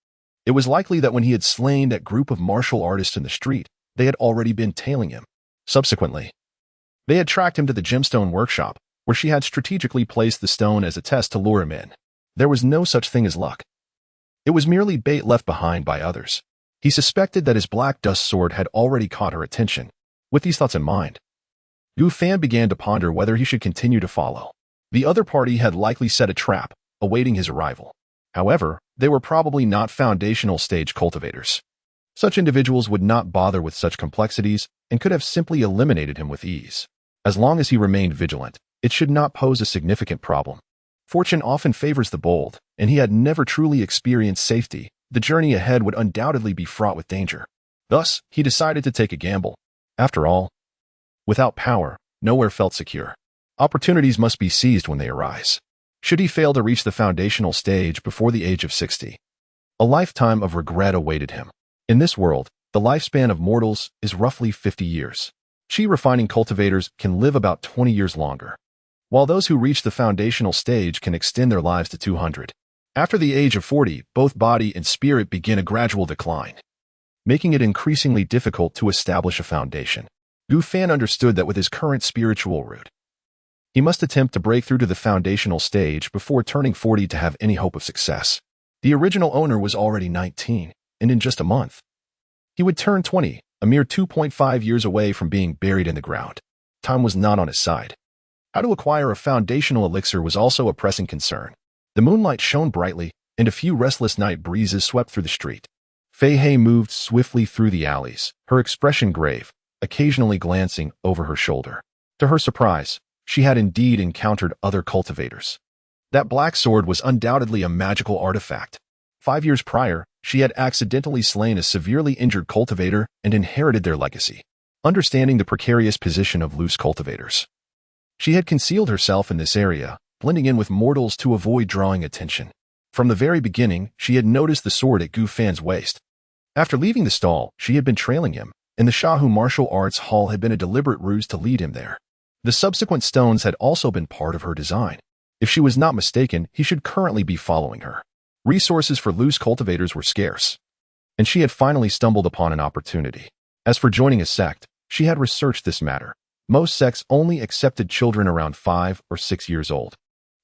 It was likely that when he had slain that group of martial artists in the street, they had already been tailing him. Subsequently, they had tracked him to the gemstone workshop, where she had strategically placed the stone as a test to lure him in. There was no such thing as luck. It was merely bait left behind by others. He suspected that his black dust sword had already caught her attention. With these thoughts in mind, Gu Fan began to ponder whether he should continue to follow. The other party had likely set a trap, awaiting his arrival. However, they were probably not foundational stage cultivators. Such individuals would not bother with such complexities and could have simply eliminated him with ease. As long as he remained vigilant, it should not pose a significant problem. Fortune often favors the bold, and he had never truly experienced safety. The journey ahead would undoubtedly be fraught with danger. Thus, he decided to take a gamble. After all, without power, nowhere felt secure. Opportunities must be seized when they arise. Should he fail to reach the foundational stage before the age of 60, a lifetime of regret awaited him. In this world, the lifespan of mortals is roughly 50 years. Qi refining cultivators can live about 20 years longer, while those who reach the foundational stage can extend their lives to 200. After the age of 40, both body and spirit begin a gradual decline, making it increasingly difficult to establish a foundation. Gu Fan understood that with his current spiritual root, he must attempt to break through to the foundational stage before turning 40 to have any hope of success. The original owner was already 19, and in just a month, he would turn 20, a mere 2.5 years away from being buried in the ground. Time was not on his side. How to acquire a foundational elixir was also a pressing concern. The moonlight shone brightly, and a few restless night breezes swept through the street. Fei He moved swiftly through the alleys, her expression grave, occasionally glancing over her shoulder. To her surprise, she had indeed encountered other cultivators. That black sword was undoubtedly a magical artifact. 5 years prior, she had accidentally slain a severely injured cultivator and inherited their legacy. Understanding the precarious position of loose cultivators, she had concealed herself in this area, blending in with mortals to avoid drawing attention. From the very beginning, she had noticed the sword at Gu Fan's waist. After leaving the stall, she had been trailing him, and the Shahu Martial Arts Hall had been a deliberate ruse to lead him there. The subsequent stones had also been part of her design. If she was not mistaken, he should currently be following her. Resources for loose cultivators were scarce, and she had finally stumbled upon an opportunity. As for joining a sect, she had researched this matter. Most sects only accepted children around 5 or 6 years old,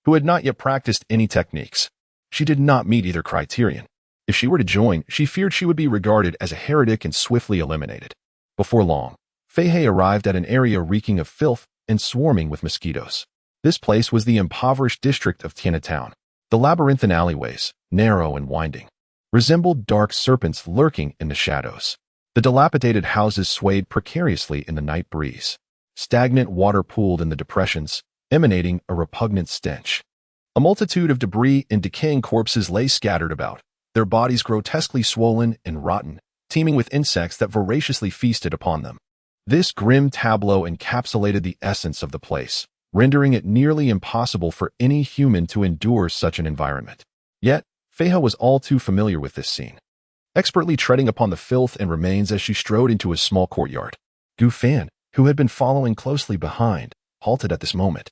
who had not yet practiced any techniques. She did not meet either criterion. If she were to join, she feared she would be regarded as a heretic and swiftly eliminated. Before long, Fei He arrived at an area reeking of filth and swarming with mosquitoes. This place was the impoverished district of Tiana Town. The labyrinthine alleyways, narrow and winding, resembled dark serpents lurking in the shadows. The dilapidated houses swayed precariously in the night breeze. Stagnant water pooled in the depressions, emanating a repugnant stench. A multitude of debris and decaying corpses lay scattered about, their bodies grotesquely swollen and rotten, teeming with insects that voraciously feasted upon them. This grim tableau encapsulated the essence of the place, rendering it nearly impossible for any human to endure such an environment. Yet, Fei He was all too familiar with this scene, expertly treading upon the filth and remains as she strode into a small courtyard. Gu Fan, who had been following closely behind, halted at this moment,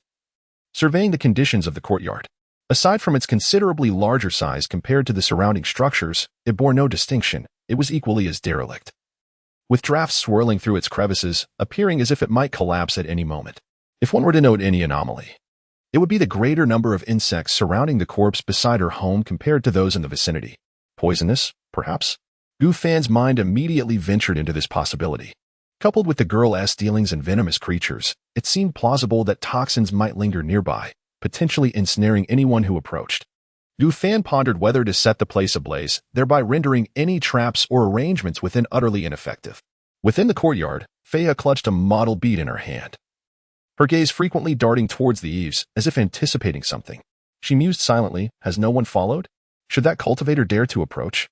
surveying the conditions of the courtyard. Aside from its considerably larger size compared to the surrounding structures, it bore no distinction. It was equally as derelict, with drafts swirling through its crevices, appearing as if it might collapse at any moment. If one were to note any anomaly, it would be the greater number of insects surrounding the corpse beside her home compared to those in the vicinity. Poisonous, perhaps? Gu Fan's mind immediately ventured into this possibility. Coupled with the girl's dealings in venomous creatures, it seemed plausible that toxins might linger nearby, potentially ensnaring anyone who approached. Gu Fan pondered whether to set the place ablaze, thereby rendering any traps or arrangements within utterly ineffective. Within the courtyard, Fei He clutched a model bead in her hand, her gaze frequently darting towards the eaves, as if anticipating something. She mused silently. Has no one followed? Should that cultivator dare to approach?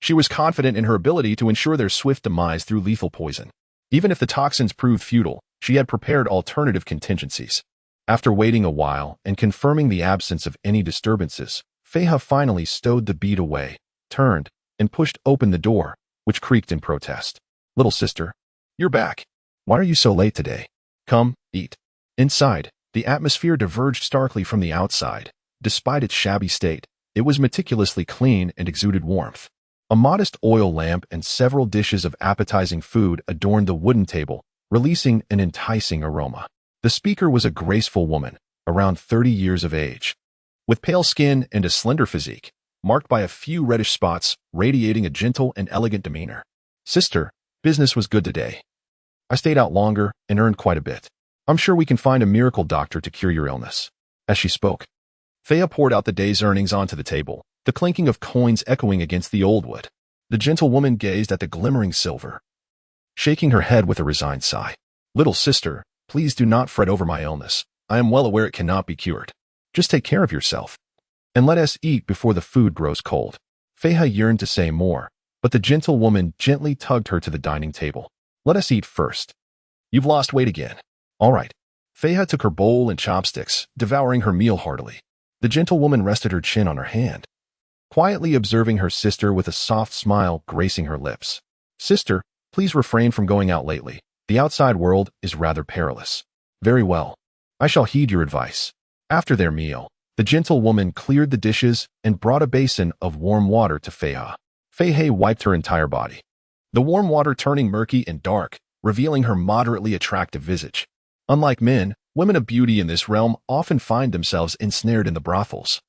She was confident in her ability to ensure their swift demise through lethal poison. Even if the toxins proved futile, she had prepared alternative contingencies. After waiting a while and confirming the absence of any disturbances, Fei He finally stowed the bead away, turned, and pushed open the door, which creaked in protest. "Little sister, you're back. Why are you so late today? Come, eat." Inside, the atmosphere diverged starkly from the outside. Despite its shabby state, it was meticulously clean and exuded warmth. A modest oil lamp and several dishes of appetizing food adorned the wooden table, releasing an enticing aroma. The speaker was a graceful woman, around 30 years of age, with pale skin and a slender physique, marked by a few reddish spots, radiating a gentle and elegant demeanor. "Sister, business was good today. I stayed out longer and earned quite a bit. I'm sure we can find a miracle doctor to cure your illness." As she spoke, Faya poured out the day's earnings onto the table, the clinking of coins echoing against the old wood. The gentlewoman gazed at the glimmering silver, shaking her head with a resigned sigh. "Little sister, please do not fret over my illness. I am well aware it cannot be cured. Just take care of yourself, and let us eat before the food grows cold." Faya yearned to say more, but the gentlewoman gently tugged her to the dining table. "Let us eat first. You've lost weight again." "All right." Faya took her bowl and chopsticks, devouring her meal heartily. The gentlewoman rested her chin on her hand, quietly observing her sister with a soft smile gracing her lips. "Sister, please refrain from going out lately. The outside world is rather perilous." "Very well. I shall heed your advice." After their meal, the gentlewoman cleared the dishes and brought a basin of warm water to Faya. Faya wiped her entire body, the warm water turning murky and dark, revealing her moderately attractive visage. Unlike men, women of beauty in this realm often find themselves ensnared in the brothels.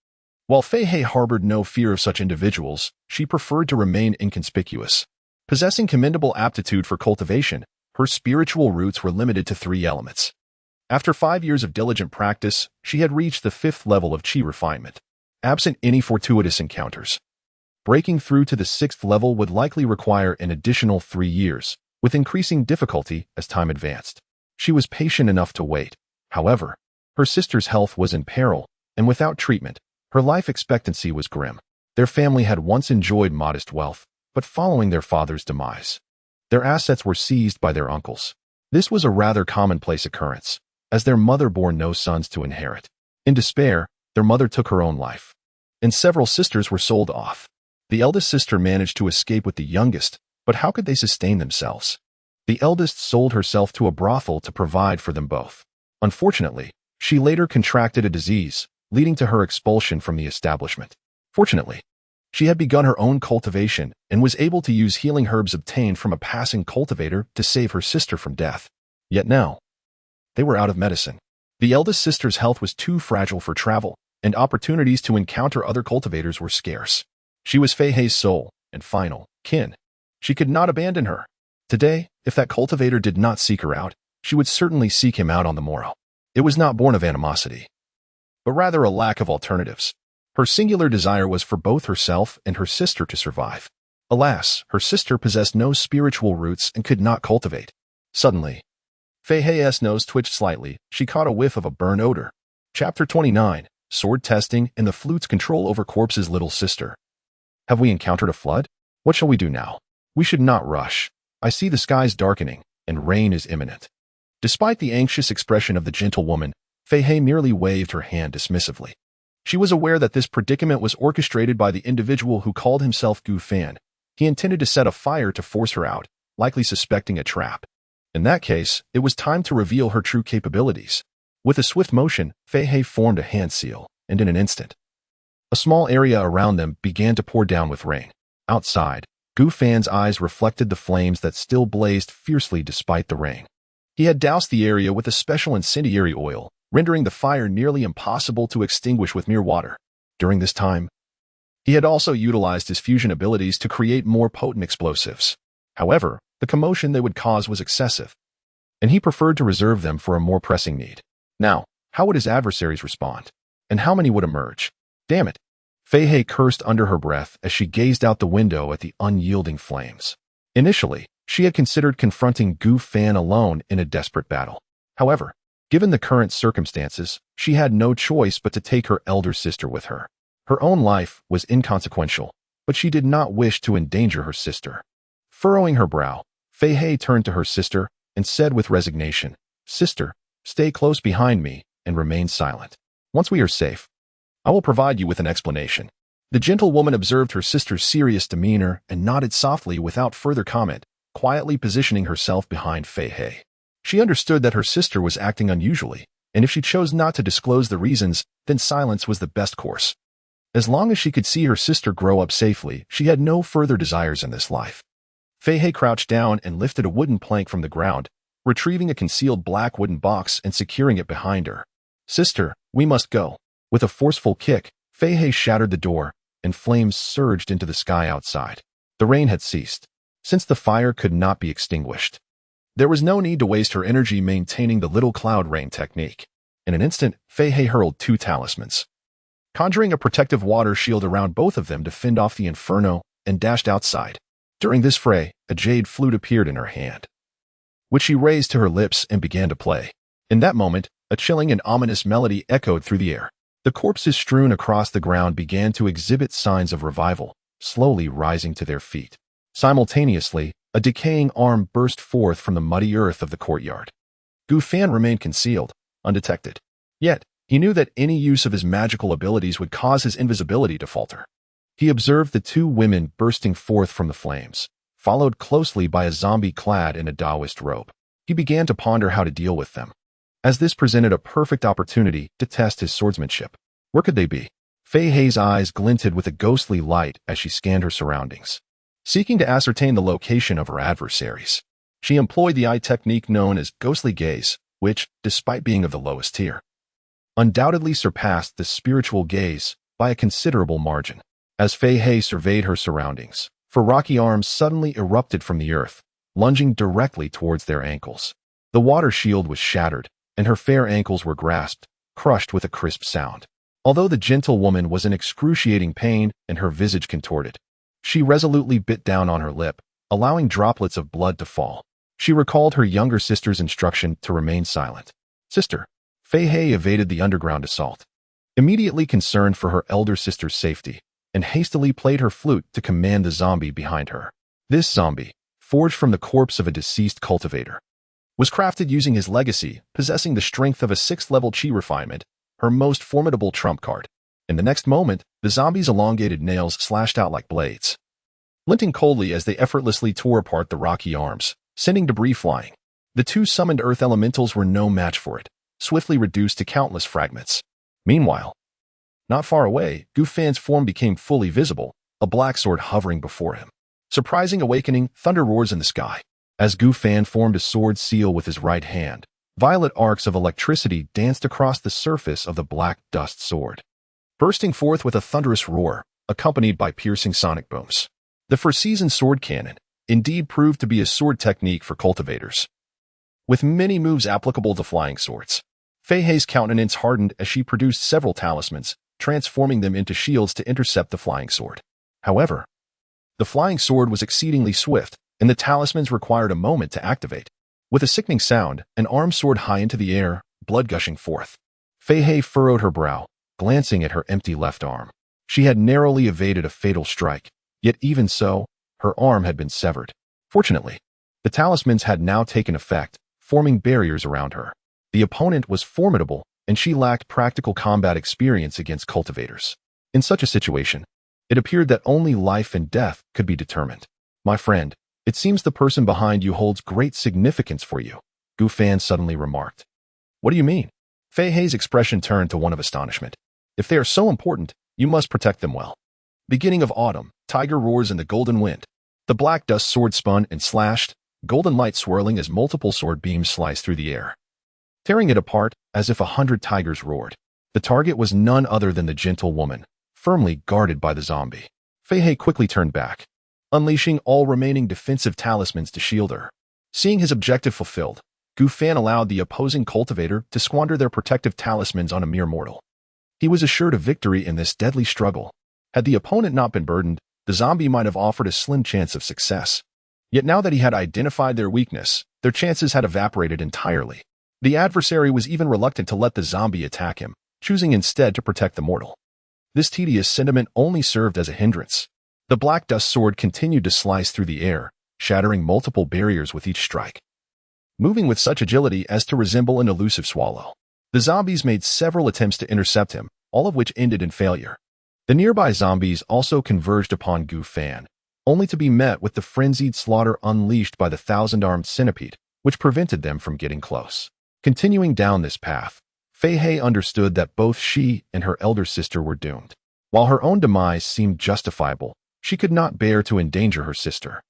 While Fei harbored no fear of such individuals, she preferred to remain inconspicuous. Possessing commendable aptitude for cultivation, her spiritual roots were limited to 3 elements. After 5 years of diligent practice, she had reached the 5th level of Qi refinement. Absent any fortuitous encounters, breaking through to the 6th level would likely require an additional 3 years, with increasing difficulty as time advanced. She was patient enough to wait. However, her sister's health was in peril, and without treatment, her life expectancy was grim. Their family had once enjoyed modest wealth, but following their father's demise, their assets were seized by their uncles. This was a rather commonplace occurrence, as their mother bore no sons to inherit. In despair, their mother took her own life, and several sisters were sold off. The eldest sister managed to escape with the youngest, but how could they sustain themselves? The eldest sold herself to a brothel to provide for them both. Unfortunately, she later contracted a disease, leading to her expulsion from the establishment. Fortunately, she had begun her own cultivation and was able to use healing herbs obtained from a passing cultivator to save her sister from death. Yet now, they were out of medicine. The eldest sister's health was too fragile for travel, and opportunities to encounter other cultivators were scarce. She was Fei sole and final kin. She could not abandon her. Today, if that cultivator did not seek her out, she would certainly seek him out on the morrow. It was not born of animosity, but rather a lack of alternatives. Her singular desire was for both herself and her sister to survive. Alas, her sister possessed no spiritual roots and could not cultivate. Suddenly, Fei's nose twitched slightly. She caught a whiff of a burn odor. Chapter 29, Sword Testing and the Flute's Control over Corpse's Little Sister. Have we encountered a flood? What shall we do now? We should not rush. I see the skies darkening, and rain is imminent. Despite the anxious expression of the gentlewoman, Fei merely waved her hand dismissively. She was aware that this predicament was orchestrated by the individual who called himself Gu Fan. He intended to set a fire to force her out, likely suspecting a trap. In that case, it was time to reveal her true capabilities. With a swift motion, Fei formed a hand seal, and in an instant, a small area around them began to pour down with rain. Outside, Gu Fan's eyes reflected the flames that still blazed fiercely despite the rain. He had doused the area with a special incendiary oil, rendering the fire nearly impossible to extinguish with mere water. During this time, he had also utilized his fusion abilities to create more potent explosives. However, the commotion they would cause was excessive, and he preferred to reserve them for a more pressing need. Now, how would his adversaries respond? And how many would emerge? Damn it! Fei cursed under her breath as she gazed out the window at the unyielding flames. Initially, she had considered confronting Gu Fan alone in a desperate battle. However, given the current circumstances, she had no choice but to take her elder sister with her. Her own life was inconsequential, but she did not wish to endanger her sister. Furrowing her brow, Fei turned to her sister and said with resignation, "Sister, stay close behind me and remain silent. Once we are safe, I will provide you with an explanation." The gentlewoman observed her sister's serious demeanor and nodded softly without further comment, quietly positioning herself behind Fei He. She understood that her sister was acting unusually, and if she chose not to disclose the reasons, then silence was the best course. As long as she could see her sister grow up safely, she had no further desires in this life. Fei He crouched down and lifted a wooden plank from the ground, retrieving a concealed black wooden box and securing it behind her. "Sister, we must go." With a forceful kick, Fei He shattered the door, and flames surged into the sky outside. The rain had ceased, since the fire could not be extinguished. There was no need to waste her energy maintaining the little cloud rain technique. In an instant, Fei He hurled 2 talismans, conjuring a protective water shield around both of them to fend off the inferno, and dashed outside. During this fray, a jade flute appeared in her hand, which she raised to her lips and began to play. In that moment, a chilling and ominous melody echoed through the air. The corpses strewn across the ground began to exhibit signs of revival, slowly rising to their feet. Simultaneously, a decaying arm burst forth from the muddy earth of the courtyard. Gu Fan remained concealed, undetected. Yet, he knew that any use of his magical abilities would cause his invisibility to falter. He observed the 2 women bursting forth from the flames, followed closely by a zombie clad in a Taoist robe. He began to ponder how to deal with them, as this presented a perfect opportunity to test his swordsmanship. Where could they be? Fei He's eyes glinted with a ghostly light as she scanned her surroundings, seeking to ascertain the location of her adversaries. She employed the eye technique known as ghostly gaze, which, despite being of the lowest tier, undoubtedly surpassed the spiritual gaze by a considerable margin. As Fei He surveyed her surroundings, 4 rocky arms suddenly erupted from the earth, lunging directly towards their ankles. The water shield was shattered, and her fair ankles were grasped, crushed with a crisp sound. Although the gentlewoman was in excruciating pain and her visage contorted, she resolutely bit down on her lip, allowing droplets of blood to fall. She recalled her younger sister's instruction to remain silent. "Sister." Fei He evaded the underground assault, immediately concerned for her elder sister's safety, and hastily played her flute to command the zombie behind her. This zombie, forged from the corpse of a deceased cultivator, was crafted using his legacy, possessing the strength of a 6th-level chi refinement, her most formidable trump card. In the next moment, the zombie's elongated nails slashed out like blades, glinting coldly as they effortlessly tore apart the rocky arms, sending debris flying. The 2 summoned earth elementals were no match for it, swiftly reduced to countless fragments. Meanwhile, not far away, Gu Fan's form became fully visible, a black sword hovering before him. Surprising awakening, thunder roars in the sky. As Gu Fan formed a sword seal with his right hand, violet arcs of electricity danced across the surface of the black dust sword, bursting forth with a thunderous roar, accompanied by piercing sonic booms. The four-season sword cannon indeed proved to be a sword technique for cultivators, with many moves applicable to flying swords. Fei He's countenance hardened as she produced several talismans, transforming them into shields to intercept the flying sword. However, the flying sword was exceedingly swift, and the talismans required a moment to activate. With a sickening sound, an arm soared high into the air, blood gushing forth. Fei He furrowed her brow, glancing at her empty left arm. She had narrowly evaded a fatal strike, yet even so, her arm had been severed. Fortunately, the talismans had now taken effect, forming barriers around her. The opponent was formidable, and she lacked practical combat experience against cultivators. In such a situation, it appeared that only life and death could be determined. "My friend, it seems the person behind you holds great significance for you," Gu Fan suddenly remarked. "What do you mean?" Fei He's expression turned to one of astonishment. "If they are so important, you must protect them well." Beginning of autumn, tiger roars in the golden wind. The black dust sword spun and slashed, golden light swirling as multiple sword beams sliced through the air, tearing it apart as if 100 tigers roared. The target was none other than the gentle woman, firmly guarded by the zombie. Fei He quickly turned back, unleashing all remaining defensive talismans to shield her. Seeing his objective fulfilled, Gu Fan allowed the opposing cultivator to squander their protective talismans on a mere mortal. He was assured of victory in this deadly struggle. Had the opponent not been burdened, the zombie might have offered a slim chance of success. Yet now that he had identified their weakness, their chances had evaporated entirely. The adversary was even reluctant to let the zombie attack him, choosing instead to protect the mortal. This tedious sentiment only served as a hindrance. The black dust sword continued to slice through the air, shattering multiple barriers with each strike, moving with such agility as to resemble an elusive swallow. The zombies made several attempts to intercept him, all of which ended in failure. The nearby zombies also converged upon Gu Fan, only to be met with the frenzied slaughter unleashed by the thousand-armed centipede, which prevented them from getting close. Continuing down this path, Fei He understood that both she and her elder sister were doomed. While her own demise seemed justifiable, she could not bear to endanger her sister.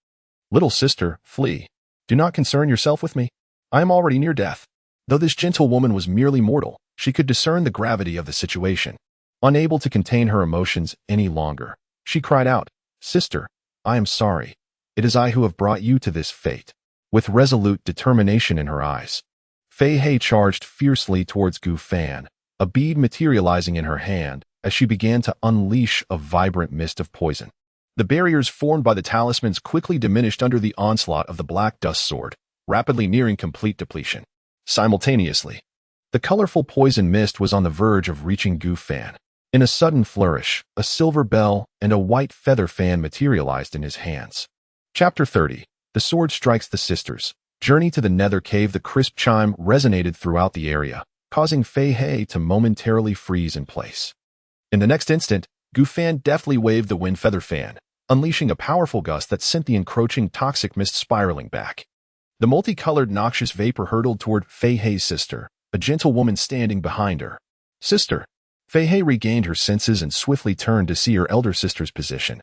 "Little sister, flee. Do not concern yourself with me. I am already near death." Though this gentlewoman was merely mortal, she could discern the gravity of the situation. Unable to contain her emotions any longer, she cried out, "Sister, I am sorry. It is I who have brought you to this fate." With resolute determination in her eyes, Fei He charged fiercely towards Gu Fan, a bead materializing in her hand as she began to unleash a vibrant mist of poison. The barriers formed by the talismans quickly diminished under the onslaught of the Black Dust Sword, rapidly nearing complete depletion. Simultaneously, the colorful poison mist was on the verge of reaching Gu Fan. In a sudden flourish, a silver bell and a white feather fan materialized in his hands. Chapter 30. The Sword Strikes the Sisters. Journey to the Nether Cave. The crisp chime resonated throughout the area, causing Fei He to momentarily freeze in place. In the next instant, Gu Fan deftly waved the wind feather fan, unleashing a powerful gust that sent the encroaching toxic mist spiraling back. The multicolored noxious vapor hurtled toward Fei He's sister, a gentle woman standing behind her. "Sister." Fei He regained her senses and swiftly turned to see her elder sister's position.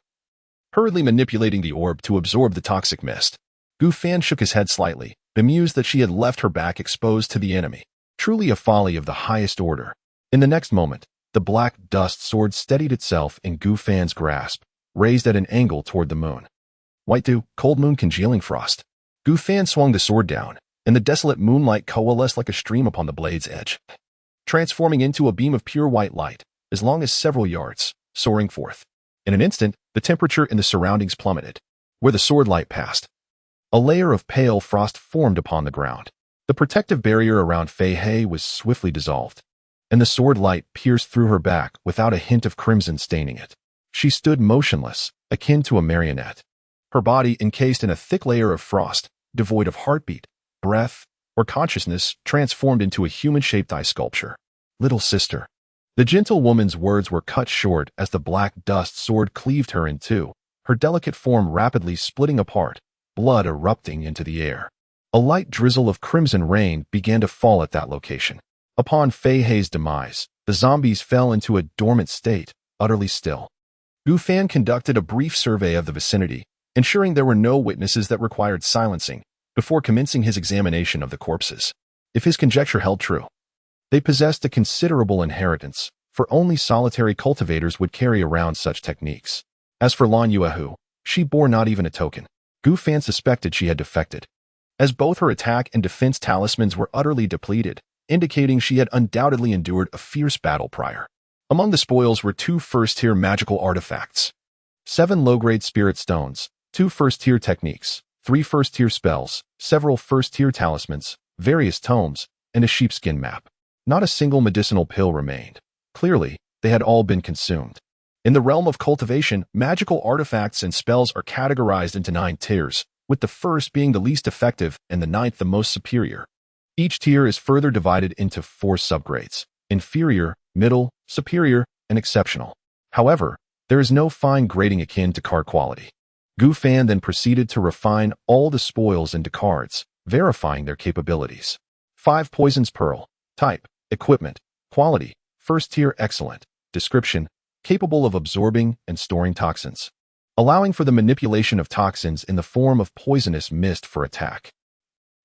Hurriedly manipulating the orb to absorb the toxic mist, Gu Fan shook his head slightly, bemused that she had left her back exposed to the enemy. Truly a folly of the highest order. In the next moment, the Black Dust Sword steadied itself in Gu Fan's grasp, raised at an angle toward the moon. White dew, cold moon, congealing frost. Gu Fan swung the sword down, and the desolate moonlight coalesced like a stream upon the blade's edge, transforming into a beam of pure white light, as long as several yards, soaring forth. In an instant, the temperature in the surroundings plummeted. Where the sword light passed, a layer of pale frost formed upon the ground. The protective barrier around Fei He was swiftly dissolved, and the sword light pierced through her back without a hint of crimson staining it. She stood motionless, akin to a marionette, her body encased in a thick layer of frost, devoid of heartbeat, breath, or consciousness, transformed into a human-shaped ice sculpture. "Little sister." The gentle woman's words were cut short as the Black Dust Sword cleaved her in two, her delicate form rapidly splitting apart, blood erupting into the air. A light drizzle of crimson rain began to fall at that location. Upon Fei He's demise, the zombies fell into a dormant state, utterly still. Gu Fan conducted a brief survey of the vicinity, ensuring there were no witnesses that required silencing, before commencing his examination of the corpses. If his conjecture held true, they possessed a considerable inheritance, for only solitary cultivators would carry around such techniques. As for Lan Yuehu, she bore not even a token. Gu Fan suspected she had defected, as both her attack and defense talismans were utterly depleted, indicating she had undoubtedly endured a fierce battle prior. Among the spoils were 2 first-tier magical artifacts, 7 low-grade spirit stones, 2 first-tier techniques, 3 first-tier spells, several first-tier talismans, various tomes, and a sheepskin map. Not a single medicinal pill remained. Clearly, they had all been consumed. In the realm of cultivation, magical artifacts and spells are categorized into 9 tiers, with the first being the least effective and the 9th the most superior. Each tier is further divided into 4 subgrades: inferior, middle, superior, and exceptional. However, there is no fine grading akin to card quality. Gu Fan then proceeded to refine all the spoils into cards, verifying their capabilities. 5 Poison's Pearl. Type: equipment. Quality: first tier, excellent. Description: capable of absorbing and storing toxins, allowing for the manipulation of toxins in the form of poisonous mist for attack.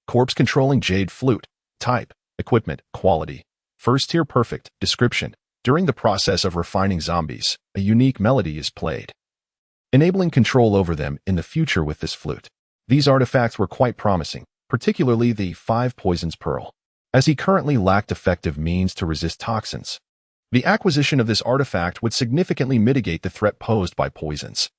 Corpse controlling Jade Flute. Type: equipment. Quality: first tier, perfect. Description: during the process of refining zombies, a unique melody is played, enabling control over them in the future with this flute. These artifacts were quite promising, particularly the 5 Poison's Pearl, as he currently lacked effective means to resist toxins. The acquisition of this artifact would significantly mitigate the threat posed by poisons.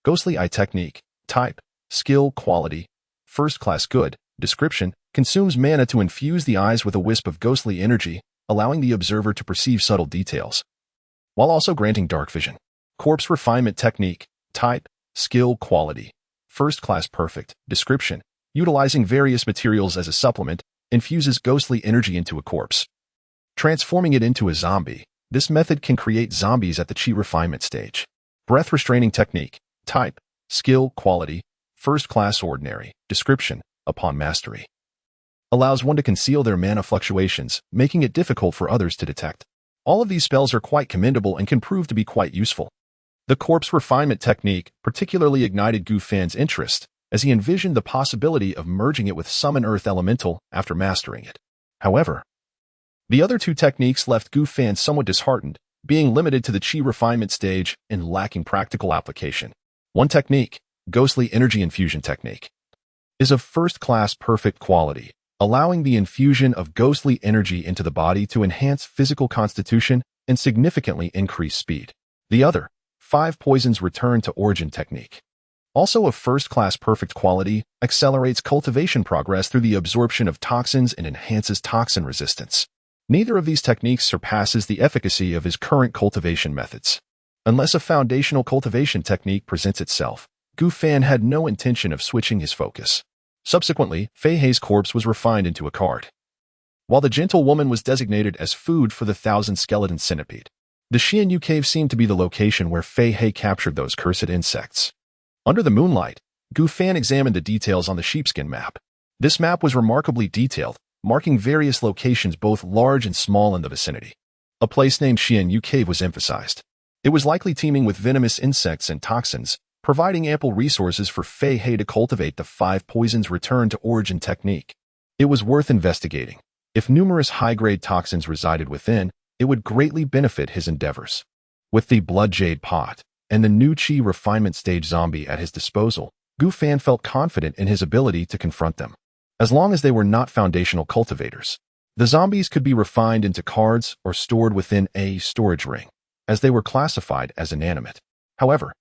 Ghostly Eye Technique. Type: skill, quality, first class, good. Description: consumes mana to infuse the eyes with a wisp of ghostly energy, allowing the observer to perceive subtle details, while also granting dark vision. Corpse Refinement Technique. Type: skill, quality, first class, perfect. Description: utilizing various materials as a supplement, infuses ghostly energy into a corpse, transforming it into a zombie, This method can create zombies at the Qi refinement stage. Breath restraining technique. Type. Skill, quality. First class ordinary. Description. Upon mastery. Allows one to conceal their mana fluctuations, making it difficult for others to detect. All of these spells are quite commendable and can prove to be quite useful. The corpse refinement technique particularly ignited Gu Fan's interest, as he envisioned the possibility of merging it with Summon Earth Elemental after mastering it. However, the other two techniques left Gu Fan somewhat disheartened, being limited to the Qi refinement stage and lacking practical application. One technique, Ghostly Energy Infusion Technique, is of first-class perfect quality, allowing the infusion of ghostly energy into the body to enhance physical constitution and significantly increase speed. The other, 5 Poisons Return to Origin Technique, also of first-class perfect quality, accelerates cultivation progress through the absorption of toxins and enhances toxin resistance. Neither of these techniques surpasses the efficacy of his current cultivation methods. Unless a foundational cultivation technique presents itself, Gu Fan had no intention of switching his focus. Subsequently, Fei Hei's corpse was refined into a card, while the gentle woman was designated as food for the 1,000-skeleton centipede. The Xianyu Cave seemed to be the location where Fei Hei captured those cursed insects. Under the moonlight, Gu Fan examined the details on the sheepskin map. This map was remarkably detailed, marking various locations both large and small in the vicinity. A place named Xianyu Cave was emphasized. It was likely teeming with venomous insects and toxins, providing ample resources for Fei Hei to cultivate the 5 Poisons Return to Origin technique. It was worth investigating. If numerous high-grade toxins resided within, it would greatly benefit his endeavors. With the Blood Jade Pot and the new Qi refinement stage zombie at his disposal, Gu Fan felt confident in his ability to confront them. As long as they were not foundational cultivators, the zombies could be refined into cards or stored within a storage ring, as they were classified as inanimate. However,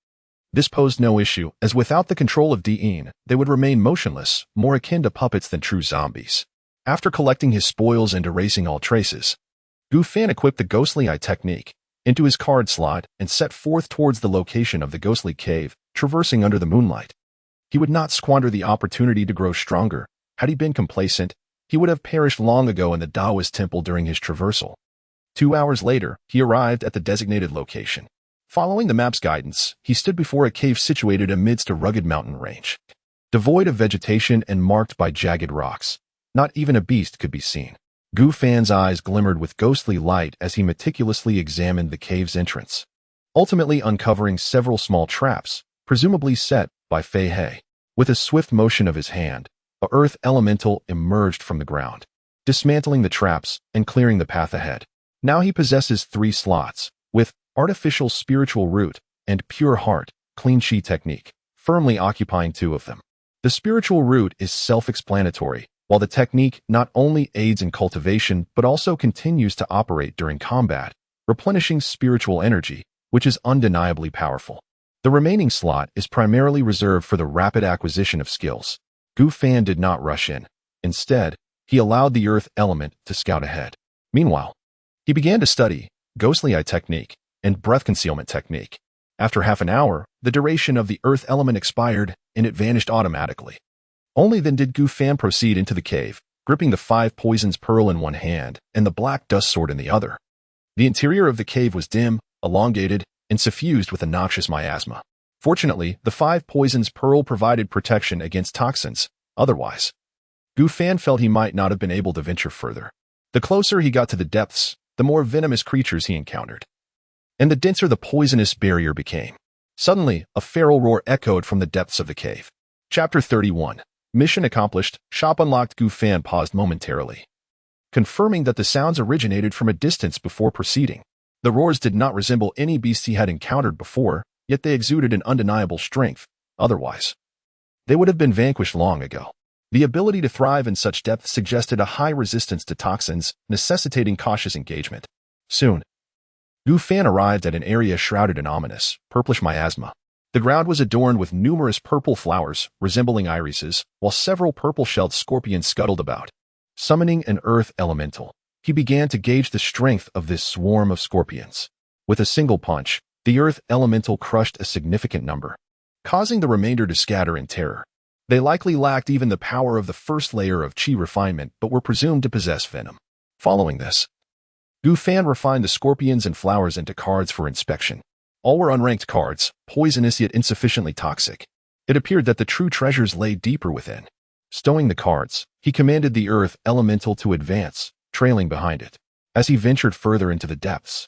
this posed no issue, as without the control of Diin, they would remain motionless, more akin to puppets than true zombies. After collecting his spoils and erasing all traces, Gu Fan equipped the Ghostly Eye technique into his card slot and set forth towards the location of the ghostly cave, traversing under the moonlight. He would not squander the opportunity to grow stronger. Had he been complacent, he would have perished long ago in the Taoist temple during his traversal. 2 hours later, he arrived at the designated location. Following the map's guidance, he stood before a cave situated amidst a rugged mountain range, devoid of vegetation and marked by jagged rocks. Not even a beast could be seen. Gu Fan's eyes glimmered with ghostly light as he meticulously examined the cave's entrance, ultimately uncovering several small traps, presumably set by Fei Hei. With a swift motion of his hand, a earth elemental emerged from the ground, dismantling the traps and clearing the path ahead. Now he possesses 3 slots, with Artificial Spiritual Root and Pure Heart, Clean Qi technique, firmly occupying 2 of them. The spiritual root is self-explanatory, while the technique not only aids in cultivation but also continues to operate during combat, replenishing spiritual energy, which is undeniably powerful. The remaining slot is primarily reserved for the rapid acquisition of skills. Gu Fan did not rush in. Instead, he allowed the earth element to scout ahead. Meanwhile, he began to study Ghostly Eye technique and Breath Concealment technique. After half an hour, the duration of the earth element expired and it vanished automatically. Only then did Gu Fan proceed into the cave, gripping the 5 Poisons Pearl in one hand and the Black Dust Sword in the other. The interior of the cave was dim, elongated, and suffused with a noxious miasma. Fortunately, the 5 Poisons Pearl provided protection against toxins. Otherwise, Gu Fan felt he might not have been able to venture further. The closer he got to the depths, the more venomous creatures he encountered, and the denser the poisonous barrier became. Suddenly, a feral roar echoed from the depths of the cave. Chapter 31. Mission accomplished. Shop unlocked. Gu Fan paused momentarily, confirming that the sounds originated from a distance before proceeding. The roars did not resemble any beast he had encountered before, yet they exuded an undeniable strength. Otherwise, they would have been vanquished long ago. The ability to thrive in such depth suggested a high resistance to toxins, necessitating cautious engagement. Soon, Gu Fan arrived at an area shrouded in ominous, purplish miasma. The ground was adorned with numerous purple flowers, resembling irises, while several purple-shelled scorpions scuttled about. Summoning an earth elemental, he began to gauge the strength of this swarm of scorpions. With a single punch, the earth elemental crushed a significant number, causing the remainder to scatter in terror. They likely lacked even the power of the first layer of Qi refinement but were presumed to possess venom. Following this, Gu Fan refined the scorpions and flowers into cards for inspection. All were unranked cards, poisonous yet insufficiently toxic. It appeared that the true treasures lay deeper within. Stowing the cards, he commanded the earth elemental to advance, trailing behind it. As he ventured further into the depths,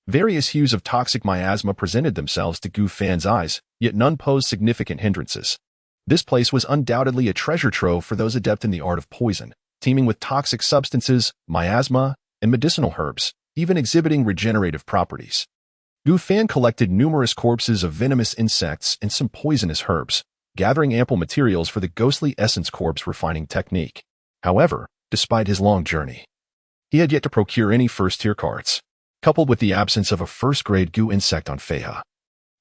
various hues of toxic miasma presented themselves to Gu Fan's eyes, yet none posed significant hindrances. This place was undoubtedly a treasure trove for those adept in the art of poison, teeming with toxic substances, miasma, and medicinal herbs, even exhibiting regenerative properties. Gu Fan collected numerous corpses of venomous insects and some poisonous herbs, gathering ample materials for the ghostly essence corpse refining technique. However, despite his long journey, he had yet to procure any first-tier cards. Coupled with the absence of a first-grade Gu insect on Feihe,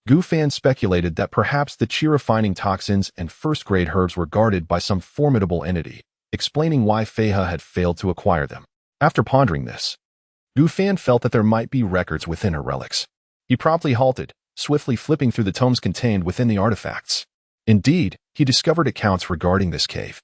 Gu Fan speculated that perhaps the chi-refining toxins and first-grade herbs were guarded by some formidable entity, explaining why Feihe had failed to acquire them. After pondering this, Gu Fan felt that there might be records within her relics. He promptly halted, swiftly flipping through the tomes contained within the artifacts. Indeed, he discovered accounts regarding this cave.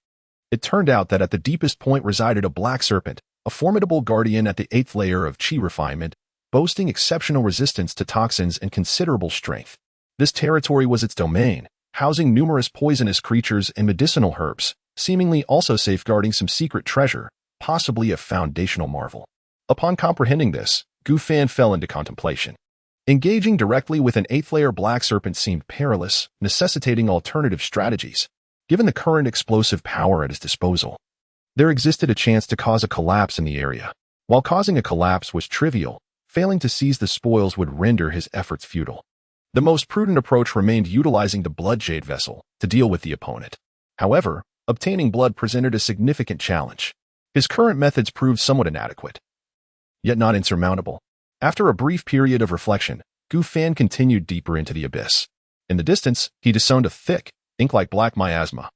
It turned out that at the deepest point resided a black serpent, a formidable guardian at the 8th layer of chi refinement, boasting exceptional resistance to toxins and considerable strength. This territory was its domain, housing numerous poisonous creatures and medicinal herbs, seemingly also safeguarding some secret treasure, possibly a foundational marvel. Upon comprehending this, Gu Fan fell into contemplation. Engaging directly with an 8th-layer black serpent seemed perilous, necessitating alternative strategies. Given the current explosive power at his disposal, there existed a chance to cause a collapse in the area. While causing a collapse was trivial, failing to seize the spoils would render his efforts futile. The most prudent approach remained utilizing the blood jade vessel to deal with the opponent. However, obtaining blood presented a significant challenge. His current methods proved somewhat inadequate, yet not insurmountable. After a brief period of reflection, Gu Fan continued deeper into the abyss. In the distance, he discerned a thick, ink-like black miasma.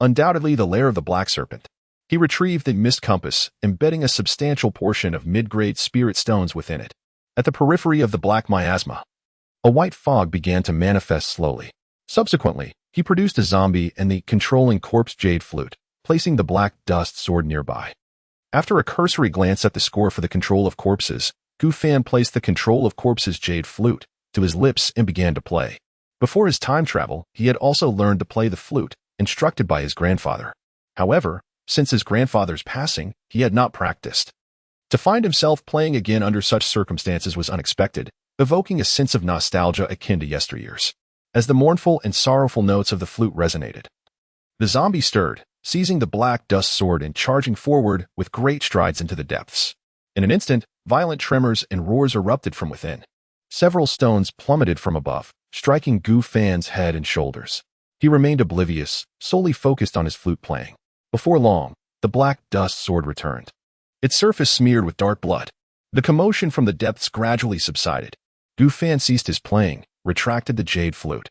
Undoubtedly the lair of the black serpent. He retrieved the mist compass, embedding a substantial portion of mid-grade spirit stones within it. At the periphery of the black miasma, a white fog began to manifest slowly. Subsequently, he produced a zombie and the controlling corpse jade flute, placing the black dust sword nearby. After a cursory glance at the score for the control of corpses, Gu Fan placed the control of corpses jade flute to his lips and began to play. Before his time travel, he had also learned to play the flute, instructed by his grandfather. However, since his grandfather's passing, he had not practiced. To find himself playing again under such circumstances was unexpected, evoking a sense of nostalgia akin to yesteryears. As the mournful and sorrowful notes of the flute resonated, the zombie stirred, seizing the black dust sword and charging forward with great strides into the depths. In an instant, violent tremors and roars erupted from within. Several stones plummeted from above, striking Gu Fan's head and shoulders. He remained oblivious, solely focused on his flute playing. Before long, the black dust sword returned, its surface smeared with dark blood. The commotion from the depths gradually subsided. Gu Fan ceased his playing, retracted the jade flute,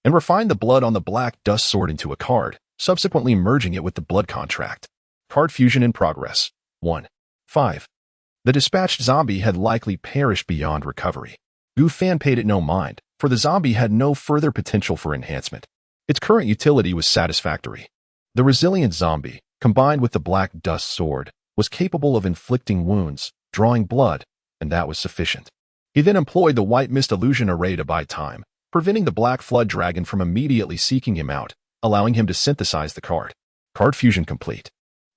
and refined the blood on the black dust sword into a card, subsequently merging it with the blood contract. Card fusion in progress. 1. 5. The dispatched zombie had likely perished beyond recovery. Gu Fan paid it no mind, for the zombie had no further potential for enhancement. Its current utility was satisfactory. The resilient zombie, combined with the black dust sword, was capable of inflicting wounds, drawing blood, and that was sufficient. He then employed the white mist illusion array to buy time, preventing the black flood dragon from immediately seeking him out, allowing him to synthesize the card. Card fusion complete.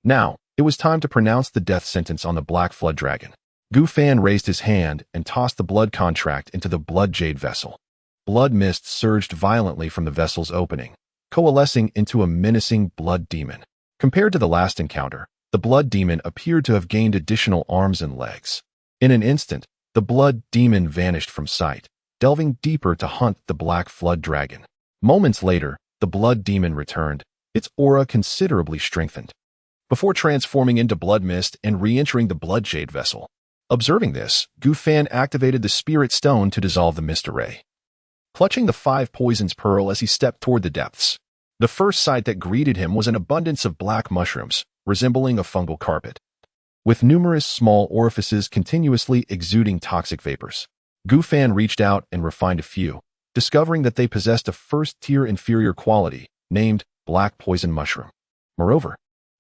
Now, it was time to pronounce the death sentence on the black flood dragon. Gu Fan raised his hand and tossed the blood contract into the blood jade vessel. Blood mist surged violently from the vessel's opening, coalescing into a menacing blood demon. Compared to the last encounter, the blood demon appeared to have gained additional arms and legs. In an instant, the blood demon vanished from sight, delving deeper to hunt the black flood dragon. Moments later, the blood demon returned, its aura considerably strengthened, before transforming into blood mist and re-entering the blood jade vessel. Observing this, Gu Fan activated the spirit stone to dissolve the mist array, clutching the 5 poisons pearl as he stepped toward the depths. The first sight that greeted him was an abundance of black mushrooms, resembling a fungal carpet, with numerous small orifices continuously exuding toxic vapors. Gu Fan reached out and refined a few, discovering that they possessed a first-tier inferior quality, named black poison mushroom. Moreover,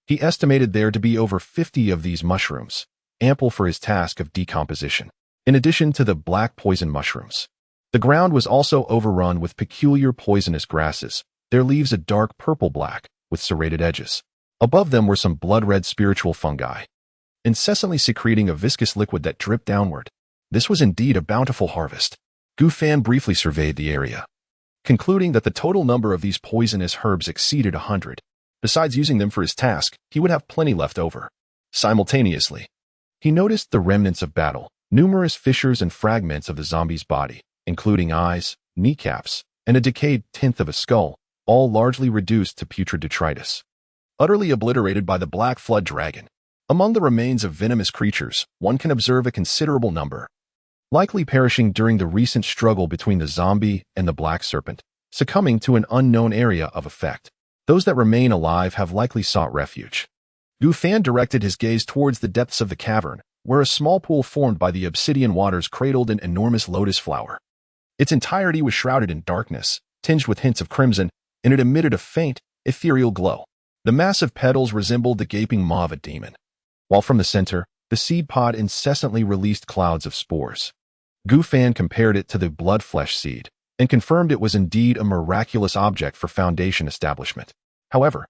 he estimated there to be over 50 of these mushrooms, ample for his task of decomposition. In addition to the black poison mushrooms, the ground was also overrun with peculiar poisonous grasses, their leaves a dark purple-black, with serrated edges. Above them were some blood-red spiritual fungi, incessantly secreting a viscous liquid that dripped downward. This was indeed a bountiful harvest. Gu Fan briefly surveyed the area, concluding that the total number of these poisonous herbs exceeded 100. Besides using them for his task, he would have plenty left over. Simultaneously, he noticed the remnants of battle, numerous fissures and fragments of the zombie's body, including eyes, kneecaps, and a decayed tenth of a skull, all largely reduced to putrid detritus, utterly obliterated by the Black Flood Dragon. Among the remains of venomous creatures, one can observe a considerable number, likely perishing during the recent struggle between the zombie and the Black Serpent, succumbing to an unknown area of effect. Those that remain alive have likely sought refuge. Gu Fan directed his gaze towards the depths of the cavern, where a small pool formed by the obsidian waters cradled an enormous lotus flower. Its entirety was shrouded in darkness, tinged with hints of crimson, and it emitted a faint, ethereal glow. The massive petals resembled the gaping maw of a demon, while from the center, the seed pod incessantly released clouds of spores. Gu Fan compared it to the blood-flesh seed, and confirmed it was indeed a miraculous object for Foundation establishment. However,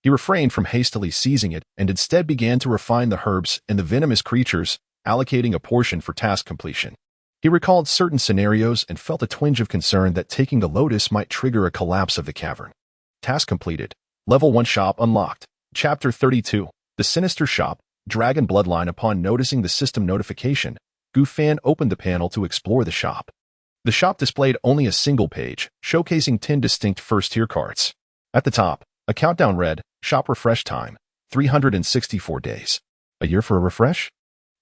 he refrained from hastily seizing it and instead began to refine the herbs and the venomous creatures, allocating a portion for task completion. He recalled certain scenarios and felt a twinge of concern that taking the lotus might trigger a collapse of the cavern. Task completed. Level 1 shop unlocked. Chapter 32. The Sinister Shop, Dragon Bloodline. Upon noticing the system notification, Gu Fan opened the panel to explore the shop. The shop displayed only a single page, showcasing 10 distinct first-tier cards. At the top, a countdown read, Shop refresh time, 364 days. A year for a refresh?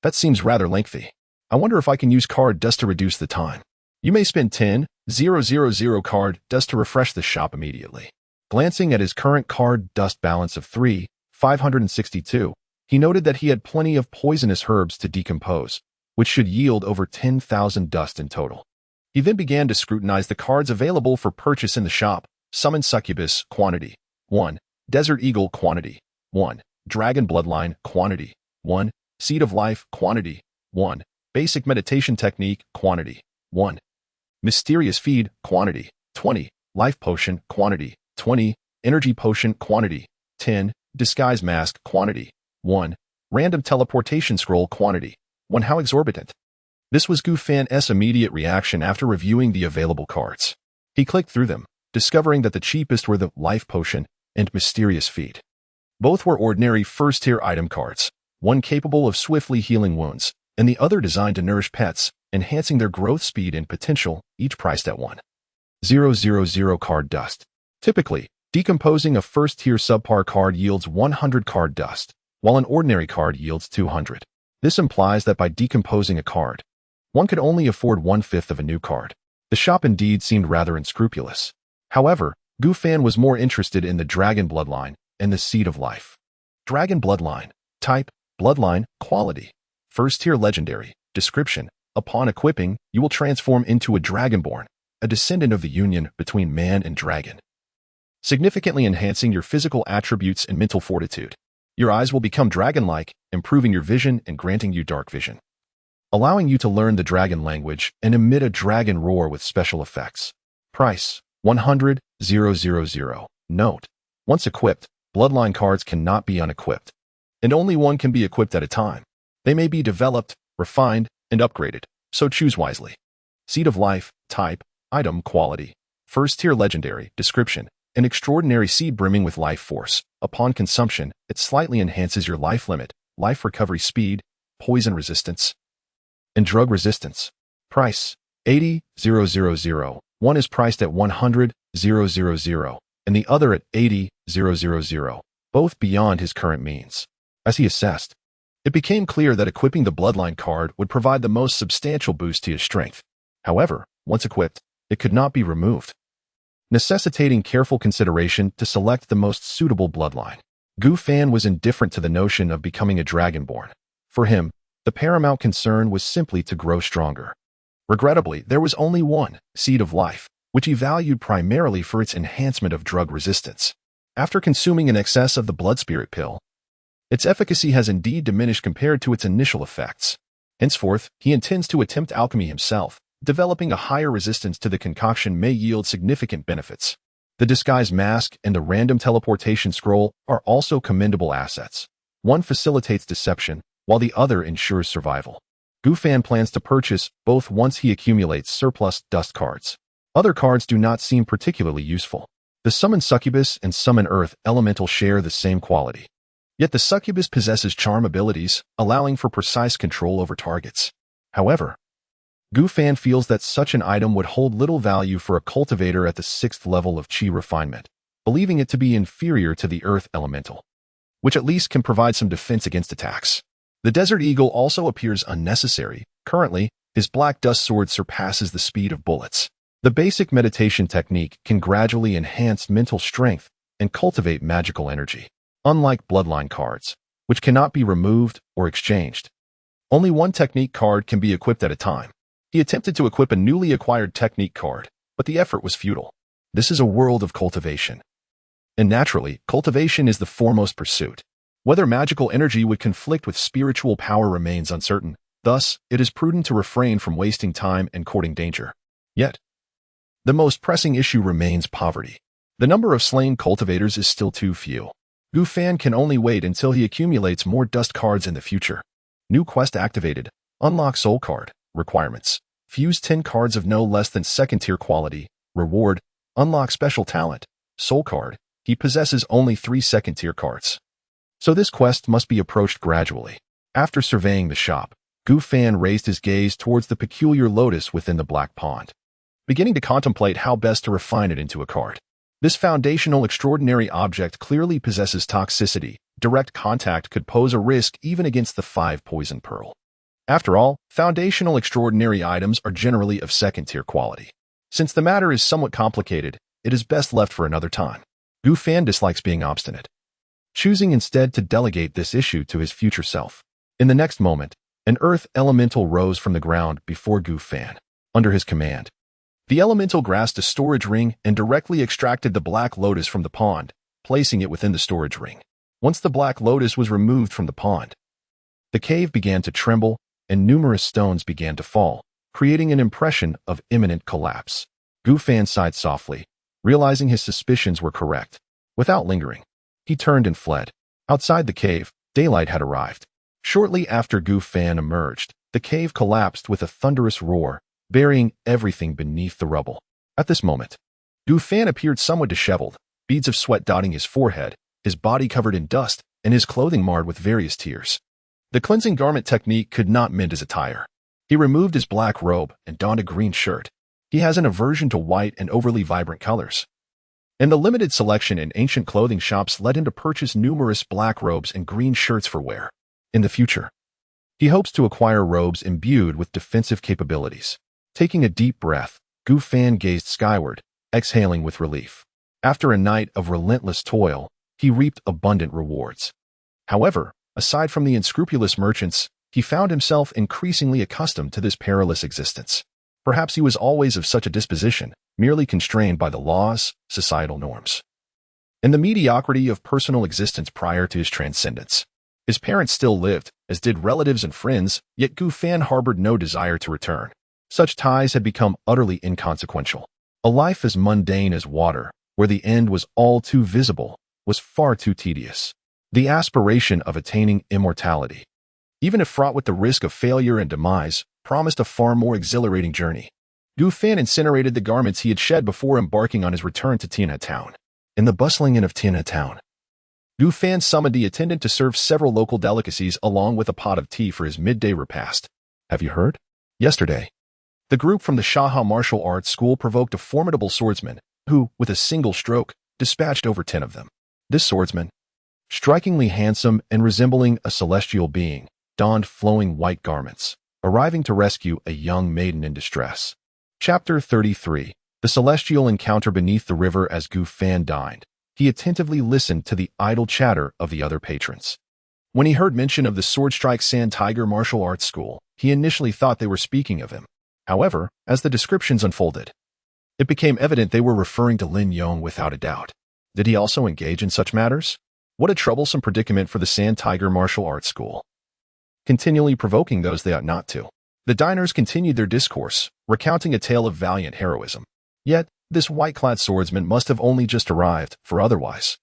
That seems rather lengthy. I wonder if I can use card dust to reduce the time. You may spend 10,000 card dust to refresh the shop immediately. Glancing at his current card dust balance of 3,562, he noted that he had plenty of poisonous herbs to decompose, which should yield over 10,000 dust in total. He then began to scrutinize the cards available for purchase in the shop. Summon Succubus, quantity 1. Desert Eagle, quantity 1. Dragon Bloodline, quantity 1. Seed of Life, quantity 1. Basic Meditation Technique, quantity 1. Mysterious Feed, quantity 20. Life Potion, quantity 20. Energy Potion, quantity 10. Disguise Mask, quantity 1. Random Teleportation Scroll, quantity 1. How exorbitant. This was Gu Fan's immediate reaction after reviewing the available cards. He clicked through them, discovering that the cheapest were the Life Potion and Mysterious Feed. Both were ordinary first-tier item cards, one capable of swiftly healing wounds, and the other designed to nourish pets, enhancing their growth speed and potential, each priced at 1,000 card dust. Typically, decomposing a first-tier subpar card yields 100 card dust, while an ordinary card yields 200. This implies that by decomposing a card, one could only afford 1/5 of a new card. The shop indeed seemed rather unscrupulous. However, Gu Fan was more interested in the Dragon Bloodline and the Seed of Life. Dragon Bloodline. Type, Bloodline, Quality. First-tier Legendary. Description. Upon equipping, you will transform into a Dragonborn, a descendant of the union between man and dragon, significantly enhancing your physical attributes and mental fortitude. Your eyes will become dragon-like, improving your vision and granting you dark vision, allowing you to learn the dragon language and emit a dragon roar with special effects. Price, 100,000. Note: once equipped, Bloodline cards cannot be unequipped, and only one can be equipped at a time. They may be developed, refined, and upgraded, so choose wisely. Seed of Life, Type, Item, Quality. First-tier Legendary. Description. An extraordinary seed brimming with life force. Upon consumption, it slightly enhances your life limit, life recovery speed, poison resistance, and drug resistance. Price, 80,000. One is priced at 100,000, and the other at 80,000, both beyond his current means. As he assessed, it became clear that equipping the Bloodline card would provide the most substantial boost to his strength. However, once equipped, it could not be removed, necessitating careful consideration to select the most suitable bloodline. Gu Fan was indifferent to the notion of becoming a Dragonborn. For him, the paramount concern was simply to grow stronger. Regrettably, there was only one, Seed of Life, which he valued primarily for its enhancement of drug resistance. After consuming an excess of the Blood Spirit pill, Its efficacy has indeed diminished compared to its initial effects. Henceforth, he intends to attempt alchemy himself. Developing a higher resistance to the concoction may yield significant benefits. The disguise mask and the random teleportation scroll are also commendable assets. One facilitates deception, while the other ensures survival. Gufan plans to purchase both once he accumulates surplus dust cards. Other cards do not seem particularly useful. The Summon Succubus and Summon Earth Elemental share the same quality. Yet the Succubus possesses charm abilities, allowing for precise control over targets. However, Gufan feels that such an item would hold little value for a cultivator at the 6th level of Qi refinement, believing it to be inferior to the Earth Elemental, which at least can provide some defense against attacks. The Desert Eagle also appears unnecessary. Currently, his Black Dust Sword surpasses the speed of bullets. The basic meditation technique can gradually enhance mental strength and cultivate magical energy, unlike Bloodline cards, which cannot be removed or exchanged. Only one technique card can be equipped at a time. He attempted to equip a newly acquired technique card, but the effort was futile. This is a world of cultivation. And naturally, cultivation is the foremost pursuit. Whether magical energy would conflict with spiritual power remains uncertain. Thus, it is prudent to refrain from wasting time and courting danger. Yet, the most pressing issue remains poverty. The number of slain cultivators is still too few. Gufan can only wait until he accumulates more dust cards in the future. New quest activated. Unlock soul card. Requirements. Fuse 10 cards of no less than 2nd tier quality. Reward. Unlock special talent. Soul card. He possesses only 3 2nd tier cards. So this quest must be approached gradually. After surveying the shop, Gufan raised his gaze towards the peculiar lotus within the black pond, beginning to contemplate how best to refine it into a card. This foundational extraordinary object clearly possesses toxicity. Direct contact could pose a risk even against the 5 poison pearl. After all, foundational extraordinary items are generally of 2nd tier quality. Since the matter is somewhat complicated, it is best left for another time. Gufan dislikes being obstinate, choosing instead to delegate this issue to his future self. In the next moment, an earth elemental rose from the ground before Gufan. Under his command, the elemental grasped a storage ring and directly extracted the black lotus from the pond, placing it within the storage ring. Once the black lotus was removed from the pond, the cave began to tremble and numerous stones began to fall, creating an impression of imminent collapse. Gufan sighed softly, realizing his suspicions were correct. Without lingering, he turned and fled. Outside the cave, daylight had arrived. Shortly after Gufan emerged, the cave collapsed with a thunderous roar, burying everything beneath the rubble. At this moment, Gufan appeared somewhat disheveled, beads of sweat dotting his forehead, his body covered in dust, and his clothing marred with various tears. The cleansing garment technique could not mend his attire. He removed his black robe and donned a green shirt. He has an aversion to white and overly vibrant colors. And the limited selection in ancient clothing shops led him to purchase numerous black robes and green shirts for wear. In the future, he hopes to acquire robes imbued with defensive capabilities. Taking a deep breath, Gufan gazed skyward, exhaling with relief. After a night of relentless toil, he reaped abundant rewards. However, aside from the unscrupulous merchants, he found himself increasingly accustomed to this perilous existence. Perhaps he was always of such a disposition, merely constrained by the laws, societal norms, and the mediocrity of personal existence prior to his transcendence. His parents still lived, as did relatives and friends, yet Gufan harbored no desire to return. Such ties had become utterly inconsequential. A life as mundane as water, where the end was all too visible, was far too tedious. The aspiration of attaining immortality, even if fraught with the risk of failure and demise, promised a far more exhilarating journey. Gufan incinerated the garments he had shed before embarking on his return to Tianhe Town. In the bustling inn of Tianhe Town, Gufan summoned the attendant to serve several local delicacies along with a pot of tea for his midday repast. Have you heard? Yesterday, the group from the Shaha Martial Arts School provoked a formidable swordsman who, with a single stroke, dispatched over 10 of them. This swordsman, strikingly handsome and resembling a celestial being, donned flowing white garments, arriving to rescue a young maiden in distress. Chapter 33. The Celestial Encounter Beneath the River. As Gufan dined, he attentively listened to the idle chatter of the other patrons. When he heard mention of the Swordstrike Sand Tiger Martial Arts School, he initially thought they were speaking of him. However, as the descriptions unfolded, it became evident they were referring to Lin Yong without a doubt. Did he also engage in such matters? What a troublesome predicament for the Sand Tiger Martial Arts School. Continually provoking those they ought not to. The diners continued their discourse, recounting a tale of valiant heroism. Yet, this white-clad swordsman must have only just arrived, for otherwise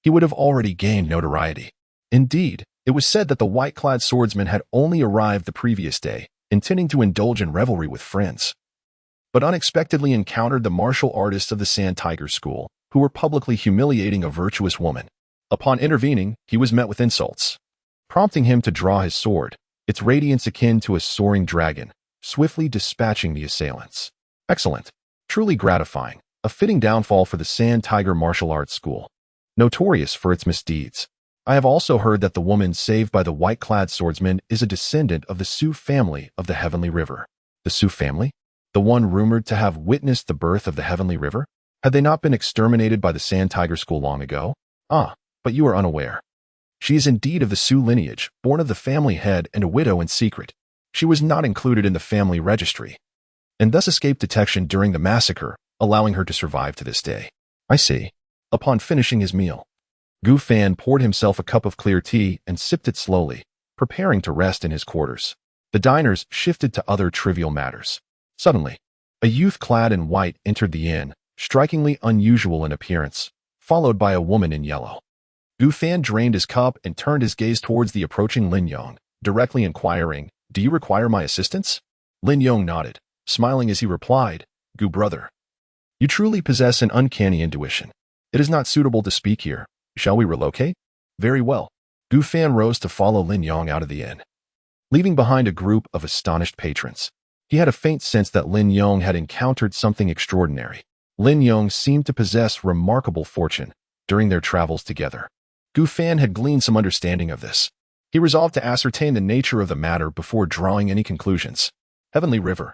he would have already gained notoriety. Indeed, it was said that the white-clad swordsman had only arrived the previous day, intending to indulge in revelry with friends, but unexpectedly encountered the martial artists of the Sand Tiger School, who were publicly humiliating a virtuous woman. Upon intervening, he was met with insults, prompting him to draw his sword, its radiance akin to a soaring dragon, swiftly dispatching the assailants. Excellent. Truly gratifying. A fitting downfall for the Sand Tiger Martial Arts School, notorious for its misdeeds. I have also heard that the woman saved by the white-clad swordsman is a descendant of the Sioux family of the Heavenly River. The Sioux family? The one rumored to have witnessed the birth of the Heavenly River? Had they not been exterminated by the Sand Tiger School long ago? Ah, but you are unaware. She is indeed of the Sioux lineage, born of the family head and a widow in secret. She was not included in the family registry, and thus escaped detection during the massacre, allowing her to survive to this day. I see. Upon finishing his meal, Gu Fan poured himself a cup of clear tea and sipped it slowly, preparing to rest in his quarters. The diners shifted to other trivial matters. Suddenly, a youth clad in white entered the inn, strikingly unusual in appearance, followed by a woman in yellow. Gu Fan drained his cup and turned his gaze towards the approaching Lin Yong, directly inquiring, "Do you require my assistance?" Lin Yong nodded, smiling as he replied, "Gu brother, you truly possess an uncanny intuition. It is not suitable to speak here. Shall we relocate?" "Very well." Gu Fan rose to follow Lin Yong out of the inn, leaving behind a group of astonished patrons. He had a faint sense that Lin Yong had encountered something extraordinary. Lin Yong seemed to possess remarkable fortune during their travels together. Gu Fan had gleaned some understanding of this. He resolved to ascertain the nature of the matter before drawing any conclusions. Heavenly River.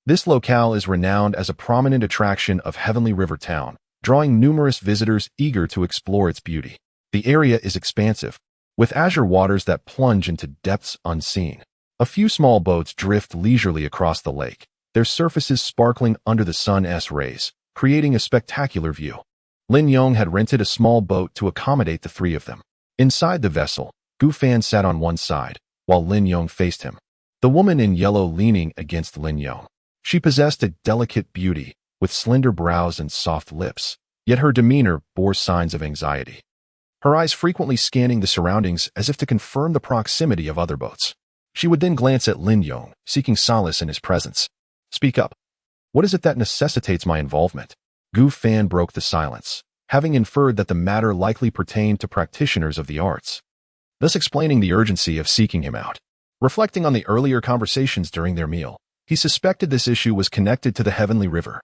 This locale is renowned as a prominent attraction of Heavenly River Town, drawing numerous visitors eager to explore its beauty. The area is expansive, with azure waters that plunge into depths unseen. A few small boats drift leisurely across the lake, their surfaces sparkling under the sun's rays, creating a spectacular view. Lin Yong had rented a small boat to accommodate the three of them. Inside the vessel, Gu Fan sat on one side, while Lin Yong faced him, the woman in yellow leaning against Lin Yong. She possessed a delicate beauty, with slender brows and soft lips, yet her demeanor bore signs of anxiety, her eyes frequently scanning the surroundings as if to confirm the proximity of other boats. She would then glance at Lin Yong, seeking solace in his presence. "Speak up. What is it that necessitates my involvement?" Gu Fan broke the silence, having inferred that the matter likely pertained to practitioners of the arts, thus explaining the urgency of seeking him out. Reflecting on the earlier conversations during their meal, he suspected this issue was connected to the Heavenly River.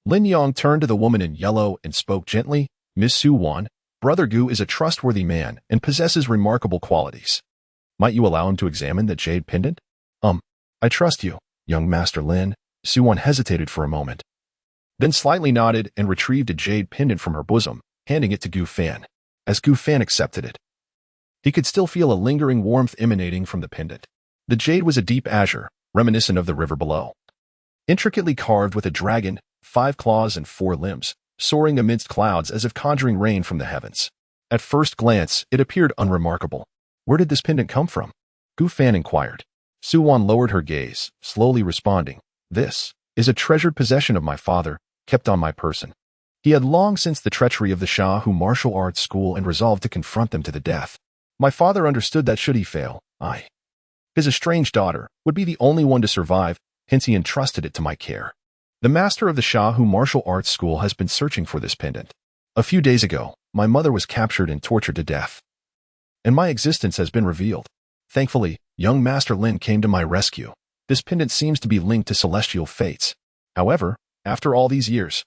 Lin Yong turned to the woman in yellow and spoke gently, "Miss Su Wan, Brother Gu is a trustworthy man and possesses remarkable qualities. Might you allow him to examine the jade pendant?" I trust you, young Master Lin." Su Wan hesitated for a moment, then slightly nodded and retrieved a jade pendant from her bosom, handing it to Gu Fan. As Gu Fan accepted it, he could still feel a lingering warmth emanating from the pendant. The jade was a deep azure, reminiscent of the river below, intricately carved with a dragon, 5 claws and 4 limbs, soaring amidst clouds as if conjuring rain from the heavens. At first glance, it appeared unremarkable. "Where did this pendant come from?" Gu Fan inquired. Su Wan lowered her gaze, slowly responding, "This is a treasured possession of my father, kept on my person. He had long since the treachery of the Shahu Martial Arts School and resolved to confront them to the death. My father understood that should he fail, his estranged daughter, would be the only one to survive, hence he entrusted it to my care. The master of the Shahu Martial Arts School has been searching for this pendant. A few days ago, my mother was captured and tortured to death, and my existence has been revealed. Thankfully, young Master Lin came to my rescue. This pendant seems to be linked to celestial fates. However, after all these years,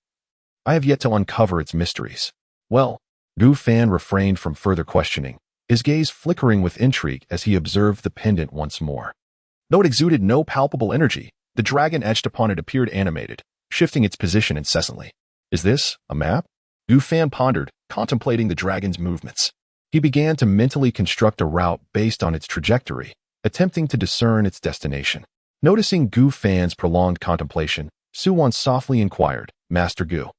I have yet to uncover its mysteries." "Well," Gu Fan refrained from further questioning, his gaze flickering with intrigue as he observed the pendant once more. Though it exuded no palpable energy, the dragon etched upon it appeared animated, shifting its position incessantly. "Is this a map?" Gu Fan pondered, contemplating the dragon's movements. He began to mentally construct a route based on its trajectory, attempting to discern its destination. Noticing Gu Fan's prolonged contemplation, Su Wan softly inquired, "Master Gu,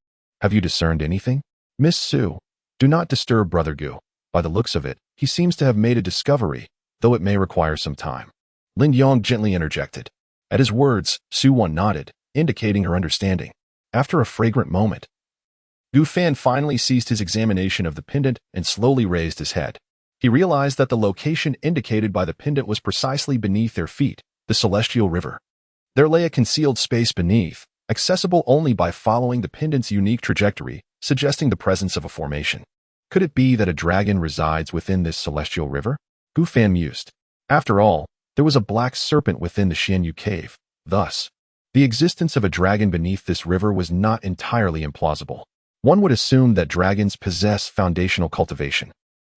have you discerned anything?" "Miss Su, do not disturb Brother Gu. By the looks of it, he seems to have made a discovery, though it may require some time. Lin Yong gently interjected. At his words, Su Wan nodded, indicating her understanding. After a fragrant moment, Gu Fan finally ceased his examination of the pendant and slowly raised his head. He realized that the location indicated by the pendant was precisely beneath their feet, the Celestial River. There lay a concealed space beneath, accessible only by following the pendant's unique trajectory, suggesting the presence of a formation. Could it be that a dragon resides within this celestial river? Gu Fan mused. After all, there was a black serpent within the Xianyu cave. Thus, the existence of a dragon beneath this river was not entirely implausible. One would assume that dragons possess foundational cultivation.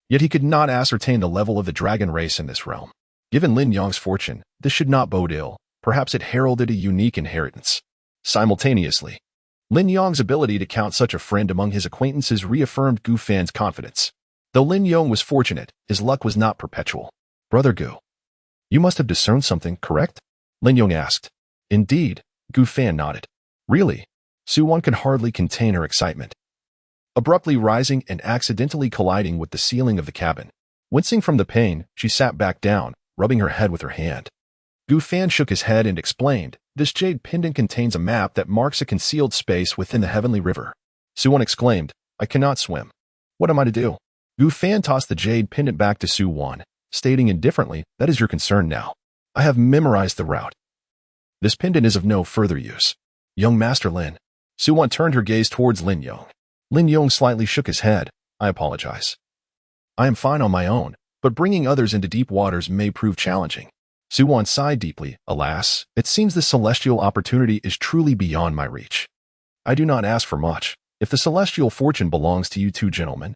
Yet he could not ascertain the level of the dragon race in this realm. Given Lin Yong's fortune, this should not bode ill. Perhaps it heralded a unique inheritance. Simultaneously, Lin Yong's ability to count such a friend among his acquaintances reaffirmed Gu Fan's confidence. Though Lin Yong was fortunate, his luck was not perpetual. Brother Gu, you must have discerned something, correct? Lin Yong asked. Indeed, Gu Fan nodded. Really? Su Wan could hardly contain her excitement. Abruptly rising and accidentally colliding with the ceiling of the cabin. Wincing from the pain, she sat back down, rubbing her head with her hand. Gu Fan shook his head and explained, this jade pendant contains a map that marks a concealed space within the heavenly river. Su Wan exclaimed, I cannot swim. What am I to do? Gu Fan tossed the jade pendant back to Su Wan, stating indifferently, that is your concern now. I have memorized the route. This pendant is of no further use. Young Master Lin. Su Wan turned her gaze towards Lin Yong. Lin Yong slightly shook his head. I apologize. I am fine on my own, but bringing others into deep waters may prove challenging. Su Wan sighed deeply. Alas, it seems this celestial opportunity is truly beyond my reach. I do not ask for much. If the celestial fortune belongs to you two gentlemen,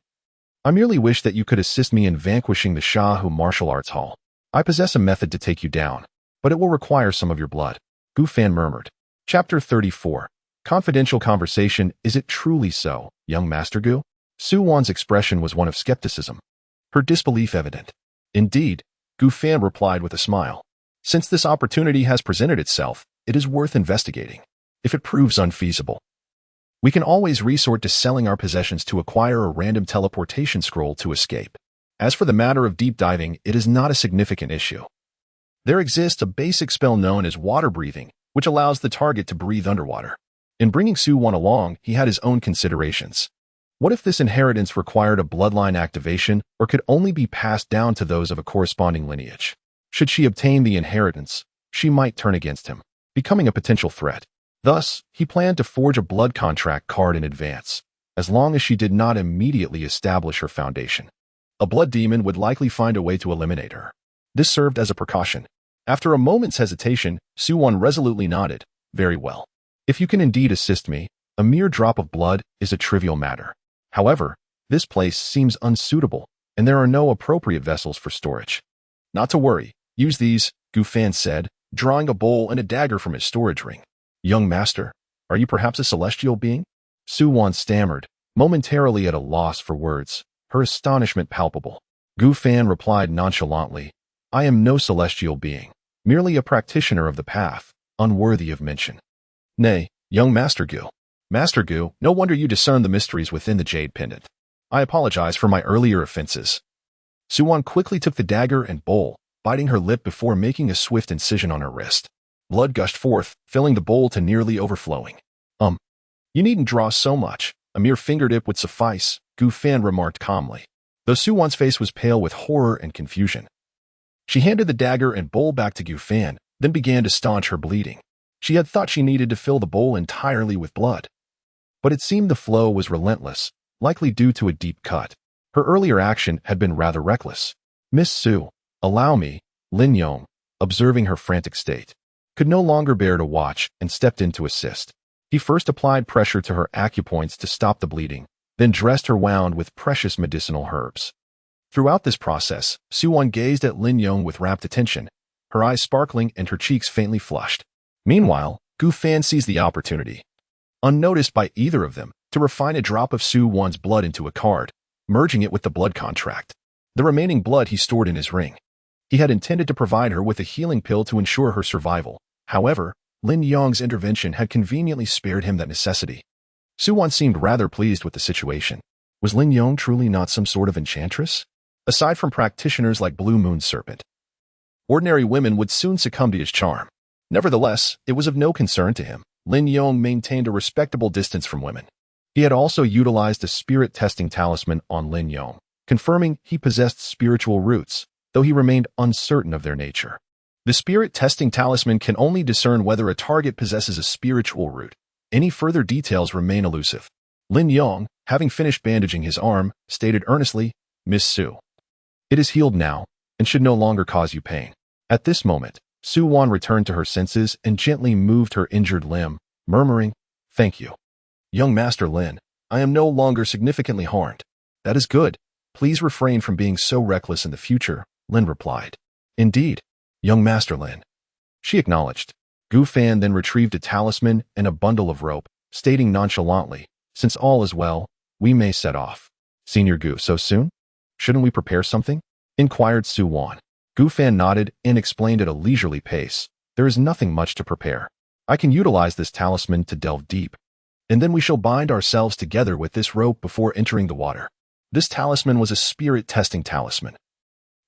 I merely wish that you could assist me in vanquishing the Shahu Martial Arts Hall. I possess a method to take you down, but it will require some of your blood. Gu Fan murmured. Chapter 34. Confidential conversation. Is it truly so, young Master Gu? Su Wan's expression was one of skepticism, her disbelief evident. Indeed, Gu Fan replied with a smile. Since this opportunity has presented itself, it is worth investigating. If it proves unfeasible, we can always resort to selling our possessions to acquire a random teleportation scroll to escape. As for the matter of deep diving, it is not a significant issue. There exists a basic spell known as water breathing, which allows the target to breathe underwater. In bringing Su Wan along, he had his own considerations. What if this inheritance required a bloodline activation or could only be passed down to those of a corresponding lineage? Should she obtain the inheritance, she might turn against him, becoming a potential threat. Thus, he planned to forge a blood contract card in advance, as long as she did not immediately establish her foundation. A blood demon would likely find a way to eliminate her. This served as a precaution. After a moment's hesitation, Su Wan resolutely nodded. Very well. If you can indeed assist me, a mere drop of blood is a trivial matter. However, this place seems unsuitable, and there are no appropriate vessels for storage. Not to worry. Use these, Gu Fan said, drawing a bowl and a dagger from his storage ring. Young master, are you perhaps a celestial being? Su Wan stammered, momentarily at a loss for words, her astonishment palpable. Gu Fan replied nonchalantly, I am no celestial being, merely a practitioner of the path, unworthy of mention. Nay, young Master Gu. Master Gu, no wonder you discern the mysteries within the jade pendant. I apologize for my earlier offenses. Su Wan quickly took the dagger and bowl, biting her lip before making a swift incision on her wrist. Blood gushed forth, filling the bowl to nearly overflowing. You needn't draw so much. A mere fingertip would suffice, Gu Fan remarked calmly, though Su Wan's face was pale with horror and confusion. She handed the dagger and bowl back to Gu Fan, then began to staunch her bleeding. She had thought she needed to fill the bowl entirely with blood. But it seemed the flow was relentless, likely due to a deep cut. Her earlier action had been rather reckless. Miss Su, allow me, Lin Yong, observing her frantic state, could no longer bear to watch and stepped in to assist. He first applied pressure to her acupoints to stop the bleeding, then dressed her wound with precious medicinal herbs. Throughout this process, Su Wan gazed at Lin Yong with rapt attention, her eyes sparkling and her cheeks faintly flushed. Meanwhile, Gu Fan seized the opportunity, unnoticed by either of them, to refine a drop of Su Wan's blood into a card, merging it with the blood contract. The remaining blood he stored in his ring. He had intended to provide her with a healing pill to ensure her survival. However, Lin Yong's intervention had conveniently spared him that necessity. Su Wan seemed rather pleased with the situation. Was Lin Yong truly not some sort of enchantress? Aside from practitioners like Blue Moon Serpent, ordinary women would soon succumb to his charm. Nevertheless, it was of no concern to him. Lin Yong maintained a respectable distance from women. He had also utilized a spirit testing talisman on Lin Yong, confirming he possessed spiritual roots, though he remained uncertain of their nature. The spirit testing talisman can only discern whether a target possesses a spiritual root. Any further details remain elusive. Lin Yong, having finished bandaging his arm, stated earnestly, "Miss Su, it is healed now and should no longer cause you pain." At this moment, Su Wan returned to her senses and gently moved her injured limb, murmuring, "Thank you. Young Master Lin, I am no longer significantly harmed." "That is good. Please refrain from being so reckless in the future," Lin replied. "Indeed, young Master Lin." She acknowledged. Gu Fan then retrieved a talisman and a bundle of rope, stating nonchalantly, "Since all is well, we may set off." "Senior Gu, so soon? Shouldn't we prepare something?" inquired Su Wan. Gu Fan nodded and explained at a leisurely pace, "There is nothing much to prepare. I can utilize this talisman to delve deep, and then we shall bind ourselves together with this rope before entering the water." This talisman was a spirit testing talisman,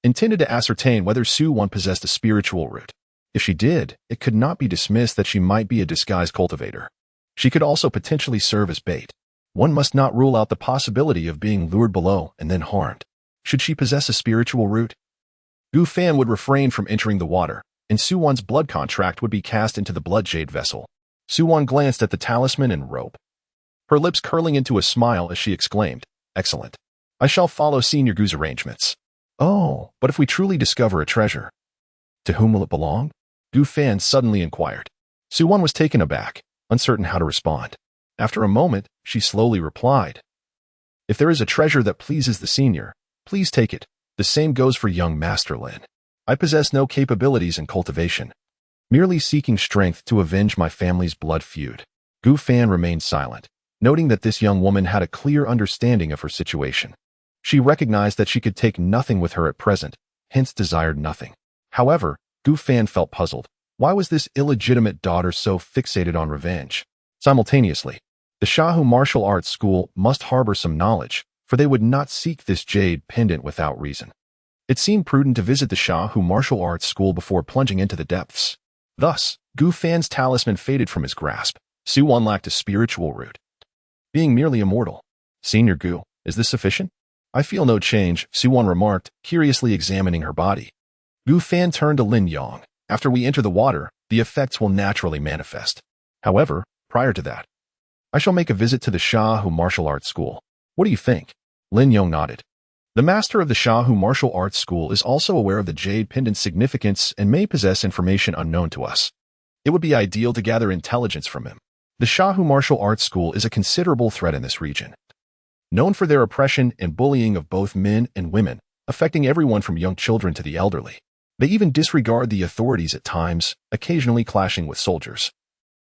intended to ascertain whether Su Wan possessed a spiritual root. If she did, it could not be dismissed that she might be a disguised cultivator. She could also potentially serve as bait. One must not rule out the possibility of being lured below and then harmed. Should she possess a spiritual root, Gu Fan would refrain from entering the water, and Su Wan's blood contract would be cast into the blood jade vessel. Su Wan glanced at the talisman and rope, her lips curling into a smile as she exclaimed, "Excellent. I shall follow Senior Gu's arrangements." "Oh, but if we truly discover a treasure, to whom will it belong?" Gu Fan suddenly inquired. Su Wan was taken aback, uncertain how to respond. After a moment, she slowly replied, "If there is a treasure that pleases the senior, please take it. The same goes for young Master Lin. I possess no capabilities in cultivation, merely seeking strength to avenge my family's blood feud." Gu Fan remained silent, noting that this young woman had a clear understanding of her situation. She recognized that she could take nothing with her at present, hence desired nothing. However, Gu Fan felt puzzled. Why was this illegitimate daughter so fixated on revenge? Simultaneously, the Shahu Martial Arts School must harbor some knowledge, for they would not seek this jade pendant without reason. It seemed prudent to visit the Shahu Martial Arts School before plunging into the depths. Thus, Gu Fan's talisman faded from his grasp. Su Wan lacked a spiritual root, being merely immortal. "Senior Gu, is this sufficient?" "I feel no change," Su Wan remarked, curiously examining her body. Gu Fan turned to Lin Yong. "After we enter the water, the effects will naturally manifest. However, prior to that, I shall make a visit to the Shahu Martial Arts School. What do you think?" Lin Yong nodded. The master of the Shahu Martial Arts School is also aware of the jade pendant's significance and may possess information unknown to us. It would be ideal to gather intelligence from him. The Shahu Martial Arts School is a considerable threat in this region, known for their oppression and bullying of both men and women, affecting everyone from young children to the elderly. They even disregard the authorities at times, occasionally clashing with soldiers,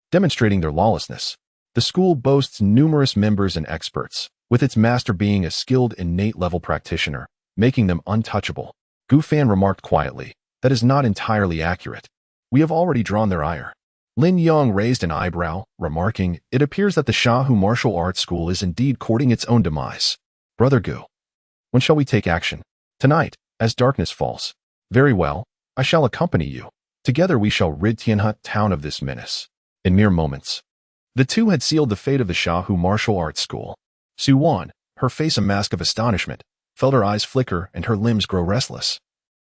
demonstrating their lawlessness. The school boasts numerous members and experts, with its master being a skilled innate-level practitioner, making them untouchable. Gu Fan remarked quietly, "That is not entirely accurate. We have already drawn their ire." Lin Yong raised an eyebrow, remarking, "It appears that the Shahu Martial Arts School is indeed courting its own demise." "Brother Gu, when shall we take action?" "Tonight, as darkness falls." "Very well, I shall accompany you. Together we shall rid Tianhe town of this menace." In mere moments, the two had sealed the fate of the Shahu Martial Arts School. Su Wan, her face a mask of astonishment, felt her eyes flicker and her limbs grow restless,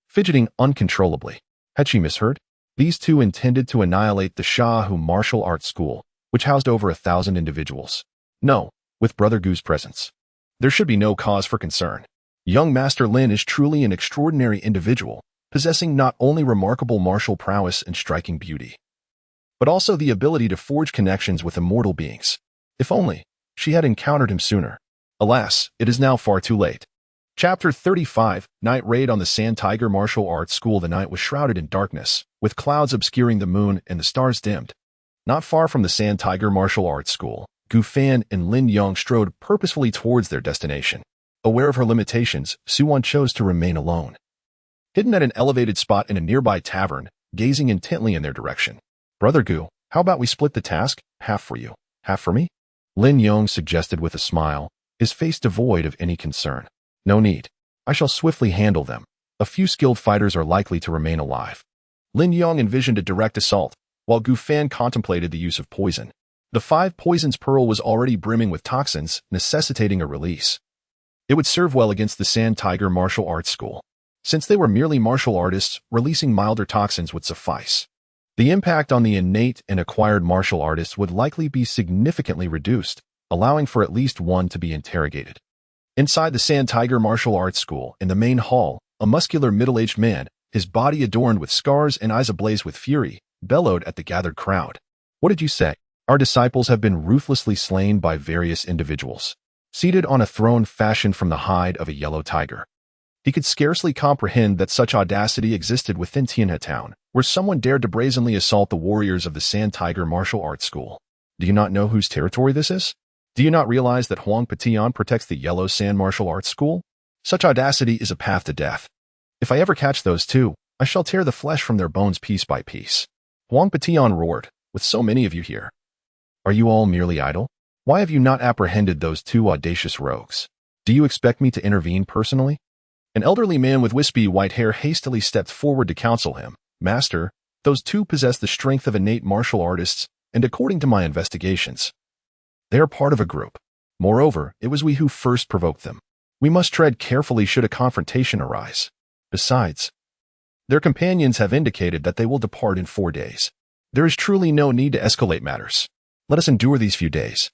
fidgeting uncontrollably. Had she misheard? These two intended to annihilate the Shahu Martial Arts School, which housed over 1,000 individuals. No, with Brother Gu's presence, there should be no cause for concern. Young Master Lin is truly an extraordinary individual, possessing not only remarkable martial prowess and striking beauty, but also the ability to forge connections with immortal beings. If only she had encountered him sooner. Alas, it is now far too late. Chapter 35, Night Raid on the Sand Tiger Martial Arts School. The night was shrouded in darkness, with clouds obscuring the moon and the stars dimmed. Not far from the Sand Tiger Martial Arts School, Gu Fan and Lin Yong strode purposefully towards their destination. Aware of her limitations, Su Wan chose to remain alone, hidden at an elevated spot in a nearby tavern, gazing intently in their direction. "Brother Gu, how about we split the task? Half for you, half for me?" Lin Yong suggested with a smile. his face devoid of any concern. No need. I shall swiftly handle them. A few skilled fighters are likely to remain alive. Lin Yong envisioned a direct assault, while Gu Fan contemplated the use of poison. The 5 Poisons Pearl was already brimming with toxins, necessitating a release. It would serve well against the Sand Tiger Martial Arts School. Since they were merely martial artists, releasing milder toxins would suffice. The impact on the innate and acquired martial artists would likely be significantly reduced, allowing for at least one to be interrogated. Inside the Sand Tiger Martial Arts School, in the main hall, a muscular middle-aged man, his body adorned with scars and eyes ablaze with fury, bellowed at the gathered crowd. What did you say? Our disciples have been ruthlessly slain by various individuals, seated on a throne fashioned from the hide of a yellow tiger. He could scarcely comprehend that such audacity existed within Tianhe Town, where someone dared to brazenly assault the warriors of the Sand Tiger Martial Arts School. Do you not know whose territory this is? Do you not realize that Huang Patian protects the Yellow Sand Martial Arts School? Such audacity is a path to death. If I ever catch those two, I shall tear the flesh from their bones piece by piece. Huang Patian roared, with so many of you here. Are you all merely idle? Why have you not apprehended those 2 audacious rogues? Do you expect me to intervene personally? An elderly man with wispy white hair hastily stepped forward to counsel him. Master, those 2 possess the strength of innate martial artists, and according to my investigations, they are part of a group. Moreover, it was we who first provoked them. We must tread carefully should a confrontation arise. Besides, their companions have indicated that they will depart in 4 days. There is truly no need to escalate matters. Let us endure these few days.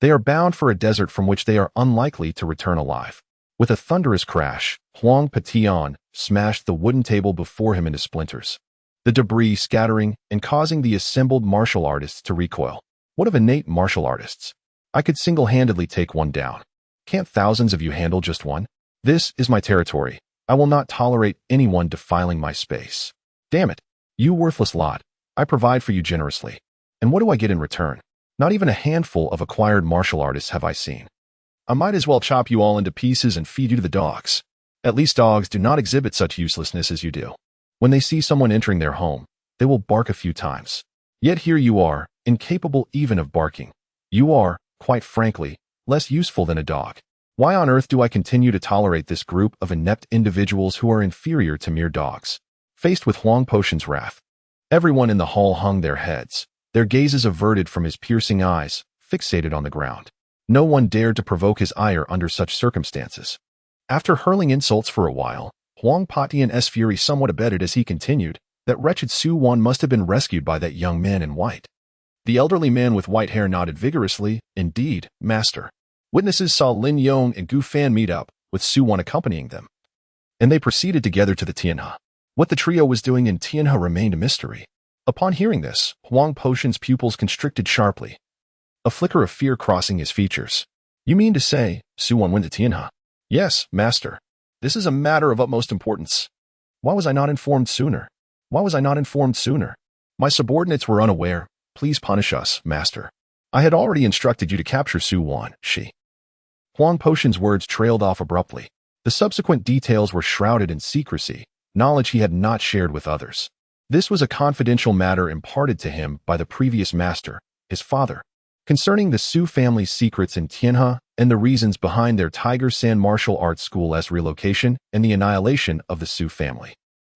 They are bound for a desert from which they are unlikely to return alive. With a thunderous crash, Huang Patian smashed the wooden table before him into splinters, the debris scattering and causing the assembled martial artists to recoil. What of innate martial artists? I could single-handedly take one down. Can't thousands of you handle just one? This is my territory. I will not tolerate anyone defiling my space. Damn it, you worthless lot. I provide for you generously. And what do I get in return? Not even a handful of acquired martial artists have I seen. I might as well chop you all into pieces and feed you to the dogs. At least dogs do not exhibit such uselessness as you do. When they see someone entering their home, they will bark a few times. Yet here you are, incapable even of barking. You are, quite frankly, less useful than a dog. Why on earth do I continue to tolerate this group of inept individuals who are inferior to mere dogs? Faced with Huang Potion's wrath, everyone in the hall hung their heads, their gazes averted from his piercing eyes, fixated on the ground. No one dared to provoke his ire under such circumstances. After hurling insults for a while, Huang Patian's fury somewhat abated as he continued, that wretched Su Wan must have been rescued by that young man in white. The elderly man with white hair nodded vigorously. Indeed, master. Witnesses saw Lin Yong and Gu Fan meet up, with Su Wan accompanying them. And they proceeded together to the Tianhe. What the trio was doing in Tianhe remained a mystery. Upon hearing this, Huang Potion's pupils constricted sharply, a flicker of fear crossing his features. You mean to say, Su Wan went to Tianhe? Yes, master. This is a matter of utmost importance. Why was I not informed sooner? Why was I not informed sooner? My subordinates were unaware. Please punish us, master. I had already instructed you to capture Su Wan, she. Huang Potion's words trailed off abruptly. The subsequent details were shrouded in secrecy, knowledge he had not shared with others. This was a confidential matter imparted to him by the previous master, his father, concerning the Su family's secrets in Tianhe and the reasons behind their Tiger Sand Martial Arts School's relocation and the annihilation of the Su family.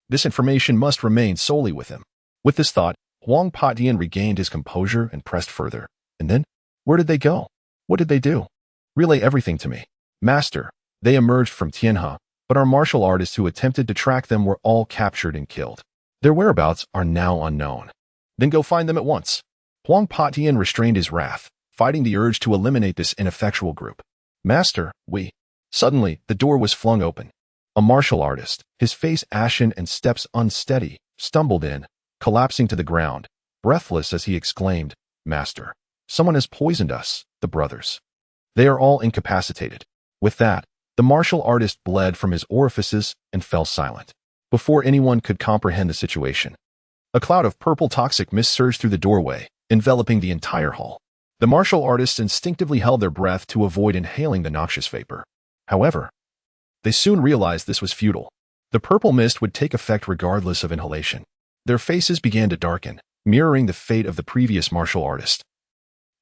This information must remain solely with him. With this thought, Huang Patian regained his composure and pressed further. And then, where did they go? What did they do? Relay everything to me. Master, they emerged from Tianhe, but our martial artists who attempted to track them were all captured and killed. Their whereabouts are now unknown. Then go find them at once. Huang Patian restrained his wrath, fighting the urge to eliminate this ineffectual group. Master, we... Suddenly, the door was flung open. A martial artist, his face ashen and steps unsteady, stumbled in, collapsing to the ground, breathless as he exclaimed, Master, someone has poisoned us, the brothers. They are all incapacitated. With that, the martial artist bled from his orifices and fell silent. Before anyone could comprehend the situation, a cloud of purple toxic mist surged through the doorway, enveloping the entire hall. The martial artists instinctively held their breath to avoid inhaling the noxious vapor. However, they soon realized this was futile. The purple mist would take effect regardless of inhalation. Their faces began to darken, mirroring the fate of the previous martial artist.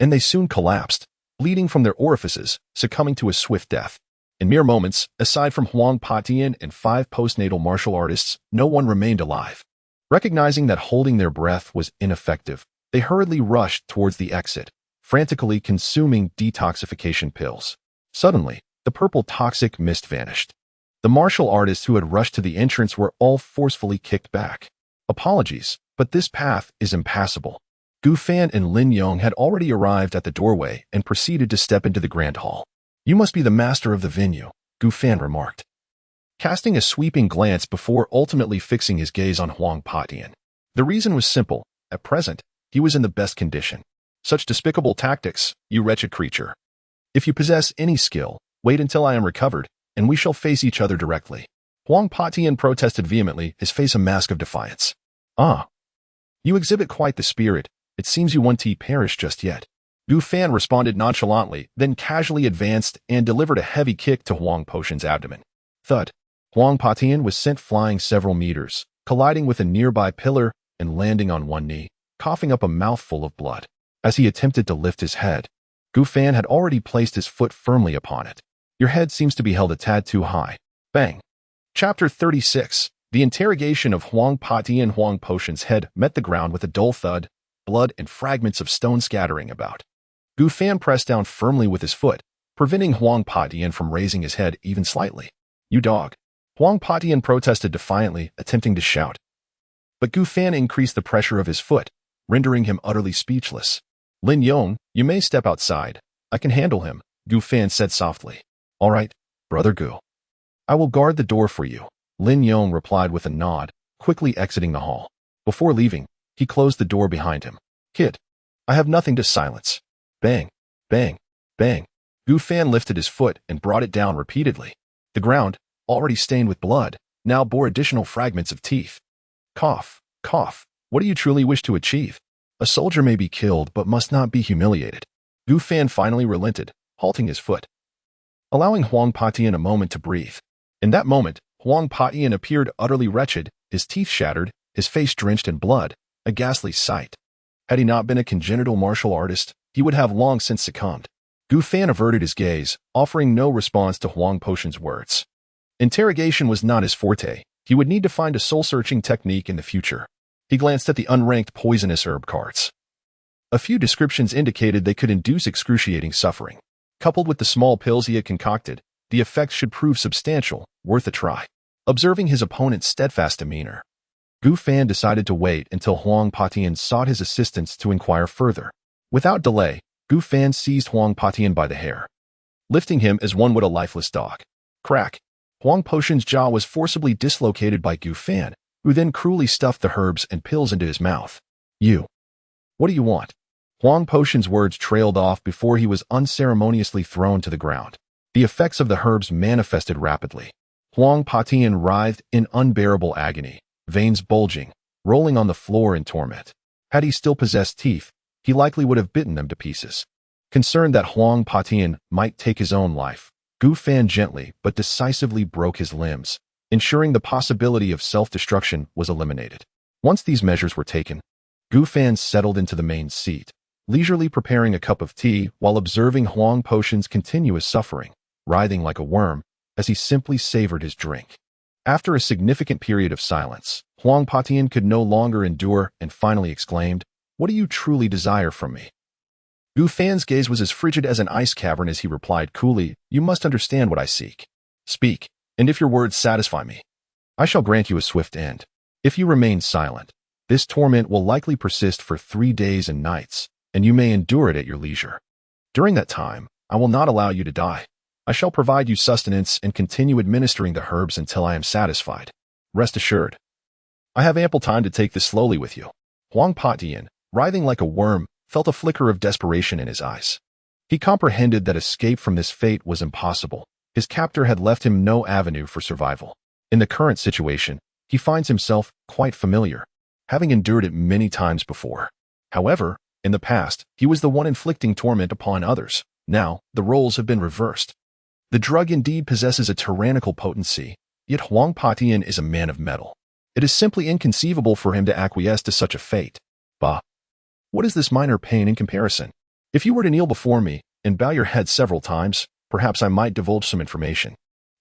And they soon collapsed, bleeding from their orifices, succumbing to a swift death. In mere moments, aside from Huang Patian and 5 postnatal martial artists, no one remained alive. Recognizing that holding their breath was ineffective, they hurriedly rushed towards the exit, frantically consuming detoxification pills. Suddenly, the purple toxic mist vanished. The martial artists who had rushed to the entrance were all forcefully kicked back. Apologies, but this path is impassable. Gu Fan and Lin Yong had already arrived at the doorway and proceeded to step into the grand hall. You must be the master of the venue, Gu Fan remarked, casting a sweeping glance before ultimately fixing his gaze on Huang Patian. The reason was simple. At present, he was in the best condition. Such despicable tactics, you wretched creature. If you possess any skill, wait until I am recovered, and we shall face each other directly. Huang Patian protested vehemently, his face a mask of defiance. Ah. You exhibit quite the spirit. It seems you won't perish just yet. Gu Fan responded nonchalantly, then casually advanced and delivered a heavy kick to Huang Patian's abdomen. Thud. Huang Patian was sent flying several meters, colliding with a nearby pillar and landing on one knee, coughing up a mouthful of blood. As he attempted to lift his head, Gu Fan had already placed his foot firmly upon it. Your head seems to be held a tad too high. Bang. Chapter 36. The interrogation of Huang Patian. Huang Patian's head met the ground with a dull thud, blood and fragments of stone scattering about. Gu Fan pressed down firmly with his foot, preventing Huang Patian from raising his head even slightly. You dog. Huang Patian protested defiantly, attempting to shout. But Gu Fan increased the pressure of his foot, rendering him utterly speechless. Lin Yong, you may step outside. I can handle him, Gu Fan said softly. All right, brother Gu. I will guard the door for you, Lin Yong replied with a nod, quickly exiting the hall. Before leaving, he closed the door behind him. Kid, I have nothing to silence. Bang, bang, bang. Gu Fan lifted his foot and brought it down repeatedly. The ground, already stained with blood, now bore additional fragments of teeth. Cough, cough. What do you truly wish to achieve? A soldier may be killed but must not be humiliated. Gu Fan finally relented, halting his foot, allowing Huang Patian a moment to breathe. In that moment, Huang Patian appeared utterly wretched, his teeth shattered, his face drenched in blood, a ghastly sight. Had he not been a congenital martial artist, he would have long since succumbed. Gu Fan averted his gaze, offering no response to Huang Patian's words. Interrogation was not his forte. He would need to find a soul-searching technique in the future. He glanced at the unranked poisonous herb cards. A few descriptions indicated they could induce excruciating suffering. Coupled with the small pills he had concocted, the effects should prove substantial, worth a try. Observing his opponent's steadfast demeanor, Gu Fan decided to wait until Huang Patian sought his assistance to inquire further. Without delay, Gu Fan seized Huang Patian by the hair, lifting him as one would a lifeless dog. Crack! Huang Patian's jaw was forcibly dislocated by Gu Fan, who then cruelly stuffed the herbs and pills into his mouth. You. What do you want? Huang Patian's words trailed off before he was unceremoniously thrown to the ground. The effects of the herbs manifested rapidly. Huang Patian writhed in unbearable agony, veins bulging, rolling on the floor in torment. Had he still possessed teeth, he likely would have bitten them to pieces. Concerned that Huang Patian might take his own life, Gu Fan gently but decisively broke his limbs, ensuring the possibility of self-destruction was eliminated. Once these measures were taken, Gu Fan settled into the main seat, leisurely preparing a cup of tea while observing Huang Patian's continuous suffering, writhing like a worm, as he simply savored his drink. After a significant period of silence, Huang Patian could no longer endure and finally exclaimed, "What do you truly desire from me?" Gu Fan's gaze was as frigid as an ice cavern as he replied coolly, "You must understand what I seek. Speak, and if your words satisfy me, I shall grant you a swift end. If you remain silent, this torment will likely persist for 3 days and nights, and you may endure it at your leisure. During that time, I will not allow you to die. I shall provide you sustenance and continue administering the herbs until I am satisfied. Rest assured, I have ample time to take this slowly with you." Huang Patian, writhing like a worm, felt a flicker of desperation in his eyes. He comprehended that escape from this fate was impossible. His captor had left him no avenue for survival. In the current situation, he finds himself quite familiar, having endured it many times before. However, in the past, he was the one inflicting torment upon others. Now, the roles have been reversed. The drug indeed possesses a tyrannical potency, yet Huang Patian is a man of metal. It is simply inconceivable for him to acquiesce to such a fate. Bah! What is this minor pain in comparison? If you were to kneel before me and bow your head several times. Perhaps I might divulge some information."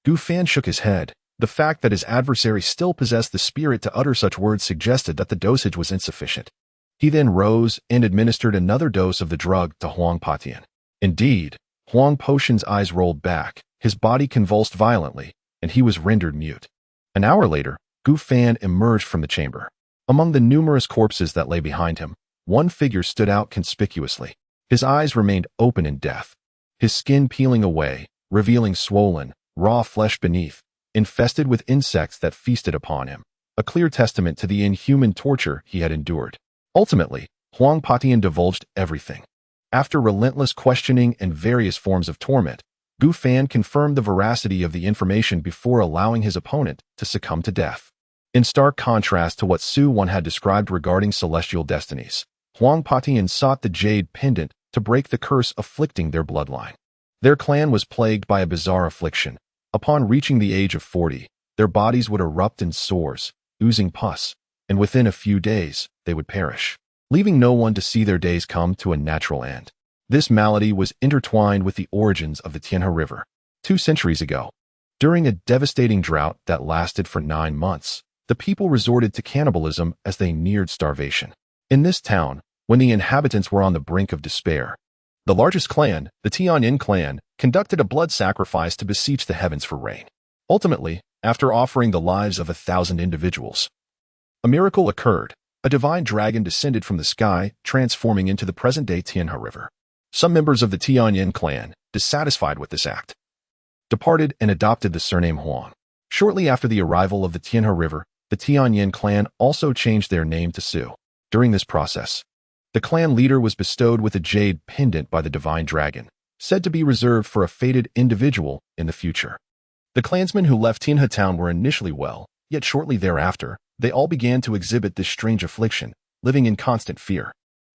Gu Fan shook his head. The fact that his adversary still possessed the spirit to utter such words suggested that the dosage was insufficient. He then rose and administered another dose of the drug to Huang Patian. Indeed, Huang Potion's eyes rolled back, his body convulsed violently, and he was rendered mute. An hour later, Gu Fan emerged from the chamber. Among the numerous corpses that lay behind him, one figure stood out conspicuously. His eyes remained open in death, his skin peeling away, revealing swollen, raw flesh beneath, infested with insects that feasted upon him, a clear testament to the inhuman torture he had endured. Ultimately, Huang Patian divulged everything. After relentless questioning and various forms of torment, Gu Fan confirmed the veracity of the information before allowing his opponent to succumb to death. In stark contrast to what Su Wan had described regarding celestial destinies, Huang Patian sought the jade pendant to break the curse afflicting their bloodline. Their clan was plagued by a bizarre affliction. Upon reaching the age of 40, their bodies would erupt in sores, oozing pus, and within a few days, they would perish, leaving no one to see their days come to a natural end. This malady was intertwined with the origins of the Tianhe River. 2 centuries ago, during a devastating drought that lasted for 9 months, the people resorted to cannibalism as they neared starvation. In this town, when the inhabitants were on the brink of despair, the largest clan, the Tianyin clan, conducted a blood sacrifice to beseech the heavens for rain. Ultimately, after offering the lives of 1,000 individuals, a miracle occurred. A divine dragon descended from the sky, transforming into the present-day Tianhe River. Some members of the Tianyin clan, dissatisfied with this act, departed and adopted the surname Huang. Shortly after the arrival of the Tianhe River, the Tianyin clan also changed their name to Su. During this process, the clan leader was bestowed with a jade pendant by the divine dragon, said to be reserved for a fated individual in the future. The clansmen who left Tianhe town were initially well, yet shortly thereafter, they all began to exhibit this strange affliction, living in constant fear.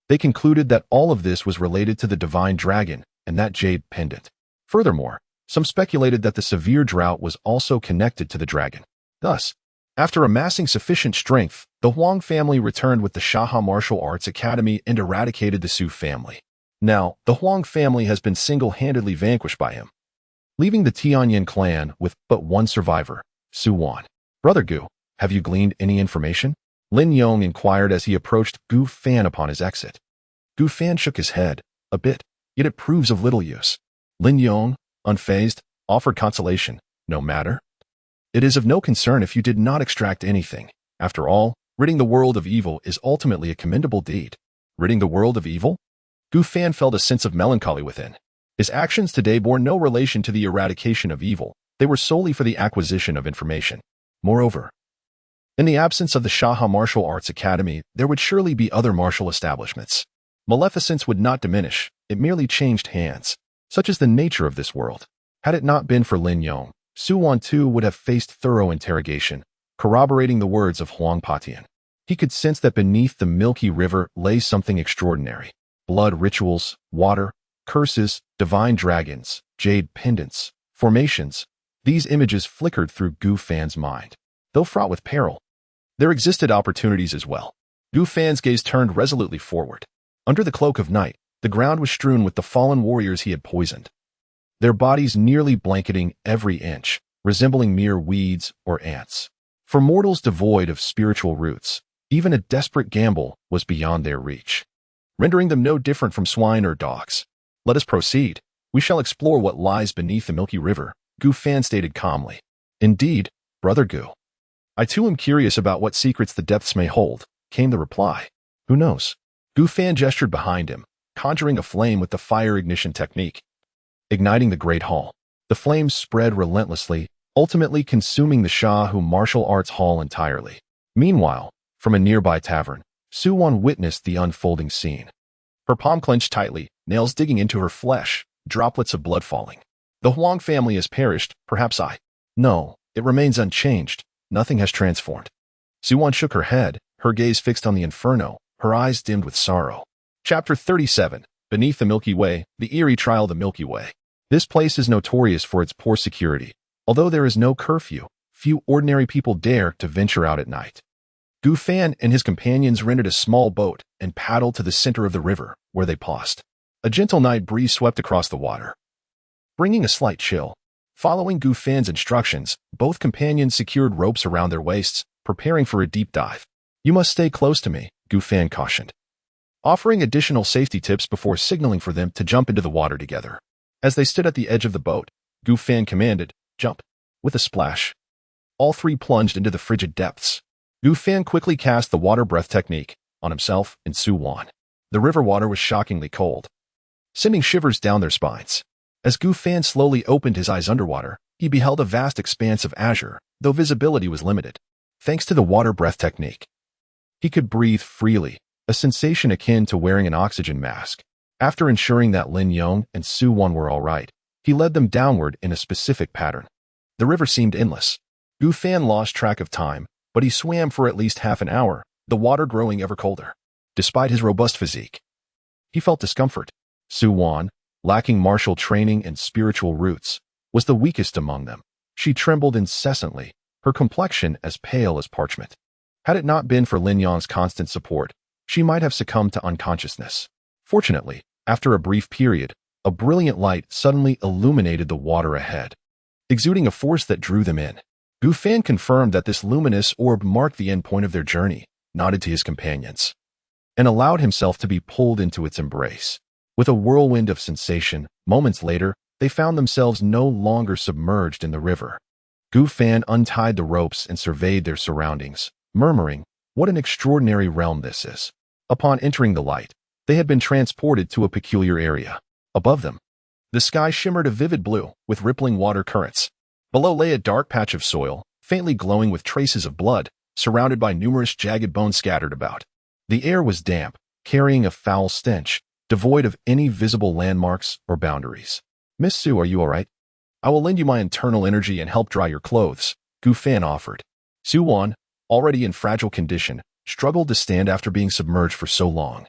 They concluded that all of this was related to the divine dragon and that jade pendant. Furthermore, some speculated that the severe drought was also connected to the dragon. Thus, after amassing sufficient strength, the Huang family returned with the Shaha Martial Arts Academy and eradicated the Su family. Now, the Huang family has been single-handedly vanquished by him, leaving the Tianyin clan with but one survivor, Su Wan. "Brother Gu, have you gleaned any information?" Lin Yong inquired as he approached Gu Fan upon his exit. Gu Fan shook his head, a bit, yet it proves of little use. Lin Yong, unfazed, offered consolation. "No matter. It is of no concern if you did not extract anything. After all, ridding the world of evil is ultimately a commendable deed." Ridding the world of evil? Gu Fan felt a sense of melancholy within. His actions today bore no relation to the eradication of evil. They were solely for the acquisition of information. Moreover, in the absence of the Shaha Martial Arts Academy, there would surely be other martial establishments. Maleficence would not diminish, it merely changed hands. Such is the nature of this world. Had it not been for Lin Yong, Su Wan too would have faced thorough interrogation, corroborating the words of Huang Patian. He could sense that beneath the milky river lay something extraordinary. Blood rituals, water, curses, divine dragons, jade pendants, formations. These images flickered through Gu Fan's mind. Though fraught with peril, there existed opportunities as well. Gu Fan's gaze turned resolutely forward. Under the cloak of night, the ground was strewn with the fallen warriors he had poisoned, their bodies nearly blanketing every inch, resembling mere weeds or ants. For mortals devoid of spiritual roots, even a desperate gamble was beyond their reach, rendering them no different from swine or dogs. "Let us proceed. We shall explore what lies beneath the Milky River," Gu Fan stated calmly. "Indeed, Brother Gu. I too am curious about what secrets the depths may hold," came the reply. "Who knows?" Gu Fan gestured behind him, conjuring a flame with the fire ignition technique. Igniting the Great Hall, the flames spread relentlessly, ultimately consuming the Shahu Martial Arts Hall entirely. Meanwhile, from a nearby tavern, Su Wan witnessed the unfolding scene. Her palm clenched tightly, nails digging into her flesh, droplets of blood falling. "The Huang family has perished, perhaps No, it remains unchanged. Nothing has transformed." Su Wan shook her head, her gaze fixed on the inferno, her eyes dimmed with sorrow. Chapter 37. Beneath the Milky Way, the eerie trial of the Milky Way. This place is notorious for its poor security. Although there is no curfew, few ordinary people dare to venture out at night. Gu Fan and his companions rented a small boat and paddled to the center of the river, where they paused. A gentle night breeze swept across the water, bringing a slight chill. Following Gu Fan's instructions, both companions secured ropes around their waists, preparing for a deep dive. "You must stay close to me," Gu Fan cautioned, offering additional safety tips before signaling for them to jump into the water together. As they stood at the edge of the boat, Gu Fan commanded, "Jump." With a splash, all three plunged into the frigid depths. Gu Fan quickly cast the water breath technique on himself and Su Wan. The river water was shockingly cold, sending shivers down their spines. As Gu Fan slowly opened his eyes underwater, he beheld a vast expanse of azure, though visibility was limited. Thanks to the water breath technique, he could breathe freely, a sensation akin to wearing an oxygen mask. After ensuring that Lin Yong and Su Wan were all right, he led them downward in a specific pattern. The river seemed endless. Gu Fan lost track of time, but he swam for at least half an hour, the water growing ever colder. Despite his robust physique, he felt discomfort. Su Wan, lacking martial training and spiritual roots, was the weakest among them. She trembled incessantly, her complexion as pale as parchment. Had it not been for Lin Yong's constant support, she might have succumbed to unconsciousness. Fortunately, after a brief period, a brilliant light suddenly illuminated the water ahead, exuding a force that drew them in. Gu Fan confirmed that this luminous orb marked the end point of their journey, nodded to his companions, and allowed himself to be pulled into its embrace. With a whirlwind of sensation, moments later, they found themselves no longer submerged in the river. Gu Fan untied the ropes and surveyed their surroundings, murmuring, "What an extraordinary realm this is." Upon entering the light, they had been transported to a peculiar area. Above them, the sky shimmered a vivid blue, with rippling water currents. Below lay a dark patch of soil, faintly glowing with traces of blood, surrounded by numerous jagged bones scattered about. The air was damp, carrying a foul stench, devoid of any visible landmarks or boundaries. "Miss Su, are you all right? I will lend you my internal energy and help dry your clothes," Gu Fan offered. Su Wan, already in fragile condition, struggled to stand after being submerged for so long.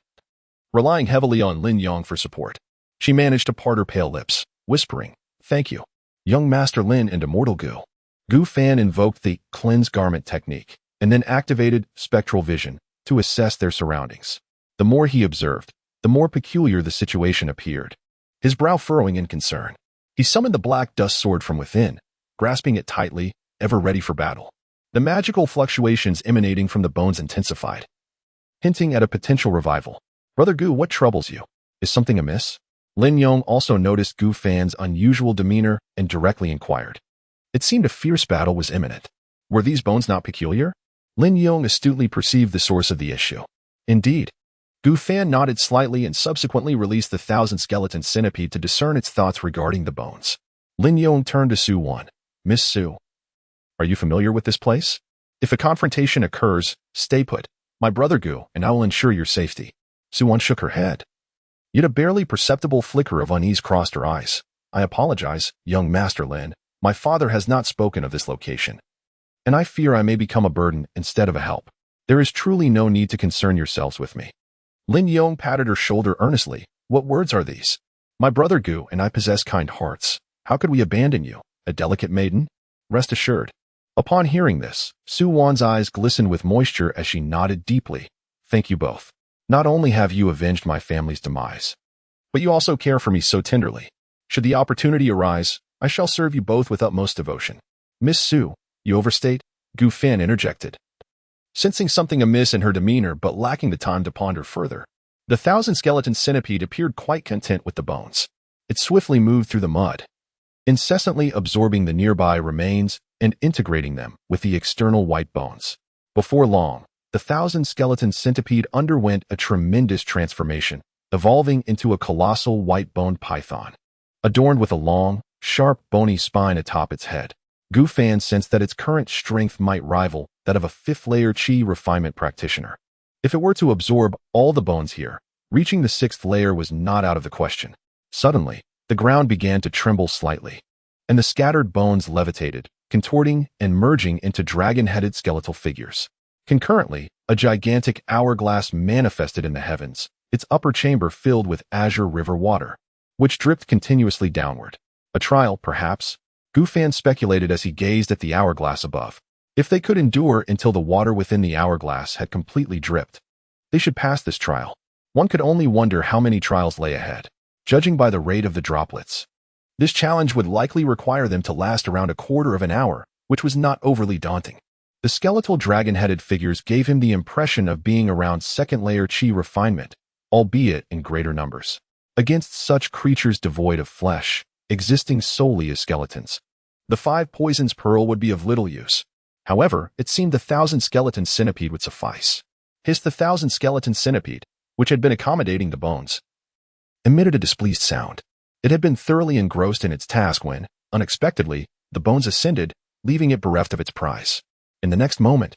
Relying heavily on Lin Yong for support, she managed to part her pale lips, whispering, "Thank you, young Master Lin and Immortal Gu." Gu Fan invoked the cleanse garment technique and then activated spectral vision to assess their surroundings. The more he observed, the more peculiar the situation appeared. His brow furrowing in concern, he summoned the black dust sword from within, grasping it tightly, ever ready for battle. The magical fluctuations emanating from the bones intensified, hinting at a potential revival. "Brother Gu, what troubles you? Is something amiss?" Lin Yong also noticed Gu Fan's unusual demeanor and directly inquired. It seemed a fierce battle was imminent. Were these bones not peculiar? Lin Yong astutely perceived the source of the issue. Indeed. Gu Fan nodded slightly and subsequently released the 1,000-skeleton centipede to discern its thoughts regarding the bones. Lin Yong turned to Su Wan. "Miss Su, are you familiar with this place? If a confrontation occurs, stay put. My brother Gu and I will ensure your safety." Su Wan shook her head. Yet a barely perceptible flicker of unease crossed her eyes. "I apologize, young Master Lin. My father has not spoken of this location, and I fear I may become a burden instead of a help. There is truly no need to concern yourselves with me." Lin Yong patted her shoulder earnestly. "What words are these? My brother Gu and I possess kind hearts. How could we abandon you, a delicate maiden? Rest assured." Upon hearing this, Su Wan's eyes glistened with moisture as she nodded deeply. "Thank you both. Not only have you avenged my family's demise, but you also care for me so tenderly. Should the opportunity arise, I shall serve you both with utmost devotion." "Miss Su, you overstate," Gu Fan interjected, sensing something amiss in her demeanor but lacking the time to ponder further. The 1,000-skeleton centipede appeared quite content with the bones. It swiftly moved through the mud, incessantly absorbing the nearby remains and integrating them with the external white bones. Before long, the 1,000-skeleton centipede underwent a tremendous transformation, evolving into a colossal white-boned python, adorned with a long, sharp, bony spine atop its head. Gu Fan sensed that its current strength might rival that of a fifth-layer Qi refinement practitioner. If it were to absorb all the bones here, reaching the sixth layer was not out of the question. Suddenly, the ground began to tremble slightly, and the scattered bones levitated, contorting and merging into dragon-headed skeletal figures. Concurrently, a gigantic hourglass manifested in the heavens, its upper chamber filled with azure river water, which dripped continuously downward. A trial, perhaps? Gu Fan speculated as he gazed at the hourglass above. If they could endure until the water within the hourglass had completely dripped, they should pass this trial. One could only wonder how many trials lay ahead. judging by the rate of the droplets. This challenge would likely require them to last around a quarter of an hour, which was not overly daunting. The skeletal dragon-headed figures gave him the impression of being around second-layer chi refinement, albeit in greater numbers. Against such creatures devoid of flesh, existing solely as skeletons, the 5 poisons pearl would be of little use. However, it seemed the 1,000-skeleton centipede would suffice. Hissed the 1,000-skeleton centipede, which had been accommodating the bones, emitted a displeased sound. It had been thoroughly engrossed in its task when, unexpectedly, the bones ascended, leaving it bereft of its prize. In the next moment,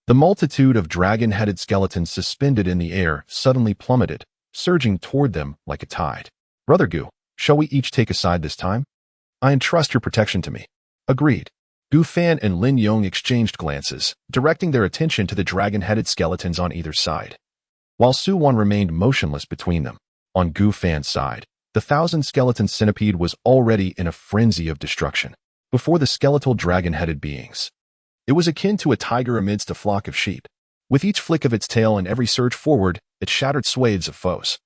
the multitude of dragon-headed skeletons suspended in the air suddenly plummeted, surging toward them like a tide. Brother Gu, shall we each take a side this time? I entrust your protection to me. Agreed. Gu Fan and Lin Yong exchanged glances, directing their attention to the dragon-headed skeletons on either side, while Su Wan remained motionless between them. On Gu Fan's side, the 1,000-skeleton centipede was already in a frenzy of destruction. Before the skeletal dragon-headed beings, it was akin to a tiger amidst a flock of sheep. With each flick of its tail and every surge forward, it shattered swathes of foes,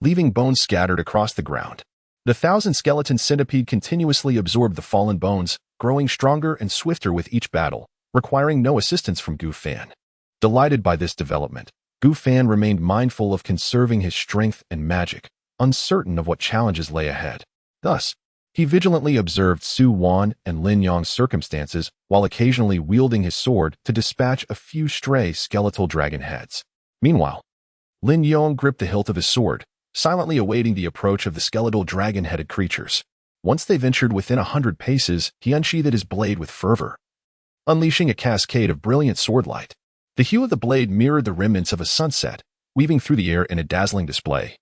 leaving bones scattered across the ground. The 1,000-skeleton centipede continuously absorbed the fallen bones, growing stronger and swifter with each battle, requiring no assistance from Gu Fan. Delighted by this development, Gu Fan remained mindful of conserving his strength and magic, uncertain of what challenges lay ahead. Thus, he vigilantly observed Su Wan and Lin Yong's circumstances while occasionally wielding his sword to dispatch a few stray skeletal dragon heads. Meanwhile, Lin Yong gripped the hilt of his sword, silently awaiting the approach of the skeletal dragon-headed creatures. Once they ventured within 100 paces, he unsheathed his blade with fervor, unleashing a cascade of brilliant swordlight. The hue of the blade mirrored the remnants of a sunset, weaving through the air in a dazzling display,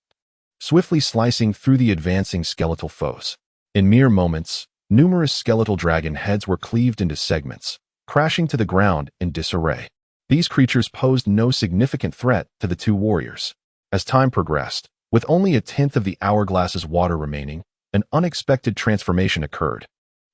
swiftly slicing through the advancing skeletal foes. In mere moments, numerous skeletal dragon heads were cleaved into segments, crashing to the ground in disarray. These creatures posed no significant threat to the 2 warriors. As time progressed, with only 1/10 of the hourglass's water remaining, an unexpected transformation occurred.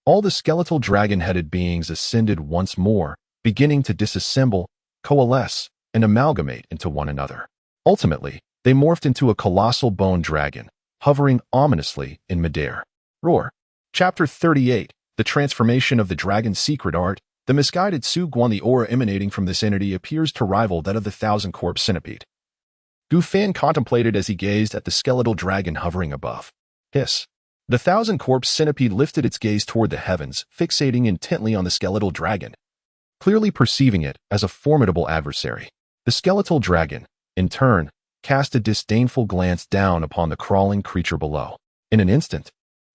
All the skeletal dragon-headed beings ascended once more, beginning to disassemble, coalesce, and amalgamate into one another. Ultimately, they morphed into a colossal bone dragon, hovering ominously in midair. Roar. Chapter 38, The Transformation of the Dragon's Secret Art. The misguided Su Guan. The aura emanating from this entity appears to rival that of the 1,000-corpse centipede. Gu Fan contemplated as he gazed at the skeletal dragon hovering above. Hiss. The 1,000-corpse centipede lifted its gaze toward the heavens, fixating intently on the skeletal dragon, clearly perceiving it as a formidable adversary. The skeletal dragon, in turn, cast a disdainful glance down upon the crawling creature below. In an instant,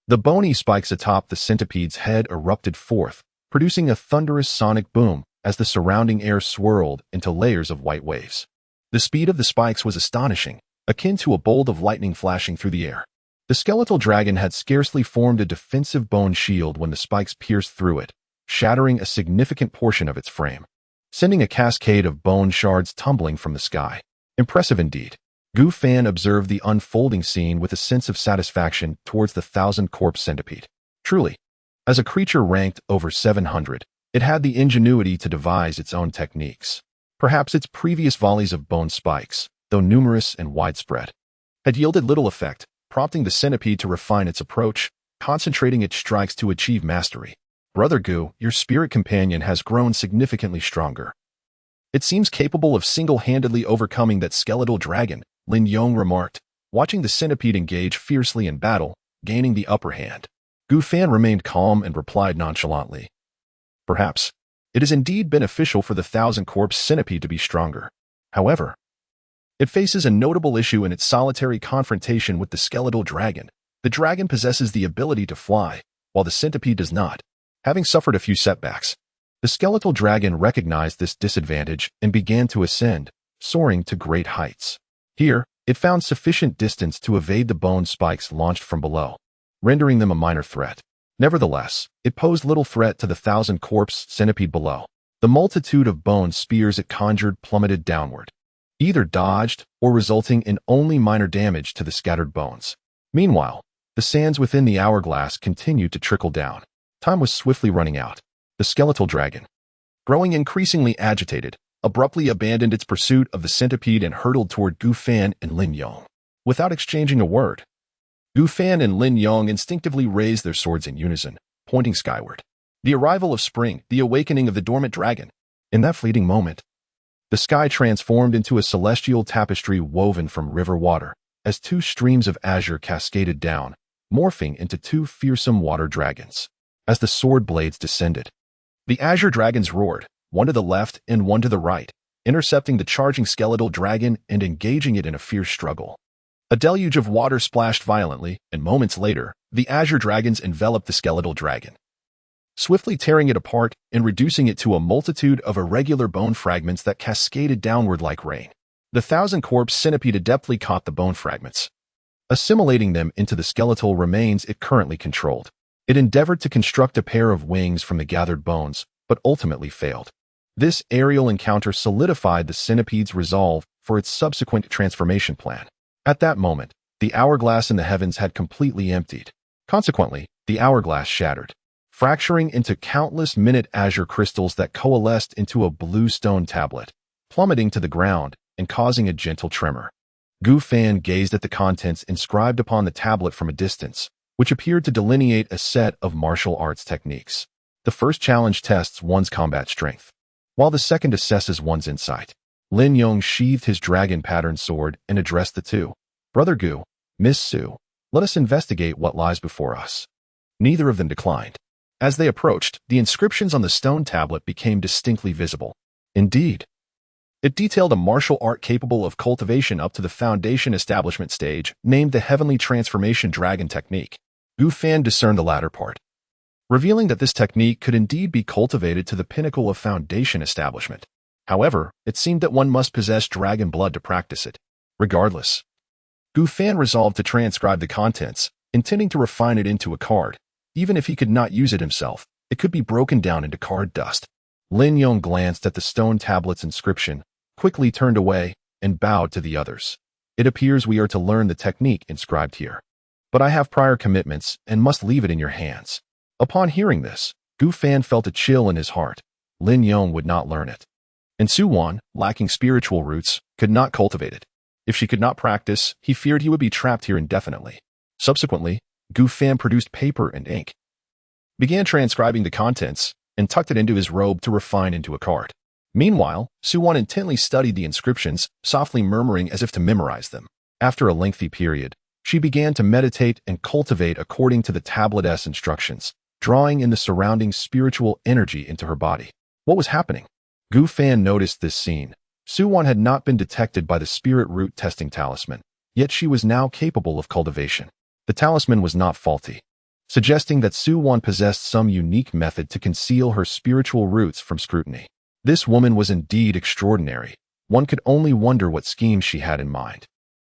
the bony spikes atop the centipede's head erupted forth, producing a thunderous sonic boom as the surrounding air swirled into layers of white waves. The speed of the spikes was astonishing, akin to a bolt of lightning flashing through the air. The skeletal dragon had scarcely formed a defensive bone shield when the spikes pierced through it, shattering a significant portion of its frame, sending a cascade of bone shards tumbling from the sky. Impressive indeed. Gu Fan observed the unfolding scene with a sense of satisfaction towards the 1,000-corpse centipede. Truly, as a creature ranked over 700, it had the ingenuity to devise its own techniques. Perhaps its previous volleys of bone spikes, though numerous and widespread, had yielded little effect, prompting the centipede to refine its approach, concentrating its strikes to achieve mastery. Brother Gu, your spirit companion has grown significantly stronger. It seems capable of single-handedly overcoming that skeletal dragon, Lin Yong remarked, watching the centipede engage fiercely in battle, gaining the upper hand. Gu Fan remained calm and replied nonchalantly. Perhaps. It is indeed beneficial for the 1,000-corpse centipede to be stronger. However, it faces a notable issue in its solitary confrontation with the skeletal dragon. The dragon possesses the ability to fly, while the centipede does not. Having suffered a few setbacks, the skeletal dragon recognized this disadvantage and began to ascend, soaring to great heights. Here, it found sufficient distance to evade the bone spikes launched from below, rendering them a minor threat. Nevertheless, it posed little threat to the 1,000-corpse centipede below. The multitude of bone spears it conjured plummeted downward, either dodged or resulting in only minor damage to the scattered bones. Meanwhile, the sands within the hourglass continued to trickle down. Time was swiftly running out. The skeletal dragon, growing increasingly agitated, abruptly abandoned its pursuit of the centipede and hurtled toward Gu Fan and Lin Yong. Without exchanging a word, Gu Fan and Lin Yong instinctively raised their swords in unison, pointing skyward. The arrival of spring, the awakening of the dormant dragon. In that fleeting moment, the sky transformed into a celestial tapestry woven from river water, as two streams of azure cascaded down, morphing into two fearsome water dragons. As the sword blades descended, the azure dragons roared, one to the left and one to the right, intercepting the charging skeletal dragon and engaging it in a fierce struggle. A deluge of water splashed violently, and moments later, the azure dragons enveloped the skeletal dragon, swiftly tearing it apart and reducing it to a multitude of irregular bone fragments that cascaded downward like rain. The thousand-corpse centipede adeptly caught the bone fragments, assimilating them into the skeletal remains it currently controlled. It endeavored to construct a pair of wings from the gathered bones, but ultimately failed. This aerial encounter solidified the centipede's resolve for its subsequent transformation plan. At that moment, the hourglass in the heavens had completely emptied. Consequently, the hourglass shattered, fracturing into countless minute azure crystals that coalesced into a blue stone tablet, plummeting to the ground and causing a gentle tremor. Gu Fan gazed at the contents inscribed upon the tablet from a distance, which appeared to delineate a set of martial arts techniques. The first challenge tests one's combat strength, while the second assesses one's insight. Lin Yong sheathed his dragon-patterned sword and addressed the two. Brother Gu, Miss Su, let us investigate what lies before us. Neither of them declined. As they approached, the inscriptions on the stone tablet became distinctly visible. Indeed, it detailed a martial art capable of cultivation up to the foundation establishment stage, named the Heavenly Transformation Dragon Technique. Gu Fan discerned the latter part, revealing that this technique could indeed be cultivated to the pinnacle of foundation establishment. However, it seemed that one must possess dragon blood to practice it. Regardless, Gu Fan resolved to transcribe the contents, intending to refine it into a card. Even if he could not use it himself, it could be broken down into card dust. Lin Yong glanced at the stone tablet's inscription, quickly turned away, and bowed to the others. It appears we are to learn the technique inscribed here, but I have prior commitments and must leave it in your hands. Upon hearing this, Gu Fan felt a chill in his heart. Lin Yong would not learn it, and Su Wan, lacking spiritual roots, could not cultivate it. If she could not practice, he feared he would be trapped here indefinitely. Subsequently, Gu Fan produced paper and ink, began transcribing the contents, and tucked it into his robe to refine into a card. Meanwhile, Su Wan intently studied the inscriptions, softly murmuring as if to memorize them. After a lengthy period, she began to meditate and cultivate according to the tablet's instructions, drawing in the surrounding spiritual energy into her body. What was happening? Gu Fan noticed this scene. Su Wan had not been detected by the spirit root testing talisman, yet she was now capable of cultivation. The talisman was not faulty, suggesting that Su Wan possessed some unique method to conceal her spiritual roots from scrutiny. This woman was indeed extraordinary. One could only wonder what schemes she had in mind.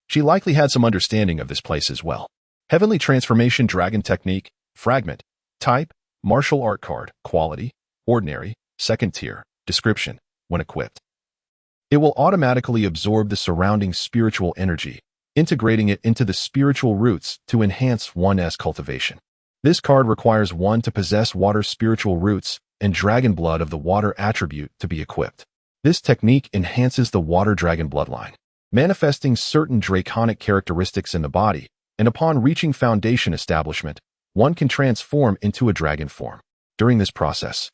She likely had some understanding of this place as well. Heavenly Transformation Dragon Technique, Fragment, Type, Martial Art Card, Quality, Ordinary, Second Tier, Description, when equipped. It will automatically absorb the surrounding spiritual energy, integrating it into the spiritual roots to enhance one's cultivation. This card requires one to possess water spiritual roots and dragon blood of the water attribute to be equipped. This technique enhances the water dragon bloodline, manifesting certain draconic characteristics in the body, and upon reaching foundation establishment, one can transform into a dragon form. During this process,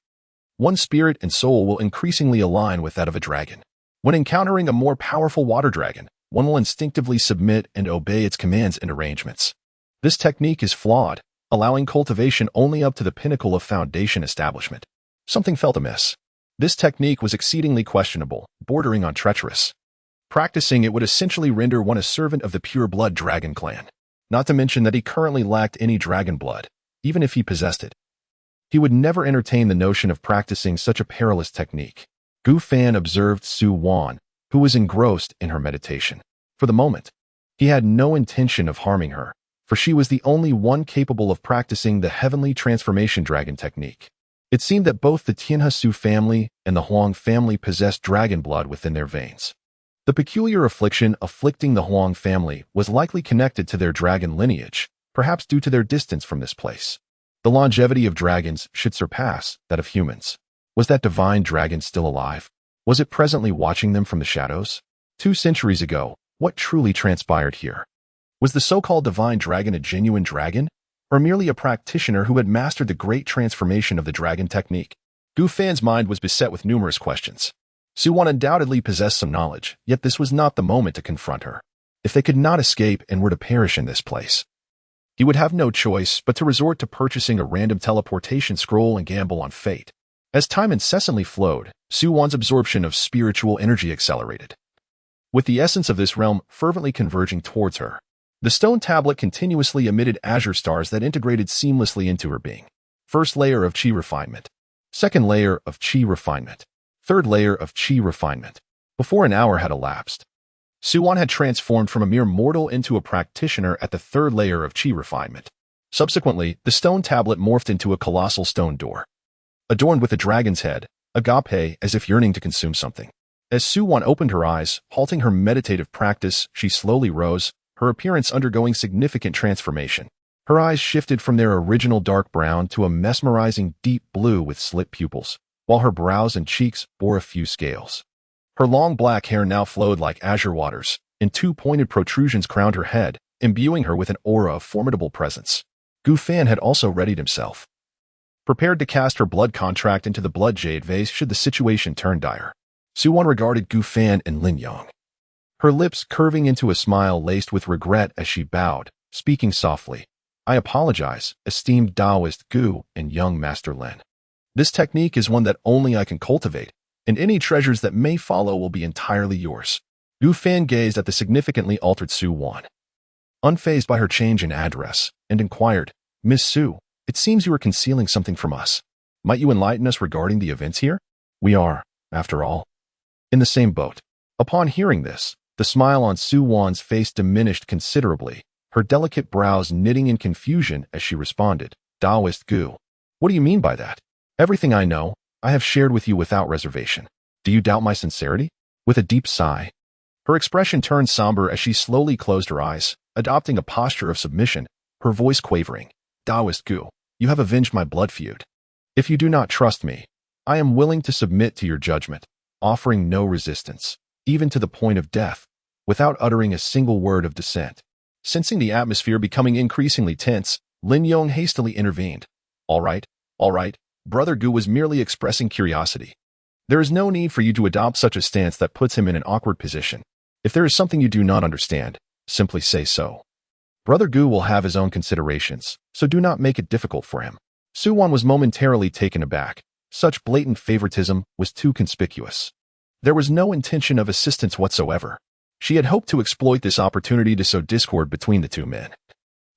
one's spirit and soul will increasingly align with that of a dragon. When encountering a more powerful water dragon, one will instinctively submit and obey its commands and arrangements. This technique is flawed, allowing cultivation only up to the pinnacle of foundation establishment. Something felt amiss. This technique was exceedingly questionable, bordering on treacherous. Practicing it would essentially render one a servant of the pure-blood dragon clan. Not to mention that he currently lacked any dragon blood, even if he possessed it. He would never entertain the notion of practicing such a perilous technique. Gu Fan observed Su Wan, who was engrossed in her meditation. For the moment, he had no intention of harming her, for she was the only one capable of practicing the Heavenly Transformation Dragon Technique. It seemed that both the Tianhe Su family and the Huang family possessed dragon blood within their veins. The peculiar affliction afflicting the Huang family was likely connected to their dragon lineage, perhaps due to their distance from this place. The longevity of dragons should surpass that of humans. Was that divine dragon still alive? Was it presently watching them from the shadows? 2 centuries ago, what truly transpired here? Was the so-called divine dragon a genuine dragon, or merely a practitioner who had mastered the great transformation of the dragon technique? Gu Fan's mind was beset with numerous questions. Su-Wan undoubtedly possessed some knowledge, yet this was not the moment to confront her. If they could not escape and were to perish in this place, he would have no choice but to resort to purchasing a random teleportation scroll and gamble on fate. As time incessantly flowed, Su-Wan's absorption of spiritual energy accelerated, with the essence of this realm fervently converging towards her. The stone tablet continuously emitted azure stars that integrated seamlessly into her being. First layer of Qi refinement. Second layer of Qi refinement. Third layer of Qi refinement. Before an hour had elapsed, Su-Wan had transformed from a mere mortal into a practitioner at the third layer of Qi refinement. Subsequently, the stone tablet morphed into a colossal stone door, adorned with a dragon's head, agape as if yearning to consume something. As Su-Wan opened her eyes, halting her meditative practice, she slowly rose, her appearance undergoing significant transformation. Her eyes shifted from their original dark brown to a mesmerizing deep blue with slit pupils, while her brows and cheeks bore a few scales. Her long black hair now flowed like azure waters, and two pointed protrusions crowned her head, imbuing her with an aura of formidable presence. Gu Fan had also readied himself, prepared to cast her blood contract into the blood jade vase should the situation turn dire. Su-Wan regarded Gu Fan and Lin Yong, her lips curving into a smile laced with regret as she bowed, speaking softly. I apologize, esteemed Taoist Gu and young Master Lin. This technique is one that only I can cultivate, and any treasures that may follow will be entirely yours. Gu Fan gazed at the significantly altered Su-Wan, unfazed by her change in address, and inquired, Miss Su, it seems you are concealing something from us. Might you enlighten us regarding the events here? We are, after all, in the same boat. Upon hearing this, the smile on Su-Wan's face diminished considerably, her delicate brows knitting in confusion as she responded, Taoist Gu. What do you mean by that? Everything I know, I have shared with you without reservation. Do you doubt my sincerity? With a deep sigh, her expression turned somber as she slowly closed her eyes, adopting a posture of submission, her voice quavering. Taoist Gu, you have avenged my blood feud. If you do not trust me, I am willing to submit to your judgment, offering no resistance, even to the point of death, without uttering a single word of dissent. Sensing the atmosphere becoming increasingly tense, Lin Yong hastily intervened. All right, Brother Gu was merely expressing curiosity. There is no need for you to adopt such a stance that puts him in an awkward position. If there is something you do not understand, simply say so. Brother Gu will have his own considerations, so do not make it difficult for him. Su-Wan was momentarily taken aback. Such blatant favoritism was too conspicuous. There was no intention of assistance whatsoever. She had hoped to exploit this opportunity to sow discord between the two men.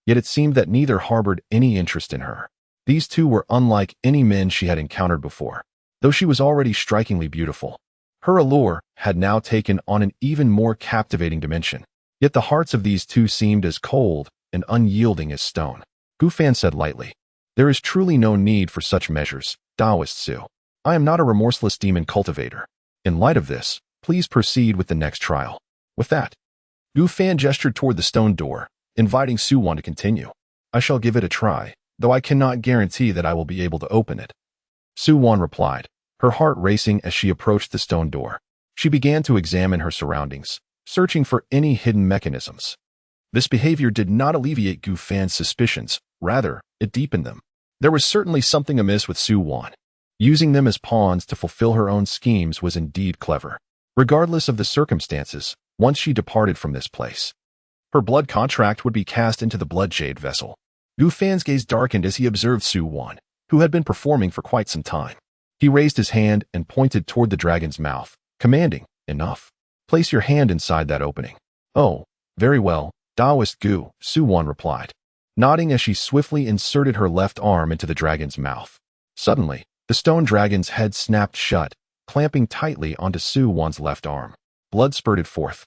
Yet it seemed that neither harbored any interest in her. These two were unlike any men she had encountered before. Though she was already strikingly beautiful, her allure had now taken on an even more captivating dimension. Yet the hearts of these two seemed as cold and unyielding as stone. Gu Fan said lightly, There is truly no need for such measures, Taoist Su. I am not a remorseless demon cultivator. In light of this, please proceed with the next trial. With that, Gu Fan gestured toward the stone door, inviting Su-Wan to continue. I shall give it a try, though I cannot guarantee that I will be able to open it. Su-Wan replied, her heart racing as she approached the stone door. She began to examine her surroundings, searching for any hidden mechanisms. This behavior did not alleviate Gu Fan's suspicions, rather, it deepened them. There was certainly something amiss with Su-Wan. Using them as pawns to fulfill her own schemes was indeed clever. Regardless of the circumstances, once she departed from this place, her blood contract would be cast into the blood jade vessel. Gu Fan's gaze darkened as he observed Su-Wan, who had been performing for quite some time. He raised his hand and pointed toward the dragon's mouth, commanding, Enough. Place your hand inside that opening. Oh, very well, Taoist Gu, Su-Wan replied, nodding as she swiftly inserted her left arm into the dragon's mouth. Suddenly, the stone dragon's head snapped shut, clamping tightly onto Su-Wan's left arm. Blood spurted forth,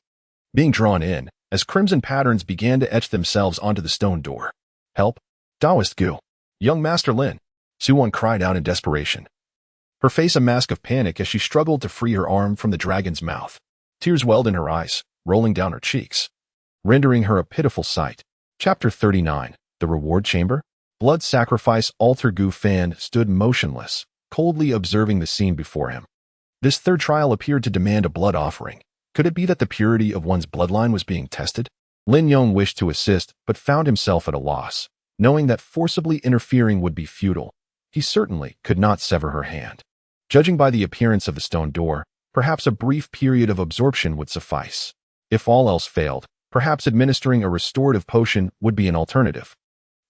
being drawn in, as crimson patterns began to etch themselves onto the stone door. Help! Taoist Gu! Young Master Lin! Su-Wan cried out in desperation, her face a mask of panic as she struggled to free her arm from the dragon's mouth. Tears welled in her eyes, rolling down her cheeks, rendering her a pitiful sight. Chapter 39, The Reward Chamber? Blood Sacrifice Altar. Gu Fan stood motionless, coldly observing the scene before him. This third trial appeared to demand a blood offering. Could it be that the purity of one's bloodline was being tested? Lin Yong wished to assist, but found himself at a loss. Knowing that forcibly interfering would be futile, he certainly could not sever her hand. Judging by the appearance of the stone door, perhaps a brief period of absorption would suffice. If all else failed, perhaps administering a restorative potion would be an alternative.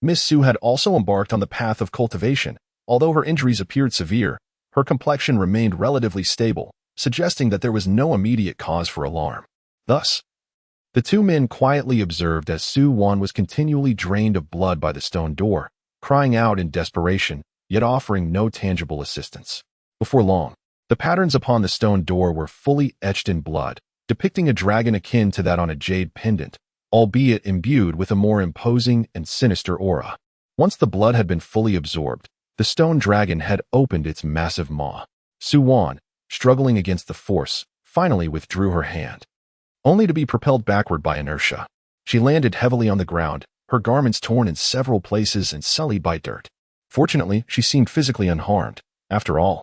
Miss Su had also embarked on the path of cultivation. Although her injuries appeared severe, her complexion remained relatively stable, suggesting that there was no immediate cause for alarm. Thus, the two men quietly observed as Su Wan was continually drained of blood by the stone door, crying out in desperation, yet offering no tangible assistance. Before long, the patterns upon the stone door were fully etched in blood, depicting a dragon akin to that on a jade pendant, albeit imbued with a more imposing and sinister aura. Once the blood had been fully absorbed, the stone dragon had opened its massive maw. Su Wan, struggling against the force, finally withdrew her hand, only to be propelled backward by inertia. She landed heavily on the ground, her garments torn in several places and sullied by dirt. Fortunately, she seemed physically unharmed. After all,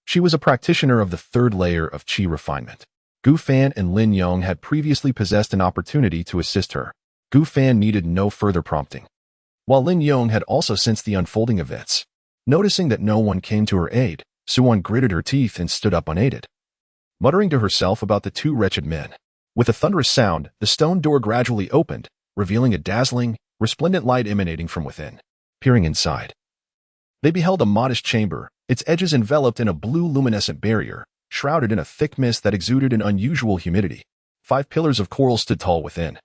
she was a practitioner of the third layer of qi refinement. Gu Fan and Lin Yong had previously possessed an opportunity to assist her. Gu Fan needed no further prompting, while Lin Yong had also sensed the unfolding events. Noticing that no one came to her aid, Su Wan gritted her teeth and stood up unaided, muttering to herself about the two wretched men. With a thunderous sound, the stone door gradually opened, revealing a dazzling, resplendent light emanating from within. Peering inside, they beheld a modest chamber, its edges enveloped in a blue luminescent barrier, shrouded in a thick mist that exuded an unusual humidity. 5 pillars of coral stood tall within,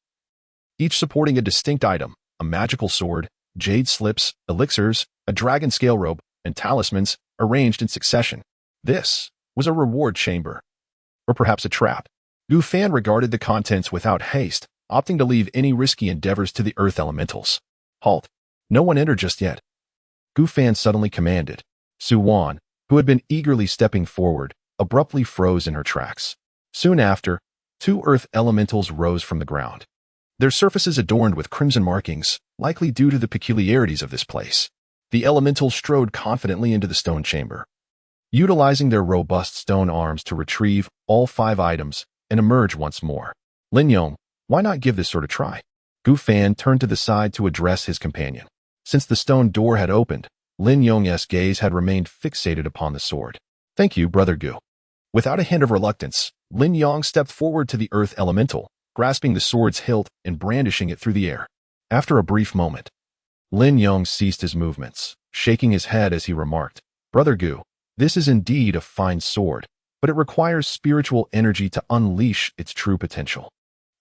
each supporting a distinct item: a magical sword, jade slips, elixirs, a dragon scale robe, and talismans, arranged in succession. This was a reward chamber, or perhaps a trap. Gu Fan regarded the contents without haste, opting to leave any risky endeavors to the earth elementals. Halt! No one enter just yet, Gu Fan suddenly commanded. Su Wan, who had been eagerly stepping forward, abruptly froze in her tracks. Soon after, 2 earth elementals rose from the ground, their surfaces adorned with crimson markings, likely due to the peculiarities of this place. The elementals strode confidently into the stone chamber, utilizing their robust stone arms to retrieve all 5 items and emerge once more. Lin Yong, why not give this sort of try? Gu Fan turned to the side to address his companion. Since the stone door had opened, Lin Yong's gaze had remained fixated upon the sword. Thank you, Brother Gu. Without a hint of reluctance, Lin Yong stepped forward to the earth elemental, grasping the sword's hilt and brandishing it through the air. After a brief moment, Lin Yong ceased his movements, shaking his head as he remarked, Brother Gu, this is indeed a fine sword, but it requires spiritual energy to unleash its true potential.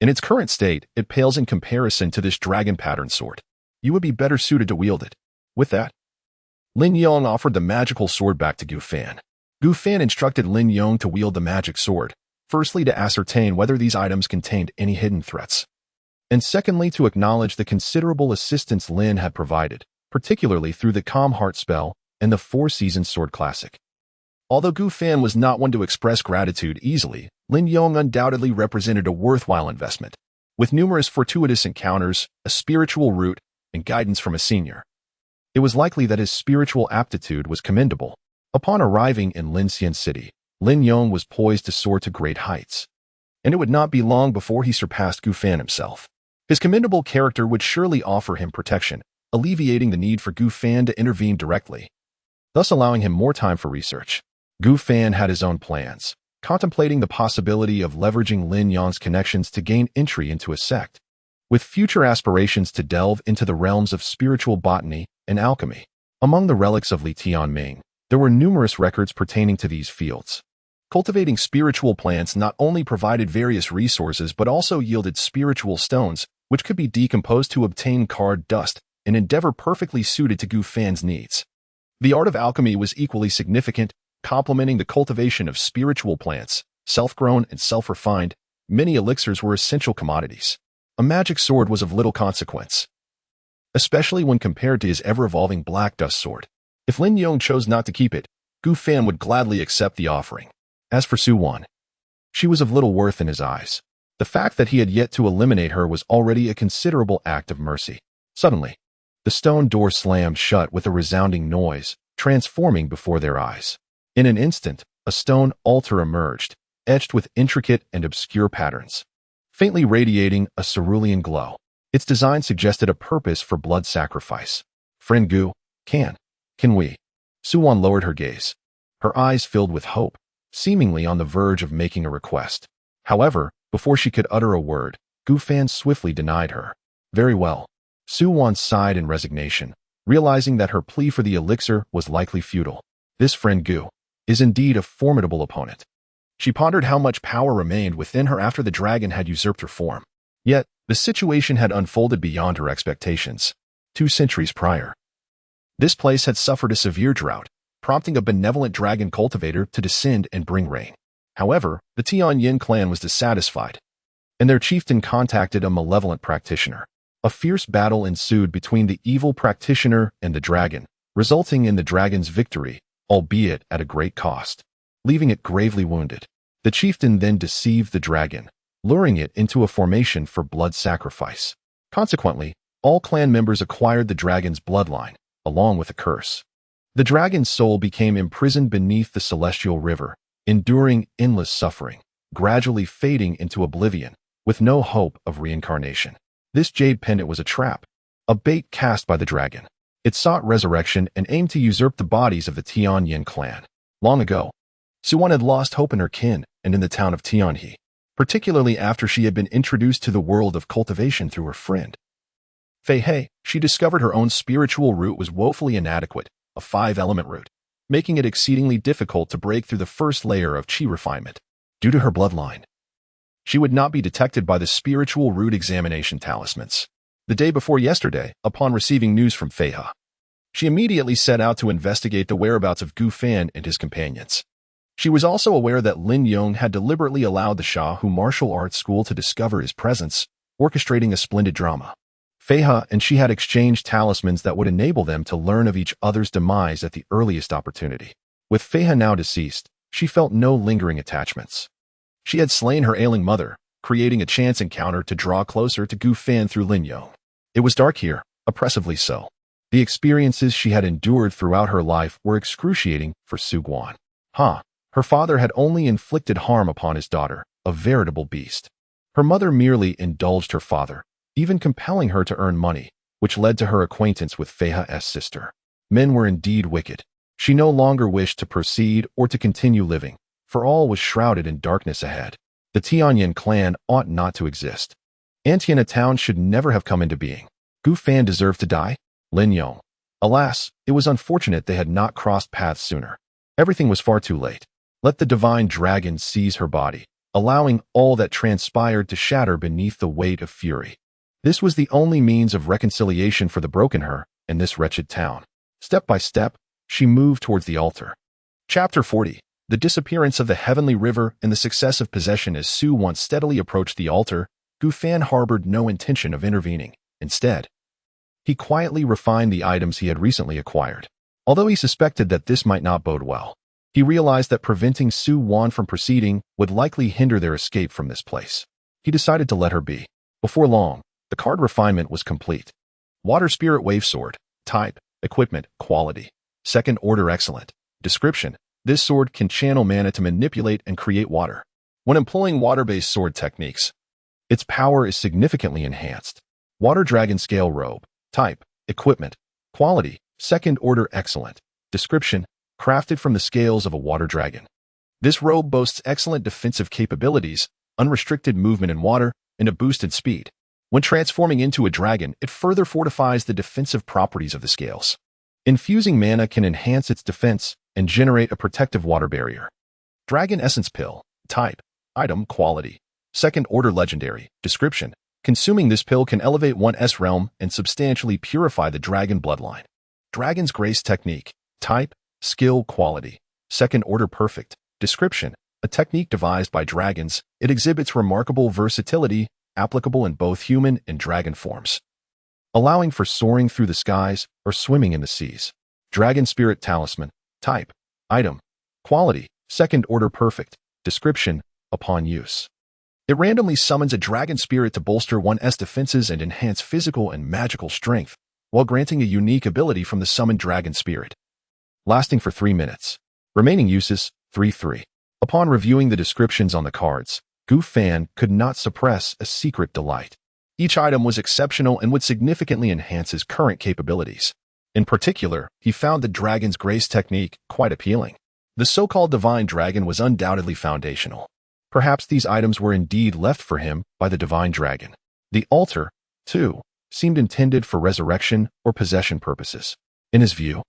In its current state, it pales in comparison to this dragon pattern sword. You would be better suited to wield it. With that, Lin Yong offered the magical sword back to Gu Fan. Gu Fan instructed Lin Yong to wield the magic sword, firstly to ascertain whether these items contained any hidden threats, and secondly to acknowledge the considerable assistance Lin had provided, particularly through the Calm Heart spell and the 4 Seasons Sword Classic. Although Gu Fan was not one to express gratitude easily, Lin Yong undoubtedly represented a worthwhile investment. With numerous fortuitous encounters, a spiritual root, and guidance from a senior, it was likely that his spiritual aptitude was commendable. Upon arriving in Linxian City, Lin Yong was poised to soar to great heights, and it would not be long before he surpassed Gu Fan himself. His commendable character would surely offer him protection, alleviating the need for Gu Fan to intervene directly, thus allowing him more time for research. Gu Fan had his own plans, contemplating the possibility of leveraging Lin Yong's connections to gain entry into a sect, with future aspirations to delve into the realms of spiritual botany and alchemy. Among the relics of Li Tianming, there were numerous records pertaining to these fields. Cultivating spiritual plants not only provided various resources but also yielded spiritual stones, which could be decomposed to obtain card dust, an endeavor perfectly suited to Gu Fan's needs. The art of alchemy was equally significant, complementing the cultivation of spiritual plants, self-grown and self-refined. Many elixirs were essential commodities. A magic sword was of little consequence, especially when compared to his ever-evolving Black Dust sword. If Lin Yong chose not to keep it, Gu Fan would gladly accept the offering. As for Su Wan, she was of little worth in his eyes. The fact that he had yet to eliminate her was already a considerable act of mercy. Suddenly, the stone door slammed shut with a resounding noise, transforming before their eyes. In an instant, a stone altar emerged, etched with intricate and obscure patterns. faintly radiating a cerulean glow. Its design suggested a purpose for blood sacrifice. Friend Gu, can we? Suwon lowered her gaze. Her eyes filled with hope, seemingly on the verge of making a request. However, before she could utter a word, Gu Fan swiftly denied her. Very well. Suwon sighed in resignation, realizing that her plea for the elixir was likely futile. This friend Gu is indeed a formidable opponent. She pondered how much power remained within her after the dragon had usurped her form. Yet, the situation had unfolded beyond her expectations. 2 centuries prior, this place had suffered a severe drought, prompting a benevolent dragon cultivator to descend and bring rain. However, the Tianyin clan was dissatisfied, and their chieftain contacted a malevolent practitioner. A fierce battle ensued between the evil practitioner and the dragon, resulting in the dragon's victory, albeit at a great cost, leaving it gravely wounded. The chieftain then deceived the dragon, luring it into a formation for blood sacrifice. Consequently, all clan members acquired the dragon's bloodline, along with a curse. The dragon's soul became imprisoned beneath the celestial river, enduring endless suffering, gradually fading into oblivion, with no hope of reincarnation. This jade pendant was a trap, a bait cast by the dragon. It sought resurrection and aimed to usurp the bodies of the Tianyin clan. Long ago, Suwon had lost hope in her kin and in the town of Tianhe, particularly after she had been introduced to the world of cultivation through her friend Fei He. She discovered her own spiritual root was woefully inadequate, a 5-element root, making it exceedingly difficult to break through the first layer of qi refinement. Due to her bloodline, she would not be detected by the spiritual root examination talismans. The day before yesterday, upon receiving news from Fei He, she immediately set out to investigate the whereabouts of Gu Fan and his companions. She was also aware that Lin Yong had deliberately allowed the Shahu martial arts school to discover his presence, orchestrating a splendid drama. Fei He and she had exchanged talismans that would enable them to learn of each other's demise at the earliest opportunity. With Fei He now deceased, she felt no lingering attachments. She had slain her ailing mother, creating a chance encounter to draw closer to Gu Fan through Lin Yong. It was dark here, oppressively so. The experiences she had endured throughout her life were excruciating for Su Guan. Her father had only inflicted harm upon his daughter, a veritable beast. Her mother merely indulged her father, even compelling her to earn money, which led to her acquaintance with Fei He's sister. Men were indeed wicked. She no longer wished to proceed or to continue living, for all was shrouded in darkness ahead. The Tianyin clan ought not to exist. Antiana town should never have come into being. Gu Fan deserved to die? Lin Yong. Alas, it was unfortunate they had not crossed paths sooner. Everything was far too late. Let the divine dragon seize her body, allowing all that transpired to shatter beneath the weight of fury. This was the only means of reconciliation for the broken her and this wretched town. Step by step, she moved towards the altar. Chapter 40. The disappearance of the heavenly river and the success of possession. As Su once steadily approached the altar, Gu Fan harbored no intention of intervening. Instead, he quietly refined the items he had recently acquired. Although he suspected that this might not bode well, he realized that preventing Su Wan from proceeding would likely hinder their escape from this place. He decided to let her be. Before long, the card refinement was complete. Water Spirit Wave Sword. Type, Equipment, Quality. Second Order Excellent. Description. This sword can channel mana to manipulate and create water. When employing water-based sword techniques, its power is significantly enhanced. Water Dragon Scale Robe. Type, Equipment, Quality, Second Order Excellent. Description. Crafted from the scales of a water dragon. This robe boasts excellent defensive capabilities, unrestricted movement in water, and a boosted speed. When transforming into a dragon, it further fortifies the defensive properties of the scales. Infusing mana can enhance its defense and generate a protective water barrier. Dragon Essence Pill. Type, Item, Quality, Second Order Legendary. Description. Consuming this pill can elevate one's realm and substantially purify the dragon bloodline. Dragon's Grace Technique. Type, Skill, Quality, Second Order Perfect. Description. A technique devised by dragons, it exhibits remarkable versatility, applicable in both human and dragon forms, allowing for soaring through the skies or swimming in the seas. Dragon Spirit Talisman. Type, Item, Quality, Second Order Perfect. Description. Upon use, it randomly summons a dragon spirit to bolster one's defenses and enhance physical and magical strength, while granting a unique ability from the summoned dragon spirit. Lasting for 3 minutes. Remaining uses, 3-3. Upon reviewing the descriptions on the cards, Gu Fan could not suppress a secret delight. Each item was exceptional and would significantly enhance his current capabilities. In particular, he found the Dragon's Grace technique quite appealing. The so-called Divine Dragon was undoubtedly foundational. Perhaps these items were indeed left for him by the Divine Dragon. The altar, too, seemed intended for resurrection or possession purposes. In his view,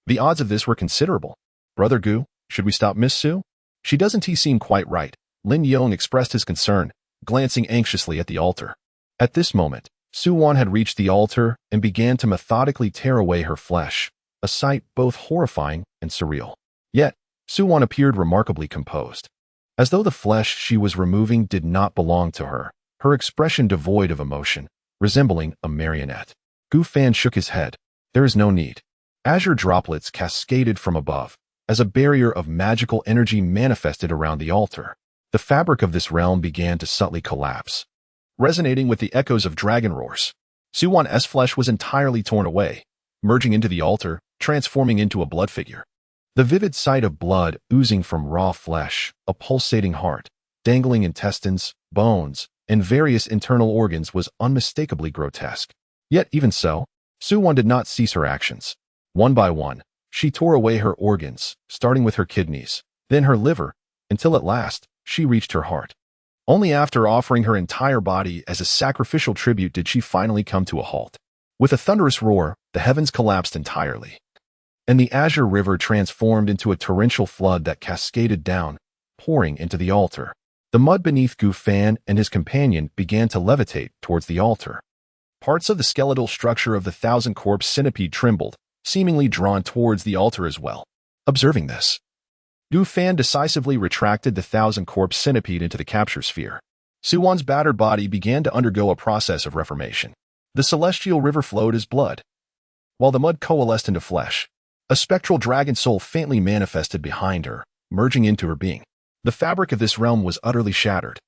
the odds of this were considerable. Brother Gu, should we stop Miss Su? She doesn't seem quite right. Lin Yong expressed his concern, glancing anxiously at the altar. At this moment, Su Wan had reached the altar and began to methodically tear away her flesh, a sight both horrifying and surreal. Yet, Su Wan appeared remarkably composed. As though the flesh she was removing did not belong to her, her expression devoid of emotion, resembling a marionette. Gu Fan shook his head. There is no need. Azure droplets cascaded from above, as a barrier of magical energy manifested around the altar. The fabric of this realm began to subtly collapse, resonating with the echoes of dragon roars. Su Wan's flesh was entirely torn away, merging into the altar, transforming into a blood figure. The vivid sight of blood oozing from raw flesh, a pulsating heart, dangling intestines, bones, and various internal organs was unmistakably grotesque. Yet even so, Su Wan did not cease her actions. One by one, she tore away her organs, starting with her kidneys, then her liver, until at last, she reached her heart. Only after offering her entire body as a sacrificial tribute did she finally come to a halt. With a thunderous roar, the heavens collapsed entirely, and the Azure River transformed into a torrential flood that cascaded down, pouring into the altar. The mud beneath Gu Fan and his companion began to levitate towards the altar. Parts of the skeletal structure of the thousand-corpse centipede trembled, seemingly drawn towards the altar as well. Observing this, Gu Fan decisively retracted the thousand-corpse centipede into the capture sphere. Su Wan's battered body began to undergo a process of reformation. The celestial river flowed as blood, while the mud coalesced into flesh. A spectral dragon soul faintly manifested behind her, merging into her being. The fabric of this realm was utterly shattered.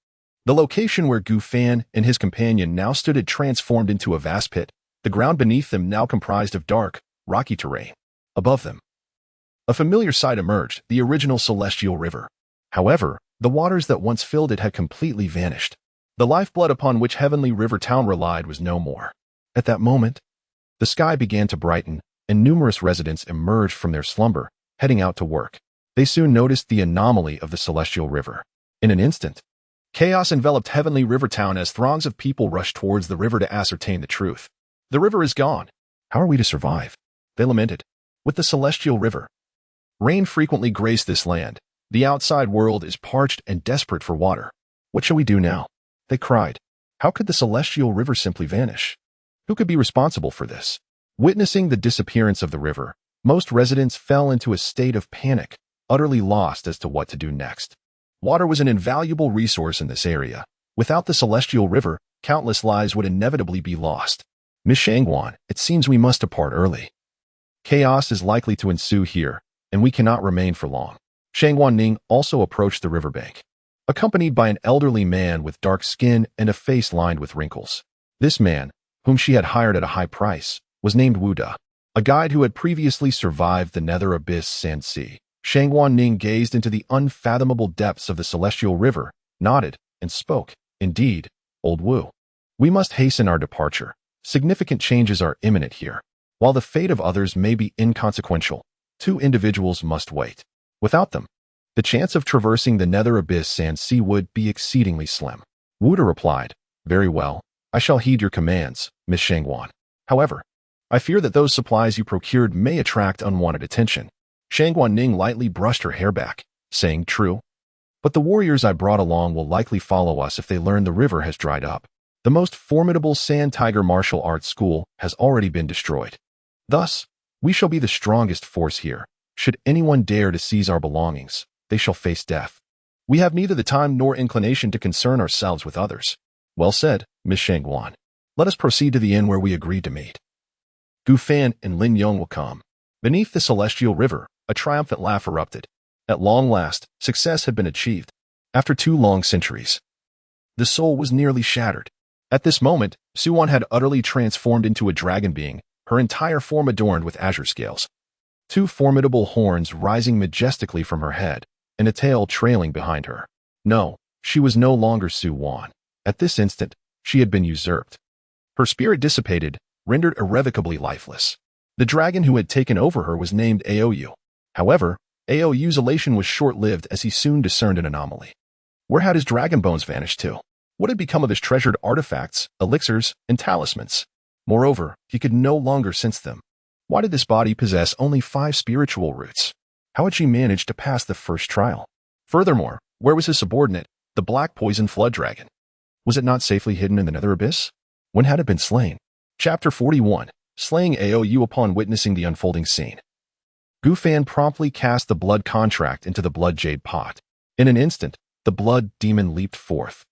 The location where Gu Fan and his companion now stood had transformed into a vast pit, the ground beneath them now comprised of dark, rocky terrain. Above them, a familiar sight emerged, the original celestial river. However, the waters that once filled it had completely vanished. The lifeblood upon which Heavenly River Town relied was no more. At that moment, the sky began to brighten, and numerous residents emerged from their slumber, heading out to work. They soon noticed the anomaly of the celestial river. In an instant, chaos enveloped Heavenly River Town as throngs of people rushed towards the river to ascertain the truth. The river is gone. How are we to survive? They lamented. With the celestial river, rain frequently graced this land. The outside world is parched and desperate for water. What shall we do now? They cried. How could the celestial river simply vanish? Who could be responsible for this? Witnessing the disappearance of the river, most residents fell into a state of panic, utterly lost as to what to do next. Water was an invaluable resource in this area. Without the celestial river, countless lives would inevitably be lost. Miss Shangwan, it seems we must depart early. Chaos is likely to ensue here, and we cannot remain for long. Shangwan Ning also approached the riverbank, accompanied by an elderly man with dark skin and a face lined with wrinkles. This man, whom she had hired at a high price, was named Wu Da, a guide who had previously survived the nether abyss Sand Sea. Shangwan Ning gazed into the unfathomable depths of the celestial river, nodded, and spoke. Indeed, old Wu. We must hasten our departure. Significant changes are imminent here. While the fate of others may be inconsequential, two individuals must wait. Without them, the chance of traversing the nether abyss Sand Sea would be exceedingly slim. Wu Da replied, Very well, I shall heed your commands, Miss Shangwan. However, I fear that those supplies you procured may attract unwanted attention. Shangwan Ning lightly brushed her hair back, saying, True. But the warriors I brought along will likely follow us if they learn the river has dried up. The most formidable Sand Tiger martial arts school has already been destroyed. Thus, we shall be the strongest force here. Should anyone dare to seize our belongings, they shall face death. We have neither the time nor inclination to concern ourselves with others. Well said, Miss Shangwan. Let us proceed to the inn where we agreed to meet. Gu Fan and Lin Yong will come. Beneath the celestial river, a triumphant laugh erupted. At long last, success had been achieved. After 2 long centuries, the soul was nearly shattered. At this moment, Su Wan had utterly transformed into a dragon being, her entire form adorned with azure scales. 2 formidable horns rising majestically from her head, and a tail trailing behind her. No, She was no longer Su Wan. At this instant, she had been usurped. Her spirit dissipated, rendered irrevocably lifeless. The dragon who had taken over her was named Aoyu. However, Aoyu's elation was short-lived as he soon discerned an anomaly. Where had his dragon bones vanished to? What had become of his treasured artifacts, elixirs, and talismans? Moreover, he could no longer sense them. Why did this body possess only 5 spiritual roots? How had she managed to pass the first trial? Furthermore, where was his subordinate, the black poison flood dragon? Was it not safely hidden in the nether abyss? When had it been slain? Chapter 41. Slaying Aoyu upon witnessing the unfolding scene. Gu Fan promptly cast the blood contract into the blood jade pot. In an instant, the blood demon leaped forth,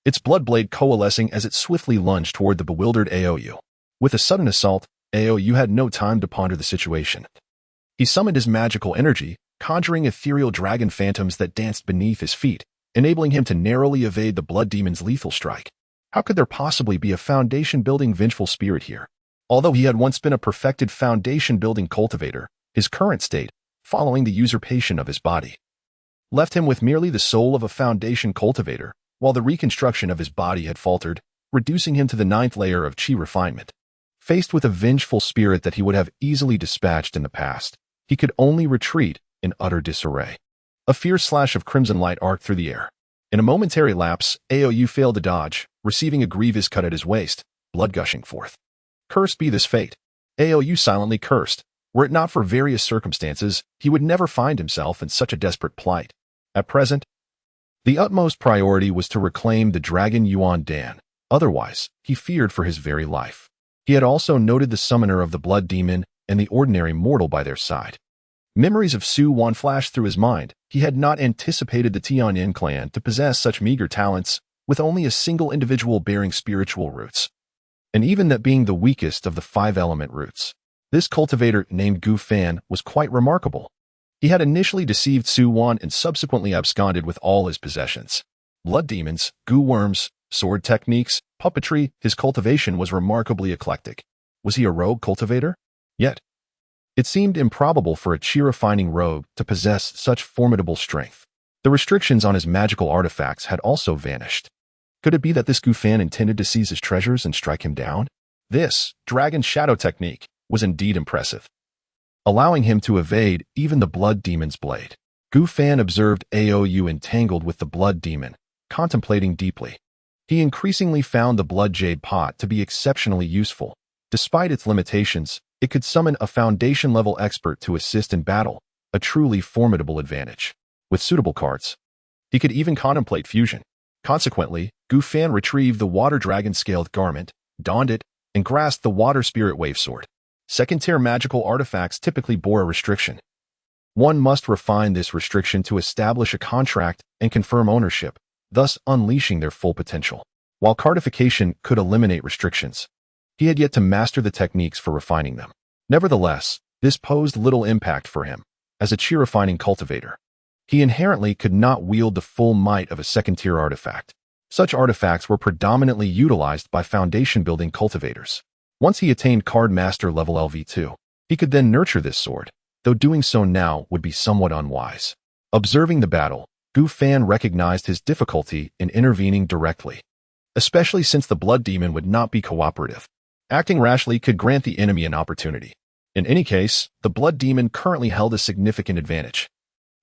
its blood blade coalescing as it swiftly lunged toward the bewildered Aoyu. With a sudden assault, Aoyu had no time to ponder the situation. He summoned his magical energy, conjuring ethereal dragon phantoms that danced beneath his feet, enabling him to narrowly evade the blood demon's lethal strike. How could there possibly be a foundation-building vengeful spirit here? Although he had once been a perfected foundation-building cultivator, his current state, following the usurpation of his body, left him with merely the soul of a foundation cultivator, while the reconstruction of his body had faltered, reducing him to the 9th layer of chi refinement. Faced with a vengeful spirit that he would have easily dispatched in the past, he could only retreat in utter disarray. A fierce slash of crimson light arced through the air. In a momentary lapse, Aoyu failed to dodge, receiving a grievous cut at his waist, blood gushing forth. Cursed be this fate. Aoyu silently cursed. Were it not for various circumstances, he would never find himself in such a desperate plight. At present, the utmost priority was to reclaim the dragon Yuan Dan. Otherwise, he feared for his very life. He had also noted the summoner of the blood demon and the ordinary mortal by their side. Memories of Su Wan flashed through his mind. He had not anticipated the Tianyin clan to possess such meager talents, with only a single individual bearing spiritual roots, and even that being the weakest of the 5-element roots. This cultivator named Gu Fan was quite remarkable. He had initially deceived Su Wan and subsequently absconded with all his possessions. Blood demons, gu worms, sword techniques, puppetry, his cultivation was remarkably eclectic. Was he a rogue cultivator? Yet, it seemed improbable for a chi-refining rogue to possess such formidable strength. The restrictions on his magical artifacts had also vanished. Could it be that this Gu Fan intended to seize his treasures and strike him down? This dragon shadow technique was indeed impressive, allowing him to evade even the blood demon's blade. Gu Fan observed Aoyu entangled with the blood demon, contemplating deeply. He increasingly found the blood jade pot to be exceptionally useful. Despite its limitations, it could summon a foundation-level expert to assist in battle, a truly formidable advantage. With suitable cards, he could even contemplate fusion. Consequently, Gu Fan retrieved the water dragon scaled garment, donned it, and grasped the water spirit wave sword. Second-tier magical artifacts typically bore a restriction. One must refine this restriction to establish a contract and confirm ownership, thus unleashing their full potential. While cardification could eliminate restrictions, he had yet to master the techniques for refining them. Nevertheless, this posed little impact for him. As a chi-refining cultivator, he inherently could not wield the full might of a second-tier artifact. Such artifacts were predominantly utilized by foundation-building cultivators. Once he attained Card Master level LV2, he could then nurture this sword, though doing so now would be somewhat unwise. Observing the battle, Gu Fan recognized his difficulty in intervening directly, especially since the blood demon would not be cooperative. Acting rashly could grant the enemy an opportunity. In any case, the blood demon currently held a significant advantage.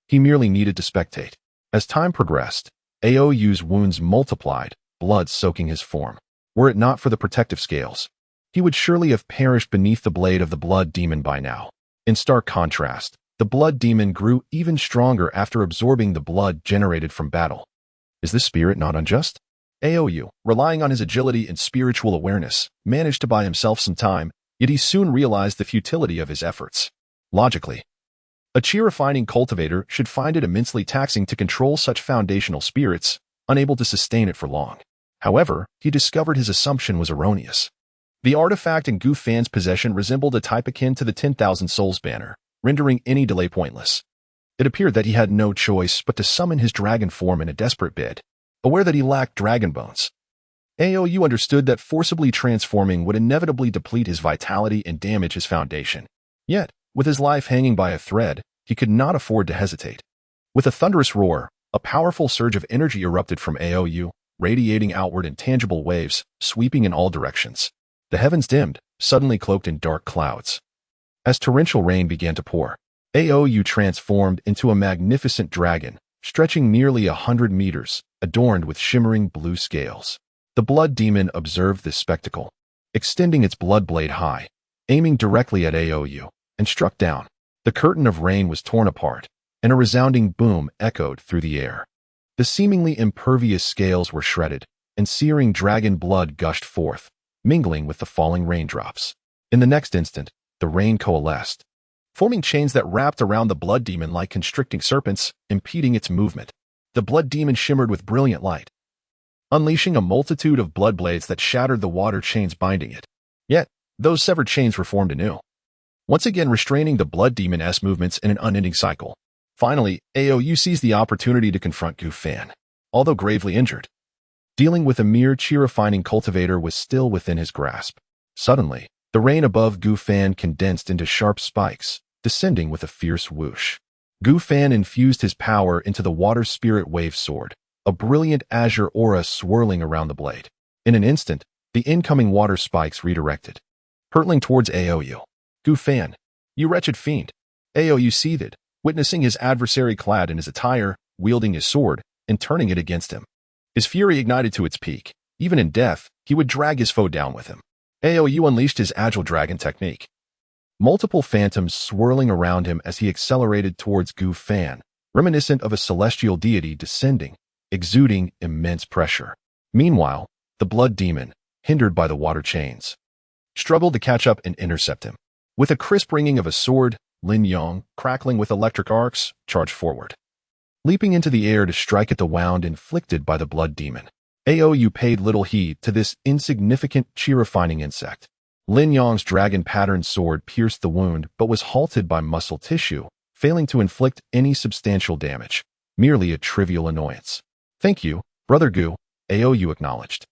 He merely needed to spectate. As time progressed, Aoyu's wounds multiplied, blood soaking his form. Were it not for the protective scales, he would surely have perished beneath the blade of the blood demon by now. In stark contrast, the blood demon grew even stronger after absorbing the blood generated from battle. Is this spirit not unjust? Aoyu, relying on his agility and spiritual awareness, managed to buy himself some time, yet he soon realized the futility of his efforts. Logically, a chi-refining cultivator should find it immensely taxing to control such foundational spirits, unable to sustain it for long. However, he discovered his assumption was erroneous. The artifact in Gu Fan's possession resembled a type akin to the 10,000 Souls banner, rendering any delay pointless. It appeared that he had no choice but to summon his dragon form in a desperate bid. Aware that he lacked dragon bones, Aoyu understood that forcibly transforming would inevitably deplete his vitality and damage his foundation. Yet, with his life hanging by a thread, he could not afford to hesitate. With a thunderous roar, A powerful surge of energy erupted from Aou, radiating outward in tangible waves, sweeping in all directions. The heavens dimmed, suddenly cloaked in dark clouds. As torrential rain began to pour, Aou transformed into a magnificent dragon, stretching nearly 100 meters, adorned with shimmering blue scales. The blood demon observed this spectacle, extending its blood blade high, aiming directly at Aou, and struck down. The curtain of rain was torn apart, and a resounding boom echoed through the air. The seemingly impervious scales were shredded, and searing dragon blood gushed forth, mingling with the falling raindrops. In the next instant, the rain coalesced, forming chains that wrapped around the blood demon like constricting serpents, impeding its movement. The blood demon shimmered with brilliant light, unleashing a multitude of blood blades that shattered the water chains binding it. Yet, those severed chains were formed anew, once again restraining the blood demon's movements in an unending cycle. Finally, Aou seized the opportunity to confront Gu Fan, although gravely injured. Dealing with a mere chi-refining cultivator was still within his grasp. Suddenly, the rain above Gu Fan condensed into sharp spikes, descending with a fierce whoosh. Gu Fan infused his power into the water spirit wave sword, a brilliant azure aura swirling around the blade. In an instant, the incoming water spikes redirected, hurtling towards Aou. Gu Fan, you wretched fiend! Aou seethed, witnessing his adversary clad in his attire, wielding his sword, and turning it against him. His fury ignited to its peak. Even in death, he would drag his foe down with him. Aou unleashed his agile dragon technique, multiple phantoms swirling around him as he accelerated towards Gu Fan, reminiscent of a celestial deity descending, exuding immense pressure. Meanwhile, the blood demon, hindered by the water chains, struggled to catch up and intercept him. With a crisp ringing of a sword, Lin Yong, crackling with electric arcs, charged forward, leaping into the air to strike at the wound inflicted by the blood demon. Aou paid little heed to this insignificant chi-refining insect. Lin Yong's dragon-patterned sword pierced the wound but was halted by muscle tissue, failing to inflict any substantial damage, merely a trivial annoyance. Thank you, Brother Gu, Aou acknowledged.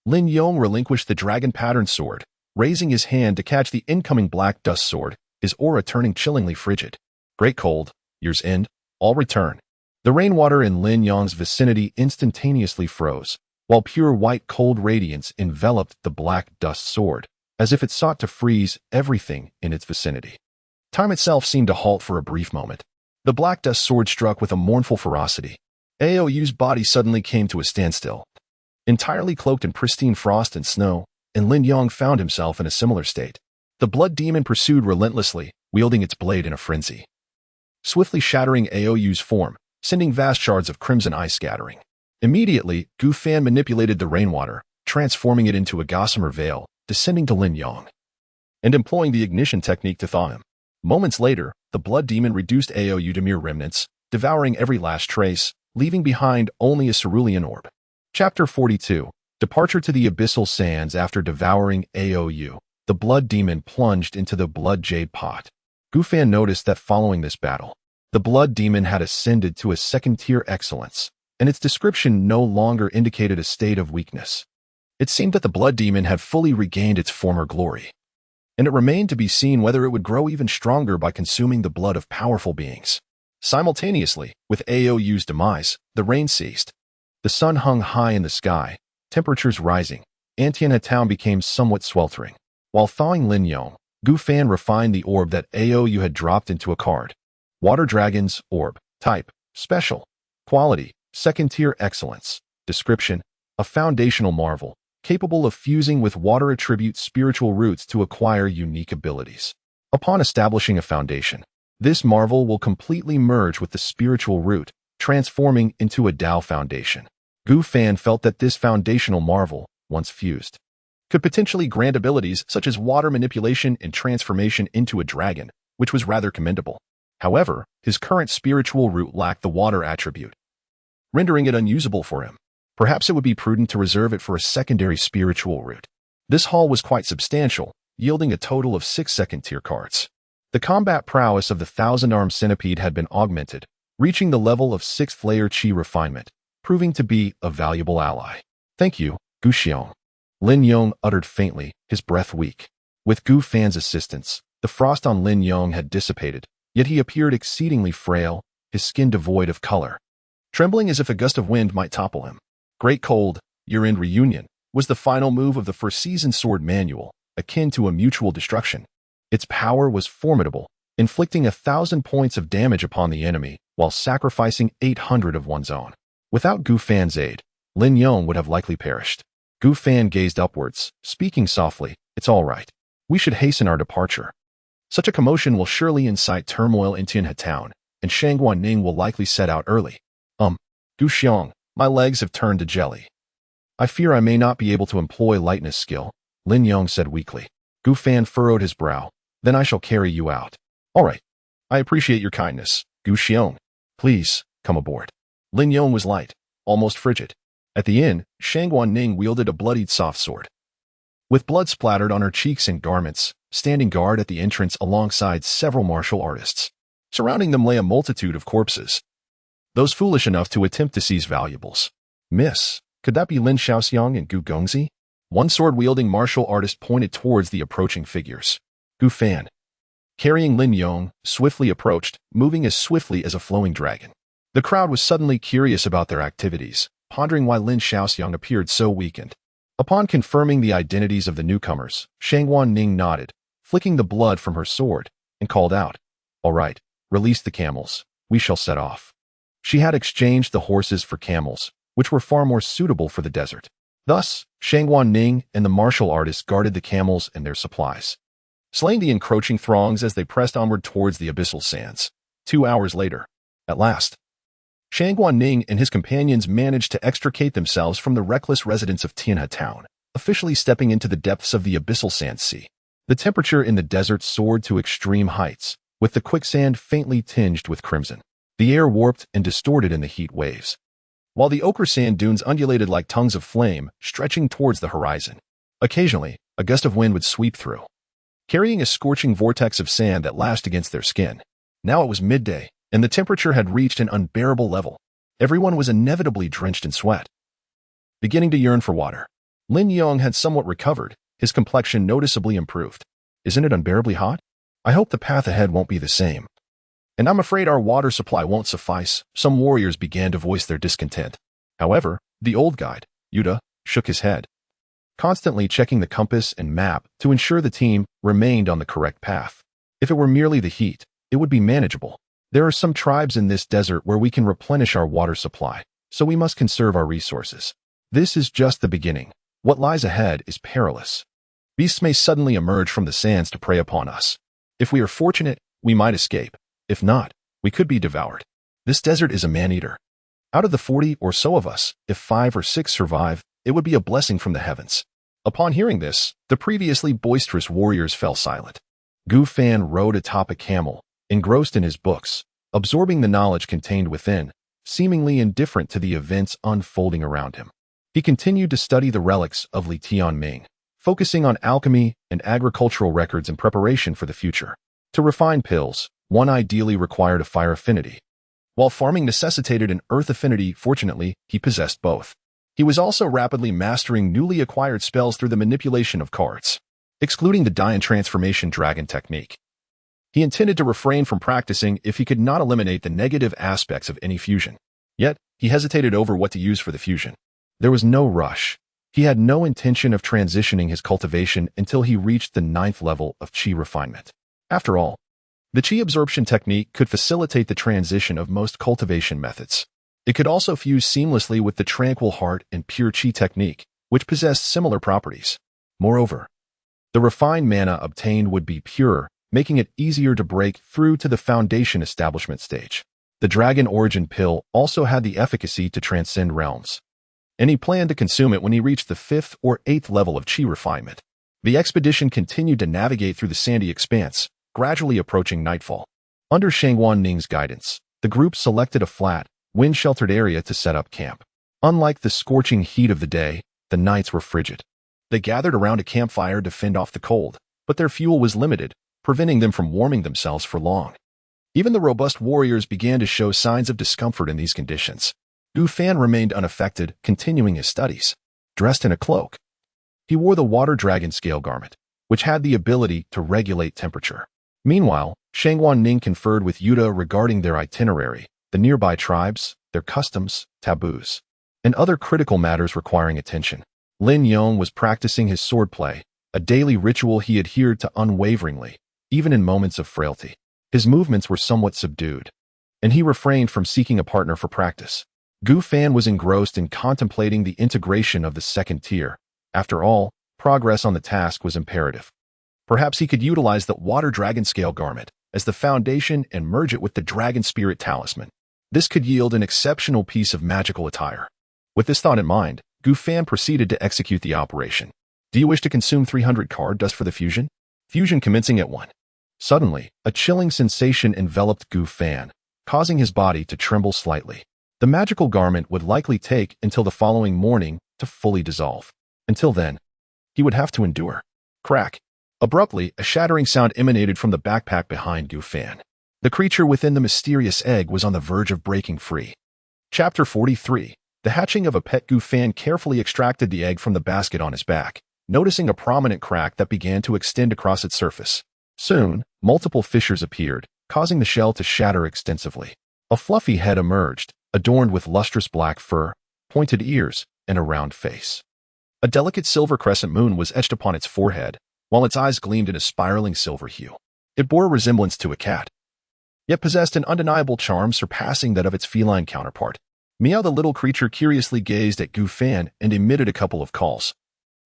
Lin Yong relinquished the dragon-patterned sword, raising his hand to catch the incoming black dust sword, his aura turning chillingly frigid. Great cold, year's end, all return. The rainwater in Lin Yong's vicinity instantaneously froze, while pure white cold radiance enveloped the black dust sword, as if it sought to freeze everything in its vicinity. Time itself seemed to halt for a brief moment. The black dust sword struck with a mournful ferocity. Aou's body suddenly came to a standstill, entirely cloaked in pristine frost and snow, and Lin Yong found himself in a similar state. The blood demon pursued relentlessly, wielding its blade in a frenzy, swiftly shattering Aou's form, sending vast shards of crimson ice scattering. Immediately, Gu Fan manipulated the rainwater, transforming it into a gossamer veil, descending to Lin Yong, and employing the ignition technique to thaw him. Moments later, the blood demon reduced Aou to mere remnants, devouring every last trace, leaving behind only a cerulean orb. Chapter 42. Departure to the Abyssal Sands. After devouring Aou, the blood demon plunged into the blood jade pot. Gu Fan noticed that following this battle, the blood demon had ascended to a second-tier excellence, and its description no longer indicated a state of weakness. It seemed that the blood demon had fully regained its former glory, and it remained to be seen whether it would grow even stronger by consuming the blood of powerful beings. Simultaneously, with Aou's demise, the rain ceased. The sun hung high in the sky, temperatures rising. Antiana town became somewhat sweltering. While thawing Lin Yong, Gu Fan refined the orb that Aou had dropped into a card. Water Dragon's Orb. Type: Special. Quality: Second-tier excellence. Description: a foundational marvel, capable of fusing with water attribute spiritual roots to acquire unique abilities. Upon establishing a foundation, this marvel will completely merge with the spiritual root, transforming into a Dao foundation. Gu Fan felt that this foundational marvel, once fused, could potentially grant abilities such as water manipulation and transformation into a dragon, which was rather commendable. However, his current spiritual root lacked the water attribute, rendering it unusable for him. Perhaps it would be prudent to reserve it for a secondary spiritual root. This haul was quite substantial, yielding a total of 6 second-tier cards. The combat prowess of the thousand-armed centipede had been augmented, reaching the level of 6th layer chi refinement, proving to be a valuable ally. Thank you, Gu Xiong. Lin Yong uttered faintly, his breath weak. With Gu Fan's assistance, the frost on Lin Yong had dissipated, yet he appeared exceedingly frail, his skin devoid of color. trembling as if a gust of wind might topple him. Great Cold, Year-End Reunion, was the final move of the first season sword manual, akin to a mutual destruction. Its power was formidable, inflicting 1,000 points of damage upon the enemy while sacrificing 800 of one's own. Without Gu Fan's aid, Lin Yong would have likely perished. Gu Fan gazed upwards, speaking softly, "It's all right. We should hasten our departure. Such a commotion will surely incite turmoil in Tianhe town, and Shangguan Ning will likely set out early." Gu Xiong, my legs have turned to jelly. I fear I may not be able to employ lightness skill, Lin Yong said weakly. Gu Fan furrowed his brow. Then I shall carry you out. All right. I appreciate your kindness, Gu Xiong. Please, come aboard. Lin Yong was light, almost frigid. At the inn, Shangguan Ning wielded a bloodied soft sword. With blood splattered on her cheeks and garments, standing guard at the entrance alongside several martial artists. Surrounding them lay a multitude of corpses. Those foolish enough to attempt to seize valuables. Miss, could that be Lin Shaoxiang and Gu Gongzi? One sword-wielding martial artist pointed towards the approaching figures. Gu Fan, carrying Lin Yong, swiftly approached, moving as swiftly as a flowing dragon. The crowd was suddenly curious about their activities, pondering why Lin Shaoxiang appeared so weakened. Upon confirming the identities of the newcomers, Shangguan Ning nodded, flicking the blood from her sword, and called out, "All right, release the camels. We shall set off." She had exchanged the horses for camels, which were far more suitable for the desert. Thus, Shangguan Ning and the martial artists guarded the camels and their supplies, slaying the encroaching throngs as they pressed onward towards the abyssal sands. 2 hours later, at last, Shangguan Ning and his companions managed to extricate themselves from the reckless residents of Tianhe town, officially stepping into the depths of the abyssal sand sea. The temperature in the desert soared to extreme heights, with the quicksand faintly tinged with crimson. The air warped and distorted in the heat waves, while the ochre sand dunes undulated like tongues of flame, stretching towards the horizon. Occasionally, a gust of wind would sweep through, carrying a scorching vortex of sand that lashed against their skin. Now it was midday, and the temperature had reached an unbearable level. Everyone was inevitably drenched in sweat, beginning to yearn for water. Lin Yong had somewhat recovered, his complexion noticeably improved. "Isn't it unbearably hot? I hope the path ahead won't be the same. And I'm afraid our water supply won't suffice." Some warriors began to voice their discontent. However, the old guide, Yuta, shook his head, constantly checking the compass and map to ensure the team remained on the correct path. If it were merely the heat, it would be manageable. There are some tribes in this desert where we can replenish our water supply, so we must conserve our resources. This is just the beginning. What lies ahead is perilous. Beasts may suddenly emerge from the sands to prey upon us. If we are fortunate, we might escape. If not, we could be devoured. This desert is a man-eater. Out of the 40 or so of us, if 5 or 6 survive, it would be a blessing from the heavens. Upon hearing this, the previously boisterous warriors fell silent. Gu Fan rode atop a camel, engrossed in his books, absorbing the knowledge contained within, seemingly indifferent to the events unfolding around him. He continued to study the relics of Li Tianming, focusing on alchemy and agricultural records in preparation for the future. To refine pills, one ideally required a fire affinity. While farming necessitated an earth affinity, fortunately, he possessed both. He was also rapidly mastering newly acquired spells through the manipulation of cards, excluding the Dian Transformation Dragon technique. He intended to refrain from practicing if he could not eliminate the negative aspects of any fusion. Yet, he hesitated over what to use for the fusion. There was no rush. He had no intention of transitioning his cultivation until he reached the 9th level of Qi refinement. After all, the Qi absorption technique could facilitate the transition of most cultivation methods. It could also fuse seamlessly with the Tranquil Heart and Pure Qi technique, which possessed similar properties. Moreover, the refined mana obtained would be pure, making it easier to break through to the foundation establishment stage. The Dragon Origin Pill also had the efficacy to transcend realms, and he planned to consume it when he reached the 5th or 8th level of Qi refinement. The expedition continued to navigate through the sandy expanse, gradually approaching nightfall. Under Shangguan Ning's guidance, the group selected a flat, wind-sheltered area to set up camp. Unlike the scorching heat of the day, the nights were frigid. They gathered around a campfire to fend off the cold, but their fuel was limited, preventing them from warming themselves for long. Even the robust warriors began to show signs of discomfort in these conditions. Gu Fan remained unaffected, continuing his studies. Dressed in a cloak, he wore the water dragon scale garment, which had the ability to regulate temperature. Meanwhile, Shangguan Ning conferred with Yuta regarding their itinerary, the nearby tribes, their customs, taboos, and other critical matters requiring attention. Lin Yong was practicing his swordplay, a daily ritual he adhered to unwaveringly, even in moments of frailty. His movements were somewhat subdued, and he refrained from seeking a partner for practice. Gu Fan was engrossed in contemplating the integration of the second tier. After all, progress on the task was imperative. Perhaps he could utilize the Water Dragon Scale Garment as the foundation and merge it with the Dragon Spirit Talisman. This could yield an exceptional piece of magical attire. With this thought in mind, Gu Fan proceeded to execute the operation. Do you wish to consume 300 card dust for the fusion? Fusion commencing at 1. Suddenly, a chilling sensation enveloped Gu Fan, causing his body to tremble slightly. The magical garment would likely take until the following morning to fully dissolve. Until then, he would have to endure. Crack. Abruptly, a shattering sound emanated from the backpack behind Gu Fan. The creature within the mysterious egg was on the verge of breaking free. Chapter 43. The hatching of a pet. Gu Fan carefully extracted the egg from the basket on his back, noticing a prominent crack that began to extend across its surface. Soon, multiple fissures appeared, causing the shell to shatter extensively. A fluffy head emerged, adorned with lustrous black fur, pointed ears, and a round face. A delicate silver crescent moon was etched upon its forehead, while its eyes gleamed in a spiraling silver hue. It bore a resemblance to a cat, yet possessed an undeniable charm surpassing that of its feline counterpart. Meow, the little creature, curiously gazed at Gu Fan and emitted a couple of calls,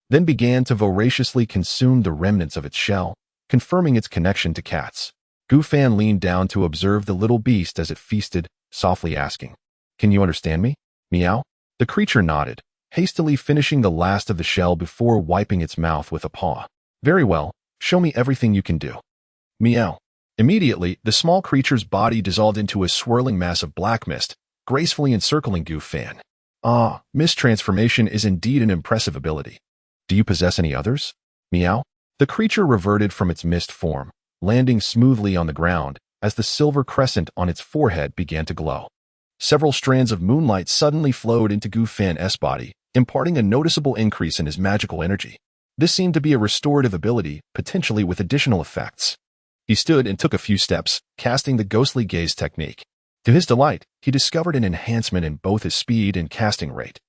then began to voraciously consume the remnants of its shell, confirming its connection to cats. Gu Fan leaned down to observe the little beast as it feasted, softly asking, "Can you understand me?" Meow. The creature nodded, hastily finishing the last of the shell before wiping its mouth with a paw. "Very well, show me everything you can do." Meow. Immediately, the small creature's body dissolved into a swirling mass of black mist, gracefully encircling Gu Fan. Ah, mist transformation is indeed an impressive ability. Do you possess any others? Meow. The creature reverted from its mist form, landing smoothly on the ground as the silver crescent on its forehead began to glow. Several strands of moonlight suddenly flowed into Gu Fan's body, imparting a noticeable increase in his magical energy. This seemed to be a restorative ability, potentially with additional effects. He stood and took a few steps, casting the ghostly gaze technique. To his delight, he discovered an enhancement in both his speed and casting rate.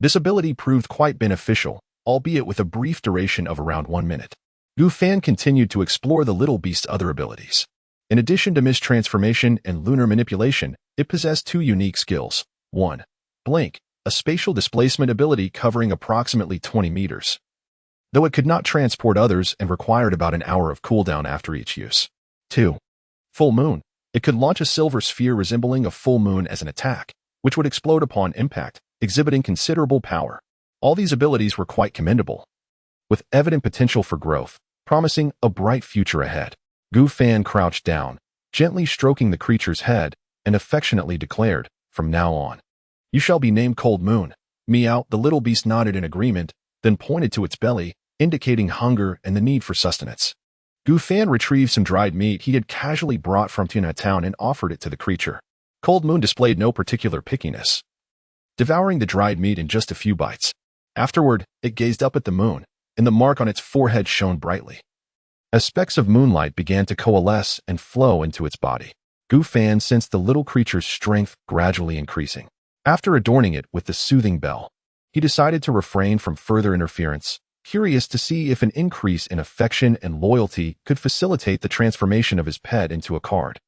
This ability proved quite beneficial, albeit with a brief duration of around 1 minute. Gu Fan continued to explore the little beast's other abilities. In addition to mist transformation and lunar manipulation, it possessed 2 unique skills. 1. Blink, a spatial displacement ability covering approximately 20 meters. Though it could not transport others and required about an hour of cooldown after each use. 2. Full Moon. It could launch a silver sphere resembling a full moon as an attack, which would explode upon impact, exhibiting considerable power. All these abilities were quite commendable, with evident potential for growth, promising a bright future ahead. Gu Fan crouched down, gently stroking the creature's head, and affectionately declared, "From now on, you shall be named Cold Moon." Meow. The little beast nodded in agreement, then pointed to its belly, indicating hunger and the need for sustenance. Gu Fan retrieved some dried meat he had casually brought from Tina Town and offered it to the creature. Cold Moon displayed no particular pickiness, devouring the dried meat in just a few bites. Afterward, it gazed up at the moon, and the mark on its forehead shone brightly. As specks of moonlight began to coalesce and flow into its body, Gu Fan sensed the little creature's strength gradually increasing. After adorning it with the soothing bell, he decided to refrain from further interference, curious to see if an increase in affection and loyalty could facilitate the transformation of his pet into a card.